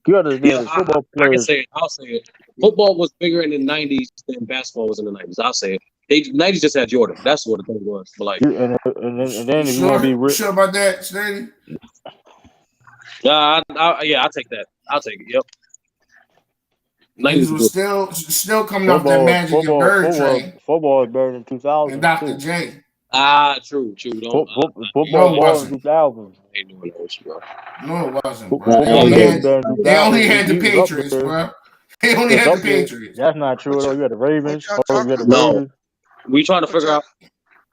you Yeah, understand. Football I can players, say it. I'll say it. Football was bigger in the '90s than basketball was in the '90s. I'll say it. The '90s just had Jordan. That's what the thing was. But like, and then You if you want to be sure? You real, sure about that, Snady? yeah, I'll take that. I'll take it. Yep. '90s Niggas was was good. still coming off that Magic and Bird train football is better than and 2000s Dr. too. J. True. Don't. Football No, it ball in wasn't. 2000s. I ain't doing that with you, bro. No, it wasn't, bro. They Football only game Hey, is had better than they 2000. only had the He was up Patriots, there. bro. They only It's had the up there. Patriots. That's not true What at all. y'all, You got the what Ravens. y'all Oh, you got talking the about? no, Raiders. we trying to What figure y'all? out.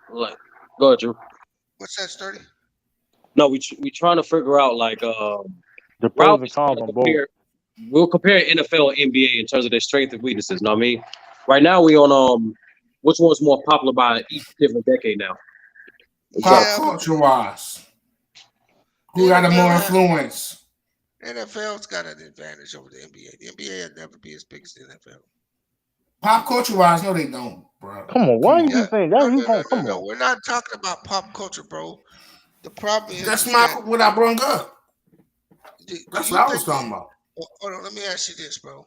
Like, go ahead, Drew. What's that, Sturdy? No, we trying to figure out like The pros Ralph and is trying cons to on both. compare. We'll compare NFL and NBA in terms of their strengths and weaknesses. Know what I mean? Right now we on which one's more popular by each different decade now? We try to Pop Yeah, but culture wise, the who got the more NFL had influence? NFL's got an advantage over the NBA. The NBA will never be as big as the NFL. Pop culture wise, no, they don't, bro. Come on, Come why you on. Yeah, keep saying that? no, You no, no, going? no, Come no. on. We're not talking about pop culture, bro. The problem That's is that what I brought up. do That's you what I was think that? talking about. Hold on, let me ask you this, bro.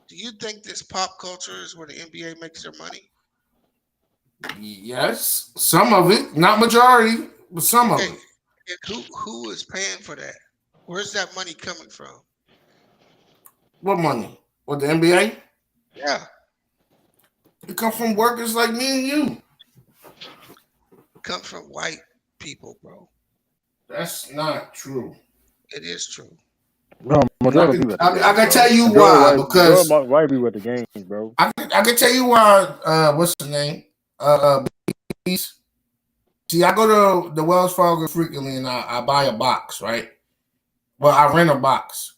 Do you think this pop culture is where the NBA makes their money? Yes, some of it, not majority, but some of Okay, it. and who is paying for that? Where's that money coming from? What money? What the NBA? Yeah, It comes from workers like me and you. it comes from white people, bro. That's not true. It is true. No, And majority of people at the I games, can bro. tell you why. Because Majority people at the games, bro. I can tell you why. What's the name? Beast. See, I go to the Wells Fargo frequently, and I buy a box, right? Well, I rent a box.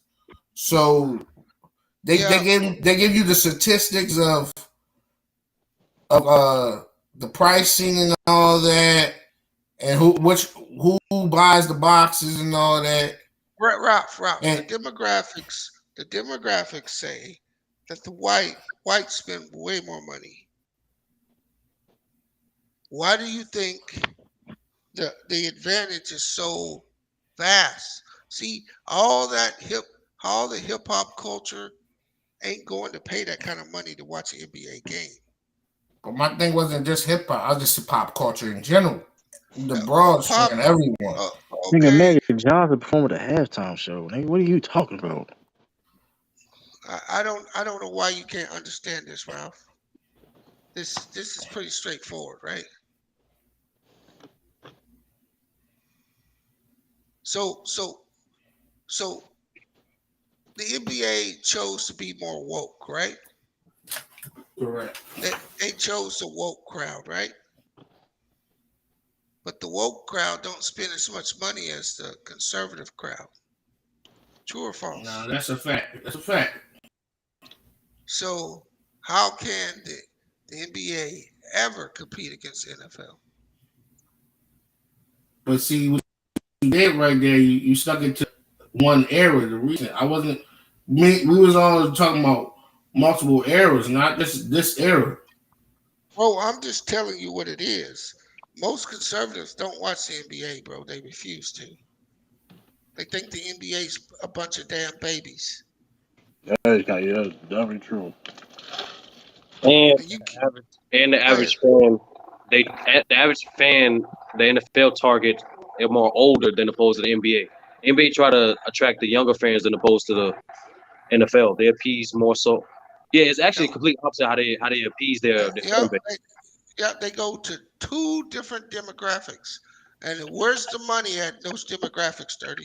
So Yeah, they give you the statistics of the pricing and all that, and who buys the boxes and all that. Ralph. And The demographics say that the whites spend way more money. Why do you think the advantage is so vast? See, all the hip hop culture ain't going to pay that kind of money to watch an NBA game. but my thing wasn't just hip hop. I was just pop culture in general. The broad Pop, string, everyone. uh, Nigga, okay. Magic Johnson performed at the halftime show. Nigga, what are you talking about? I don't know why you can't understand this, Ralph. This is pretty straightforward, right? So so so the NBA chose to be more woke, right? Correct. They chose the woke crowd, right? But the woke crowd don't spend as much money as the conservative crowd. True or No, false? that's a fact. That's a fact. So how can the NBA ever compete against the NFL? But see, what you did right there, you stuck it to one era. The reason I wasn't, we was all talking about multiple eras, not this era. Bro, I'm just telling you what it is. Most conservatives don't watch the NBA, bro. They refuse to. They think the NBA's a bunch of damn babies. That's definitely true. And And you the go ahead. average fan, the average fan, the NFL target are more older than opposed to the NBA. NBA try to attract the younger fans than opposed to the NFL. They appease more so. Yeah, it's actually a complete opposite how they appease their fan base. They go to two different demographics. And where's the money at those demographics, Dirty?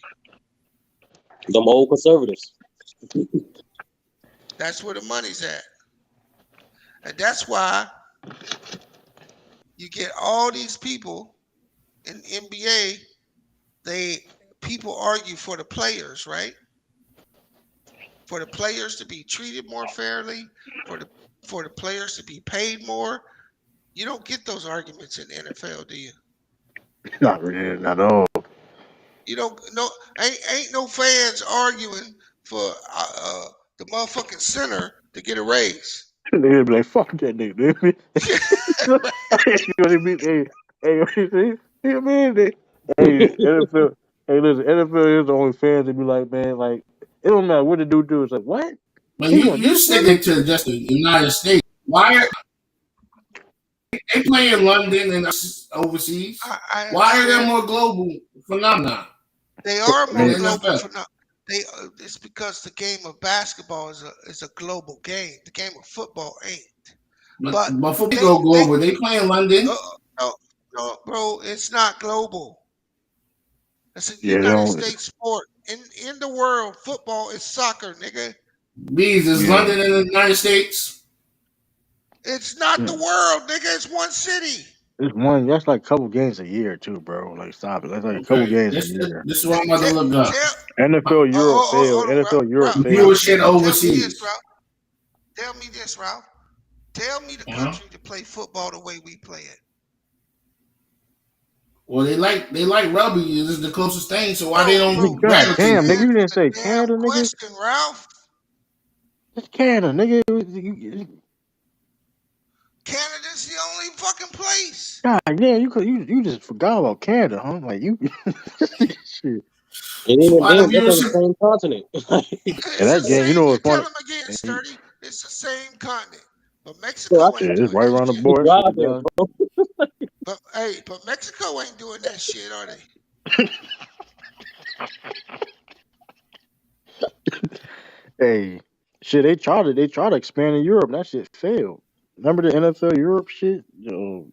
Them old conservatives. That's where the money's at. And that's why you get all these people in NBA, people argue for the players, right? For the players to be treated more fairly, for the players to be paid more. You don't get those arguments in the NFL, do you? Not really, not at all. You don't ain't no fans arguing for the motherfucking center to get a raise. They'll be like, fuck that nigga. You know what I mean? Hey, man, hey, NFL. Hey, listen, NFL is the only fans that be like, man, like, it don't matter what the dude do. It's like, what? But He want you this stick nigga? it to just the United States. Why are they play in London and overseas? I Why are they understand. more global phenomenon They are than more the global NFL? phenomenon. It's because the game of basketball is a global game. The game of football ain't. But before they they go global, they play in London. no, bro, it's not global. It's a Yeah, they United don't. States sport. In the world, football is soccer, nigga. Bees is Yeah. London in the United States. It's not the Yeah. world, nigga. It's one city. It's one. That's like a couple games a year too, bro. Like, stop it. That's like a couple Okay, games a this year. this is what I'm about to look up. NFL Europe failed. Hold on, NFL Europe failed. Viewership Tell me this, overseas. Ralph. Tell me this, Ralph. Tell me the country to play football the way we play it. Well, they like rugby. This is the closest thing. So why they don't God gravitate damn, to nigga, it? you didn't say Damn Canada, nigga. question, Ralph. It's Canada, nigga. Canada's the only fucking place. God damn, you just forgot about Canada, huh? Like you, shit. And So why the then that's on the viewership? same continent. And It's the that game, you same. know You what's tell funny? them again, Sturdy. It's the same continent. But So Mexico Yeah, ain't it's doing right that around the shit. border. drive Shit, there, done. bro. But Mexico ain't doing that shit, are they? Hey, shit, they tried to expand in Europe, and that shit failed. Remember the NFL Europe shit? Yo,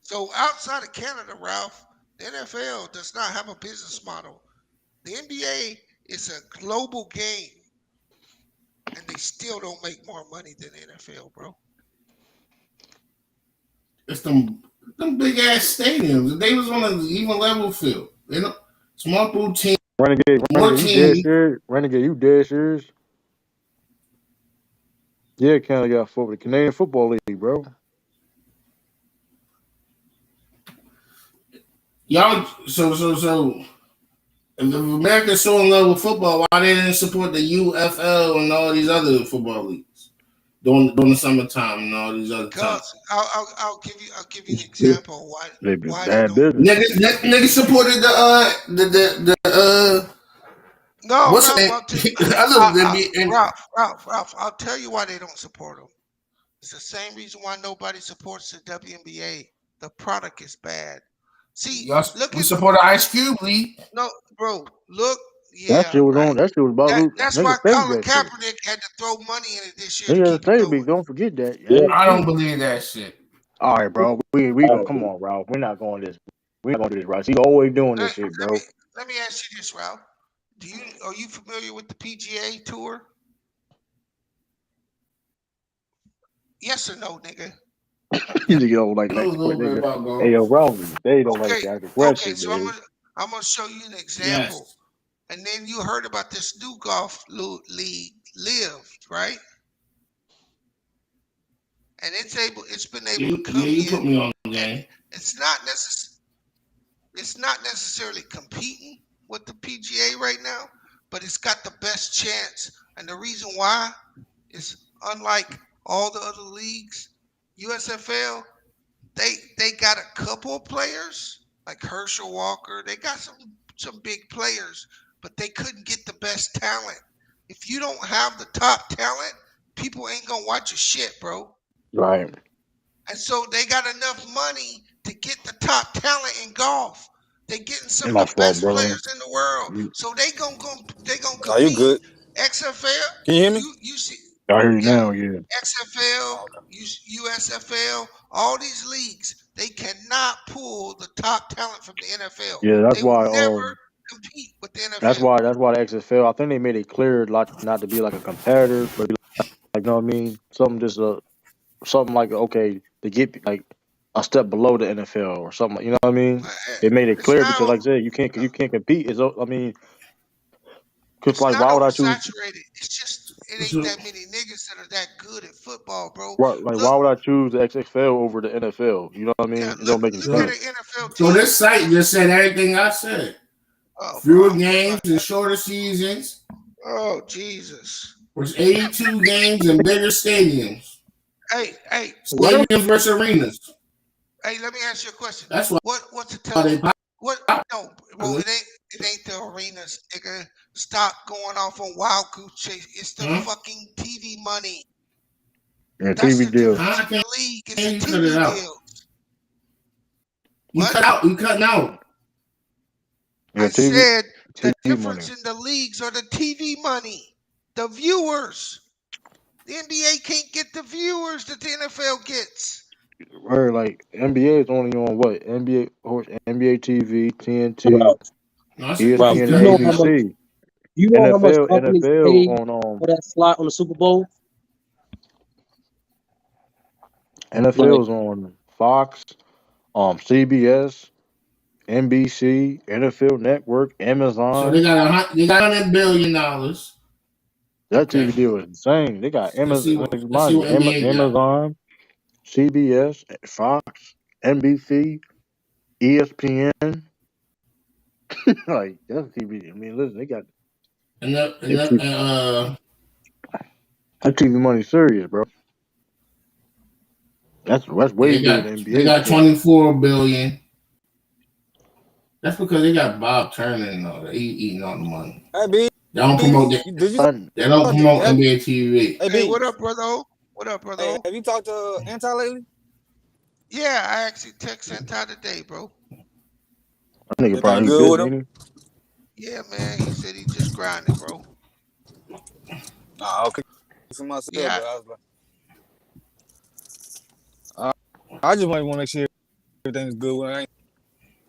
So outside of Canada, Ralph, the NFL does not have a business model. The NBA is a global game, and they still don't make more money than the NFL, bro. It's them big ass stadiums. If they was on an even level field, you know, small pool team, Renegade, more you dead teams. serious? Renegade, you dead serious? Yeah, Canada got for the Canadian Football League, bro. Y'all, so. If America's so in love with football, why they didn't support the UFL and all these other football leagues during the summertime and all these other times? Because I'll give you an example They be why they bad don't. business. Niggas supported the No, what's Ralph, the I'll tell you, name? Other than being Ralph, I'll tell you why they don't support them. It's the same reason why nobody supports the WNBA. The product is bad. See, y'all, look we at support the Ice Cube League. no, bro. Look, That yeah, shit was on. right. That shit was about That's why niggas fake Colin that shit. Kaepernick had to throw money in it this year to Niggas keep it fake, going. but don't forget that. Yeah. I don't believe that shit. All right, bro. We gonna come on, Ralph. We're not going this. We're not gonna do this, Ralph. He always doing this shit, bro. Let me ask you this, Ralph. Are you familiar with the PGA Tour? Yes or no, nigga? You nigga don't like I know a that little bit nigga. about Hey, golf. yo, Ralph, they don't like Okay, that okay. question, So man. I'm gonna show you an example. Yes. And then you heard about this new golf league, Live, right? And it's been able to come You put in. me on the game. It's not necessarily competing with the PGA right now, but it's got the best chance. And the reason why is unlike all the other leagues, USFL, they got a couple of players like Herschel Walker. They got some big players, but they couldn't get the best talent. If you don't have the top talent, people ain't gonna watch your shit, bro. Right. And so they got enough money to get the top talent in golf. They getting some of My the fault, best brother. players in the world. So they gonna Are you compete. good? XFL, Can you hear me? you see, I hear you yeah, now. Yeah, XFL, USFL, all these leagues, they cannot pull the top talent from the NFL. yeah. That's They will why. never compete with the That's NFL. why. That's why the XFL. I think they made it clear, like, not to be like a competitor, but be like, you know what I mean? Something just something like, okay, to get like a step below the NFL or something. You know what I mean? They made it It's clear not. because, like I said, you can't compete. I mean, because It's like, not why would I choose? oversaturated. It's just it ain't So, that many niggas that are that good at football, bro. Like, Look, why would I choose the XFL over the NFL? You know what I yeah, mean? It look, don't make any look at so, an sense. NFL so team. this site just said everything I said. Oh, bro, Fewer I'm games like, and shorter seasons. oh Jesus. Was 82 games and bigger stadiums. Hey, What else? Stadiums versus arenas. hey, let me ask you a question. That's What's the why they what? No, bro, popular. it ain't the arenas, nigga. Stop going off on wild goose chase. It's the Huh? fucking TV money. Yeah, That's TV the deal. difference How in can the league. It's the you cut it TV out? deal. You What? cut out. You cutting out. Yeah, I TV said the money. difference in the leagues are the TV money, the viewers. The NBA can't get the viewers that the NFL gets. Where like NBA is only on what? NBA, of course, NBA TV, TNT, Bro, No, I said bro, keep ESPN, you and cutting know it how out. much ABC. you know how much NFL, companies NFL pay on for that slot on the Super Bowl? Like, NFL is on Fox, CBS, NBC, NFL Network, So they Amazon. got $100 billion. That Okay. TV deal is insane. They got Amazon, Let's see mind you, what NBA got. Amazon, CBS, Fox, NBC, ESPN. Like, that's TV. I mean, listen, they got And the, and they the, keep that TV money serious, bro. That's way they bigger got than they NBA got shit. 24 billion. That's because they got Bob Turner and all that. He eating all the money. Hey, B, They don't promote that. did you They don't talk to promote NBA TV. Hey, Hey, B? what up, brother? O? What up, brother? Hey, O? have you talked to Anti lately? Yeah, I actually text Anti today, bro. That nigga Everything probably good with busy, him? ain't Yeah, man. He said he just grinding, bro. Nah, okay. For myself, Yeah, but I was like, I just want to make sure everything's good with him.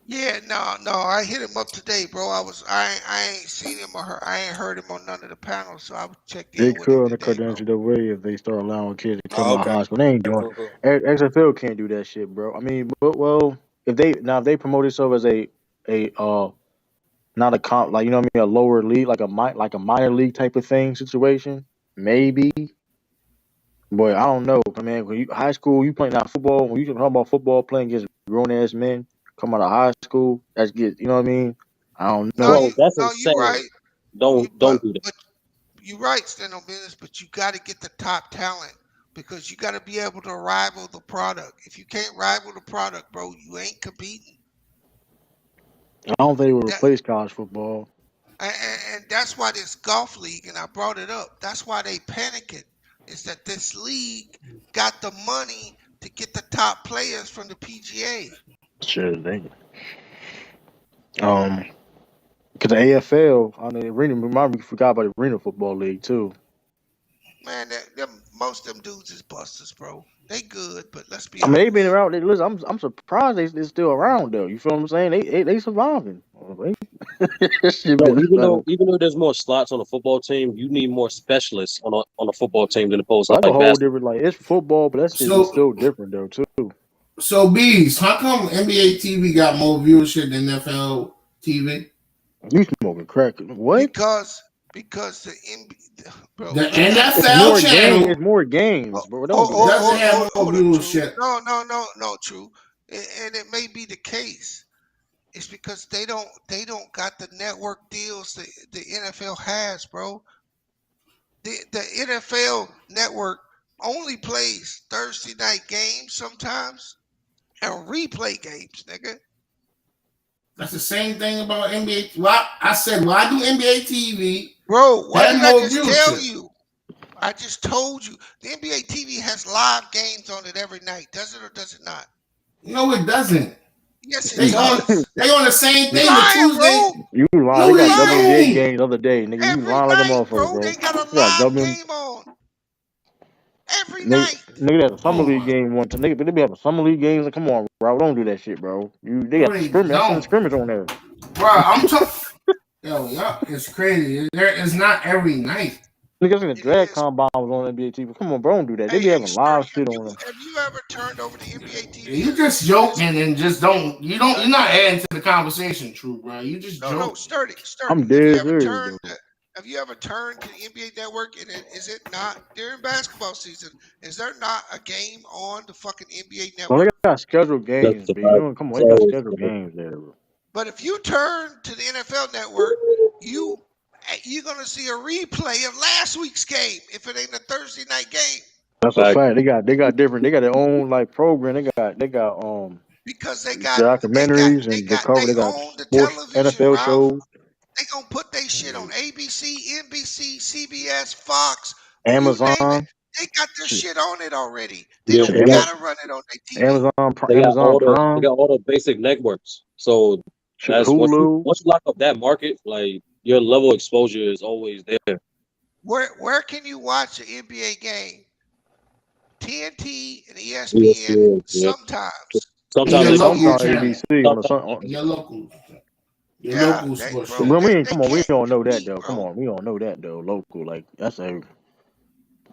yeah. No. I hit him up today, bro. I ain't seen him or I ain't heard him on none of the panels, so I checked they in with him could cut today, down bro. to the way if they start allowing kids to come Oh, out of okay. high school. They ain't doing. Cool, cool. XFL can't do that shit, bro. I mean, but well, if they promote themselves as a not a comp, like, you know what I mean, a lower league, like a minor league type of thing situation, maybe. But I don't know. I mean, when you high school, you playing out football. When you talk about football, playing against grown ass men, come out of high school, you know what I mean. I don't No, know. bro, that's you right. insane. You Don't do that. but you right, stand on business. But you got to get the top talent because you got to be able to rival the product. If you can't rival the product, bro, you ain't competing. I don't think it would That replace college football. and that's why this golf league, and I brought it up. That's why they panicking. Is that this league got the money to get the top players from the PGA? Shit, um, because the AFL, I mean, arena. Remember, we forgot about the arena football league too. Man, most of them dudes is busters, bro. They good, but let's be I mean, they been honest. around. Listen, I'm surprised they still around though. You feel what I'm saying? They surviving. That shit No, been so. even though there's more slots on a football team, you need more specialists on a football team than opposed to That's a like whole basketball. different. Like, it's football, but that shit is So still different though too. so bees, how come NBA TV got more viewership than NFL TV? You smoking crack? What? Because the bro, The let me tell you It's something. NFL more game. It's channel more games, bro. Don't do that, doesn't bro. have more Hold up, true. viewership. No, true. And it may be the case. It's because they don't got the network deals that the NFL has, bro. The NFL network only plays Thursday night games sometimes and replay games, nigga. That's the same thing about NBA. Why I said why do NBA TV Bro, what have did I more just tell viewership? you? I just told you. The NBA TV has live games on it every night. Does it or does it not? No, it doesn't. Yes, it They on does. the same You thing. The lying, Tuesday. bro. You lying? No, They You got they lying. WNBA don't. games the other day, nigga. You Every lying like a night, motherfucker, bro. bro. They got a They got live W. game on. Every Nigga, night. nigga, had a summer Oh league my. game one time. Nigga, they be having summer league games. Like, come on, bro. Don't do that shit, bro. They No, got they scrimmage. I seen the don't. scrimmage on there. Bro, I'm talking. Yo, it's crazy. It's not every night. Nigga, I seen the It drag is. combine was on NBA TV. Come on, bro. Don't do that. They Hey, be hey, having live Sturdy, shit on there. have you ever turned over the NBA TV You just to this? joking and just don't. You're not adding to the conversation, true, bro. You just No, joke. Sturdy. I'm Have you dead ever serious, turned? though. Have you ever turned to the NBA Network and is it not during basketball season? Is there not a game on the fucking NBA No, they Network? got scheduled That's games, a B. You fact. know, come on, It's they got always scheduled games there, bro. But if you turn to the NFL Network, you're gonna see a replay of last week's game if it ain't a Thursday night game. That's a fact. fact. They got different. They got their own like program. They got Because they documentaries and they cover. they They got own the sports television, NFL Ralph. shows. They gonna put their shit on ABC, NBC, CBS, Fox, you name it. Amazon. They got their Shit, shit on it already. They Yeah, shit, don't they got gotta run it on their TV. Amazon they Prime. got all the basic networks. So Shit, that's Hulu. once you lock up that market, like your level of exposure is always there. Where can you watch an NBA game? TNT and Yes, ESPN yeah, yeah. sometimes. In Sometimes your they Some local on combine. channel, ABC on the Sometimes sun. your local, Yeah, sports bro, Bro, channel. they come on, we can't don't know that compete, though. Come bro. on, we don't know that though. Local, like that's a.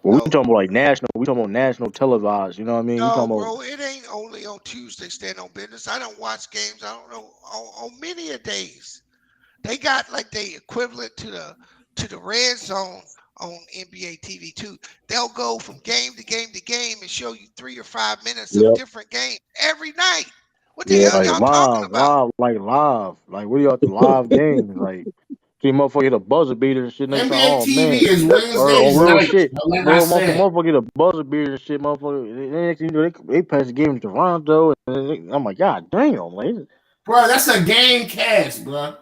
Well, we No, talking about like national. We talking about national televised. You know what I mean? We no, talking about. bro, it ain't only on Tuesday stand on business. I don't watch games. I don't know on many a days. They got like the equivalent to the red zone on NBA TV too. They'll go from game to game to game and show you 3 or 5 minutes of Yep, different games every night. What the yep. hell Like y'all talking about? live. Like what are y'all the live games? Like see motherfucker hit a buzzer beater and shit. Next time, NBA oh TV man, is or Wednesdays real nights, shit, bro, like I bro. said. Motherfucker get a buzzer beater and shit, motherfucker. Next thing you know, they pass the game to Toronto. And I'm like, God damn, like, Bro, that's a game cast, bro.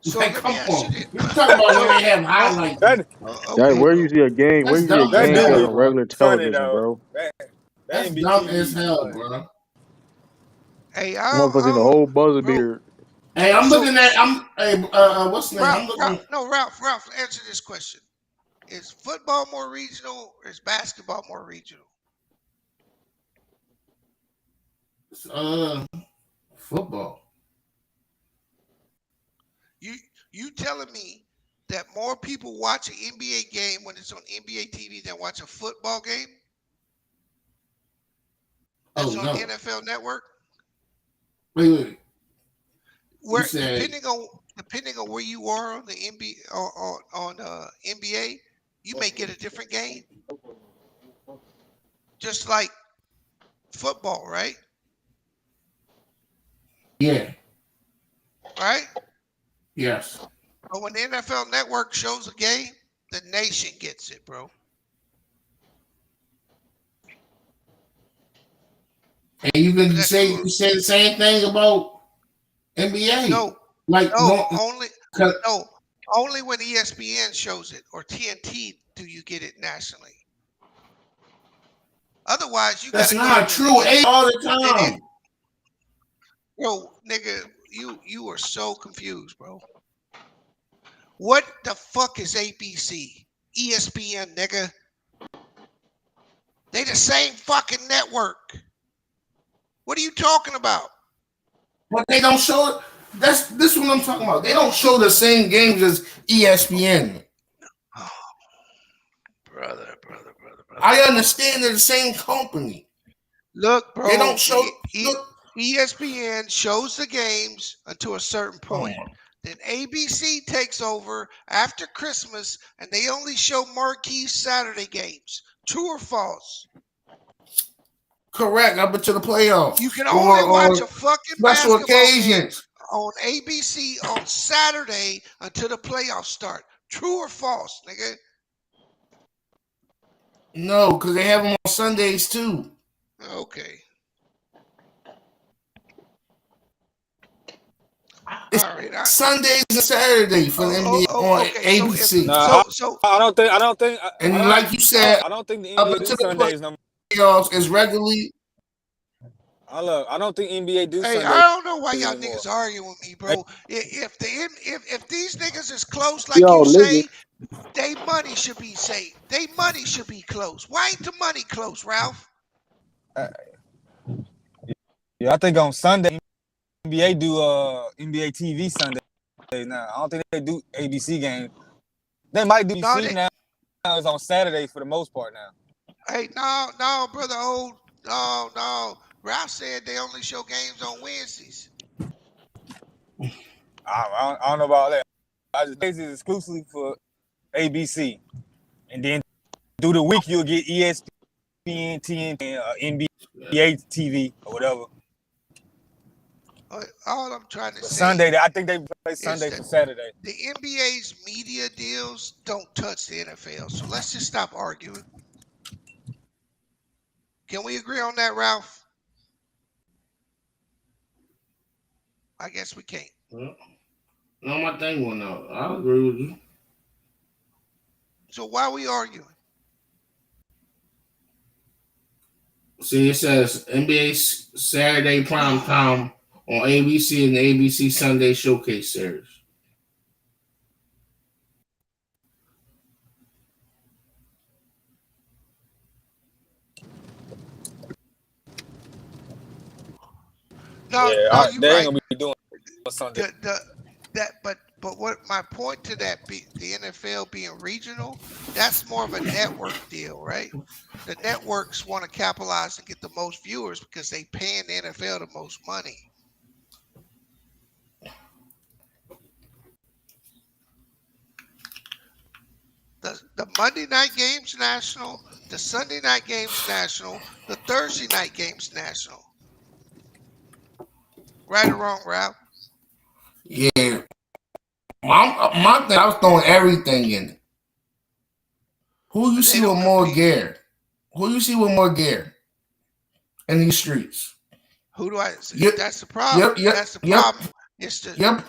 So Like, let me come ask you on. this. You talking about when So, they have oh, highlights? That that okay, where you bro. see a game, That's dumb as that do cast be on hell. regular funny television, though. bro. That That's dumb MBTV as be hell, funny. bro. Hey, Motherfucker seen the whole buzzer bro. beater. Hey, I'm So, looking at. Hey, what's the name? I'm looking. Ralph, answer this question. Is football more regional or is basketball more regional? Uh, football. You telling me that more people watch an NBA game when it's on NBA TV than watch a football game Oh that's on no. NFL Network? Wait. You Where said depending on where you are on the NBA on NBA, you may get a different game. Just like football, right? yeah. Right? Yes. But when the NFL Network shows a game, the nation gets it, bro. And you can That's say true. the same thing about NBA. No, Like only when ESPN shows it or TNT do you get it nationally. Otherwise, you got that's to go not to true. the All the time. bro, nigga. You are so confused, bro. What the fuck is ABC? ESPN, nigga. They the same fucking network. What are you talking about? But they don't show it. This is what I'm talking about. They don't show the same games as ESPN. Oh, brother. I understand they're the same company. Look, bro. They don't show. ESPN shows the games until a certain point. Then ABC takes over after Christmas, and they only show marquee Saturday games. True or false? Correct. Up until the playoffs. You can only watch a fucking special basketball occasions game on ABC on Saturday until the playoffs start. True or false, nigga? No, because they have them on Sundays too. Okay. It's all right. Sundays and Saturdays for the NBA on okay. ABC. I don't think. Like you said, I don't think the up NBA until do the Sundays no more. playoffs is regularly. I don't think NBA do Hey, Sundays I don't know why y'all anymore. niggas arguing with me, bro. If these niggas is close like Yo, you listen. say, they money should be safe. They money should be close. Why ain't the money close, Ralph? Yeah, I think on Sunday NBA do NBA TV Sunday now. I don't think they do ABC games. They might do No, ABC now. It's on Saturdays for the most part now. hey, no, brother old, no. Ralph said they only show games on Wednesdays. I don't know about that. I just think it's exclusively for ABC, and then through the week you'll get ESPN, TNT, NBA TV or whatever. All I'm trying to But say Sunday, I think they play is Sunday that for Saturday. the NBA's media deals don't touch the NFL. So let's just stop arguing. Can we agree on that, Ralph? I guess we can't. Well, no, my thing went out. I agree with you. So why are we arguing? See, it says NBA Saturday prime time on ABC and the ABC Sunday Showcase series. No, you're They ain't right. gonna be doing Sunday. But what my point to that be the NFL being regional, that's more of a network deal, right? The networks want to capitalize and get the most viewers because they paying the NFL the most money. The Monday night games national, the Sunday night games national, the Thursday night games national. Right or wrong, Ralph? Yeah. My thing, I was throwing everything in it. Who you But they see with don't more compete. gear? Who you see with more gear in these streets? Who do I? Yep. That's the problem. Yep. That's the Yep. problem. It's the Yep.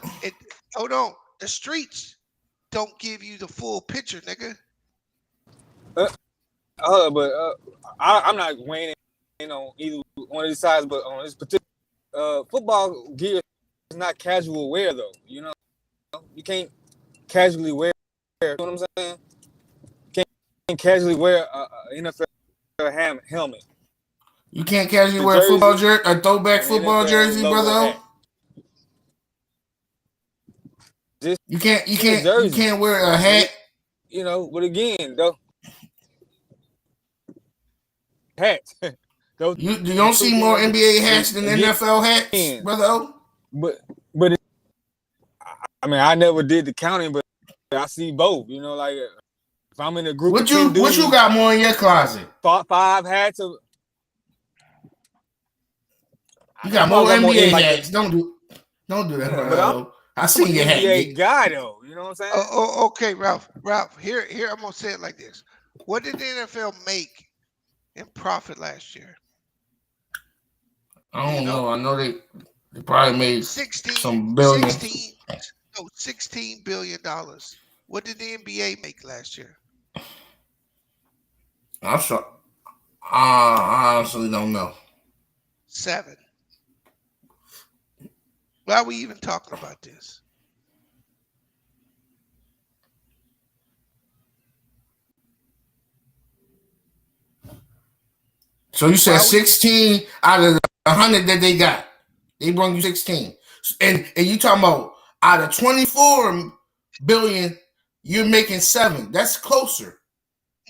Hold on. The streets don't give you the full picture, nigga. I'm not weighing in on either one of these sides, but on this particular football gear is not casual wear though. You know, you can't casually wear. You know what I'm saying? You can't casually wear an NFL helmet. You can't casually The wear jersey a throwback and the football NFL jersey, logo brother. hat. Just You jersey. can't wear a hat. You know, but again, though, hat. You don't see more NBA hats than again, NFL hats, brother. But I mean, I never did the counting, but I see both. You know, like if I'm in a group of 10 dudes, what you got more in your closet? 5 hats. You got more NBA hats. Don't do that, brother. I seen your hat. NBA guy though. You know what I'm saying? Okay, Ralph. Here, I'm gonna say it like this. What did the NFL make in profit last year? I don't know. I know they probably made some billion. $16 billion. What did the NBA make last year? I'm sorry. I honestly don't know. 7. Why are we even talking about this? So you said 16 out of the 100 that they got. They brought you 16. And you talking about out of 24 billion, you're making 7. That's closer.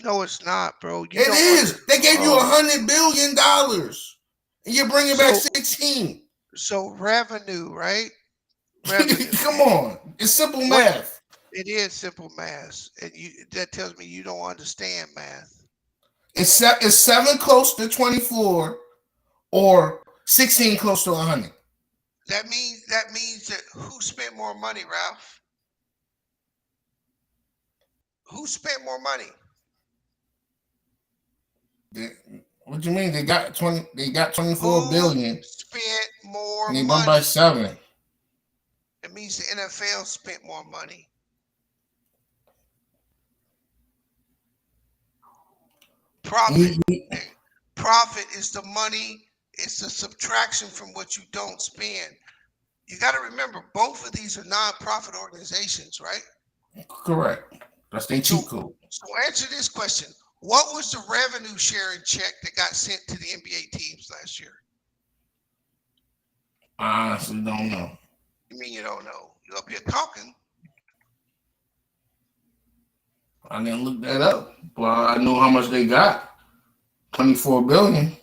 No, it's not, bro. It is. They gave you $100 billion. And you're bringing back 16. So revenue, right? Revenue. Come on. It's simple math. It is simple math. And that tells me you don't understand math. It's 7 close to 24 or 16 close to 100. That means that who spent more money, Ralph? Who spent more money? What do you mean? They got 24 billion. Spent more and they money. won by 7. It means the NFL spent more money. Profit is the money it's a subtraction from what you don't spend. You got to remember, both of these are nonprofit organizations, right? Correct. That's their cheat code. So answer this question. What was the revenue sharing check that got sent to the NBA teams last year? I honestly don't know. You mean you don't know? You up here talking. I didn't look that up, but I know how much they got. $24 billion.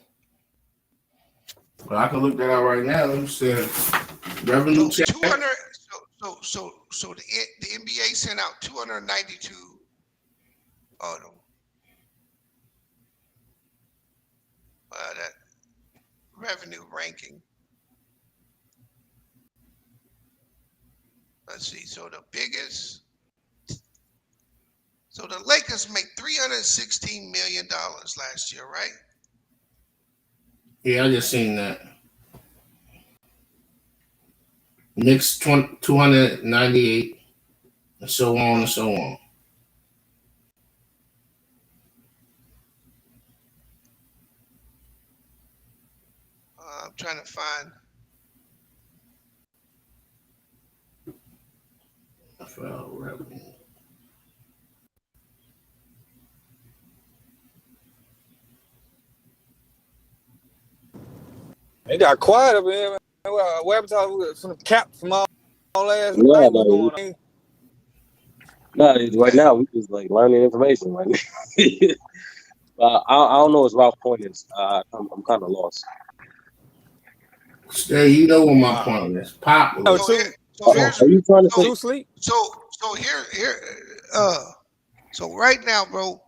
But I can look that up right now. You said revenue check. 200. So the NBA sent out 292. Oh no. That revenue ranking. Let's see. So the biggest. So the Lakers made $316 million last year, right? Yeah, I just seen that. Knicks 298, and so on and so on. I'm trying to find. Revenue. It got quiet up in here. What happened to from the cap from all last Yeah, night? What's going on? No, right now we just like learning information right now. I don't know what Ralph's point is. I'm kind of lost. Stay, you know what my point is. Pop. Are you trying to say sleep? So here. So right now, bro,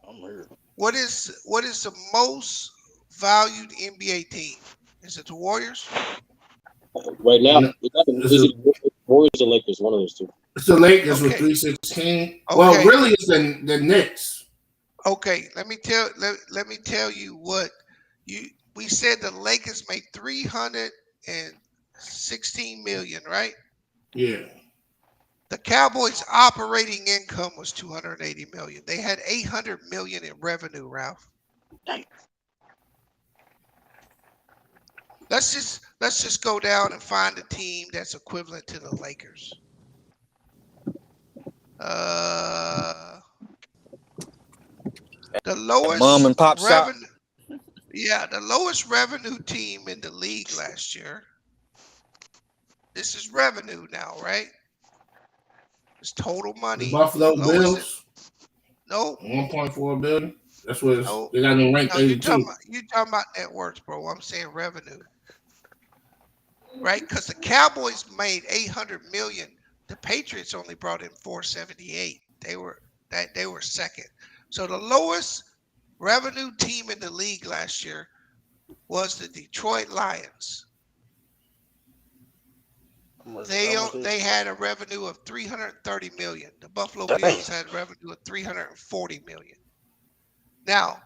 what is the most valued NBA team? Is it the Warriors? Right now, is it Warriors or Lakers? One of those two. It's the Lakers with 316. Okay. Well, really, it's the Knicks. Okay, let me tell you what we said. The Lakers made $316 million, right? Yeah. The Cowboys' operating income was $280 million. They had $800 million in revenue, Ralph. Let's just go down and find a team that's equivalent to the Lakers. The lowest mom and pop shop. Yeah, the lowest revenue team in the league last year. This is revenue now, right? It's total money. The Buffalo Bills. No. 1.4 billion. That's what they got them ranked 82. You talking about net worth, bro? I'm saying revenue, right? Because the Cowboys made $800 million. The Patriots only brought in $478. They were second. So the lowest revenue team in the league last year was the Detroit Lions. They had a revenue of $330 million. The Buffalo Bills had a revenue of $340 million. Now,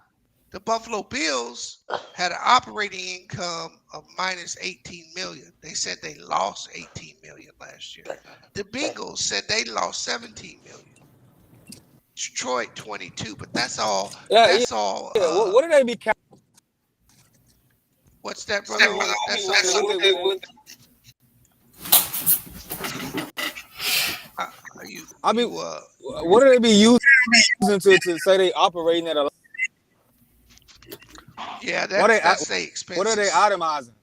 the Buffalo Bills had an operating income of minus $18 million. They said they lost $18 million last year. The Bengals said they lost $17 million. Detroit 22, but that's all. Yeah, that's all. What did they be? What's that, brother? What do they be using to say they operating at a? Yeah, that's their expenses. What are they itemizing?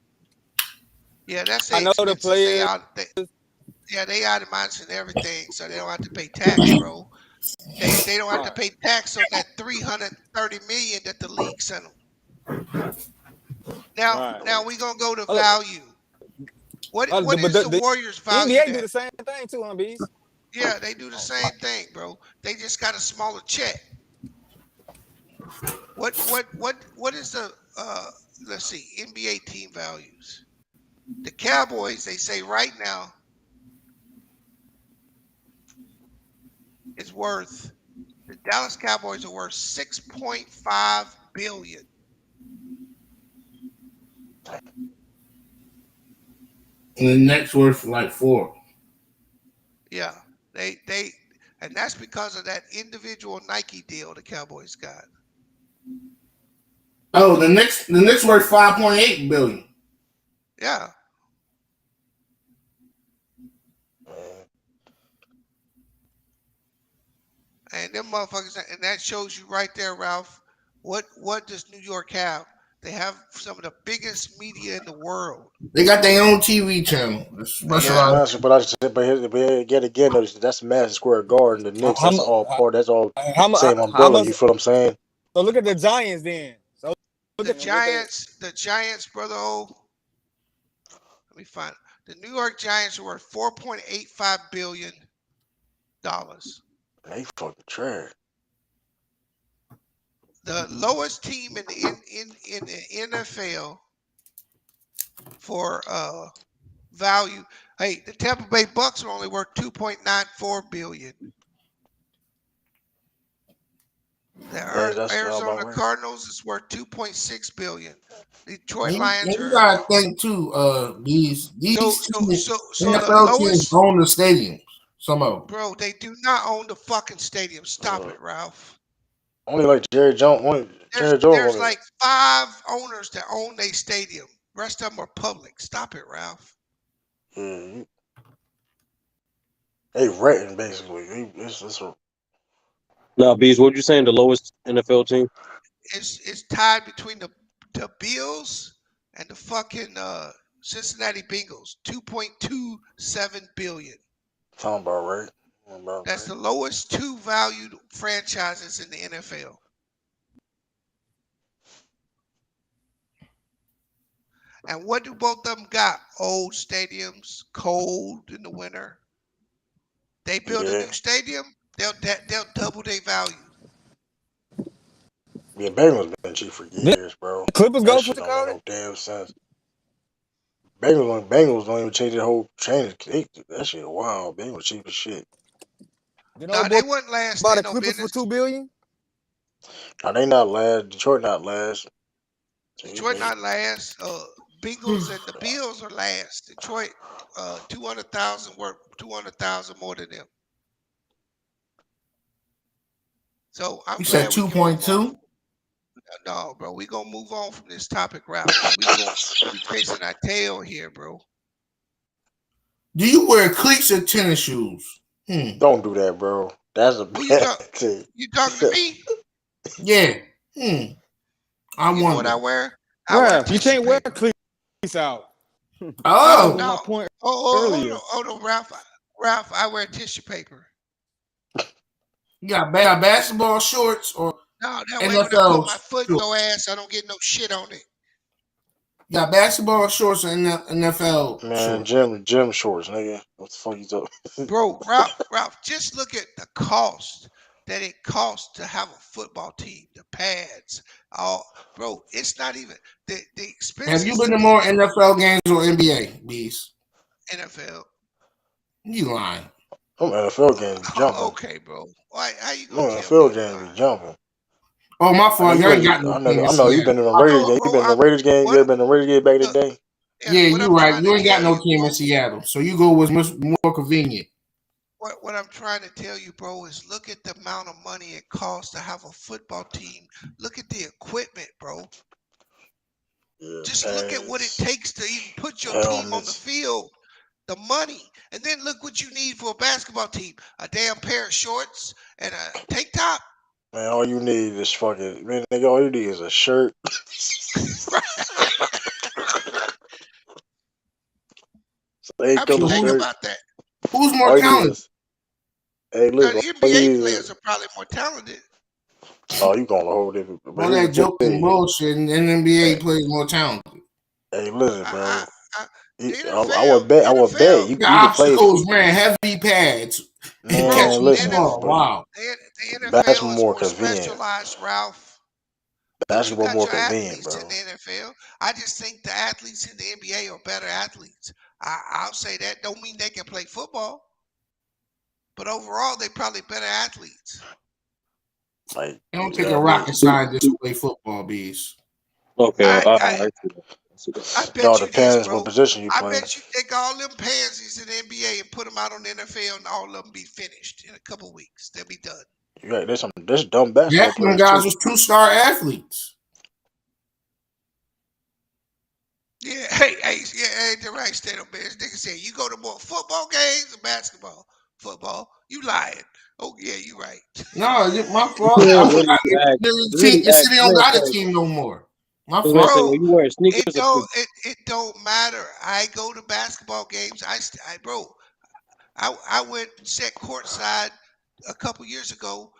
Yeah, that's I know the players. They itemizing everything, so they don't have to pay tax, bro. They don't have to pay tax on that $330 million that the league sent them. Now we're gonna go to value. What is the Warriors' value? NBA do the same thing too, huh, Bees? Yeah, they do the same thing, bro. They just got a smaller check. What is the let's see, NBA team values? The Cowboys, they say right now is worth, the Dallas Cowboys are worth $6.5 billion. And the next worth like 4. Yeah, they and that's because of that individual Nike deal the Cowboys got. Oh, the next worth $5.8 billion. Yeah. And them motherfuckers, and that shows you right there, Ralph. What does New York have? They have some of the biggest media in the world. They got their own TV channel. They And that's Yeah. specialized. massive. But I just said, but yet again, that's Madison Square Garden. The Knicks, How that's much? all part. That's all How same how umbrella. much? You feel what I'm saying? So look at the Giants then. So look The at what they. Giants, brother. Oh, let me find the New York Giants are worth $4.85 billion. They fucking trash. The lowest team in the NFL for value. Hey, the Tampa Bay Bucks are only worth $2.94 billion. Yeah, The that's about Arizona right. Cardinals is worth $2.6 billion. Detroit And Lions you are gotta think too. These so so teams, so so the NFL teams lowest. own the stadiums. Some of them. Bro, they do not own the fucking stadium. Stop Uh, it, Ralph. only like Jerry Jones. Only There's Jerry Jones. there's Only, like 5 owners that own a stadium. Rest of them are public. Stop it, Ralph. yeah, they renting basically. It's a, Now, Bees, what you saying? The lowest NFL team? It's tied between the Bills and the fucking Cincinnati Bengals. $2.27 billion. sound about right. About That's right. the lowest two valued franchises in the NFL. And what do both of them got? Old stadiums, cold in the winter. They build a Yeah, new stadium, they'll double their value. yeah. Bengals been cheap for Did years, bro. Clippers That go for shit don't make Chicago? no damn sense. Bengals don't even change the whole change. That shit wild. Bengals cheap as shit. Did No, old they boy wasn't last. buy They the no Clippers for business. $2 billion? Now they not last. Detroit not last. So Detroit not last. Bengals and the Bills are last. Detroit, 200,000 worth 200,000 more than them. So I'm You said glad we can move on. 2.2. No, bro, we gonna move on from this topic, Ralph, because we chasing our tail here, bro. Do you wear cleats or tennis shoes? Don't do that, bro. That's a Who you bad talk? thing. You talking to me? Yeah. I You know what wonder. I wear? I wear Ralph, you tissue can't wear paper. cleats out. That No, was Oh, my no. point Oh, earlier. no, Ralph. Ralph, I wear tissue paper. you got basketball shorts or No, that way when I put NFL my foot in shorts? your ass, I don't get no shit on it. You got basketball shorts or NFL Man, shorts? gym shorts, nigga. What the fuck you talking? Bro, Ralph, just look at the cost that it costs to have a football team, the pads, all, bro. It's not even the Have you expenses been that to these more NFL games or NBA, Beast? NFL. You lying. Them NFL games be jumping. Okay, bro. Why? How you Them gonna tell me NFL I'm games be lying? jumping. Oh, my I know fault. you You ain't been. got no team in I know you Seattle. been in the I Raiders know, game. You bro. been in the Raiders game. You What? ever been in the Raiders game back in the Look, day? yeah, Yeah, what you I'm right. trying to You ain't got tell no you, team in bro. Seattle, so you go was more convenient. What I'm trying to tell you, bro, is look at the amount of money it costs to have a football team. Look at the equipment, bro. Yeah, Just look at what it pads, takes to even put your team on the helmets. field. The money. And then look what you need for a basketball team. A damn pair of shorts and a tank top. Man, all you need is fucking. Man, nigga, all you need is a shirt. They I mean, come a So think who's shirt. about that. who's more All you need talented? is. Hey, look. The All you NBA need is. players are probably more talented. Oh, you gonna hold it. But All here's that the joking thing. bullshit, and NBA Hey, players more talented. hey, listen, I, bro. I, the I NFL, would bet. I would bet NFL, you. The You could play. obstacles, man, heavy pads and bro, Man, catching the the listen, ball. NFL, bro. Wow. the Basketball NFL is more more convenient. specialized, Ralph. But you Basketball got more your convenient, athletes in bro. the NFL. I just think the athletes in the NBA are better athletes. I'll say that. Don't mean they can play football, but overall, they probably better athletes. Like, It don't take yeah, a but rocket scientist to play football, bees. Okay, I, I I, see that. I see that. I it all bet you this, depends what bro. position you I playing. bet you take all them pansies in the NBA and put them out on the NFL, and all of them be finished in a couple weeks. They'll be done. You got there's dumb basketball Half of them players guys too. was 2-star athletes. Yeah, hey, Durant stayed up there. This nigga said, you go to more football games or basketball? Football. You lying. Oh, yeah, you right. No, it's my fault. I What forgot. did he ask? What did he The ask? city don't got a team no more. My I was gonna say, fault. were Bro, you wearing it sneakers or don't cleats? it don't matter. I go to basketball games. Bro, I went and sat courtside a couple years ago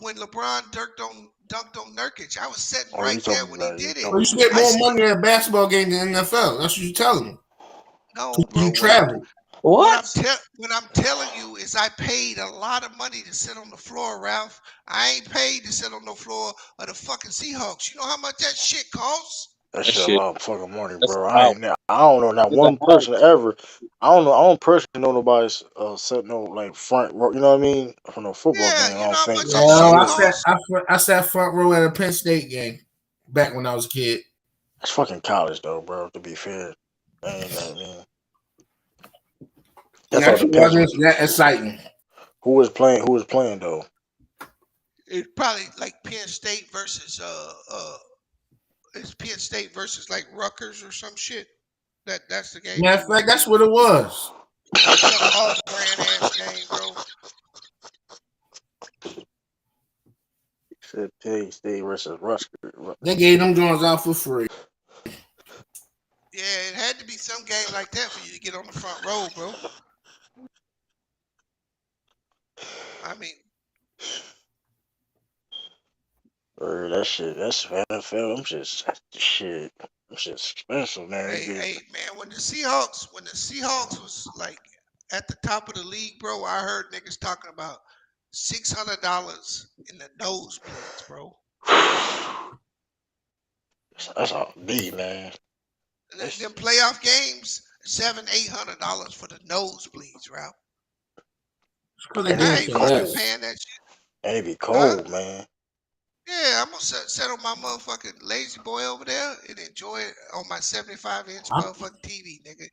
when LeBron dunked on Nurkic. I was sitting Oh, you right there talking when he about you did it. Well, you talking should get I more said, money at a basketball game than NFL. That's what you're telling me. no, bro. You travel. What? What I'm telling you is I paid a lot of money to sit on the floor, Ralph. I ain't paid to sit on the floor of the fucking Seahawks. You know how much that shit costs? that That shit a shit. lot of fucking money, That's bro. a house. I don't know not That's a one house. person ever. I don't personally know nobody set no like front row. You know what I mean? From a football Yeah, game, I you know don't how think much no that Well, shit more. costs? I sat front row at a Penn State game back when I was a kid. It's fucking college though, bro. To be fair, ain't I mean that's That all shit depends wasn't with that exciting. who was playing. Who was playing though? It's probably like Penn State versus it's Penn State versus like Rutgers or some shit. That's the game Matter they of fact, was that's doing. what it was. Some off brand ass game, bro. Shit, Penn State versus Rutgers. They gave them joints out for free. Yeah, it had to be some game like that for you to get on the front row, bro. I mean, Or that shit. That's NFL. I'm just shit. I'm just special, man. hey, man, when the Seahawks was like at the top of the league, bro, I heard niggas talking about $600 in the nosebleeds, bro. That's all me, man. Them playoff games, $700-800 for the nosebleeds, Ralph. Because they And it I gave be it ain't to fucking cold. less. paying that shit, And it be huh? cold, man. Yeah, I'm gonna sit on my motherfucking lazy boy over there and enjoy it on my 75-inch I, motherfucking TV, nigga.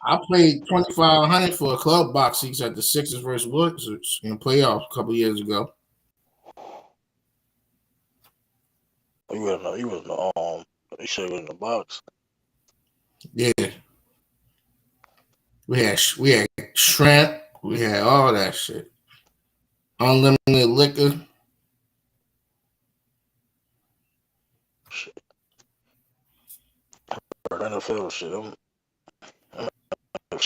I played 2,500 for a club box seats at the Sixers versus Wizards in the playoffs a couple years ago. You was in the you should have in the box. Yeah, we had shrimp, we had all that shit, unlimited liquor. Shit. Or NFL shit.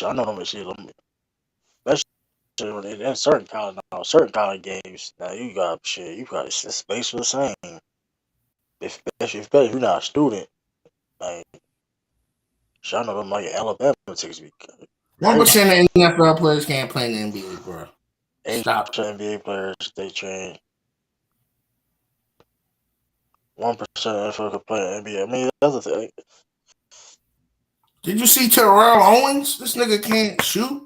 I know them shit. That shit in certain kind of games. Now you got shit. You got space for the same. Especially if you're not a student. Like, shit, I know them like Alabama tickets be 1% of NFL players can't play in the NBA, bro. Stop it. NBA players they train. 1% of NFL can play in the NBA. I mean, that's the thing. Did you see Terrell Owens? This nigga can't shoot.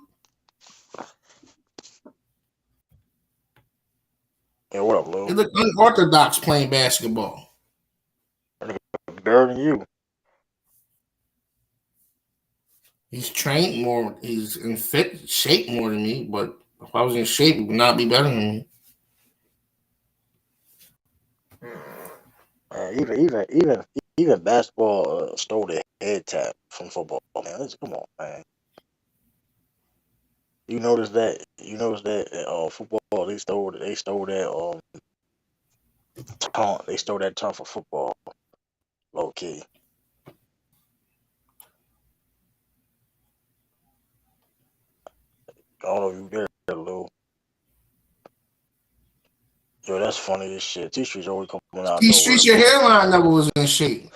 Yeah, what up, He Lou? look unorthodox playing basketball. Better than you. He's trained more. He's in fit shape more than me. But if I was in shape, he would not be better than me. Even basketball stole the head tap from football. Man, come on, man. You notice that? You notice that football they stole that taunt. They stole that taunt for football. Low key. I don't know if you there, Lou. Yo, that's funny as shit. These streets always coming out of These nowhere, streets, your man. hairline never was in shape.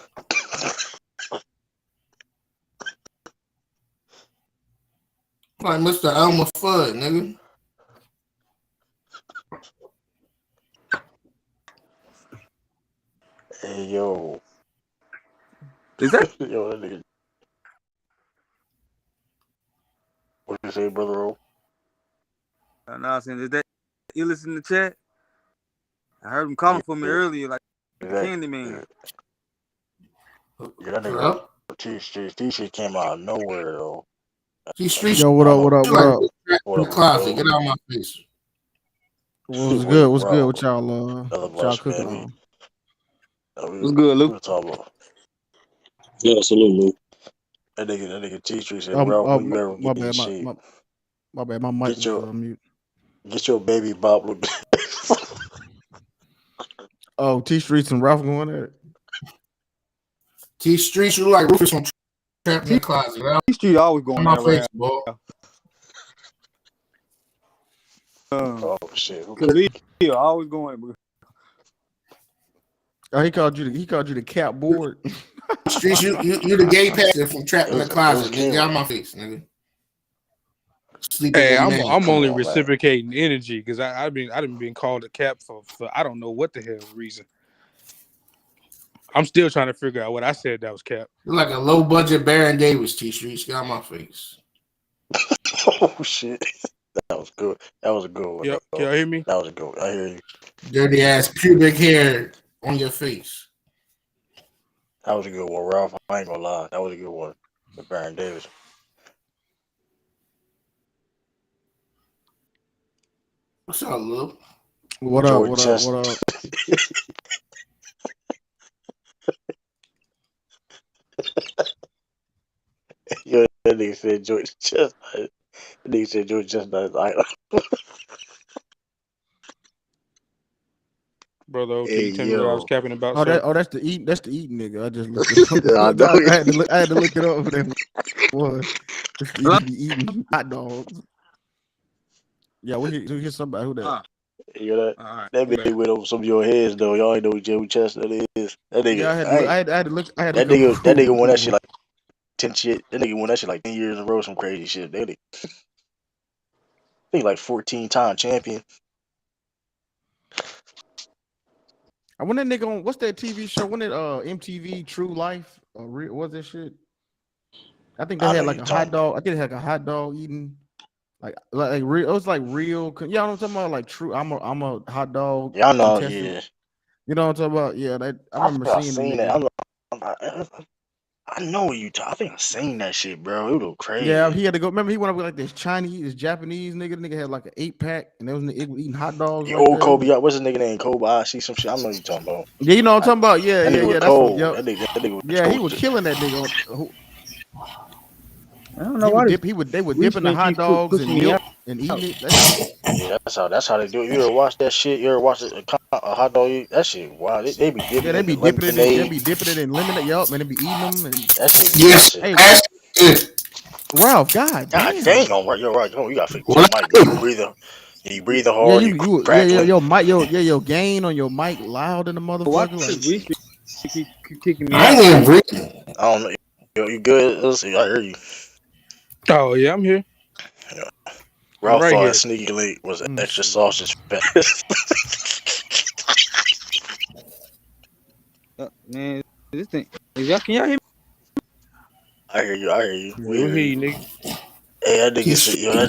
Like Mr. Elmer Fudd, nigga. Hey yo, Is that? yo, that nigga. What you say, brother? O? No, I'm saying, is that you listen to chat? I heard him calling for me Yeah, earlier, like exactly. Candyman. Yeah, that nigga. Hello? T-shirt came out of nowhere though. These streets, Yo, I what don't up? know. What up? you What like up? What in the up, closet. bro? Get out of my face. What's Where good? you, What's good? bro? What y'all Another what y'all bunch, cooking man. on? What's good, We Luke? were talking about. Yeah, absolutely. That nigga T-Tree said, Ralph, when you ever My get in bad, shape, my bad. My mic get was your mute. get your baby bop with Oh, T Streets and Ralph going at it. T Streets, you like Rufus from Trapped in the Closet. Get out Street always of going my there, face, Ralph. boy. Oh shit. Khalil always going. Bro. Oh, he called you the cap board. Streets, you the gay pastor from Trapped in the It was Closet. Nigga. Get out Kingler. of my face, nigga. Sleeping Hey, with I'm men. only Come on, man. reciprocating energy because I've been called a cap for I don't know what the hell reason. I'm still trying to figure out what I said that was cap. You're like a low budget Baron Davis, T Streets. Get out of my face. Oh shit. That was good. That was a good one. Yep. Can Though. y'all hear me? That was a good one. I hear you. Dirty ass pubic hair on your face. That was a good one, Ralph. I ain't gonna lie. That was a good one. With Baron Davis. What's up, Lil? What up? Jordan What up? Chestnut. What up? Yeah, that nigga said Jordan Chestnut. That nigga said Jordan Chestnut is idol. Brother, can Hey you tell me what I was yo. capping about, Oh, sir? that's the eating nigga. I just looked it up. I know. I had to look it up. That was it's the nigga be eating hot dogs. Yeah, we hear somebody who that. You know that? All right. That Okay. nigga went over some of your heads though. Y'all ain't know who Joe Chestnut is. That nigga, Yeah, I had to look. I had to look. I had to that look nigga, up that nigga who won it that shit was. like 10 shit. That nigga won that shit like 10 years in a row, some crazy shit. That nigga, I think like 14-time champion. I went that nigga on what's that TV show? When it MTV True Life or was that shit? I think they I had know like you a hot talking about. dog. I think they had like a hot dog eating. Like real, it was like real. Yeah, you know what I'm talking about. Like true, I'm a hot dog Y'all know, contestant. yeah. You know what I'm talking about? Yeah, I I remember think I seeing the seen that. nigga. I know what you talking. I think I seen that shit, bro. It was Yeah, crazy. he had to go. Remember, he went up with like this Japanese nigga. The nigga had like an 8-pack, and it was eating hot dogs The like old that. Kobe, what's his nigga name? Kobe. I see some shit. I know what you talking about. Yeah, you know what I'm talking about. Yeah, That yeah, nigga was yeah. That's what. cold. Yep. That nigga was Yeah, he cold. was killing that nigga. I don't know why They would dip in the Respect hot keep dogs and pushing me out. milk and eating it. That shit. Yeah, that's how they do it. You ever watch that shit? You ever watch a hot dog eat? That shit, wow. They be Yeah, dipping they it be in dipping it in. They lemonade. be dipping it in lemonade. Yup, and they be eating them. And That Yes, shit. hey, that's it. Ralph, god God dang, damn. all right, you're right. You gotta fix your What? mic, bro. You breathe Yeah, hard, you crackling. your mic, your gain on your mic loud in the Why motherfucker. does Like, Respect keep kicking me I out? ain't even breathing. I don't know. You good? Let's see. I hear you. Oh yeah, I'm here. Yeah. I'm Ralph right thought that here. sneaky link was an let me extra see. sausage fest. Man, this thing. Can y'all hear me? I hear you. Yeah, We we hear hear you. you, nigga. Hey, that nigga He's said, yo,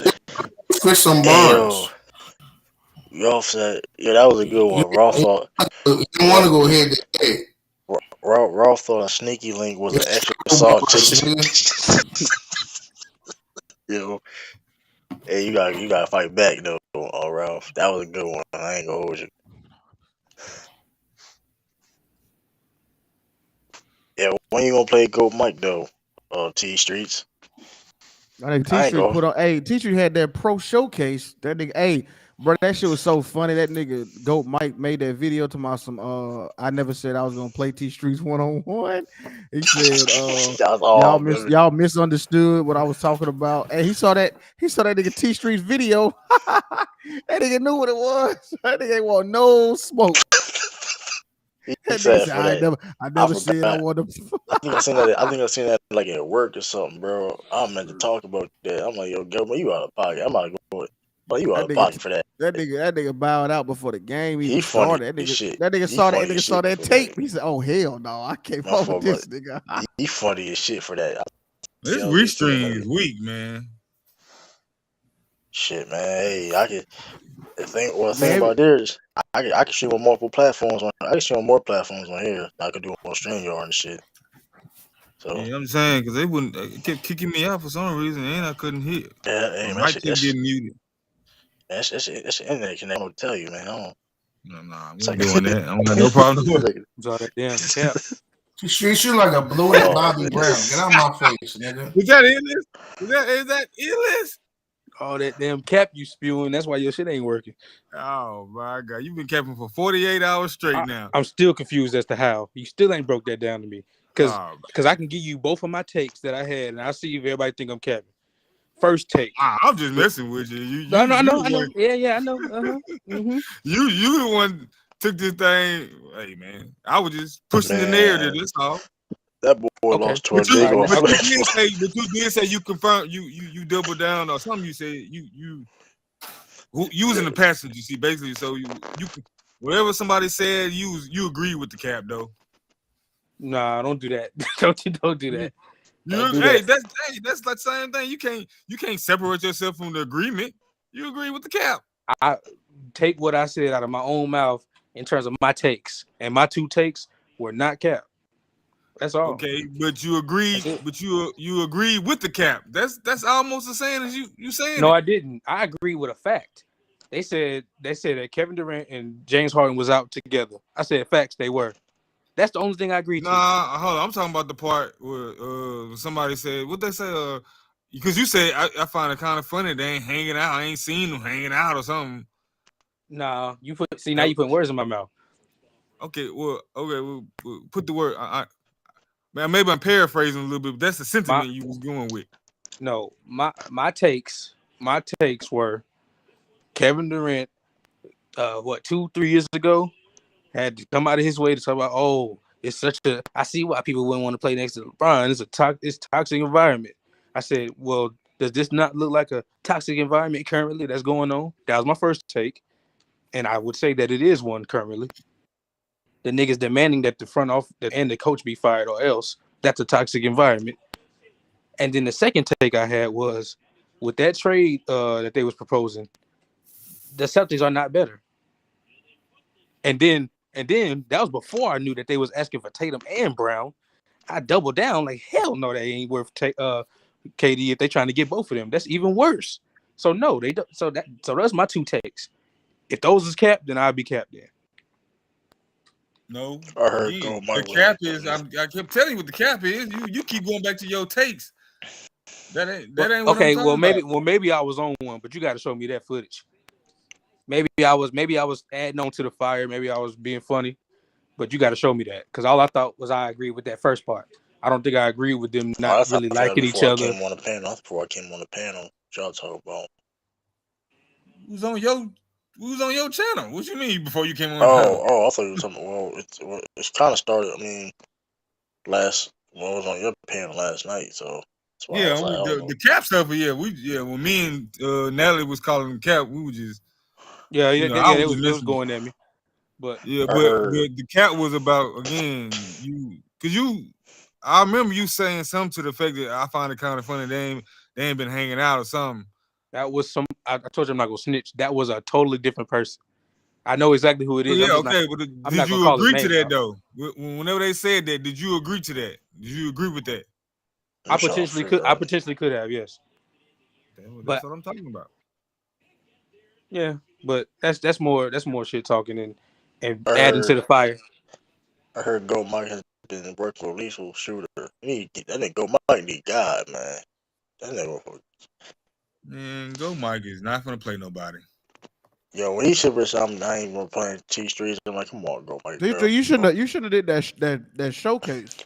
for some hey, yo, bars. Rolf said, yeah, that was a good You, one. Rolf you thought, don't want to go head to head. Rolf thought a sneaky link was an It's extra no bars, sausage. nigga. Yo, hey, you gotta fight back though, Ralph. That was a good one. I ain't gonna hold you. Yeah, when you gonna play Goat Mike though? T Streets. I think I ain't T-Street go. put on. Hey, T-Street had that pro showcase. That nigga. Hey, bro, that shit was so funny. That nigga Goat Mike made that video to my some. I never said I was gonna play T-Streets 1-on-1. He said, That was all good. y'all misunderstood what I was talking about. And he saw that nigga T-Streets video. That nigga knew what it was. That nigga ain't want no smoke. He That nigga said said, for that. I I never said I forgot. wanted to. I think I seen that. I think I seen that like at work or something, bro. I meant to talk about that. I'm like, yo, Gilbert, you out of pocket. I'm not going. But you out That of pocket nigga, for that. that nigga bowed out before the game He even funny started. as shit. That nigga He saw funny as shit that for that. tape. He said, "Oh hell no, I can't My fuck with fault, but this nigga." he funny as shit for that. This I was just saying, restream is like, weak, man. shit, man. Hey, I could. The thing Man, about there is, I can stream on multiple platforms. I can stream on more platforms on here. I could do it on StreamYard and shit. So Yeah, I'm saying because it kept kicking me out for some reason, and I couldn't hear. yeah, hey, My man, mic kept getting muted. that's internet connection. I'm gonna tell you, man. Nah, we It's ain't like doing that. I don't have no problem with it. like, It's all that damn cap. She shoot like a bluish Bobby Brown. Get out my face, nigga. Is that illness? Is that illness? All that damn cap you spewing. That's why your shit ain't working. Oh my God, you've been capping for 48 hours straight now. I'm still confused as to how you still ain't broke that down to me. Because I can give you both of my takes that I had, and I'll see if everybody think I'm capping. First take. I'm just messing with you. I know. Yeah, I know. Mm-hmm. You the one took this thing. Hey man, I was just pushing the narrative. That's all. That boy lost to a big old. But you did say you confirmed you doubled down or something. You said you was in the passenger seat basically. So you whatever somebody said, you agree with the cap though. Nah, don't do that. don't do that. That's like the same thing. You can't separate yourself from the agreement. You agree with the cap. I take what I said out of my own mouth in terms of my takes, and my two takes were not cap. That's all. Okay, but you agreed. But you agree with the cap. That's almost the same as you saying. No, I didn't. I agree with a fact. They said that Kevin Durant and James Harden was out together. I said facts. They were. That's the only thing I agreed to. Nah, hold on. I'm talking about the part where somebody said what they say. Because you said I find it kind of funny they ain't hanging out. I ain't seen them hanging out or something. Nah, now you put words in my mouth. Okay, we'll put the word. Man, maybe I'm paraphrasing a little bit, but that's the sentiment you was going with. No, my takes were Kevin Durant, 2-3 years ago, had to come out of his way to talk about, it's such a. I see why people wouldn't want to play next to LeBron. It's toxic environment. I said, well, does this not look like a toxic environment currently that's going on? That was my first take, and I would say that it is one currently. The niggas demanding that the front office and the coach be fired or else. That's a toxic environment. And then the second take I had was with that trade that they was proposing, the Celtics are not better. And then that was before I knew that they was asking for Tatum and Brown. I doubled down like hell no, they ain't worth KD if they trying to get both of them. That's even worse. So no, they don't. So that's my two takes. If those is capped, then I'll be capped then. No, I heard the cap is. I kept telling you what the cap is. You keep going back to your takes. That ain't what I'm talking about. Maybe I was on one, but you got to show me that footage. Maybe I was adding on to the fire. Maybe I was being funny, but you got to show me that because all I thought was I agreed with that first part. I don't think I agree with them not really liking each other. Before I came on the panel, y'all talk about who's on your channel. What you mean before you came on? I thought you were talking. Well, it's kind of started. I mean, I was on your panel last night, so. Yeah, the cap stuff. When me and Natalie was calling the cap, we were just. They was going at me, but but the cap was about again I remember you saying something to the effect that I find it kind of funny they ain't been hanging out or something. That was I told you I'm not gonna snitch. That was a totally different person. I know exactly who it is. But did you agree to that though? Whenever they said that, did you agree to that? Did you agree with that? I potentially could have, yes. That's what I'm talking about. Yeah, but that's more shit talking and adding to the fire. I heard Go Mike has been working with lethal shooter. That nigga Go Mike need God, man. That nigga. Man, Go Mike is not gonna play nobody. Yo, when he said something, I ain't gonna play T-Streets. I'm like, come on, Go Mike. You shouldn't have did that showcase.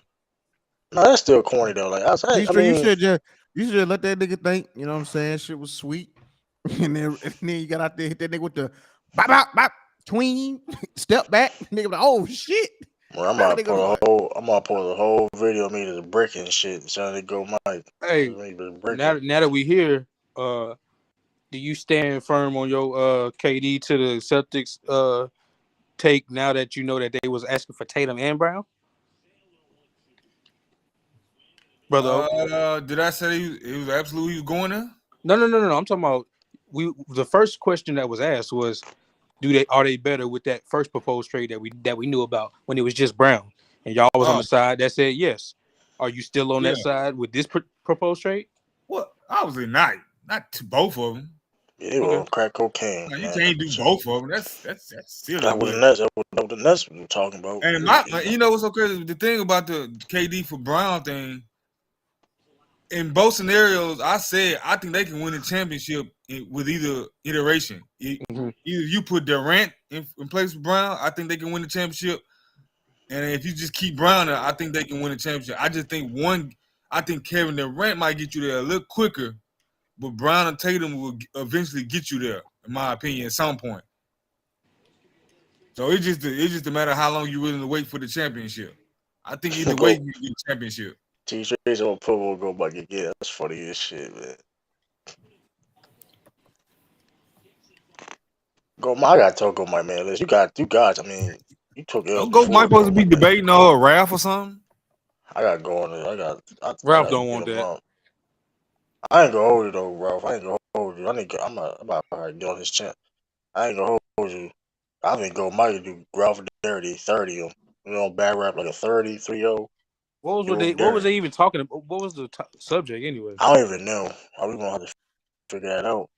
No, that's still corny though. Like you should just let that nigga think. You know what I'm saying? Shit was sweet, and then you got out there hit that nigga with the bop tween step back. Nigga, like, oh shit. Well, I'm gonna pull the whole video of me to the brick and shit. So they Go Mike. Hey, now that we here, do you stand firm on your KD to the Celtics take now that you know that they was asking for Tatum and Brown? Brother, did I say it was absolutely going there? No. I'm talking about the first question that was asked was, are they better with that first proposed trade that we knew about when it was just Brown, and y'all was on the side that said yes. Are you still on that side with this proposed trade? Well, obviously not to both of them. Yeah, they were Okay. on crack cocaine, Now, you man. can't do both of them. That's silly. That was the But Nets. That was the Nets we were talking about. and you know what's so crazy? The thing about the KD for Brown thing, in both scenarios, I said I think they can win a championship with either iteration. Mhm. Either you put Durant in place of Brown, I think they can win the championship. And if you just keep Brown there, I think they can win a championship. I just think I think Kevin Durant might get you there a little quicker, but Brown and Tatum will eventually get you there, in my opinion, at some point. So it's just a matter of how long you're willing to wait for the championship. I think either way Go you get a championship. T-shirts on football go back again. That's funny as shit, man. Go, I gotta talk on my man list. You guys. I mean, you took L's Don't go Mike before supposed go, to my be man. debating or Ralph or something. I gotta go on it. I Ralph gotta don't get want him that. up. I ain't gonna hold you though, Ralph. I ain't gonna hold you. I'm about to get on his channel. I ain't gonna hold you. I think go Mike do Ralph dirty 30 him. You know, bad rap like a 30-3-0. What was Dirty. they even talking about? What was the subject anyway? I don't even know. We gonna have to figure that out.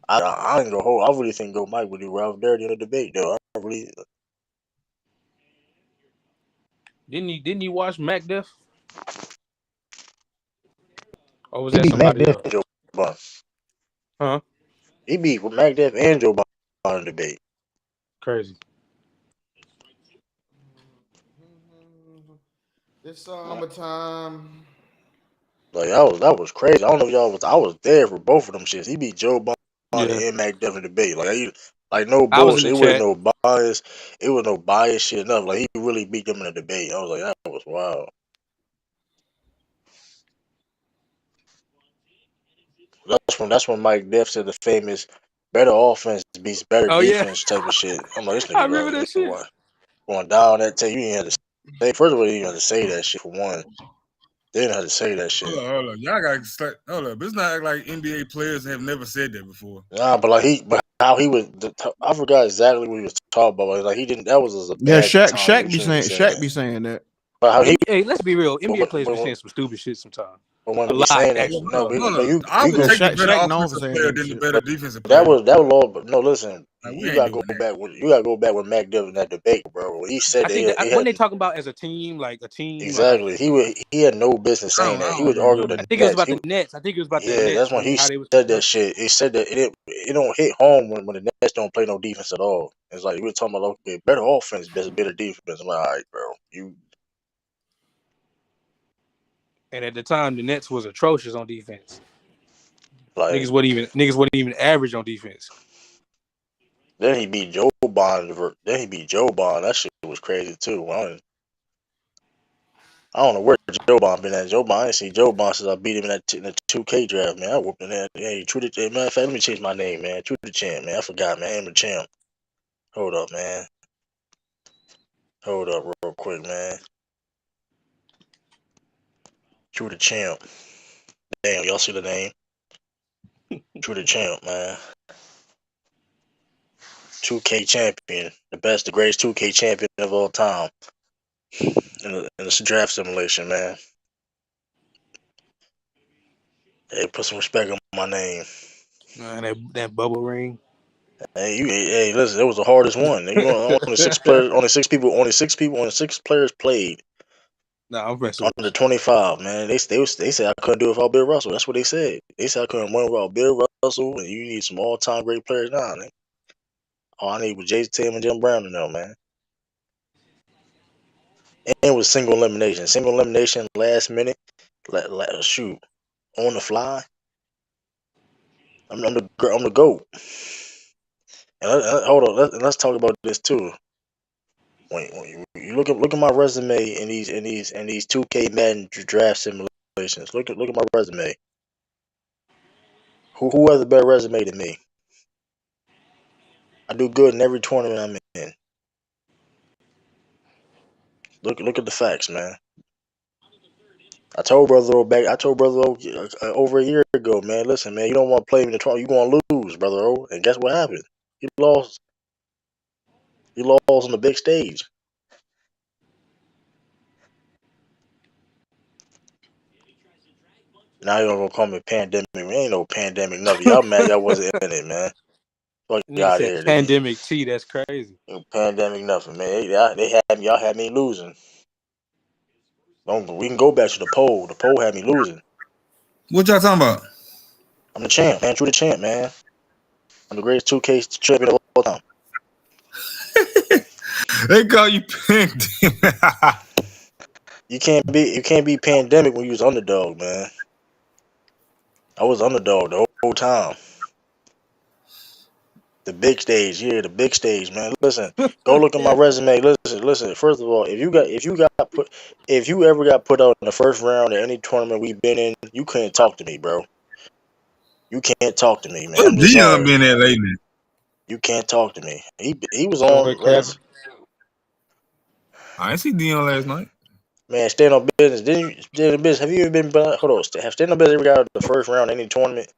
I ain't gonna hold. I really think go Mike would do Ralph dirty in a debate though. I really. Didn't you watch Mac Def? Or was He that beat Mac somebody Def else? and Joe Biden. Huh? He beat Mac Def and Joe Biden in a debate. Crazy. It's summertime. Like that was crazy. I don't know if y'all was. I was there for both of them shits. He beat Joe Biden Yeah. and Mac Def in a debate. Like no I was in bullshit. the It wasn't chat. no bias. It was no bias shit. Enough. Like he really beat them in a debate. I was like, that was wild. That's when Mike Def said the famous "better offense beats better Oh yeah. defense" type of shit. I'm like, this I nigga remember right here. that shit. What? Going down that tape. You ain't had to say. First of all, you ain't had to say that shit for one. They didn't have to say that shit. Hold on. Y'all got hold up. It's not like NBA players have never said that before. Nah, but how he was. I forgot exactly what he was talking about. Like he didn't. That was a Yeah, bad Shaq time. Shaq You be shouldn't be saying saying Shaq that. be saying that. But how he. Hey, let's be real. But, NBA players be but, saying some stupid shit sometimes. but when A we lot, saying that, actually. no, Hold but up. I you would Yeah, go. take the better Shaq known for offensive saying player dumb than the shit. better defensive That player. was all. But no, listen. Like, we You ain't gotta go doing that. back. You gotta go back with Mac Dillon in that debate, bro. When he said I that think that it when had they talking about as a team, like a team, like exactly. He had no business saying that. I He don't was arguing remember with I the think it was Nets. about the Nets. I think it was about the Yeah, that's Nets when and he how they was. said that shit. He said that it don't hit home when the Nets don't play no defense at all. It's like we were talking about okay, better offense, better defense. I'm like, all right, bro. You And at the time, the Nets was atrocious on defense. like Niggas wasn't even average on defense. then he beat Joe Bond. Then he beat Joe Bond. That shit was crazy too. I don't know where Joe Bond been at. Joe Bond, I ain't seen Joe Bond since I beat him in the 2K draft, man. I whooped him that. Hey, True to Champ. Matter of fact, let me change my name, man. True to Champ, man. I forgot, man. I'm a champ. Hold up, man. Hold up real quick, man. True to Champ. Damn, y'all see the name? True to Champ, man. 2K champion. The greatest 2K champion of all time. In this draft simulation, man. Hey, put some respect on my name. That bubble ring. Hey, listen, it was the hardest one. You know, only six players, only six players played. Nah, I'm messing with Under 25, man. They said I couldn't do it without Bill Russell. That's what they said. They said I couldn't win without Bill Russell, and you need some all-time great players now. Man. All I need was Jayson Tatum and Jaylen Brown to know, man. And it was single elimination. Single elimination, last minute. Shoot, on the fly. I'm the GOAT. And hold on, let's talk about this too. When you look at my resume in these 2K Madden draft simulations. Look at my resume. Who has a better resume than me? I do good in every tournament I'm in. Look at the facts, man. I told brother over a year ago, man. Listen, man, you don't want to play in the tournament. You're gonna lose, brother. And guess what happened? He lost. He lost on the big stage. Now y'all gonna call me pandemic. Ain't no pandemic, nothing. Y'all mad y'all wasn't in it, man. Fuck Nigga y'all said here, nigga. pandemic T. That's crazy. Pandemic, nothing, man. Y'all had me losing. We can go back to the poll. The poll had me losing. What y'all talking about? I'm the champ, man. True the champ, man. I'm the greatest 2K champion of all time. They call you pandemic. You can't be pandemic when you was underdog, man. I was underdog the whole time. The big stage, yeah, the big stage, man. Listen, go look at my resume. Listen. First of all, if you ever got put out in the first round of any tournament we've been in, you can't talk to me, bro. You can't talk to me, man. Where I'm just Dion saying, been at lately? you can't talk to me. He was Somewhere on capping. last. I ain't see Dion last night. Man, stand on business. Didn't you stand on business? Have you ever been? Hold on, have stand on business ever got out of the first round of any tournament?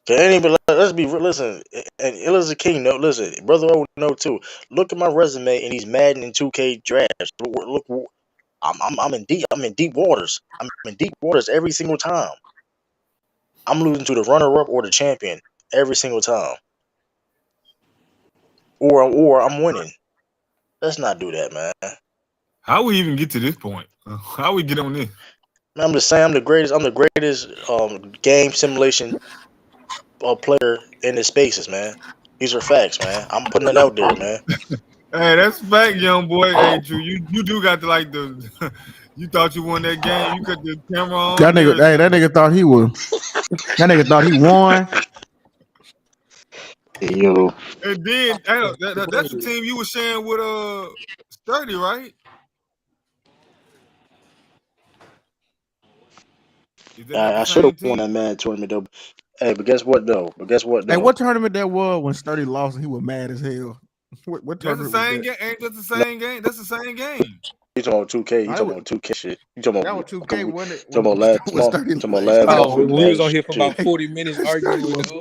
Can anybody? Let's be listen. And Ill is a king. No, listen, brother. O know too. Look at my resume in these Madden and 2K drafts. Look, I'm in deep. I'm in deep waters. I'm in deep waters every single time. I'm losing to the runner up or the champion every single time, or I'm winning. Let's not do that, man. How we even get to this point? How we get on this? I'm just saying I'm the greatest. I'm the greatest game simulation player in the spaces, man. These are facts, man. I'm putting it out there, man. Hey, that's fact, young boy. Hey, Drew, you do got to like the. You thought you won that game. You cut the camera on That and nigga, hey, that everything. nigga thought he was. That nigga thought he won. Hey, yo, And then that's the Word. team you were sharing with Sturdy, right? Is that not the I should have same won team? that man tournament though. Hey, but guess what though? Hey, what tournament that was when Sturdy lost and he was mad as hell? What That's the tournament was same that? game. Ain't that the No, same game? That's the same game. you talking about 2K? You No, it talking was, about 2K shit? You talking that about was 2K. talking Wasn't it? about When last when month? Sturdy, You talking about hey, last Sturdy, month? Oh, You was we mad was on as here for shit. about hey, 40 minutes Sturdy arguing with was. the O.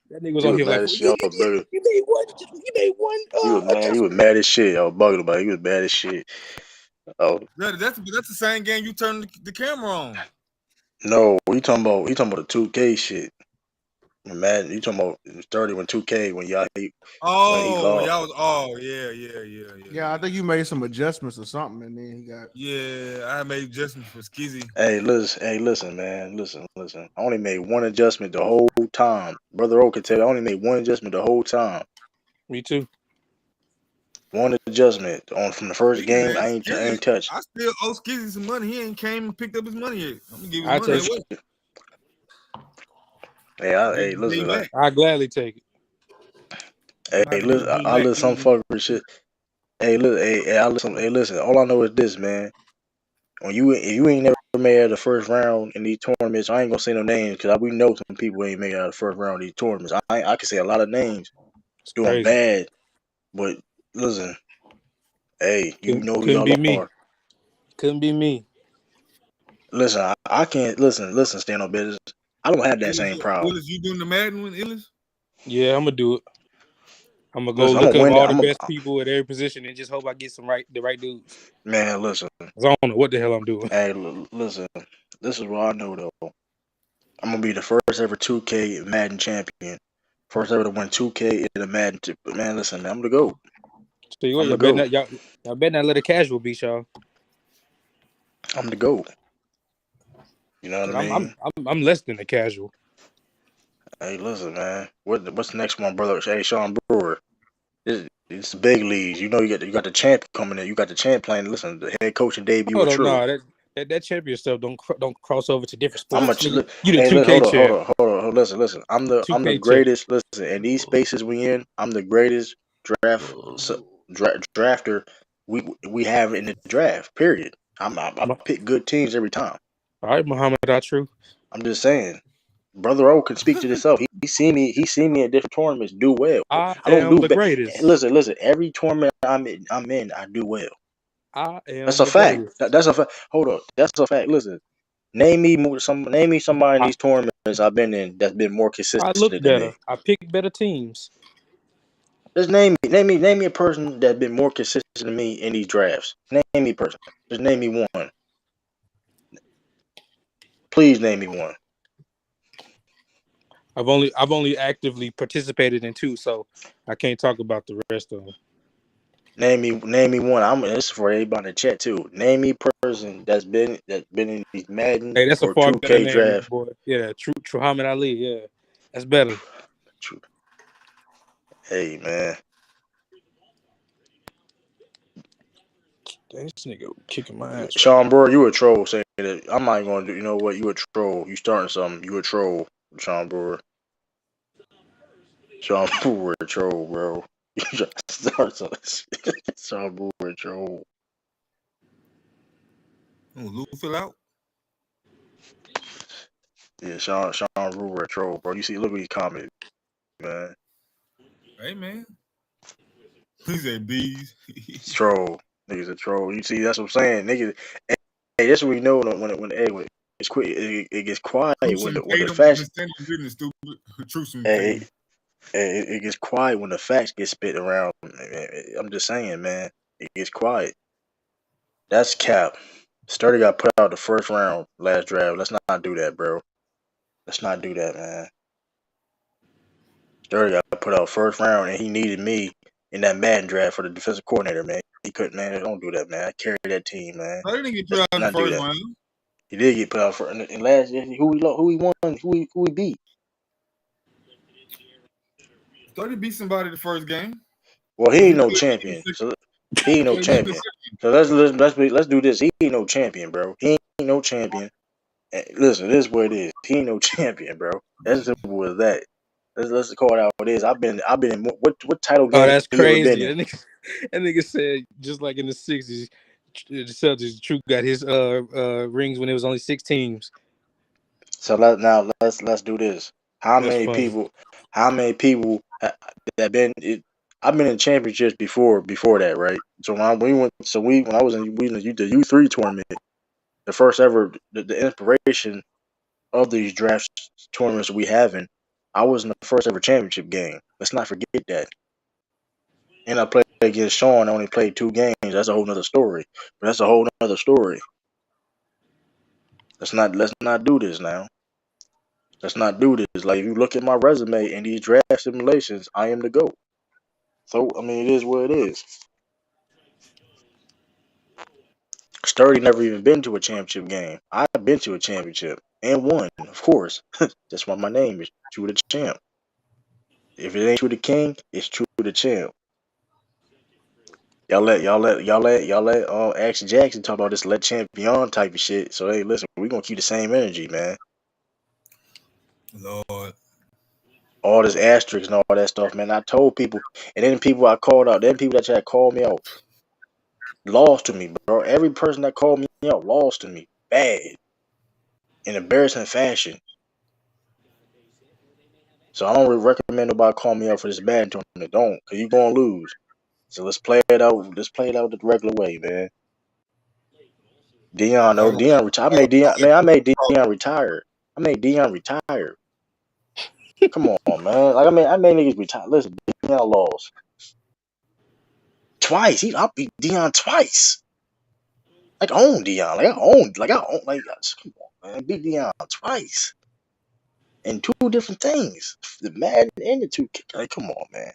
That nigga was You on was here like, mad as shit. I was bugging. you made one, you made one You was mad. You was adjustment. mad as shit. I was bugging about it. You was mad as shit. Oh That's the same game you turned the camera on. no, you talking about the 2K shit. Mad. You talking about 30 when 2K when he Oh, when lost. y'all was. Oh, yeah. Yeah, I think you made some adjustments or something, and then he got. Yeah, I made adjustments for Skizzy. Hey, listen, man, listen. I only made one adjustment the whole time. Brother O can tell you, I only made one adjustment the whole time. Me too. One adjustment on from the first Speaking of game. that, I Skizzy, ain't touched. I still owe Skizzy some money. He ain't came and picked up his money yet. I'm gonna give his I money take This it. away. shit. Hey, Need to pay listen, back. I gladly take it. I'm gonna have to give it I back. listen some fuckery shit. Listen. All I know is this, man. If you ain't never made it out of the first round in these tournaments, I ain't gonna say no names because we know some people ain't made it out of the first round of these tournaments. I can say a lot of names It's doing crazy. bad, but listen, hey, you know who Couldn't y'all be me. are. Couldn't be me. Listen, I can't listen. Stand on business. I don't have that Illis, same problem. Illis, you doing the Madden with Illis? Yeah, I'm gonna do it. I'm gonna go Listen, I'm look gonna up win it. all the best people at every position and just hope I get the right dudes. Man, listen. 'Cause I don't know what the hell I'm doing. Hey, listen. This is what I know though. I'm gonna be the first ever 2K Madden champion. First ever to win 2K in the Madden. Man, listen, man, I'm the GOAT. So you what, I'm the y'all better GOAT. not y'all better not let a casual beat y'all. I'm the GOAT. You know what I Cause mean? I'm less than a casual. Hey, listen, man. What's the next one, brother? Hey, Sean Brewer. It's big leagues. You know, you got the champ coming in. You got the champ playing. Listen, the head coaching debut Hold with on, True. no, that champion stuff don't cross over to different I'm a sports. Nigga, you the hey, two look, K champ. listen. I'm the 2K champ. greatest. Listen, in these spaces we in, I'm the greatest draft drafter we have in the draft. Period. I pick good teams every time. All right, Muhammad True. I'm just saying. Brother O can speak to himself. He seen me. He seen me at different tournaments do well. I I don't am do the bad. greatest. Listen. Every tournament I'm in, I do well. I That's am a the fact. greatest. That's a fact. Hold up. That's a fact. Listen. Name me somebody in I, these tournaments I've been in that's been more I look consistent than better. me. I pick better teams. Just name me a person that's been more consistent than me in these drafts. Name me a person. Just name me one. Please name me one. I've only actively participated in 2, so I can't talk about the rest of them. Name me one. This is for everybody in the chat too. Name me person that's been in these Madden Hey, that's a or far better 2K name, young draft. boy. Yeah, True Muhammad Ali. Yeah, that's better. Hey man, Dang, this nigga kicking my ass. Sean Brewer, you a troll saying that. I'm not going to do. You know what? You a troll. You starting something. You a troll, Sean Brewer. Sean Brewer a troll, bro. You trying to start something. Sean Brewer a troll. Oh, Lou fell out. Yeah, Sean Brewer a troll, bro. You see, look what he commented, man. Hey man, he said bees. It's troll. Niggas a troll. You see, that's what I'm saying. Niggas. Hey, that's what we know when it's quick. It gets quiet when Truce the Tatum facts. been standing business, stupid. Truce and Hey, Tatum. it gets quiet when the facts get spit around. I'm just saying, man. It gets quiet. That's cap. Sturdy got put out the first round last draft. Let's not do that, bro. Let's not do that, man. Sturdy got put out first round, and he needed me in that Madden draft for the defensive coordinator, man. He couldn't, man. Don't do that, man. I carried that team, man. I didn't get put Let's out in the not do first that. round. He did get put out for in last year. Who he won, who he beat. Started to beat somebody the first game. Well, he But he ain't no played champion. the So he ain't no played in the champion. second. So let's do this. He ain't no champion, bro. He ain't no champion. Listen, this is what it is. He ain't no champion, bro. That's simple as that. Let's call it out what it is. I've been in what title Oh, game that's you ever been crazy. in? That nigga said just like in the '60s, the Celtics. True got his rings when it was only 6 teams. So let's do this. How That's many funny. people? How many people that been? I've been in championships before that, right? So when I was in the U3 tournament, the first ever the inspiration of these draft tournaments we having, I was in the first ever championship game. Let's not forget that. And I played against Sean. I only played 2 games. That's a whole nother story. But that's a whole nother story. Let's not do this now. Let's not do this. Like if you look at my resume in these draft simulations, I am the GOAT. So I mean it is what it is. Sturdy never even been to a championship game. I've been to a championship and won, of course. That's why my name is True the Champ. If it ain't True the King, it's True the Champ. Y'all let Action Jackson talk about this let champion type of shit. So hey, listen, we gonna keep the same energy, man. Lord. All this asterisk and all that stuff, man. I told people, and then people I called out, then people that tried to call me out, lost to me, bro. Every person that called me out lost to me, bad, in embarrassing fashion. So I don't really recommend nobody call me out for this bad tournament. Don't, cause you gonna lose. So let's play it out. Let's play it out the regular way, man. Dion, no, Dion retired. I made Dion retire. I made Dion retire. Come on, man. Like I made niggas retire. Listen, Dion lost twice. I beat Dion twice. Like I own Dion. Like come on, man. I beat Dion twice. And 2 different things. The Madden and the 2K. Like, come on, man.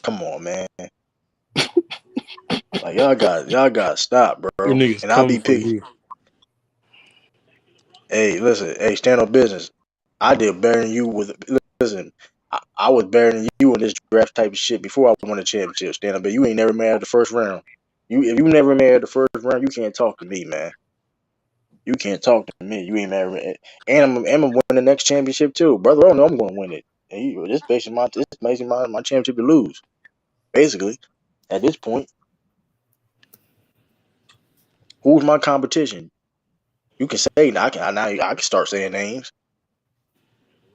Come on, man. Like y'all got to stop, You bro. niggas And I'll coming be for picking. you. Hey, listen. Hey, stand on business. I did better than you with. Listen, I was better than you in this draft type of shit before I won a championship. Stand up, but you ain't never made it the first round. If you never made it the first round, you can't talk to me, man. You can't talk to me. You ain't never. And I'm gonna win the next championship too, brother. I don't know I'm gonna win it. And this basically my championship to lose. Basically, at this point, who's my competition? You can say I can start saying names.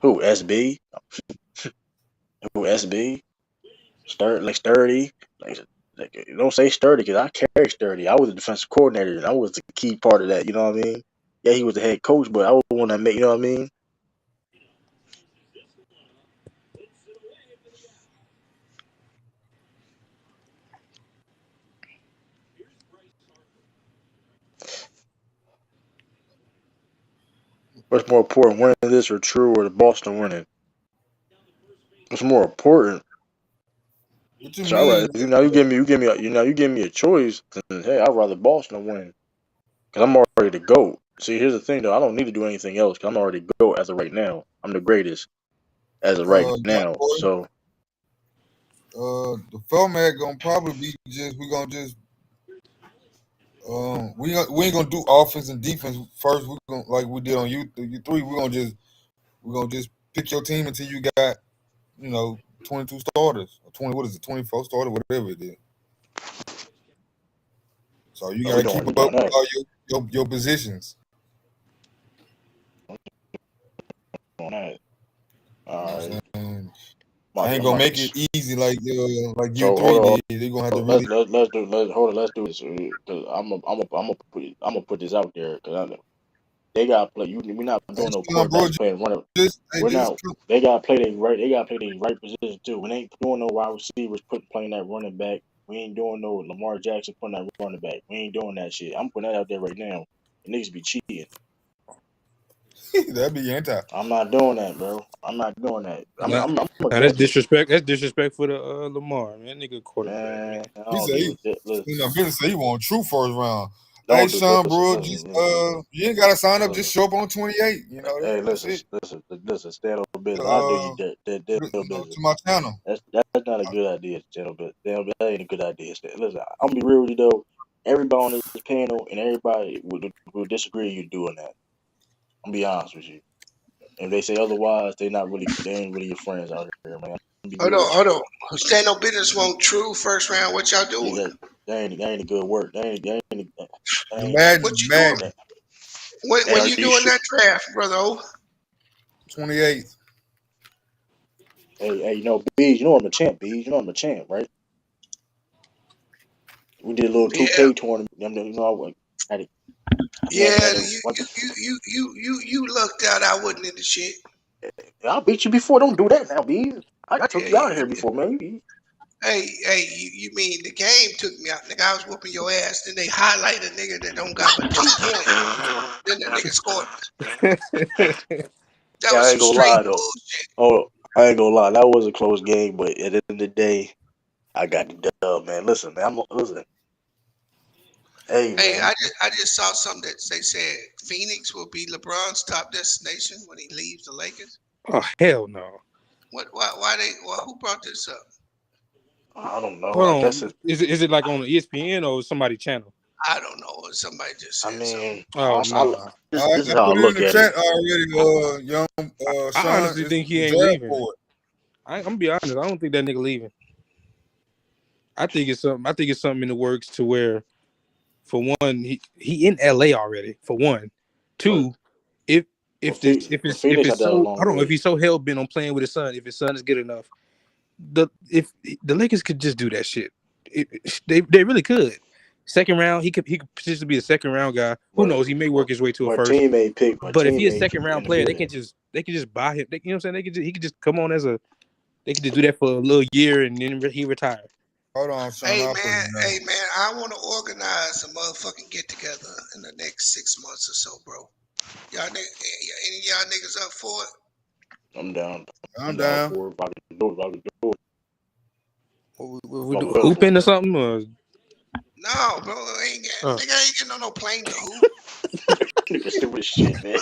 Who SB? Who SB? Sturdy. Like don't say sturdy because I carry sturdy. I was a defensive coordinator and I was the key part of that. You know what I mean? Yeah, he was the head coach, but I was the one that made. You know what I mean? What's more important, winning this or True or the Boston winning? What's more important? What you So I rather mean? you give me a choice. Then, hey, I'd rather Boston win because I'm already the GOAT. See, here's the thing though, I don't need to do anything else because I'm already the GOAT as of right now. I'm the greatest as of right Young now. boy. So The format gonna probably be just we gonna just we ain't gonna do offense and defense first. We gonna like we did on U3. We're gonna just pick your team until you got 22 starters or 20. What is it? 24 starters, whatever it is. So you we gotta keep doing up with that. all your positions. Doing that. You know All what right. I'm saying? I'm I ain't I'm gonna about make to. it easy like So U3 hold did. on. They're gonna have to Let's really. let let's do let's hold on. Let's do this because I'm gonna put this out there because they gotta play. We're not Hey, doing no son, bro, quarterbacks playing running. hey, We're just not. They gotta play their right. They gotta play their right position too. We ain't doing no wide receivers playing that running back. We ain't doing no Lamar Jackson putting that running back. We ain't doing that shit. I'm putting that out there right now. It needs to be cheating. that'd be anti. I'm not doing that, bro. I'm not doing that. Nah, I'm that's against it, disrespect. That's disrespect for the Lamar, man. That nigga quarterback, man. man. I He don't said give he, a shit. Listen, Business say he want true first round. Hey, don't do son, listen, bro, just listen, listen, you ain't gotta sign up. listen. Just show up on 28. Hey, That's listen, it. listen. Stand on business. I'll do you Uh, that business. to my channel. That's not a good idea, gentlemen. That ain't a good idea. Listen, I'm gonna be real with you though. Everybody on this panel and everybody will disagree with you doing that. I'm gonna be honest with you. If they say otherwise, they ain't really your friends out here, man. I'm gonna be Hold real on, with you. hold on. Stand on business won't true first round. What y'all See doing? that ain't a good work. That The ain't What Madden, you doing? Madden, that, When that you you doing should. that draft, brother? O? 28th. Hey, Bees, you know I'm a champ, Bees. You know I'm a champ, right? We did a little Yeah, 2K tournament. I had to, yeah. had to, You what you the you you you you you lucked out. I wasn't in the shit. I beat you before. Don't do that now, B. I took Yeah. you out of here before, man. Hey, you mean the game took me out, nigga? I was whooping your ass. Then they highlight a nigga that don't got but 2 points. Then the nigga scored. That Yeah, was I some ain't gonna straight lie though. bullshit. Oh, I ain't gonna lie. That was a close game, but at the end of the day, I got the dub, man. Listen, man. Listen. Hey, Hey, man. I just saw something that they said Phoenix will be LeBron's top destination when he leaves the Lakers. Oh hell no. What? Why they? Well, who brought this up? I don't know. Hold I guess on. it's. Is it like on the ESPN or somebody channel? I don't know. Somebody just I said something. mean, Oh nah. this is I how I put it in look the at it. chat already. Young I son, honestly it's think he the ain't draft leaving. board. I'm gonna be honest. I don't think that nigga leaving. I think it's something. I think it's something in the works to where, for one, he in LA already. For one, But two, if but, if this but if Phoenix it's not that a so long hold on, if way. he's so hell bent on playing with his son, if his son is good enough, if the Lakers could just do that shit, they really could. Second round, he could potentially be a second round guy. Who But knows? He may work his way to a my first. But if he's a teammate second round in the player, building. they can just buy him. You know what I'm saying? He could just come on as a. They could just do that for a little year and then he retire. Hold on, son. I'll put it in there. Hey man, I want to organize a motherfucking get together in the next 6 months or so, bro. Any of y'all niggas up for it? I'm down. I'm I'm down down. for it. If I can do it, if I can do it. We I'm do available. hooping or something. Or, No, bro. Nigga ain't getting on no plane to hoop. Nigga stupid shit, man.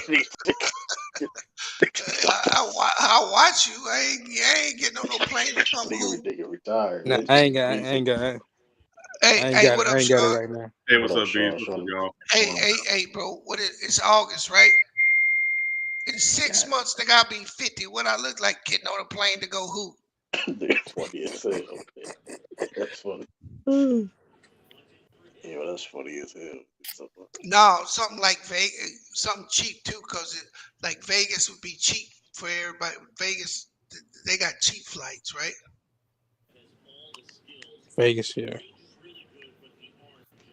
I watch you. I ain't getting on no plane to come hoop. nigga retired. nah, Man. I ain't got. I ain't got. What up, I ain't got it Sean? right now. Hey, What what's up, up, Bees? Sean? What's up, Sean? y'all? What's going on? Bro. It's August, right? In six God. months, nigga, I'll be 50. What I look like getting on a plane to go hoop? Nigga funny as hell. Man. That's funny. Yeah, that's funny as hell. No, something like Vegas, something cheap too, cause like Vegas would be cheap for everybody. Vegas, they got cheap flights, right? Vegas, yeah.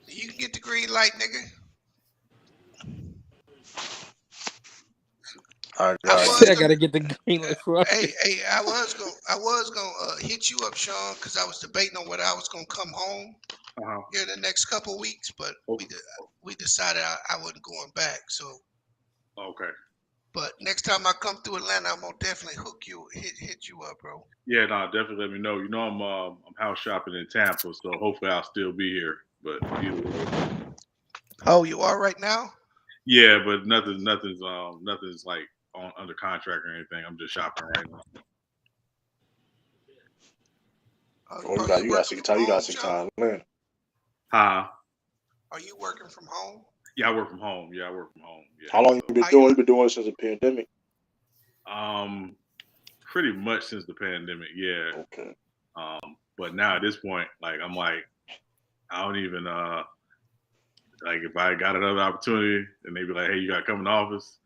You can get the green light, nigga. I I He got was said I you. gonna, gotta get the green light for Oscar. I was gonna hit you up, Sean, cause I was debating on whether I was gonna come home Uh-huh. here in the next couple of weeks, but we decided I wasn't going back. So, Okay. But next time I come through Atlanta, I'm gonna definitely hit you up, bro. Yeah, no, definitely let me know. You know, I'm house shopping in Tampa, so hopefully I'll still be here. But either way, Oh, you are right now? yeah, but nothing's like on under contract or anything. I'm just shopping right now. Oh, Are you you got working 6 from times. You got home, 6 Sean? times, man. Huh? Are you working from home? Yeah, I work from home. Yeah, I work from home. Yeah. How long So, you been doing? You been doing it since the pandemic? pretty much since the pandemic. Yeah. Okay. But now at this point, like I'm like, I don't even like if I got another opportunity and they be like, hey, you got to come in the office,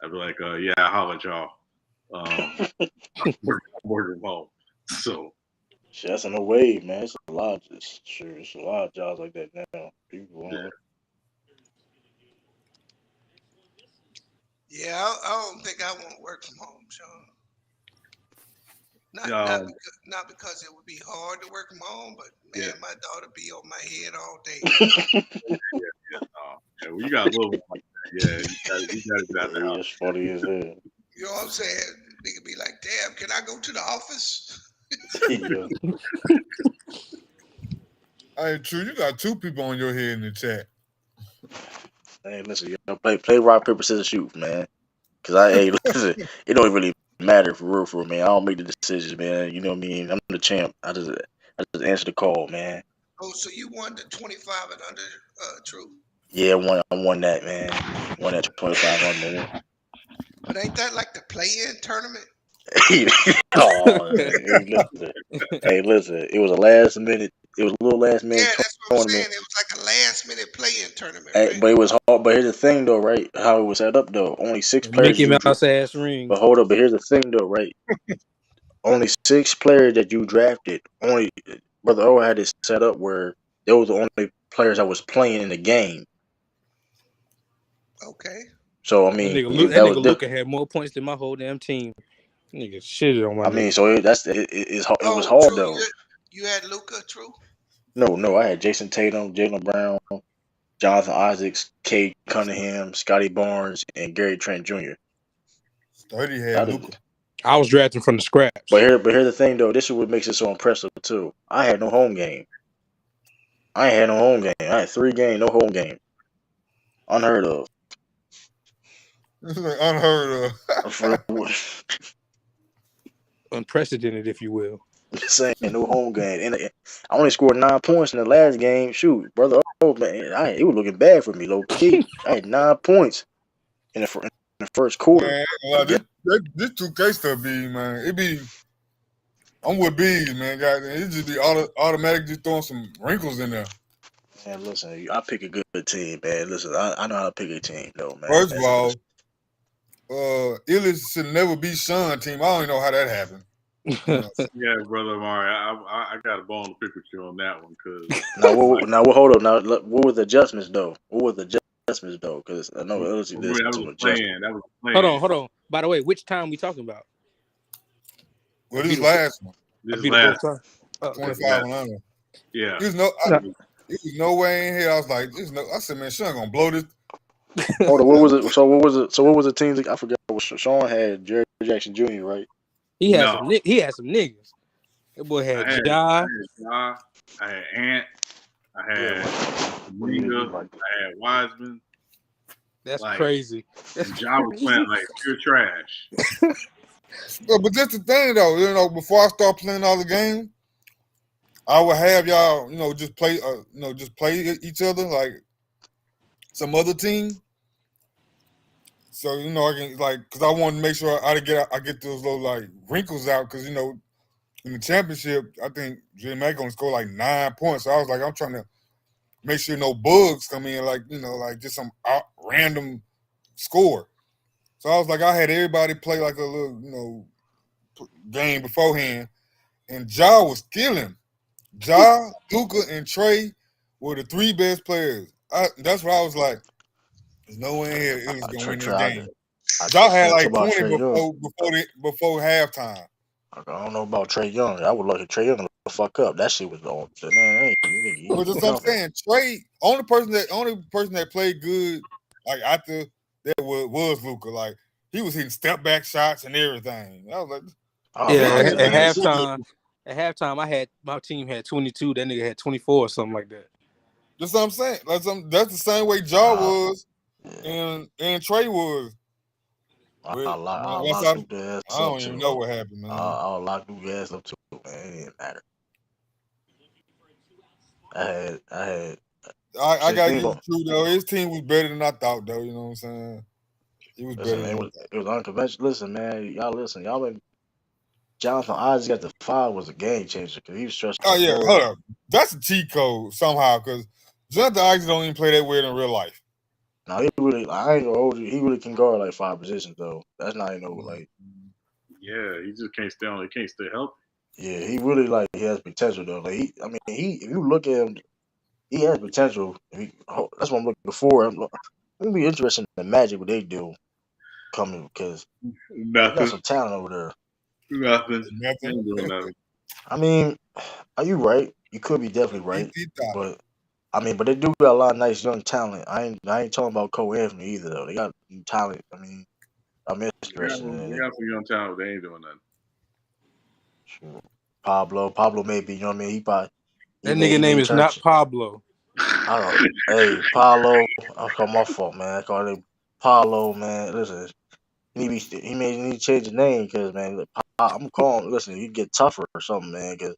I'd be like, yeah, I'll holler at y'all. I'm working from home. So Shit, that's in a way, man. It's a lot. It's a lot of jobs like that now. People, yeah. Yeah, I don't think I want to work from home, Sean. Not because it would be hard to work from home, but man, my daughter be on my head all day. Yeah, well, you got a little one like that. Yeah, you gotta get out the house. It's funny as hell. You know what I'm saying? Nigga be like, damn, can I go to the office? Yeah. Hey, True, you got 2 people on your head in the chat. Hey, listen, play rock paper scissors shoot, man. Cause listen, it don't really matter for real, man. I don't make the decisions, man. You know what I mean? I'm the champ. I just answer the call, man. Oh, so you won the 25 and under, True? Yeah, I won that, man. Won that 25 under. But ain't that like the play-in tournament? Oh, hey, listen. It was a last minute. It was a little last minute Yeah, that's what I'm tournament. saying. It was like a last-minute play-in tournament, Hey, right? but it was hard. But here's the thing, though, right? How it was set up, though. Only 6 players Mickey you Mouse ass ring. But hold up. But here's the thing, though, right? Only 6 players that you drafted. Only Brother O had it set up where they was the only players that was playing in the game. Okay. So I That mean, nigga Luka had more points than my whole damn team. Nigga shitted on my. I mean, so it was hard True, though. you had Luka, True? No, I had Jayson Tatum, Jaylen Brown, Jonathan Isaacs, Cade Cunningham, Scotty Barnes, and Gary Trent Jr. Sturdy had Luka. I was drafting from the scraps. But here's the thing though. This is what makes it so impressive too. I had no home game. I ain't had no home game. I had 3 games, no home game. Unheard of. Unheard of. Unprecedented, if you will. I'm just saying, no home game. And I only scored 9 points in the last game. Shoot, brother, oh man, it was looking bad for me, low key. I had 9 points in the first quarter. Man, this 2K stuff be, man. It be. I'm with B's, man. Goddamn, it just be automatic, just throwing some wrinkles in there. Man, listen, I pick a good team, man. Listen, I know how to pick a team, though, man. First of all, Illis should never be Sean team. I don't even know how that happened. Yeah, brother Amari, I got a bone to pick with you on that one because hold up. Now, what was the adjustments though? Because I know Illis did some adjustments. That was playing. Hold on. By the way, which time we talking about? Well, this last one. This last time. 25 and under. Yeah. There's no way in here. I was like, I said, man, Sean gonna blow this. Hold on, what was it? So what was the teams? I forgot what Sean had. Jerry Jackson Jr., right? He had some niggas. That boy had Ja. I had Ant. I had Minga. I had Wiseman. That's crazy. And Ja was playing like pure trash. But that's the thing, though. Before I start playing all the games, I would have y'all, just play, each other like some other team. So I can because I want to make sure I get those little wrinkles out because in the championship I think Jay Mack gonna score like 9 points. So I was like, I'm trying to make sure no bugs come in, just some random score. So I was like, I had everybody play like a little, game beforehand, and Ja was killing. Ja, Luka, and Trey were the 3 best players. That's what I was like. There's no way in here it was gonna win this game. Ja had like 20 before halftime. I don't know about Trae Young. I would look at Trae Young to fuck up. That shit was on. Man, but that's what I'm saying. Trey, only person that played good after that was Luka. Like He was hitting step back shots and everything. I was like, Oh Yeah, man, I man, at man, halftime, my team had 22. That nigga had 24 or something like that. that's what I'm saying. That's the same way Jaw uh, was yeah. and Trey was. But I'll once lock Duke ass I up don't even know too. what happened, man. I'll lock Duke ass up too, man. It didn't matter. I had I shit. gotta Thing give about it true though. His team was better than I thought, though. You know what I'm saying? It was better listen, than I thought. it was unconventional. Listen, man, y'all listen. Y'all been Jonathan Isaac at the 5 was a game changer because he was stretching Oh the yeah, floor hold out. up. That's a cheat code somehow because Jonathan Isaac don't even play that weird in real life. Now he really, I ain't gonna hold you. He really can guard like 5 positions though. That's not even no like. Yeah, he just can't stay on. He can't stay healthy. Yeah, he really like he has potential though. Like I mean, if you look at him, he has potential. That's what I'm looking for. I'm gonna be interested in the Magic what they do coming because they got Nothing. some talent over there. Nothing. Nothing. Ain't doing nothing. I mean, are you right? You could be definitely right, He thought. but I mean, but they do got a lot of nice young talent. I ain't talking about Cole Anthony either though. They got talent. I mean, I'm interested in They it. got some young talent. They ain't doing nothing. Sure. Pablo maybe, you know what I mean? That nigga He name may is turn. not Pablo. I don't. Hey, Paulo, I call my fault, man. I call him Paulo, man. Listen, he may need to change his name because man, look, I'm calling. Listen, you get tougher or something, man. Because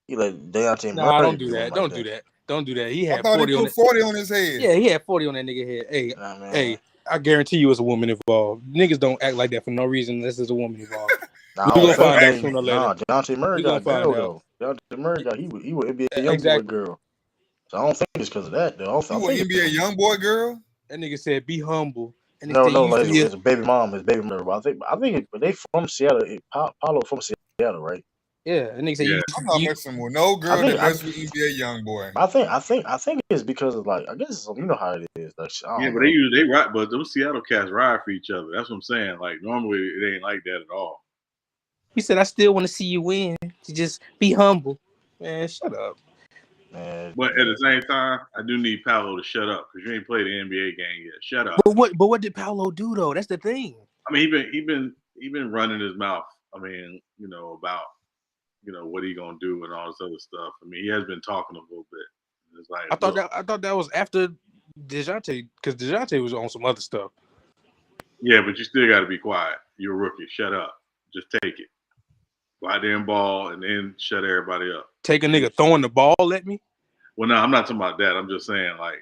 he let Deontay Nah, Murray don't do do him that. like Don't do that. that. Don't do that. He I had thought he 40 on put it. 40 on his head. Yeah, he had 40 on that nigga head. Hey, Nah, man. hey, I guarantee you it's a woman involved. Niggas don't act like that for no reason unless there's a woman involved. Nah, We're I don't gonna think. find I out mean, sooner or later. nah. Deontay Murray We're got gonna a find girl out. though. Deontay Murray got he was NBA young boy Exactly. girl. So I don't think it's because of that though. I You an think NBA it's young boy girl? That nigga said be humble. And they no, said no, you used like to be a his baby mom, his baby mother. But I think but they from Seattle. Paulo from Seattle, right? yeah. And nigga said Yeah. I'm not messing with no I girl think that I, mess with NBA young boy. I think it's because of like I guess it's, you know how it is. Like I Yeah, don't but know. they ride, but those Seattle cats ride for each other. That's what I'm saying. Like normally it ain't like that at all. he said I still want to see you win. To just be humble. Man, shut up. Man, But at yeah. the same time, I do need Paolo to shut up because you ain't played the NBA game yet. Shut up. But what did Paolo do though? That's the thing. I mean, he been running his mouth. I mean, about what he gonna do and all this other stuff. I mean, he has been talking a little bit. It's like, look, I thought that was after DeJounte because DeJounte was on some other stuff. yeah, but you still got to be quiet. You're a rookie. Shut up. Just take it. Go out there and ball, and then shut everybody up. Take a nigga throwing the ball at me. Well, no, I'm not talking about that. I'm just saying, like,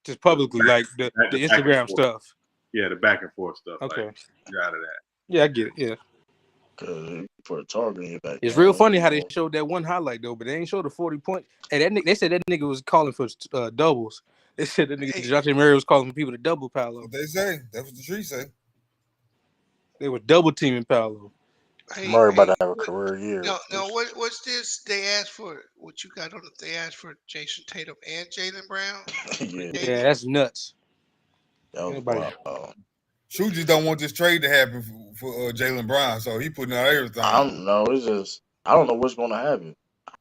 Just publicly, like the back and Instagram forth. stuff. Yeah, the back and forth stuff. Okay. Like, get out of that. Yeah, I get it. Yeah. Cause for a target in your back It's real down, funny how they showed that one highlight though, but they ain't showed the 40 point. Hey, they said that nigga was calling for doubles. They said that nigga DeJounte Murray was calling for people to double Paolo. What they say. That's what the tree say. They were double teaming Paolo. Murray about to have a career year. No, what's this? They asked for what you got on it. They asked for Jayson Tatum and Jaylen Brown. Yeah, that's nuts. That was wild. Shu just don't want this trade to happen for Jaylen Brown, so he putting out everything. I don't know. It's just I don't know what's going to happen.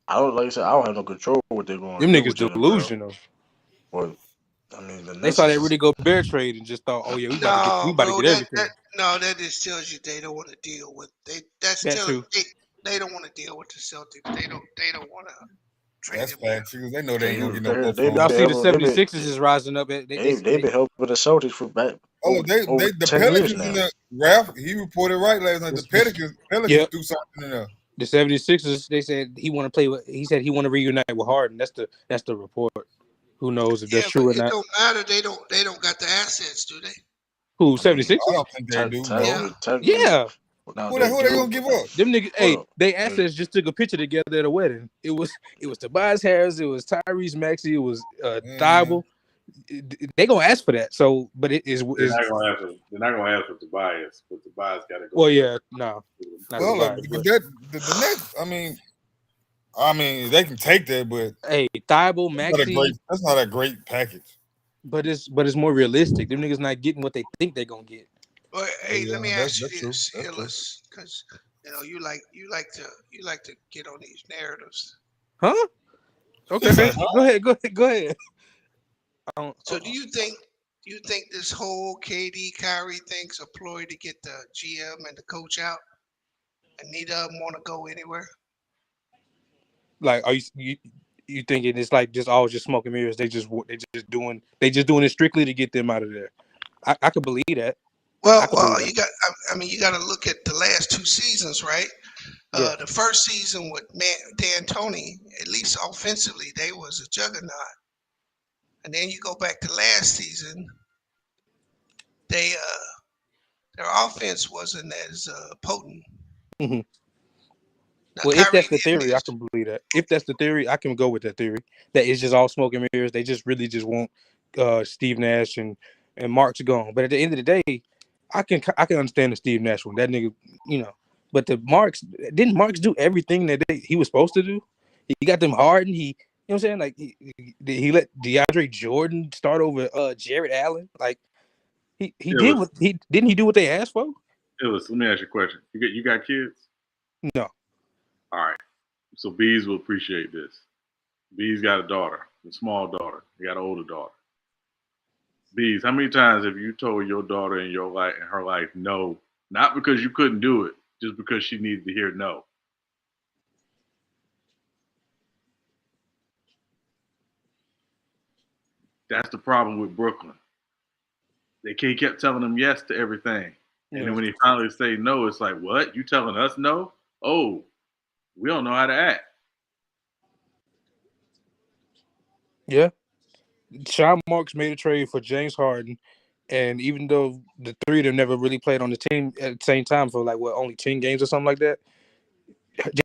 I don't like I said. I don't have no control what they're going to Them do niggas with Jaylen Brown. delusional. But I mean, They saw that Rudy Gobert trade and just thought, oh yeah, we about to get everything. That just tells you they don't want to deal with they don't want to deal with the Celtics. They don't want to trade That's him. facts because they know they ain't gonna get no more Y'all from see the 76ers is rising up. They've been helping the Celtics for back. Oh, the 10 Pelicans years now. in the Ralph. He reported right last night. The Pelicans do something in there. The 76ers, they said he want to play with. He said he want to reunite with Harden. That's the report. Who knows if that's true or It not? don't matter. They don't got the assets, do they? Who 76ers? I don't think they do. No. Yeah. Who they gonna give up? Them niggas. Hey, they assets just took a picture together at a wedding. It was Tobias Harris. It was Tyrese Maxey. It was Thibault. They gonna ask for that. So, but it is. They're not gonna ask for Tobias, but Tobias got to go. Well, yeah, no. Well, the next. I mean, they can take that, but hey, Thibault, Maxey. That's not a great package. But it's more realistic. Them niggas not getting what they think they're gonna get. Well, hey, let me ask you this, Hillis, because you like to get on these narratives. Huh? Okay. Go ahead. So do you think Do you think this whole KD Kyrie thing's a ploy to get the GM and the coach out, and neither of them want to go anywhere? Like, are you thinking it's like just all just smoke and mirrors? They just doing it strictly to get them out of there. I could believe that. I could believe Well, that. you got. I mean, you got to look at the last 2 seasons, right? Yeah. The first season with D'Antoni, at least offensively, they was a juggernaut. And then you go back to last season, they their offense wasn't as potent. hmm Now Well, if Kyrie that's the did theory, I miss. can believe that. If that's the theory, I can go with that theory. That it's just all smoke and mirrors. They just really just want Steve Nash and Mark's gone. But at the end of the day, I can understand the Steve Nash one. That nigga, you know. But the Marks didn't Marks do everything that he was supposed to do. He got them hard, and he, you know what I'm saying, like he let DeAndre Jordan start over Jared Allen. Like he It did was. what he didn't he do what they asked for? It was. Let me ask you a question. You got kids? No. All right. So Bees will appreciate this. Bees got a daughter, a small daughter. He got an older daughter. Bees, how many times have you told your daughter in her life no, not because you couldn't do it, just because she needed to hear no? That's the problem with Brooklyn. They kept telling them yes to everything. And then Yeah. when they finally say no, it's like, what? You telling us no? Oh, we don't know how to act. Yeah. Sean Marks made a trade for James Harden, and even though the three of them never really played on the team at the same time for like only 10 games or something like that,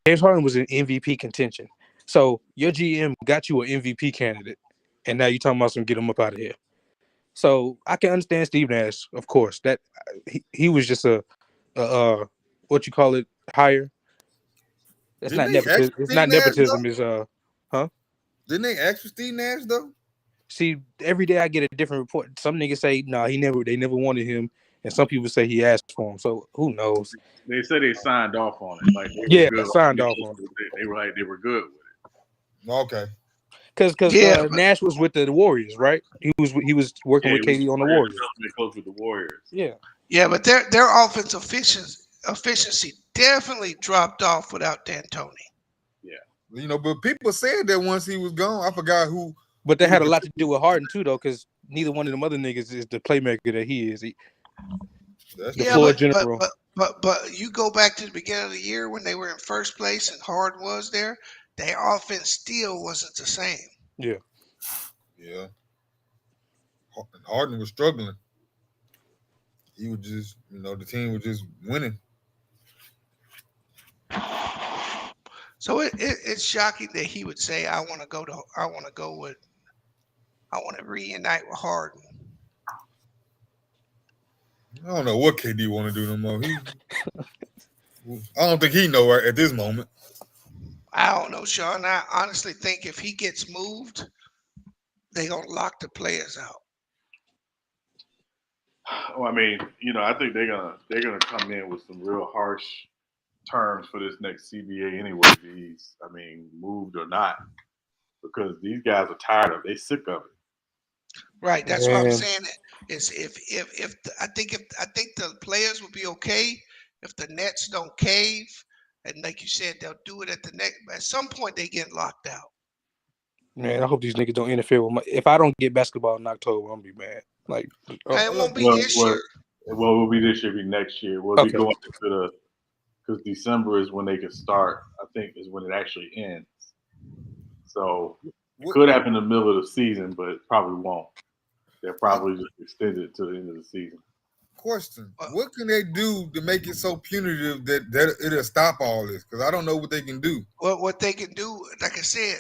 James Harden was in MVP contention. So your GM got you an MVP candidate, and now you're talking about some get him up out of here. So I can understand Steve Nash, of course. That he was just a what you call it hire. That's Didn't not they ask nepotism. for It's Steve not Nash nepotism. though? It's huh? Didn't they ask for Steve Nash though? See, every day I get a different report. Some niggas say, nah, they never wanted him. And some people say he asked for him. So who knows? They said they signed off on it, like they were Yeah, good. signed off on it. They were like they were good with it. Okay. Because Yeah, but Nash was with the Warriors, right? He was working Yeah, with he was KD on the Warriors. Warriors. They close with the Warriors. Yeah. yeah, but their offensive efficiency definitely dropped off without D'Antoni. Yeah. But people said that once he was gone, I forgot who But that who the had a lot to do with Harden too, though, because neither one of them other niggas is the playmaker that he is. That's The Yeah, true. floor but general. but but you go back to the beginning of the year when they were in first place and Harden was there, their offense still wasn't the same. Yeah. Yeah. Harden was struggling. He was just, the team was just winning. So it's shocking that he would say, I want to reunite with Harden. I don't know what KD want to do no more. I don't think he know right at this moment. I don't know, Sean. I honestly think if he gets moved, they gonna lock the players out. Well, I mean, I think they're gonna come in with some real harsh terms for this next CBA anyway. I mean, moved or not, because these guys are tired of it. They sick of it. Right. That's what I'm And saying. Is I think the players will be okay if the Nets don't cave, and like you said, they'll do it at the next. At some point, they get locked out. man, I hope these niggas don't interfere with my. If I don't get basketball in October, I'm gonna be mad. Like, And it Look, won't be Well, this well, year. well, it will be this year, be next year. We'll be okay. going into because December is when they can start. I think is when it actually ends. So it what could happen in the middle of the season, but it probably won't. They'll uh, probably just extend it to the end of the season. question? Uh, What can they do to make it so punitive that it'll stop all this? Because I don't know what they can do. what they can do, like I said,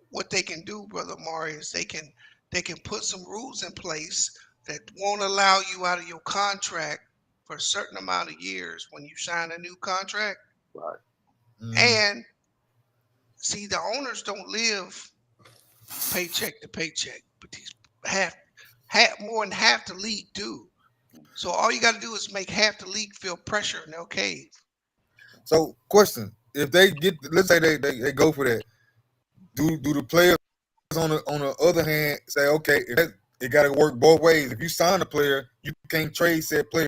what they can do, brother Mari, is they can put some rules in place that won't allow you out of your contract for a certain amount of years when you sign a new contract. Right. Mm. And see, the owners don't live paycheck to paycheck, but these half more than half the league do. So all you got to do is make half the league feel pressure and they'll cave. So, question: if they get, let's say they go for that, do the players on the other hand say, okay, it got to work both ways. If you sign a player, you can't trade said player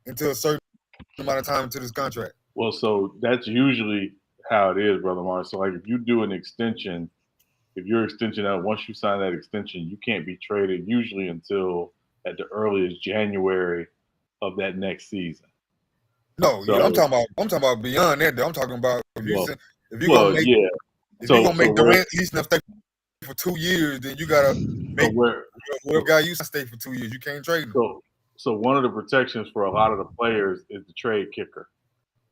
until a certain amount of time into this contract. Well, so that's usually how it is, brother Mark. So like if you do an extension, if your extension out once you sign that extension, you can't be traded usually until at the earliest January of that next season. No, So I'm talking about beyond that. Though. I'm talking about if you're well, gonna make yeah. if you're So gonna so make where Durant at least enough stay for 2 years, then you gotta so make where whatever guy you stay for 2 years. You can't trade him. so one of the protections for a lot of the players is the trade kicker.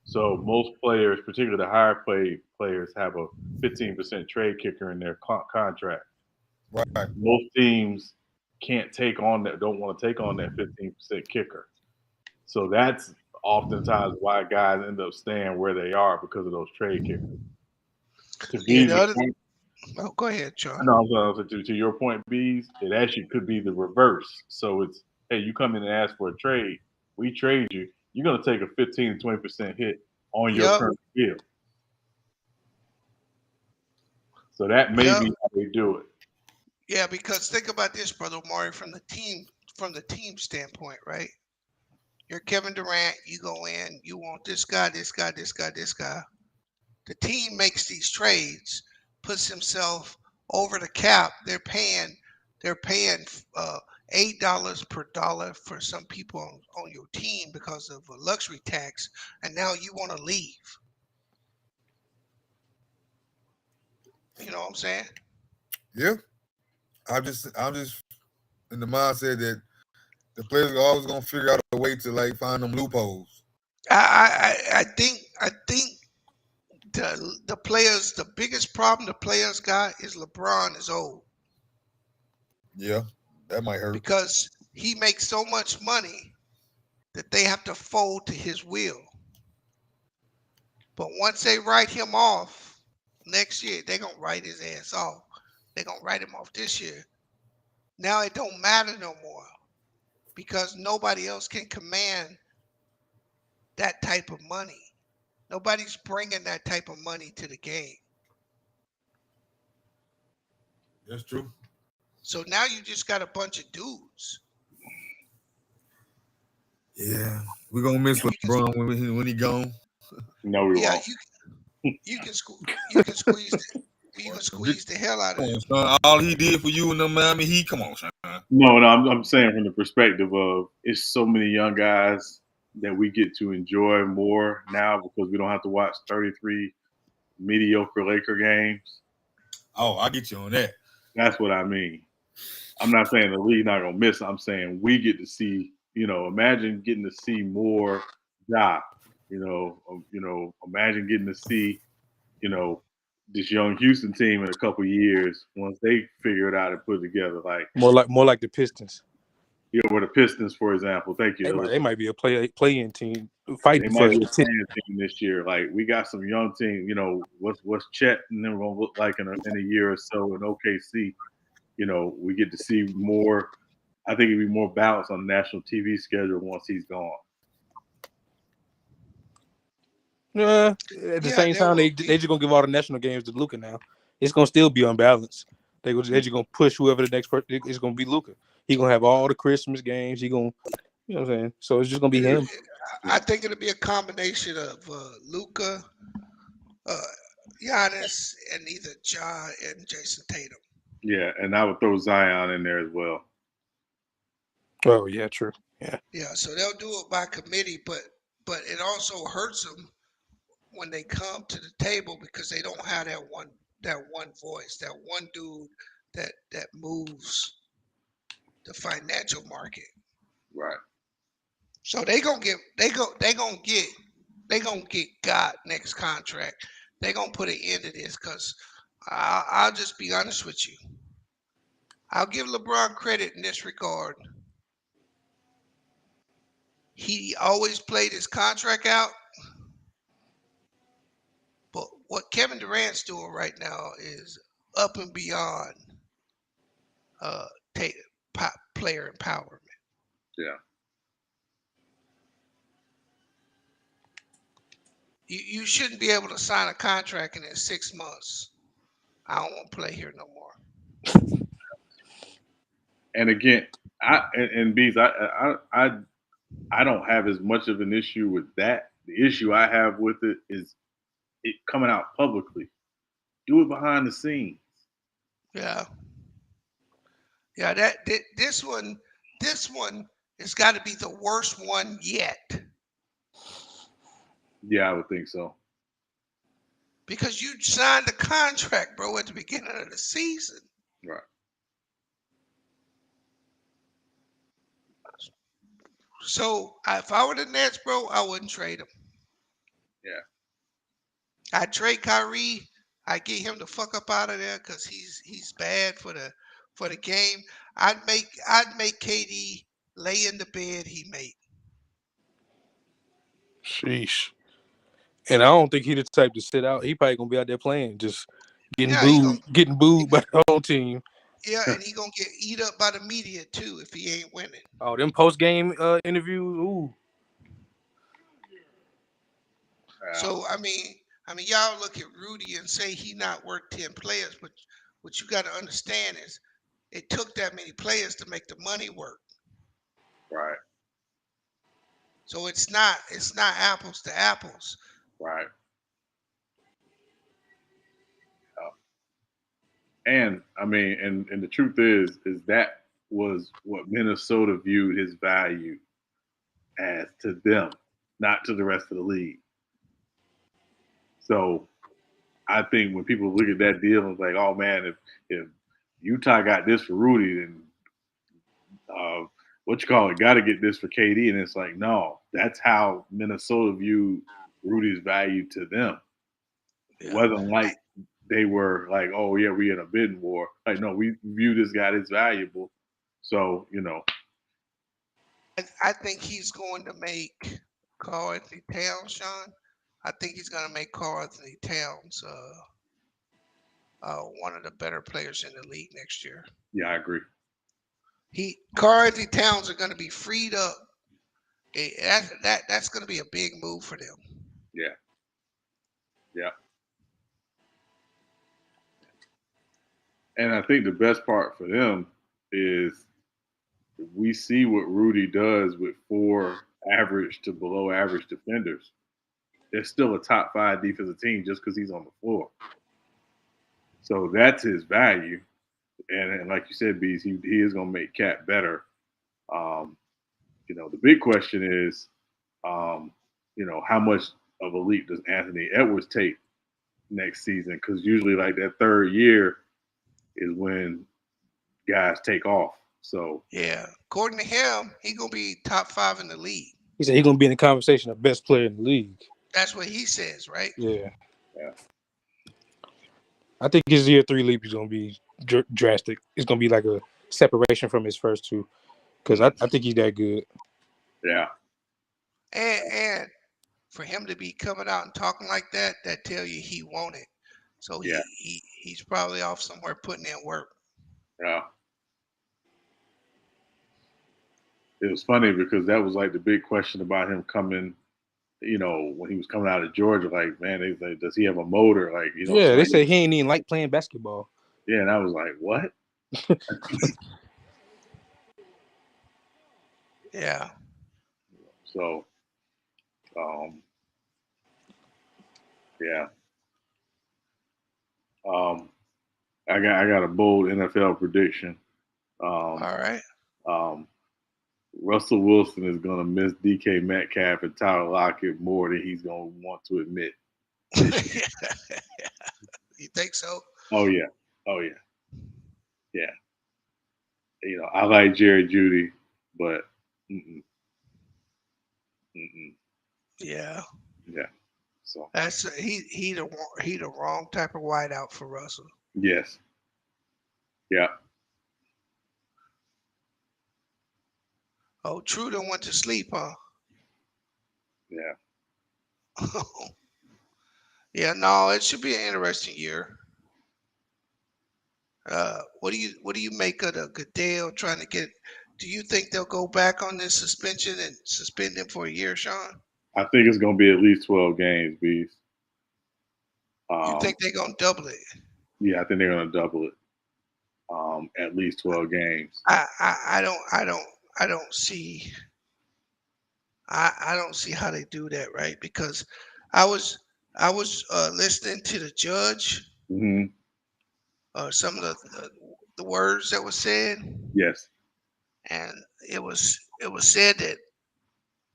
So most players, particularly the higher paid players, have a 15% trade kicker in their contract. Right. Most teams can't take on that, don't want to take on that 15% kicker. So that's oftentimes why guys end up staying where they are because of those trade kickers. To Yeah, be the the other. point, Oh, go ahead, Sean. no, to your point, Bees, it actually could be the reverse. So it's, hey, you come in and ask for a trade, we trade you, you're going to take a 15 to 20% hit on your Yep. current deal. So that may Yep. be how they do it. Yeah, because think about this, brother Maury, from the team standpoint, right? You're Kevin Durant. You go in. You want this guy, this guy, this guy, this guy. The team makes these trades, puts himself over the cap. They're paying $8 per dollar for some people on your team because of a luxury tax, and now you want to leave. You know what I'm saying? Yeah. I'm just in the mindset that the players are always gonna figure out a way to like find them loopholes. I think the players, the biggest problem the players got is LeBron is old Yeah, that might hurt. because he makes so much money that they have to fold to his will. But once they write him off next year, they're gonna write his ass off. They're gonna write him off this year. Now it don't matter no more because nobody else can command that type of money. Nobody's bringing that type of money to the game. That's true. So now you just got a bunch of dudes. Yeah, we're gonna miss LeBron when he gone. No, we Yeah, won't. you can squeeze the hell out of Come him. on, son. All he did for you in the Miami Heat. Come on, son. No, I'm saying from the perspective of it's so many young guys that we get to enjoy more now because we don't have to watch 33 mediocre Laker games. Oh, I get you on that. That's what I mean. I'm not saying the league not gonna miss. I'm saying we get to see. Imagine getting to see more Ja. Imagine getting to see. You know, this young Houston team in a couple years once they figure it out and put it together. Like More like the Pistons. with the Pistons, for example. Thank you. They might be a play-in team They fighting might for be a the tip. playing team this year. Like we got some young team. What's Chet and them gonna look like in a year or so in OKC? We get to see more. I think it'd be more balanced on the national TV schedule once he's gone. At the Yeah, same there time, will they be. just gonna give all the national games to Luca now. It's gonna still be unbalanced. They just gonna push whoever the next person is gonna be. Luca. He gonna have all the Christmas games. He gonna, you know what I'm saying. So it's just gonna be him. I think it'll be a combination of Luca, Giannis, and either Ja and Jayson Tatum. Yeah, and I would throw Zion in there as well. Oh yeah, true. Yeah. Yeah, so they'll do it by committee, but it also hurts them when they come to the table because they don't have that one voice, that one dude that moves the financial market. Right. So they gonna get got next contract. They gonna put an end to this because I'll just be honest with you. I'll give LeBron credit in this regard. He always played his contract out, but what Kevin Durant's doing right now is up and beyond uh, player empowerment. Yeah. You shouldn't be able to sign a contract and in 6 months, I don't want to play here no more. And again, and Bees, I don't have as much of an issue with that. The issue I have with it is it coming out publicly. Do it behind the scenes. Yeah. Yeah, this one has got to be the worst one yet Yeah, I would think so. because you signed the contract, bro, at the beginning of the season. Right. So if I were the Nets, bro, I wouldn't trade him. Yeah. I'd trade Kyrie. I'd get him the fuck up out of there because he's bad for the game. I'd make KD lay in the bed he made. Sheesh. And I don't think he the type to sit out. He probably gonna be out there playing, just getting Yeah, booed by the whole team. yeah, and he gonna get eat up by the media too if he ain't winning. Oh, them post game interviews. Ooh. Yeah. So I mean, y'all look at Rudy and say he not worth 10 players, but what you got to understand is it took that many players to make the money work. Right. So it's not apples to apples. Right. And I mean, and the truth is that was what Minnesota viewed his value as to them, not to the rest of the league. So I think when people look at that deal, it's like, oh man, if Utah got this for Rudy, then what you call it, got to get this for KD, and it's like, no, that's how Minnesota viewed Rudy's value to them. It wasn't like they were like, oh yeah, we in a bidding war. Like, no, we view this guy as valuable. So I think he's going to make Karl Anthony Towns, Sean. I think he's going to make Karl Anthony Towns one of the better players in the league next year. Yeah, I agree. Karl Anthony Towns are going to be freed up. That's going to be a big move for them. Yeah. Yeah. And I think the best part for them is we see what Rudy does with 4 average to below average defenders. They're still a top 5 defensive team just because he's on the floor. So that's his value. And like you said, Bees, he is going to make Cat better. The big question is, how much of a leap does Anthony Edwards take next season? Because usually, like that third year is when guys take off. So yeah, according to him, he's gonna be top 5 in the league. He said he's gonna be in the conversation of best player in the league. That's what he says, right? Yeah. Yeah. I think his year 3 leap is gonna be drastic. It's gonna be like a separation from his first 2, because I think he's that good. Yeah. And for him to be coming out and talking like that tell you he want it. So yeah. he's probably off somewhere putting in work. Yeah. It was funny because that was like the big question about him coming, when he was coming out of Georgia, like, man, they like, does he have a motor? Like, Yeah, they say he ain't even like playing basketball. Yeah, and I was like, what? Yeah. So, yeah. I got a bold NFL prediction. All right. Russell Wilson is going to miss DK Metcalf and Tyler Lockett more than he's going to want to admit. You think so? Oh yeah. Yeah. I like Jerry Jeudy, but yeah. Yeah. So that's he the wrong type of wideout for Russell. Yes. Yeah. Oh, True done went to sleep, huh? Yeah. Yeah, no, it should be an interesting year. What do you make of the Goodell trying to get? Do you think they'll go back on this suspension and suspend him for a year, Sean? I think it's going to be at least 12 games, Beast. You think they're going to double it? Yeah, I think they're going to double it. at least 12 games. I don't see I don't see how they do that, right? Because I was listening to the judge, Hmm. some of the words that were said, Yes. and it was said that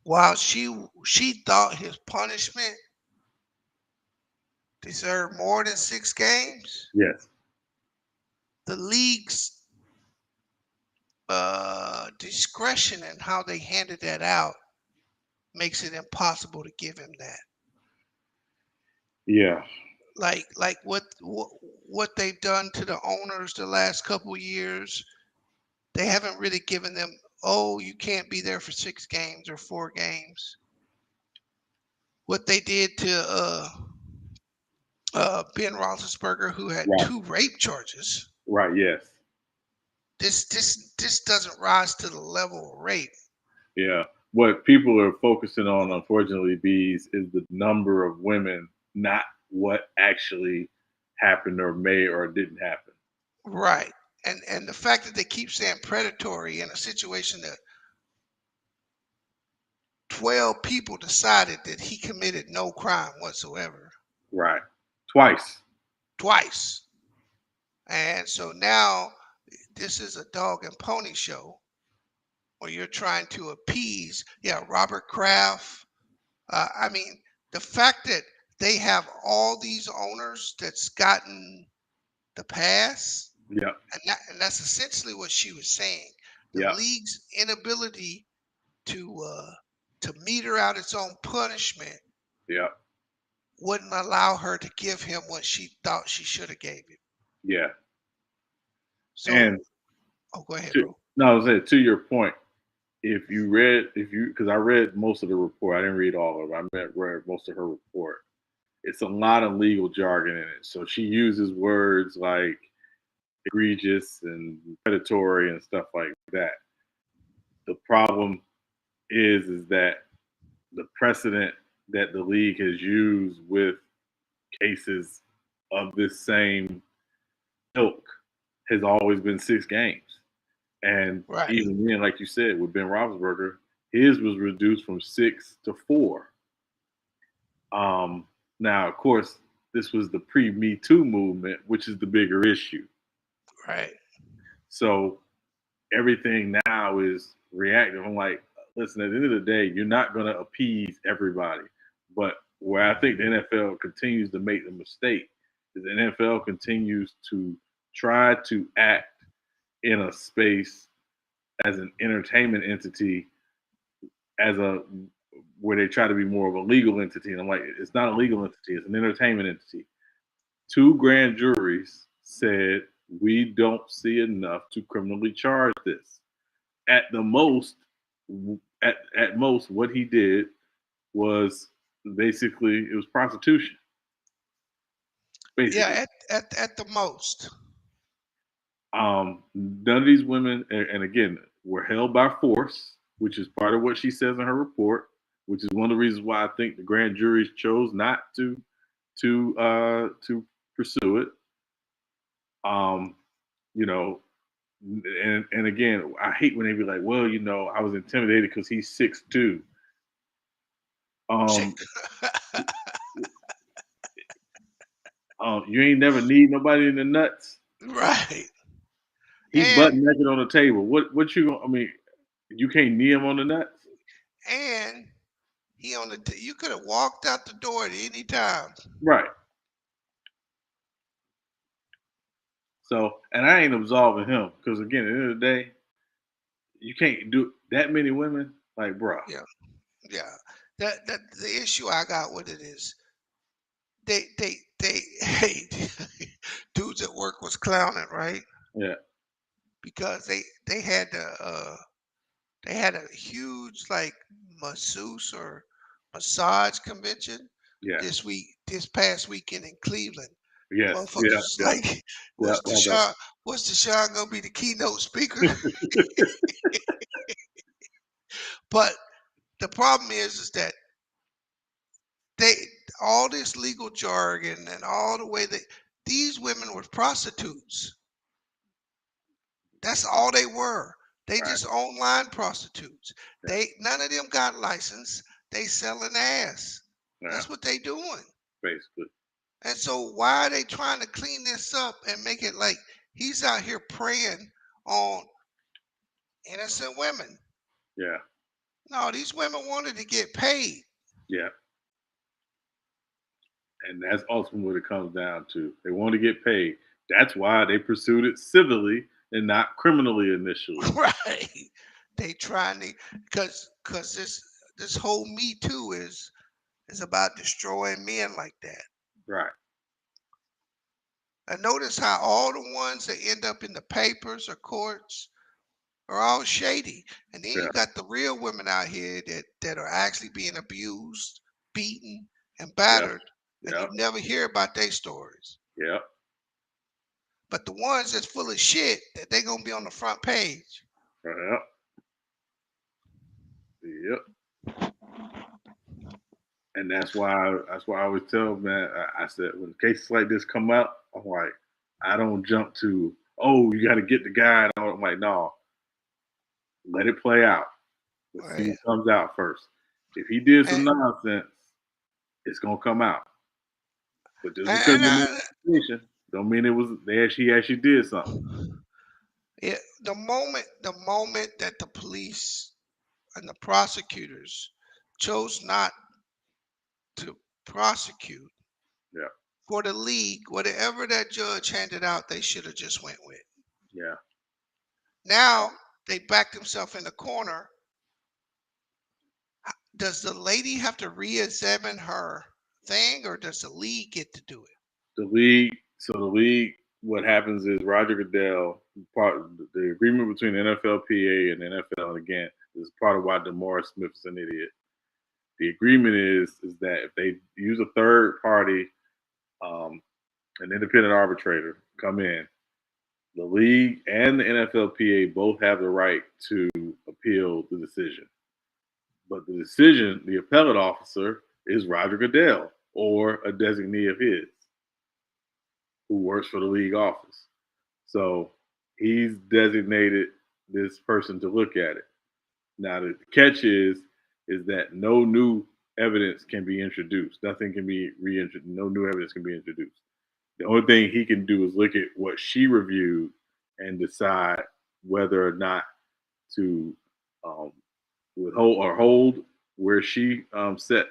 while she thought his punishment deserved more than 6 games, Yes. the league's discretion and how they handed that out makes it impossible to give him that. Yeah. Like what they've done to the owners the last couple of years, they haven't really given them. Oh, you can't be there for 6 games or 4 games. What they did to Ben Roethlisberger, who had Right. 2 rape charges. Right. Yes. This doesn't rise to the level of rape. Yeah. What people are focusing on, unfortunately, Bees, is the number of women, not what actually happened or may or didn't happen. Right. And the fact that they keep saying predatory in a situation that 12 people decided that he committed no crime whatsoever Right. Twice. twice. And so now this is a dog and pony show where you're trying to appease, yeah, Robert Kraft. I mean, the fact that they have all these owners that's gotten the pass, Yeah. and that's essentially what she was saying. The Yeah. league's inability to meter out its own punishment Yeah. wouldn't allow her to give him what she thought she should have gave him. Yeah. So, And oh, go ahead, to, bro. no, I was saying, to your point, because I read most of the report, I didn't read all of it. Read most of her report. It's a lot of legal jargon in it. So she uses words like egregious and predatory and stuff like that. The problem is that the precedent that the league has used with cases of this same ilk has always been 6 games. And Right. even then, like you said, with Ben Roethlisberger, his was reduced from 6 to 4. Now, of course, this was the pre-Me Too movement, which is the bigger issue. Right. So everything now is reactive. I'm like, listen, at the end of the day, you're not going to appease everybody. But where I think the NFL continues to make the mistake is the NFL continues to try to act in a space as an entertainment entity, where they try to be more of a legal entity. And I'm like, it's not a legal entity, it's an entertainment entity. 2 grand juries said we don't see enough to criminally charge this. At the most, at most, what he did was basically it was prostitution. Basically, Yeah, at the most. none of these women, and again, were held by force, which is part of what she says in her report, which is one of the reasons why I think the grand juries chose not to pursue it. You know, and again, I hate when they be like, well, I was intimidated because he's 6'2". Um, you ain't never need nobody in the nuts. Right. He butt And naked on the table. What you gonna? I mean, you can't knee him on the nuts. and he on the you could have walked out the door at any time. Right. So, and I ain't absolving him because again, at the end of the day, you can't do that many women. Like, bro. Yeah. Yeah. That the issue I got with it is they hey, dudes at work was clowning, right? Yeah. Because they had a huge like masseuse or massage convention Yeah. this past weekend in Cleveland. Yes. Motherfuckers Yeah. was Yeah. like, Yeah. was I know. Deshaun gonna be the keynote speaker? But the problem is that they all this legal jargon and all the way that these women were prostitutes. That's all they were. They Right. just online prostitutes. Yeah. None of them got license. They selling ass. Yeah. That's what they doing. Basically. And so why are they trying to clean this up and make it like he's out here preying on innocent women? Yeah. No, these women wanted to get paid. Yeah. And that's ultimately what it comes down to. They want to get paid. That's why they pursued it civilly and not criminally initially. Right. They trying to because this whole Me Too is about destroying men like that. Right. And notice how all the ones that end up in the papers or courts are all shady. And then Yeah. you got the real women out here that are actually being abused, beaten, and battered, and Yeah. you never hear about their stories. Yeah. But the ones that's full of shit, that they gonna be on the front page. Yeah. Yep. And that's why I always tell man, I said when cases like this come out, I'm like, I don't jump to, oh, you got to get the guy. And I'm like, no, let it play out. Let's see Right. what comes out first. If he did some And, nonsense, it's gonna come out. But just because and of the I, investigation, don't mean it was he actually did something. the moment that the police and the prosecutors chose not to prosecute Yeah. for the league, whatever that judge handed out, they should have just went with. Yeah. Now they backed themselves in the corner. Does the lady have to re-examine her thing, or does the league get to do it? The league, what happens is Roger Goodell, the agreement between the NFLPA and the NFL, and again, this is part of why DeMaurice Smith is an idiot. The agreement is that if they use a third party, an independent arbitrator, come in, the league and the NFLPA both have the right to appeal the decision. But the decision, the appellate officer is Roger Goodell or a designee of his who works for the league office. So he's designated this person to look at it. Now the catch is that no new evidence can be introduced. Nothing can be reintroduced. No new evidence can be introduced. The only thing he can do is look at what she reviewed and decide whether or not to withhold or hold where she set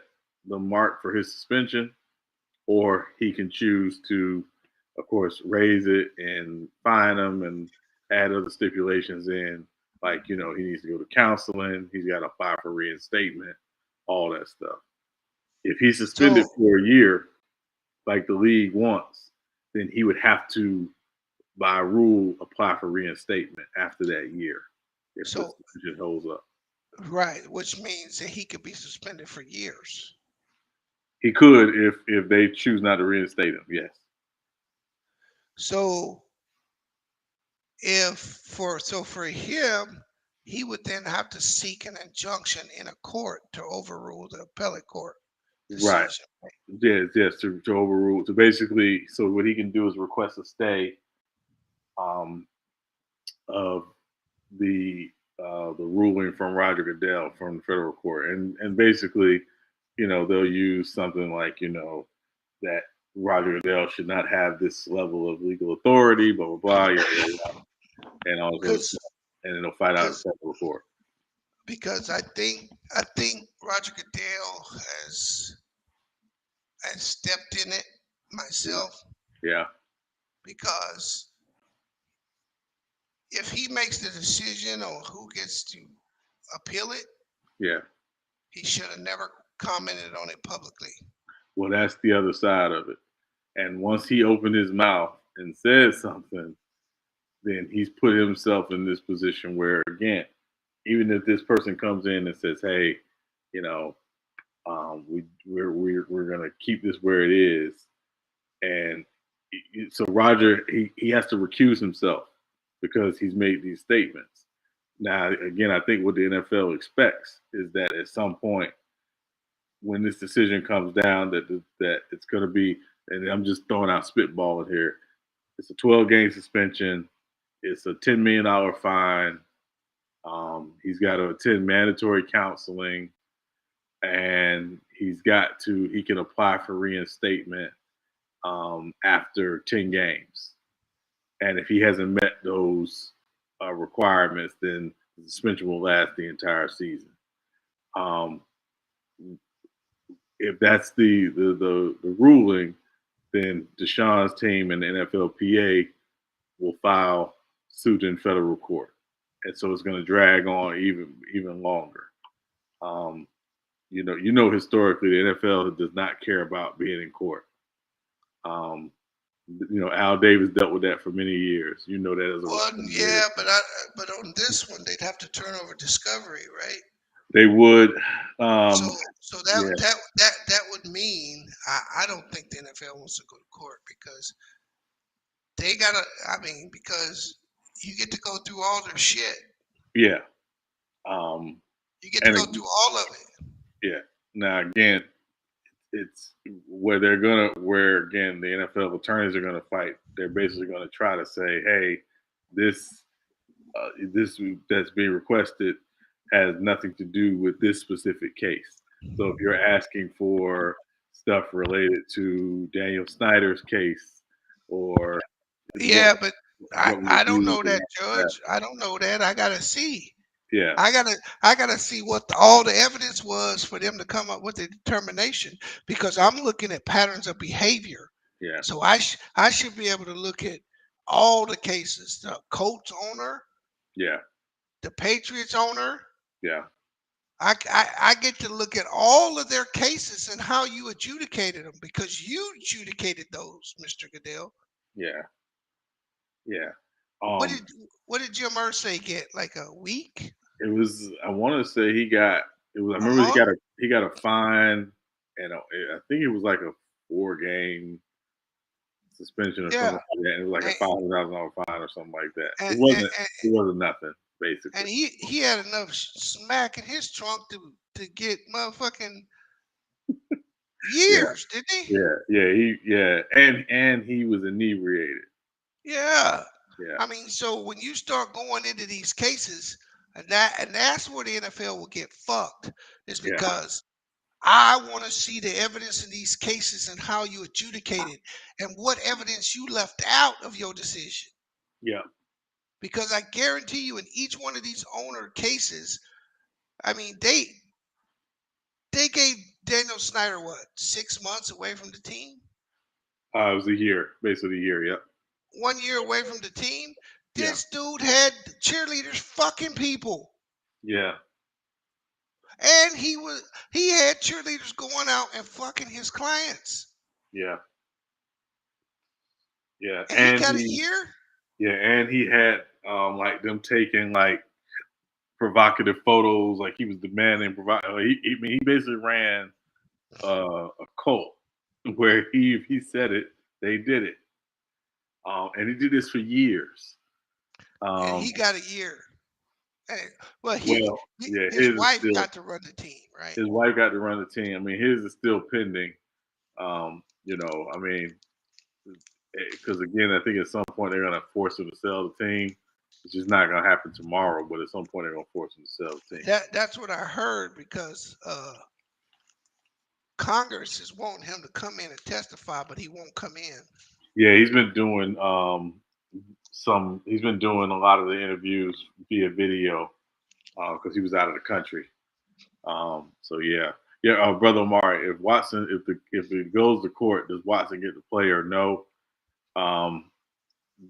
the mark for his suspension, or he can choose to, of course, raise it and fine him and add other stipulations in, like, he needs to go to counseling, he's got to apply for reinstatement, all that stuff. If he's suspended So, for a year, like the league wants, then he would have to, by rule, apply for reinstatement after that year if the so suspension holds up. right, which means that he could be suspended for years. He could if they choose not to reinstate him. Yes. So for him, he would then have to seek an injunction in a court to overrule the appellate court Right. decision. Yes, to overrule. To basically, so what he can do is request a stay of the ruling from Roger Goodell from the federal court, and basically, they'll use something like that Roger Goodell should not have this level of legal authority, blah blah blah, yada, yada, yada, and all this other Because stuff, and then they'll fight out in because federal court. because I think Roger Goodell has stepped in it myself, Yeah, because if he makes the decision on who gets to appeal it, yeah. he should have never commented on it publicly. Well, that's the other side of it. And once he opened his mouth and said something, then he's put himself in this position where, again, even if this person comes in and says, "Hey, you know, we're gonna keep this where it is," and so Roger he has to recuse himself because he's made these statements. Now, again, I think what the NFL expects is that at some point, when this decision comes down, that it's going to be, and I'm just throwing out spitballing here, it's a 12-game suspension. It's a $10 million fine. He's got to attend mandatory counseling, and he can apply for reinstatement after 10 games. And if he hasn't met those requirements, then the suspension will last the entire season. Um, if that's the ruling, then Deshaun's team and the NFLPA will file suit in federal court, and so it's going to drag on even longer. Um, historically, the NFL does not care about being in court. Al Davis dealt with that for many years. You know that as a Well, reporter. yeah, but on this one, they'd have to turn over discovery, right? They would. So Yeah, that would mean I don't think the NFL wants to go to court because they gotta. I mean, because you get to go through all their shit. yeah. Um, You get to and go through all of it. yeah. Now again, it's where again the NFL attorneys are going to fight. They're basically going to try to say, hey, this that's being requested has nothing to do with this specific case. So if you're asking for stuff related to Daniel Snyder's case or Yeah, but what we I don't do, know that, Judge. I don't know that. I gotta see. yeah, I gotta see what all the evidence was for them to come up with a determination because I'm looking at patterns of behavior. yeah, So I should be able to look at all the cases: the Colts owner, yeah, the Patriots owner. yeah, I get to look at all of their cases and how you adjudicated them because you adjudicated those, Mr. Goodell. yeah, yeah. What Um, did what did Jim Irsay get? Like a week? it was. I want to say he got. It was. I A remember month? he got a fine, and I think it was like a 4 game suspension or Yeah. something like that. It was like a And, $500 fine or something like that. and, It and, wasn't. and, It wasn't nothing basically. and he had enough smack in his trunk to get motherfucking Yeah, years, didn't he? and he was inebriated. Yeah. Yeah, I mean, so when you start going into these cases, and that's where the NFL will get fucked, is yeah, because I want to see the evidence in these cases and how you adjudicate it and what evidence you left out of your decision. yeah, Because I guarantee you in each one of these owner cases, I mean, they gave Daniel Snyder what, 6 months away from the team? it was a year, basically a year. Yep. 1 year away from the team? Yeah, This dude had cheerleaders fucking people. yeah, And he had cheerleaders going out and fucking his clients. yeah, yeah, And he got a year? and he had like them taking like provocative photos, like he was demanding he basically ran a cult where if he said it, they did it. And he did this for years. And Um, he got a year. And, well, well, yeah, his wife got to run the team, right? his wife got to run the team. I mean, his is still pending. I mean, because again, I think at some point they're gonna force him to sell the team. It's just not gonna happen tomorrow, but at some point they're gonna force him to sell the team. That's what I heard because Congress is wanting him to come in and testify, but he won't come in. Yeah, he's been doing he's been doing a lot of the interviews via video because he was out of the country. So yeah, brother Omari, if it goes to court, does Watson get to play or no? Um,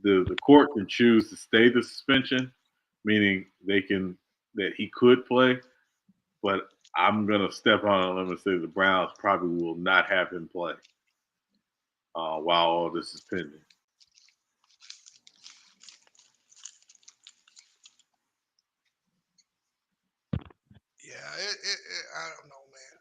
the court can choose to stay the suspension, meaning that he could play, but I'm gonna step on a limb and say the Browns probably will not have him play while all this is pending. Yeah, I don't know, man.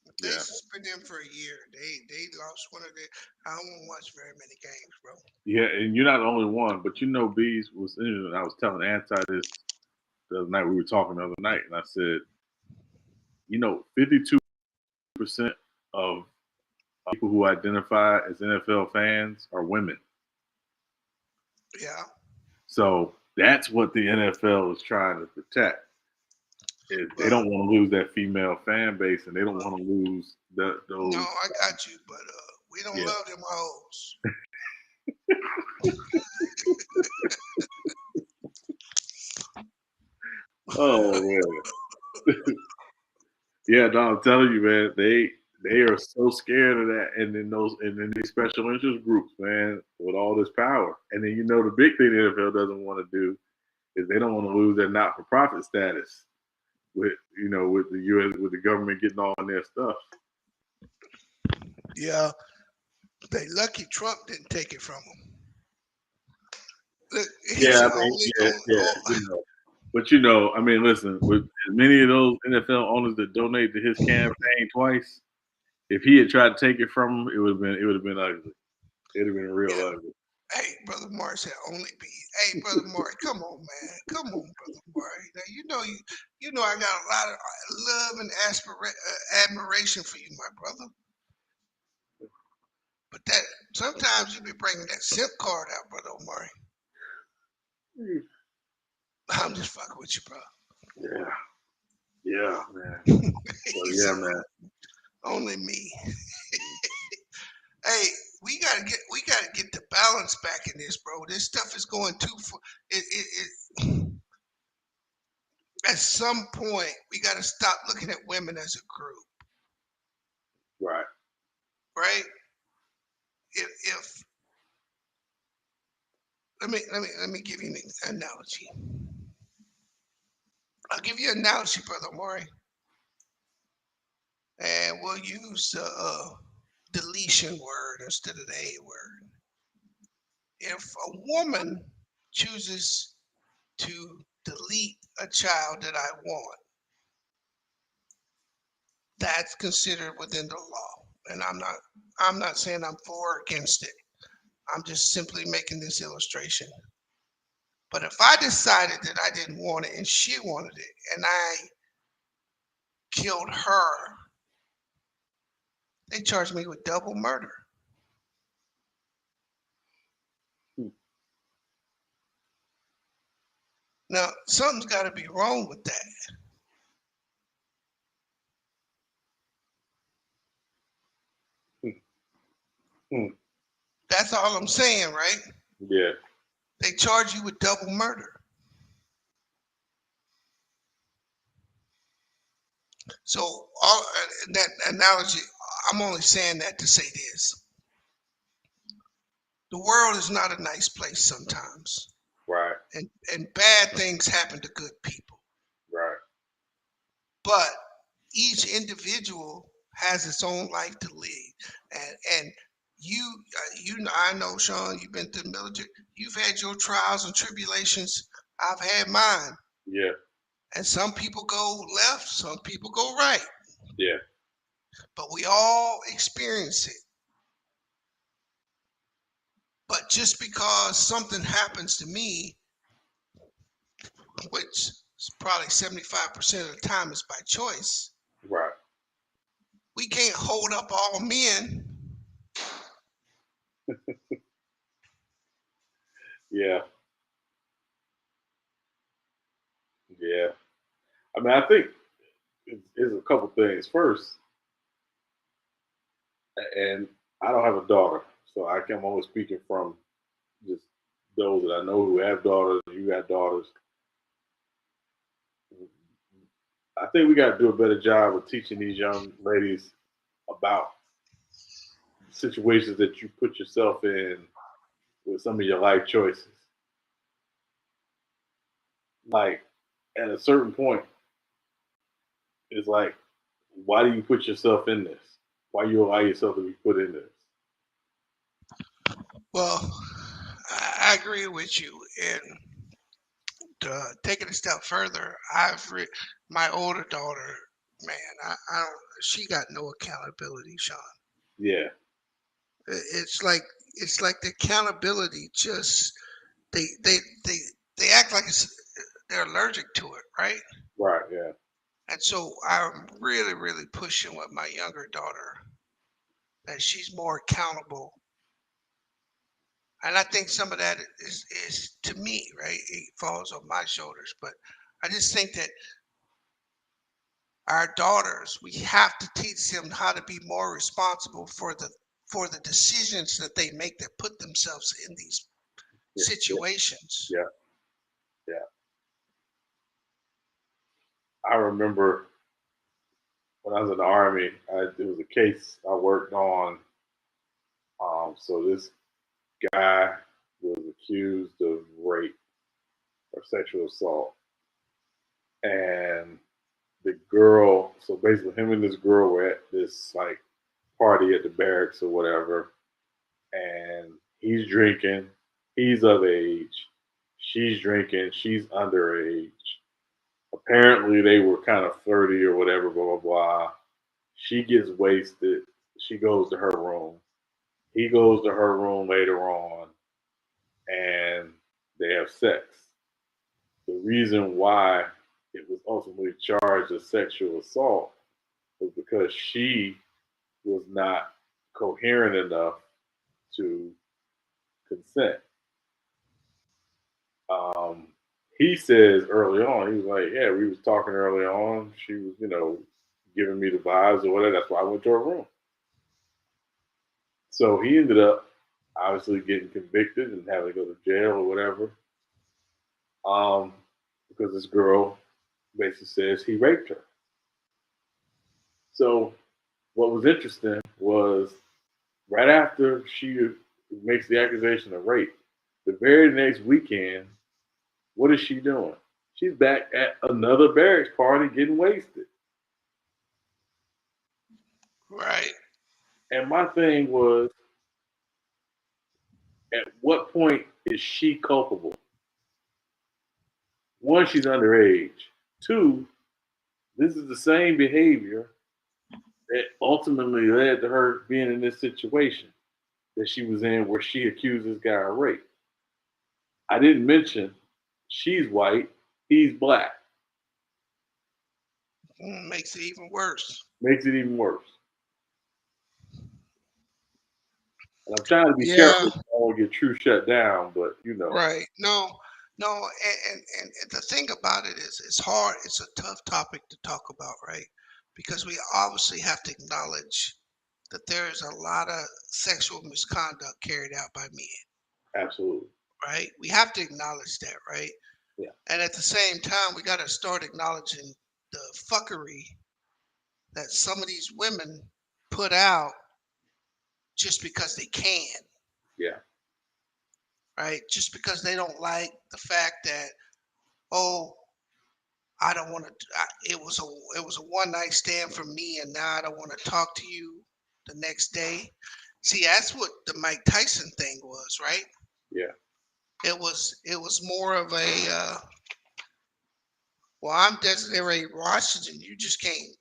If they Yeah. suspend him for a year, they lost one of their. I won't watch very many games, bro. Yeah, and you're not the only one, but Bees was interesting. I was telling Anti this the other night. We were talking the other night, and I said, 52% of people who identify as NFL fans are women. Yeah. So that's what the NFL is trying to protect. They don't want to lose that female fan base, and they don't want to lose those. No, I got you, but we don't Yeah. love them hoes. Oh man. Yeah, no, I'm telling you, man, they are so scared of that, and then these special interest groups, man, with all this power, and then the big thing the NFL doesn't want to do is they don't want to lose their not for profit status with with the U.S. with the government getting all in their stuff. Yeah, they lucky Trump didn't take it from them. Look, he's Yeah, the I mean, only, but I mean, listen, with as many of those NFL owners that donate to his campaign twice, if he had tried to take it from him, it would have been ugly. It'd have been real ugly. Hey, Brother Maury said only be. Hey, Brother Maury, come on, man. Come on, Brother Maury. Now, you know I got a lot of love and admiration for you, my brother. But that sometimes you be bringing that SIP card out, Brother Omari. I'm just fucking with you, bro. Yeah, man. Well, yeah, man. Only me. Hey, we gotta get the balance back in this, bro. This stuff is going too far. At some point, we gotta stop looking at women as a group. Right. Right? If let me give you an analogy. I'll give you an analogy, Brother Maury. And we'll use the deletion word instead of the A word. If a woman chooses to delete a child that I want, that's considered within the law. And I'm not saying I'm for or against it. I'm just simply making this illustration. But if I decided that I didn't want it and she wanted it and I killed her, they charged me with double murder. Now, something's got to be wrong with that. That's all I'm saying, right? Yeah. They charge you with double murder. So all that analogy, I'm only saying that to say this. The world is not a nice place sometimes. Right. And bad things happen to good people. Right. But each individual has its own life to live. And I know, Sean, you've been through the military. You've had your trials and tribulations. I've had mine. Yeah. And some people go left, some people go right. Yeah. But we all experience it. But just because something happens to me, which is probably 75% of the time is by choice. Right. We can't hold up all men. Yeah. Yeah. I mean, I think it's a couple things. First, and I don't have a daughter, so I'm only speaking from just those that I know who have daughters. You got daughters. I think we got to do a better job of teaching these young ladies about situations that you put yourself in with some of your life choices. Like, at a certain point, it's like, why do you put yourself in this? Why you allow yourself to be put in this? Well, I agree with you. And take it a step further, my older daughter, man, I don't. She got no accountability, Sean. Yeah. It's like the accountability just they act like they're allergic to it, right? Right. Yeah. And so I'm really, really pushing with my younger daughter that she's more accountable And I think some of that is to me, right? It falls on my shoulders. But I just think that our daughters, we have to teach them how to be more responsible for the decisions that they make that put themselves in these Yeah, situations. yeah, yeah. I remember when I was in the army, there was a case I worked on. So this guy was accused of rape or sexual assault, and the girl. So basically, him and this girl were at this like party at the barracks or whatever, and he's drinking. He's of age. She's drinking. She's underage. Apparently, they were kind of flirty or whatever. Blah blah blah. She gets wasted. She goes to her room. He goes to her room later on, and they have sex. The reason why it was ultimately charged as sexual assault was because she was not coherent enough to consent. Um, he says early on, he was like, "Yeah, we was talking early on. She was, giving me the vibes or whatever. That's why I went to her room." So he ended up obviously getting convicted and having to go to jail or whatever, because this girl basically says he raped her. So what was interesting was right after she makes the accusation of rape, the very next weekend, what is she doing? She's back at another barracks party getting wasted. Right. And my thing was, at what point is she culpable? One, she's underage. Two, this is the same behavior that ultimately led to her being in this situation that she was in where she accused this guy of rape. I didn't mention she's white, he's black. Makes it even worse. Makes it even worse. And I'm trying to be Yeah. careful so I don't get true shut down, but Right. No. No. And the thing about it is, it's hard. It's a tough topic to talk about, right? Because we obviously have to acknowledge that there is a lot of sexual misconduct carried out by men, absolutely. right? We have to acknowledge that, right? Yeah. And at the same time, we got to start acknowledging the fuckery that some of these women put out just because they can, Yeah. right? Just because they don't like the fact that, oh, I don't want to. It was a one night stand for me, and now I don't want to talk to you the next day. See, that's what the Mike Tyson thing was, right? Yeah. It was more of a well, I'm Desiree Washington. You just can't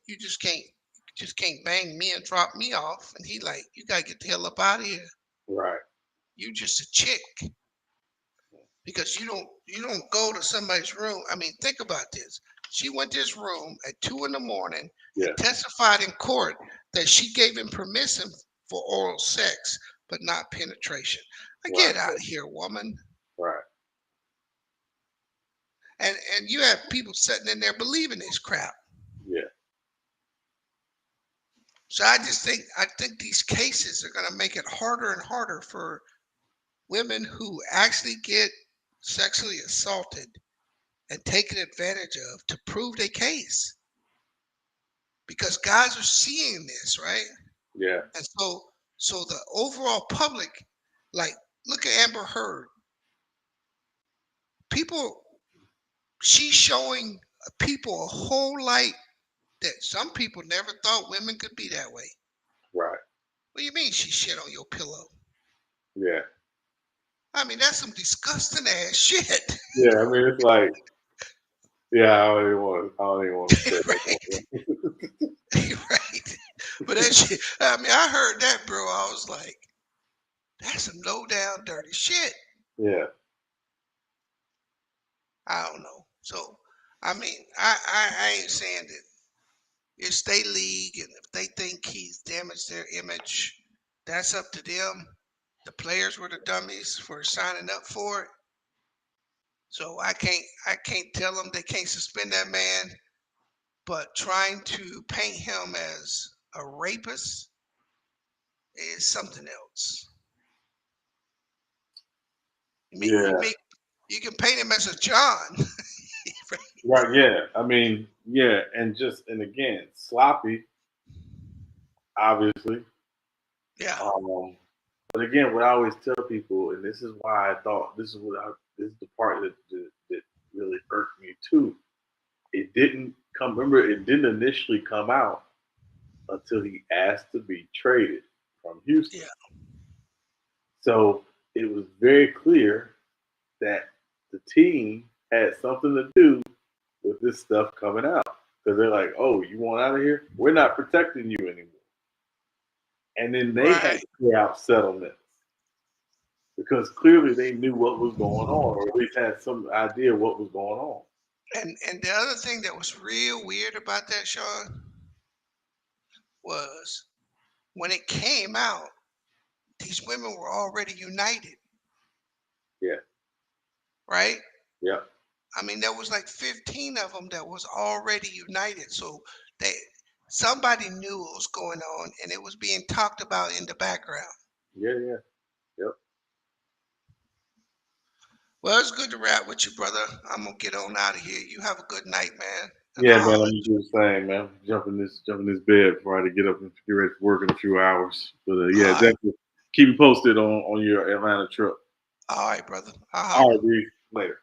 bang me and drop me off. And he like, you gotta get the hell up out of here. Right. You just a chick because you don't go to somebody's room. I mean, think about this. She went to his room at 2 in the morning Yeah. and testified in court that she gave him permission for oral sex, but not penetration. Get out of here, woman. Right. And you have people sitting in there believing this crap. Yeah. So I think these cases are going to make it harder and harder for women who actually get sexually assaulted and taken advantage of to prove their case, because guys are seeing this, right? Yeah. And so the overall public, like, look at Amber Heard. People, she's showing people a whole light that some people never thought women could be that way. Right. What do you mean she shit on your pillow? Yeah. I mean, that's some disgusting ass shit. Yeah. I mean, it's like, yeah, I don't even want to say Right. Right. But that shit, I mean, I heard that, bro. I was like, that's some low down dirty shit. Yeah. I don't know. So, I mean, I ain't saying that it's their league, and if they think he's damaged their image, that's up to them. The players were the dummies for signing up for it. So I can't tell them they can't suspend that man. But trying to paint him as a rapist is something else. Yeah. You can paint him as a John. Right. Yeah. I mean, yeah, and again, sloppy, obviously. Yeah. But again, what I always tell people, and this is why I thought this is the part that really irked me too. It didn't come. Remember, it didn't initially come out until he asked to be traded from Houston. Yeah. So it was very clear that the team had something to do with this stuff coming out because they're like, "Oh, you want out of here? We're not protecting you anymore." And then they had Right. to pay out settlements because clearly they knew what was going on, or at least had some idea what was going on. And the other thing that was real weird about that, Sean, was when it came out, these women were already united, Yeah, right? yeah, I mean, there was like 15 of them that was already united. So they somebody knew what was going on, and it was being talked about in the background. yeah. Yep. Well, it's good to rap with you, brother. I'm gonna get on out of here. You have a good night, man. And Yeah, I'll man, I'm holler. gonna do the same, man. Jump in this bed before I had to get up and get ready for work in a few hours. But yeah, All right, definitely keep me posted on your Atlanta trip. all right, brother. I'll All holler. right, dude. Later.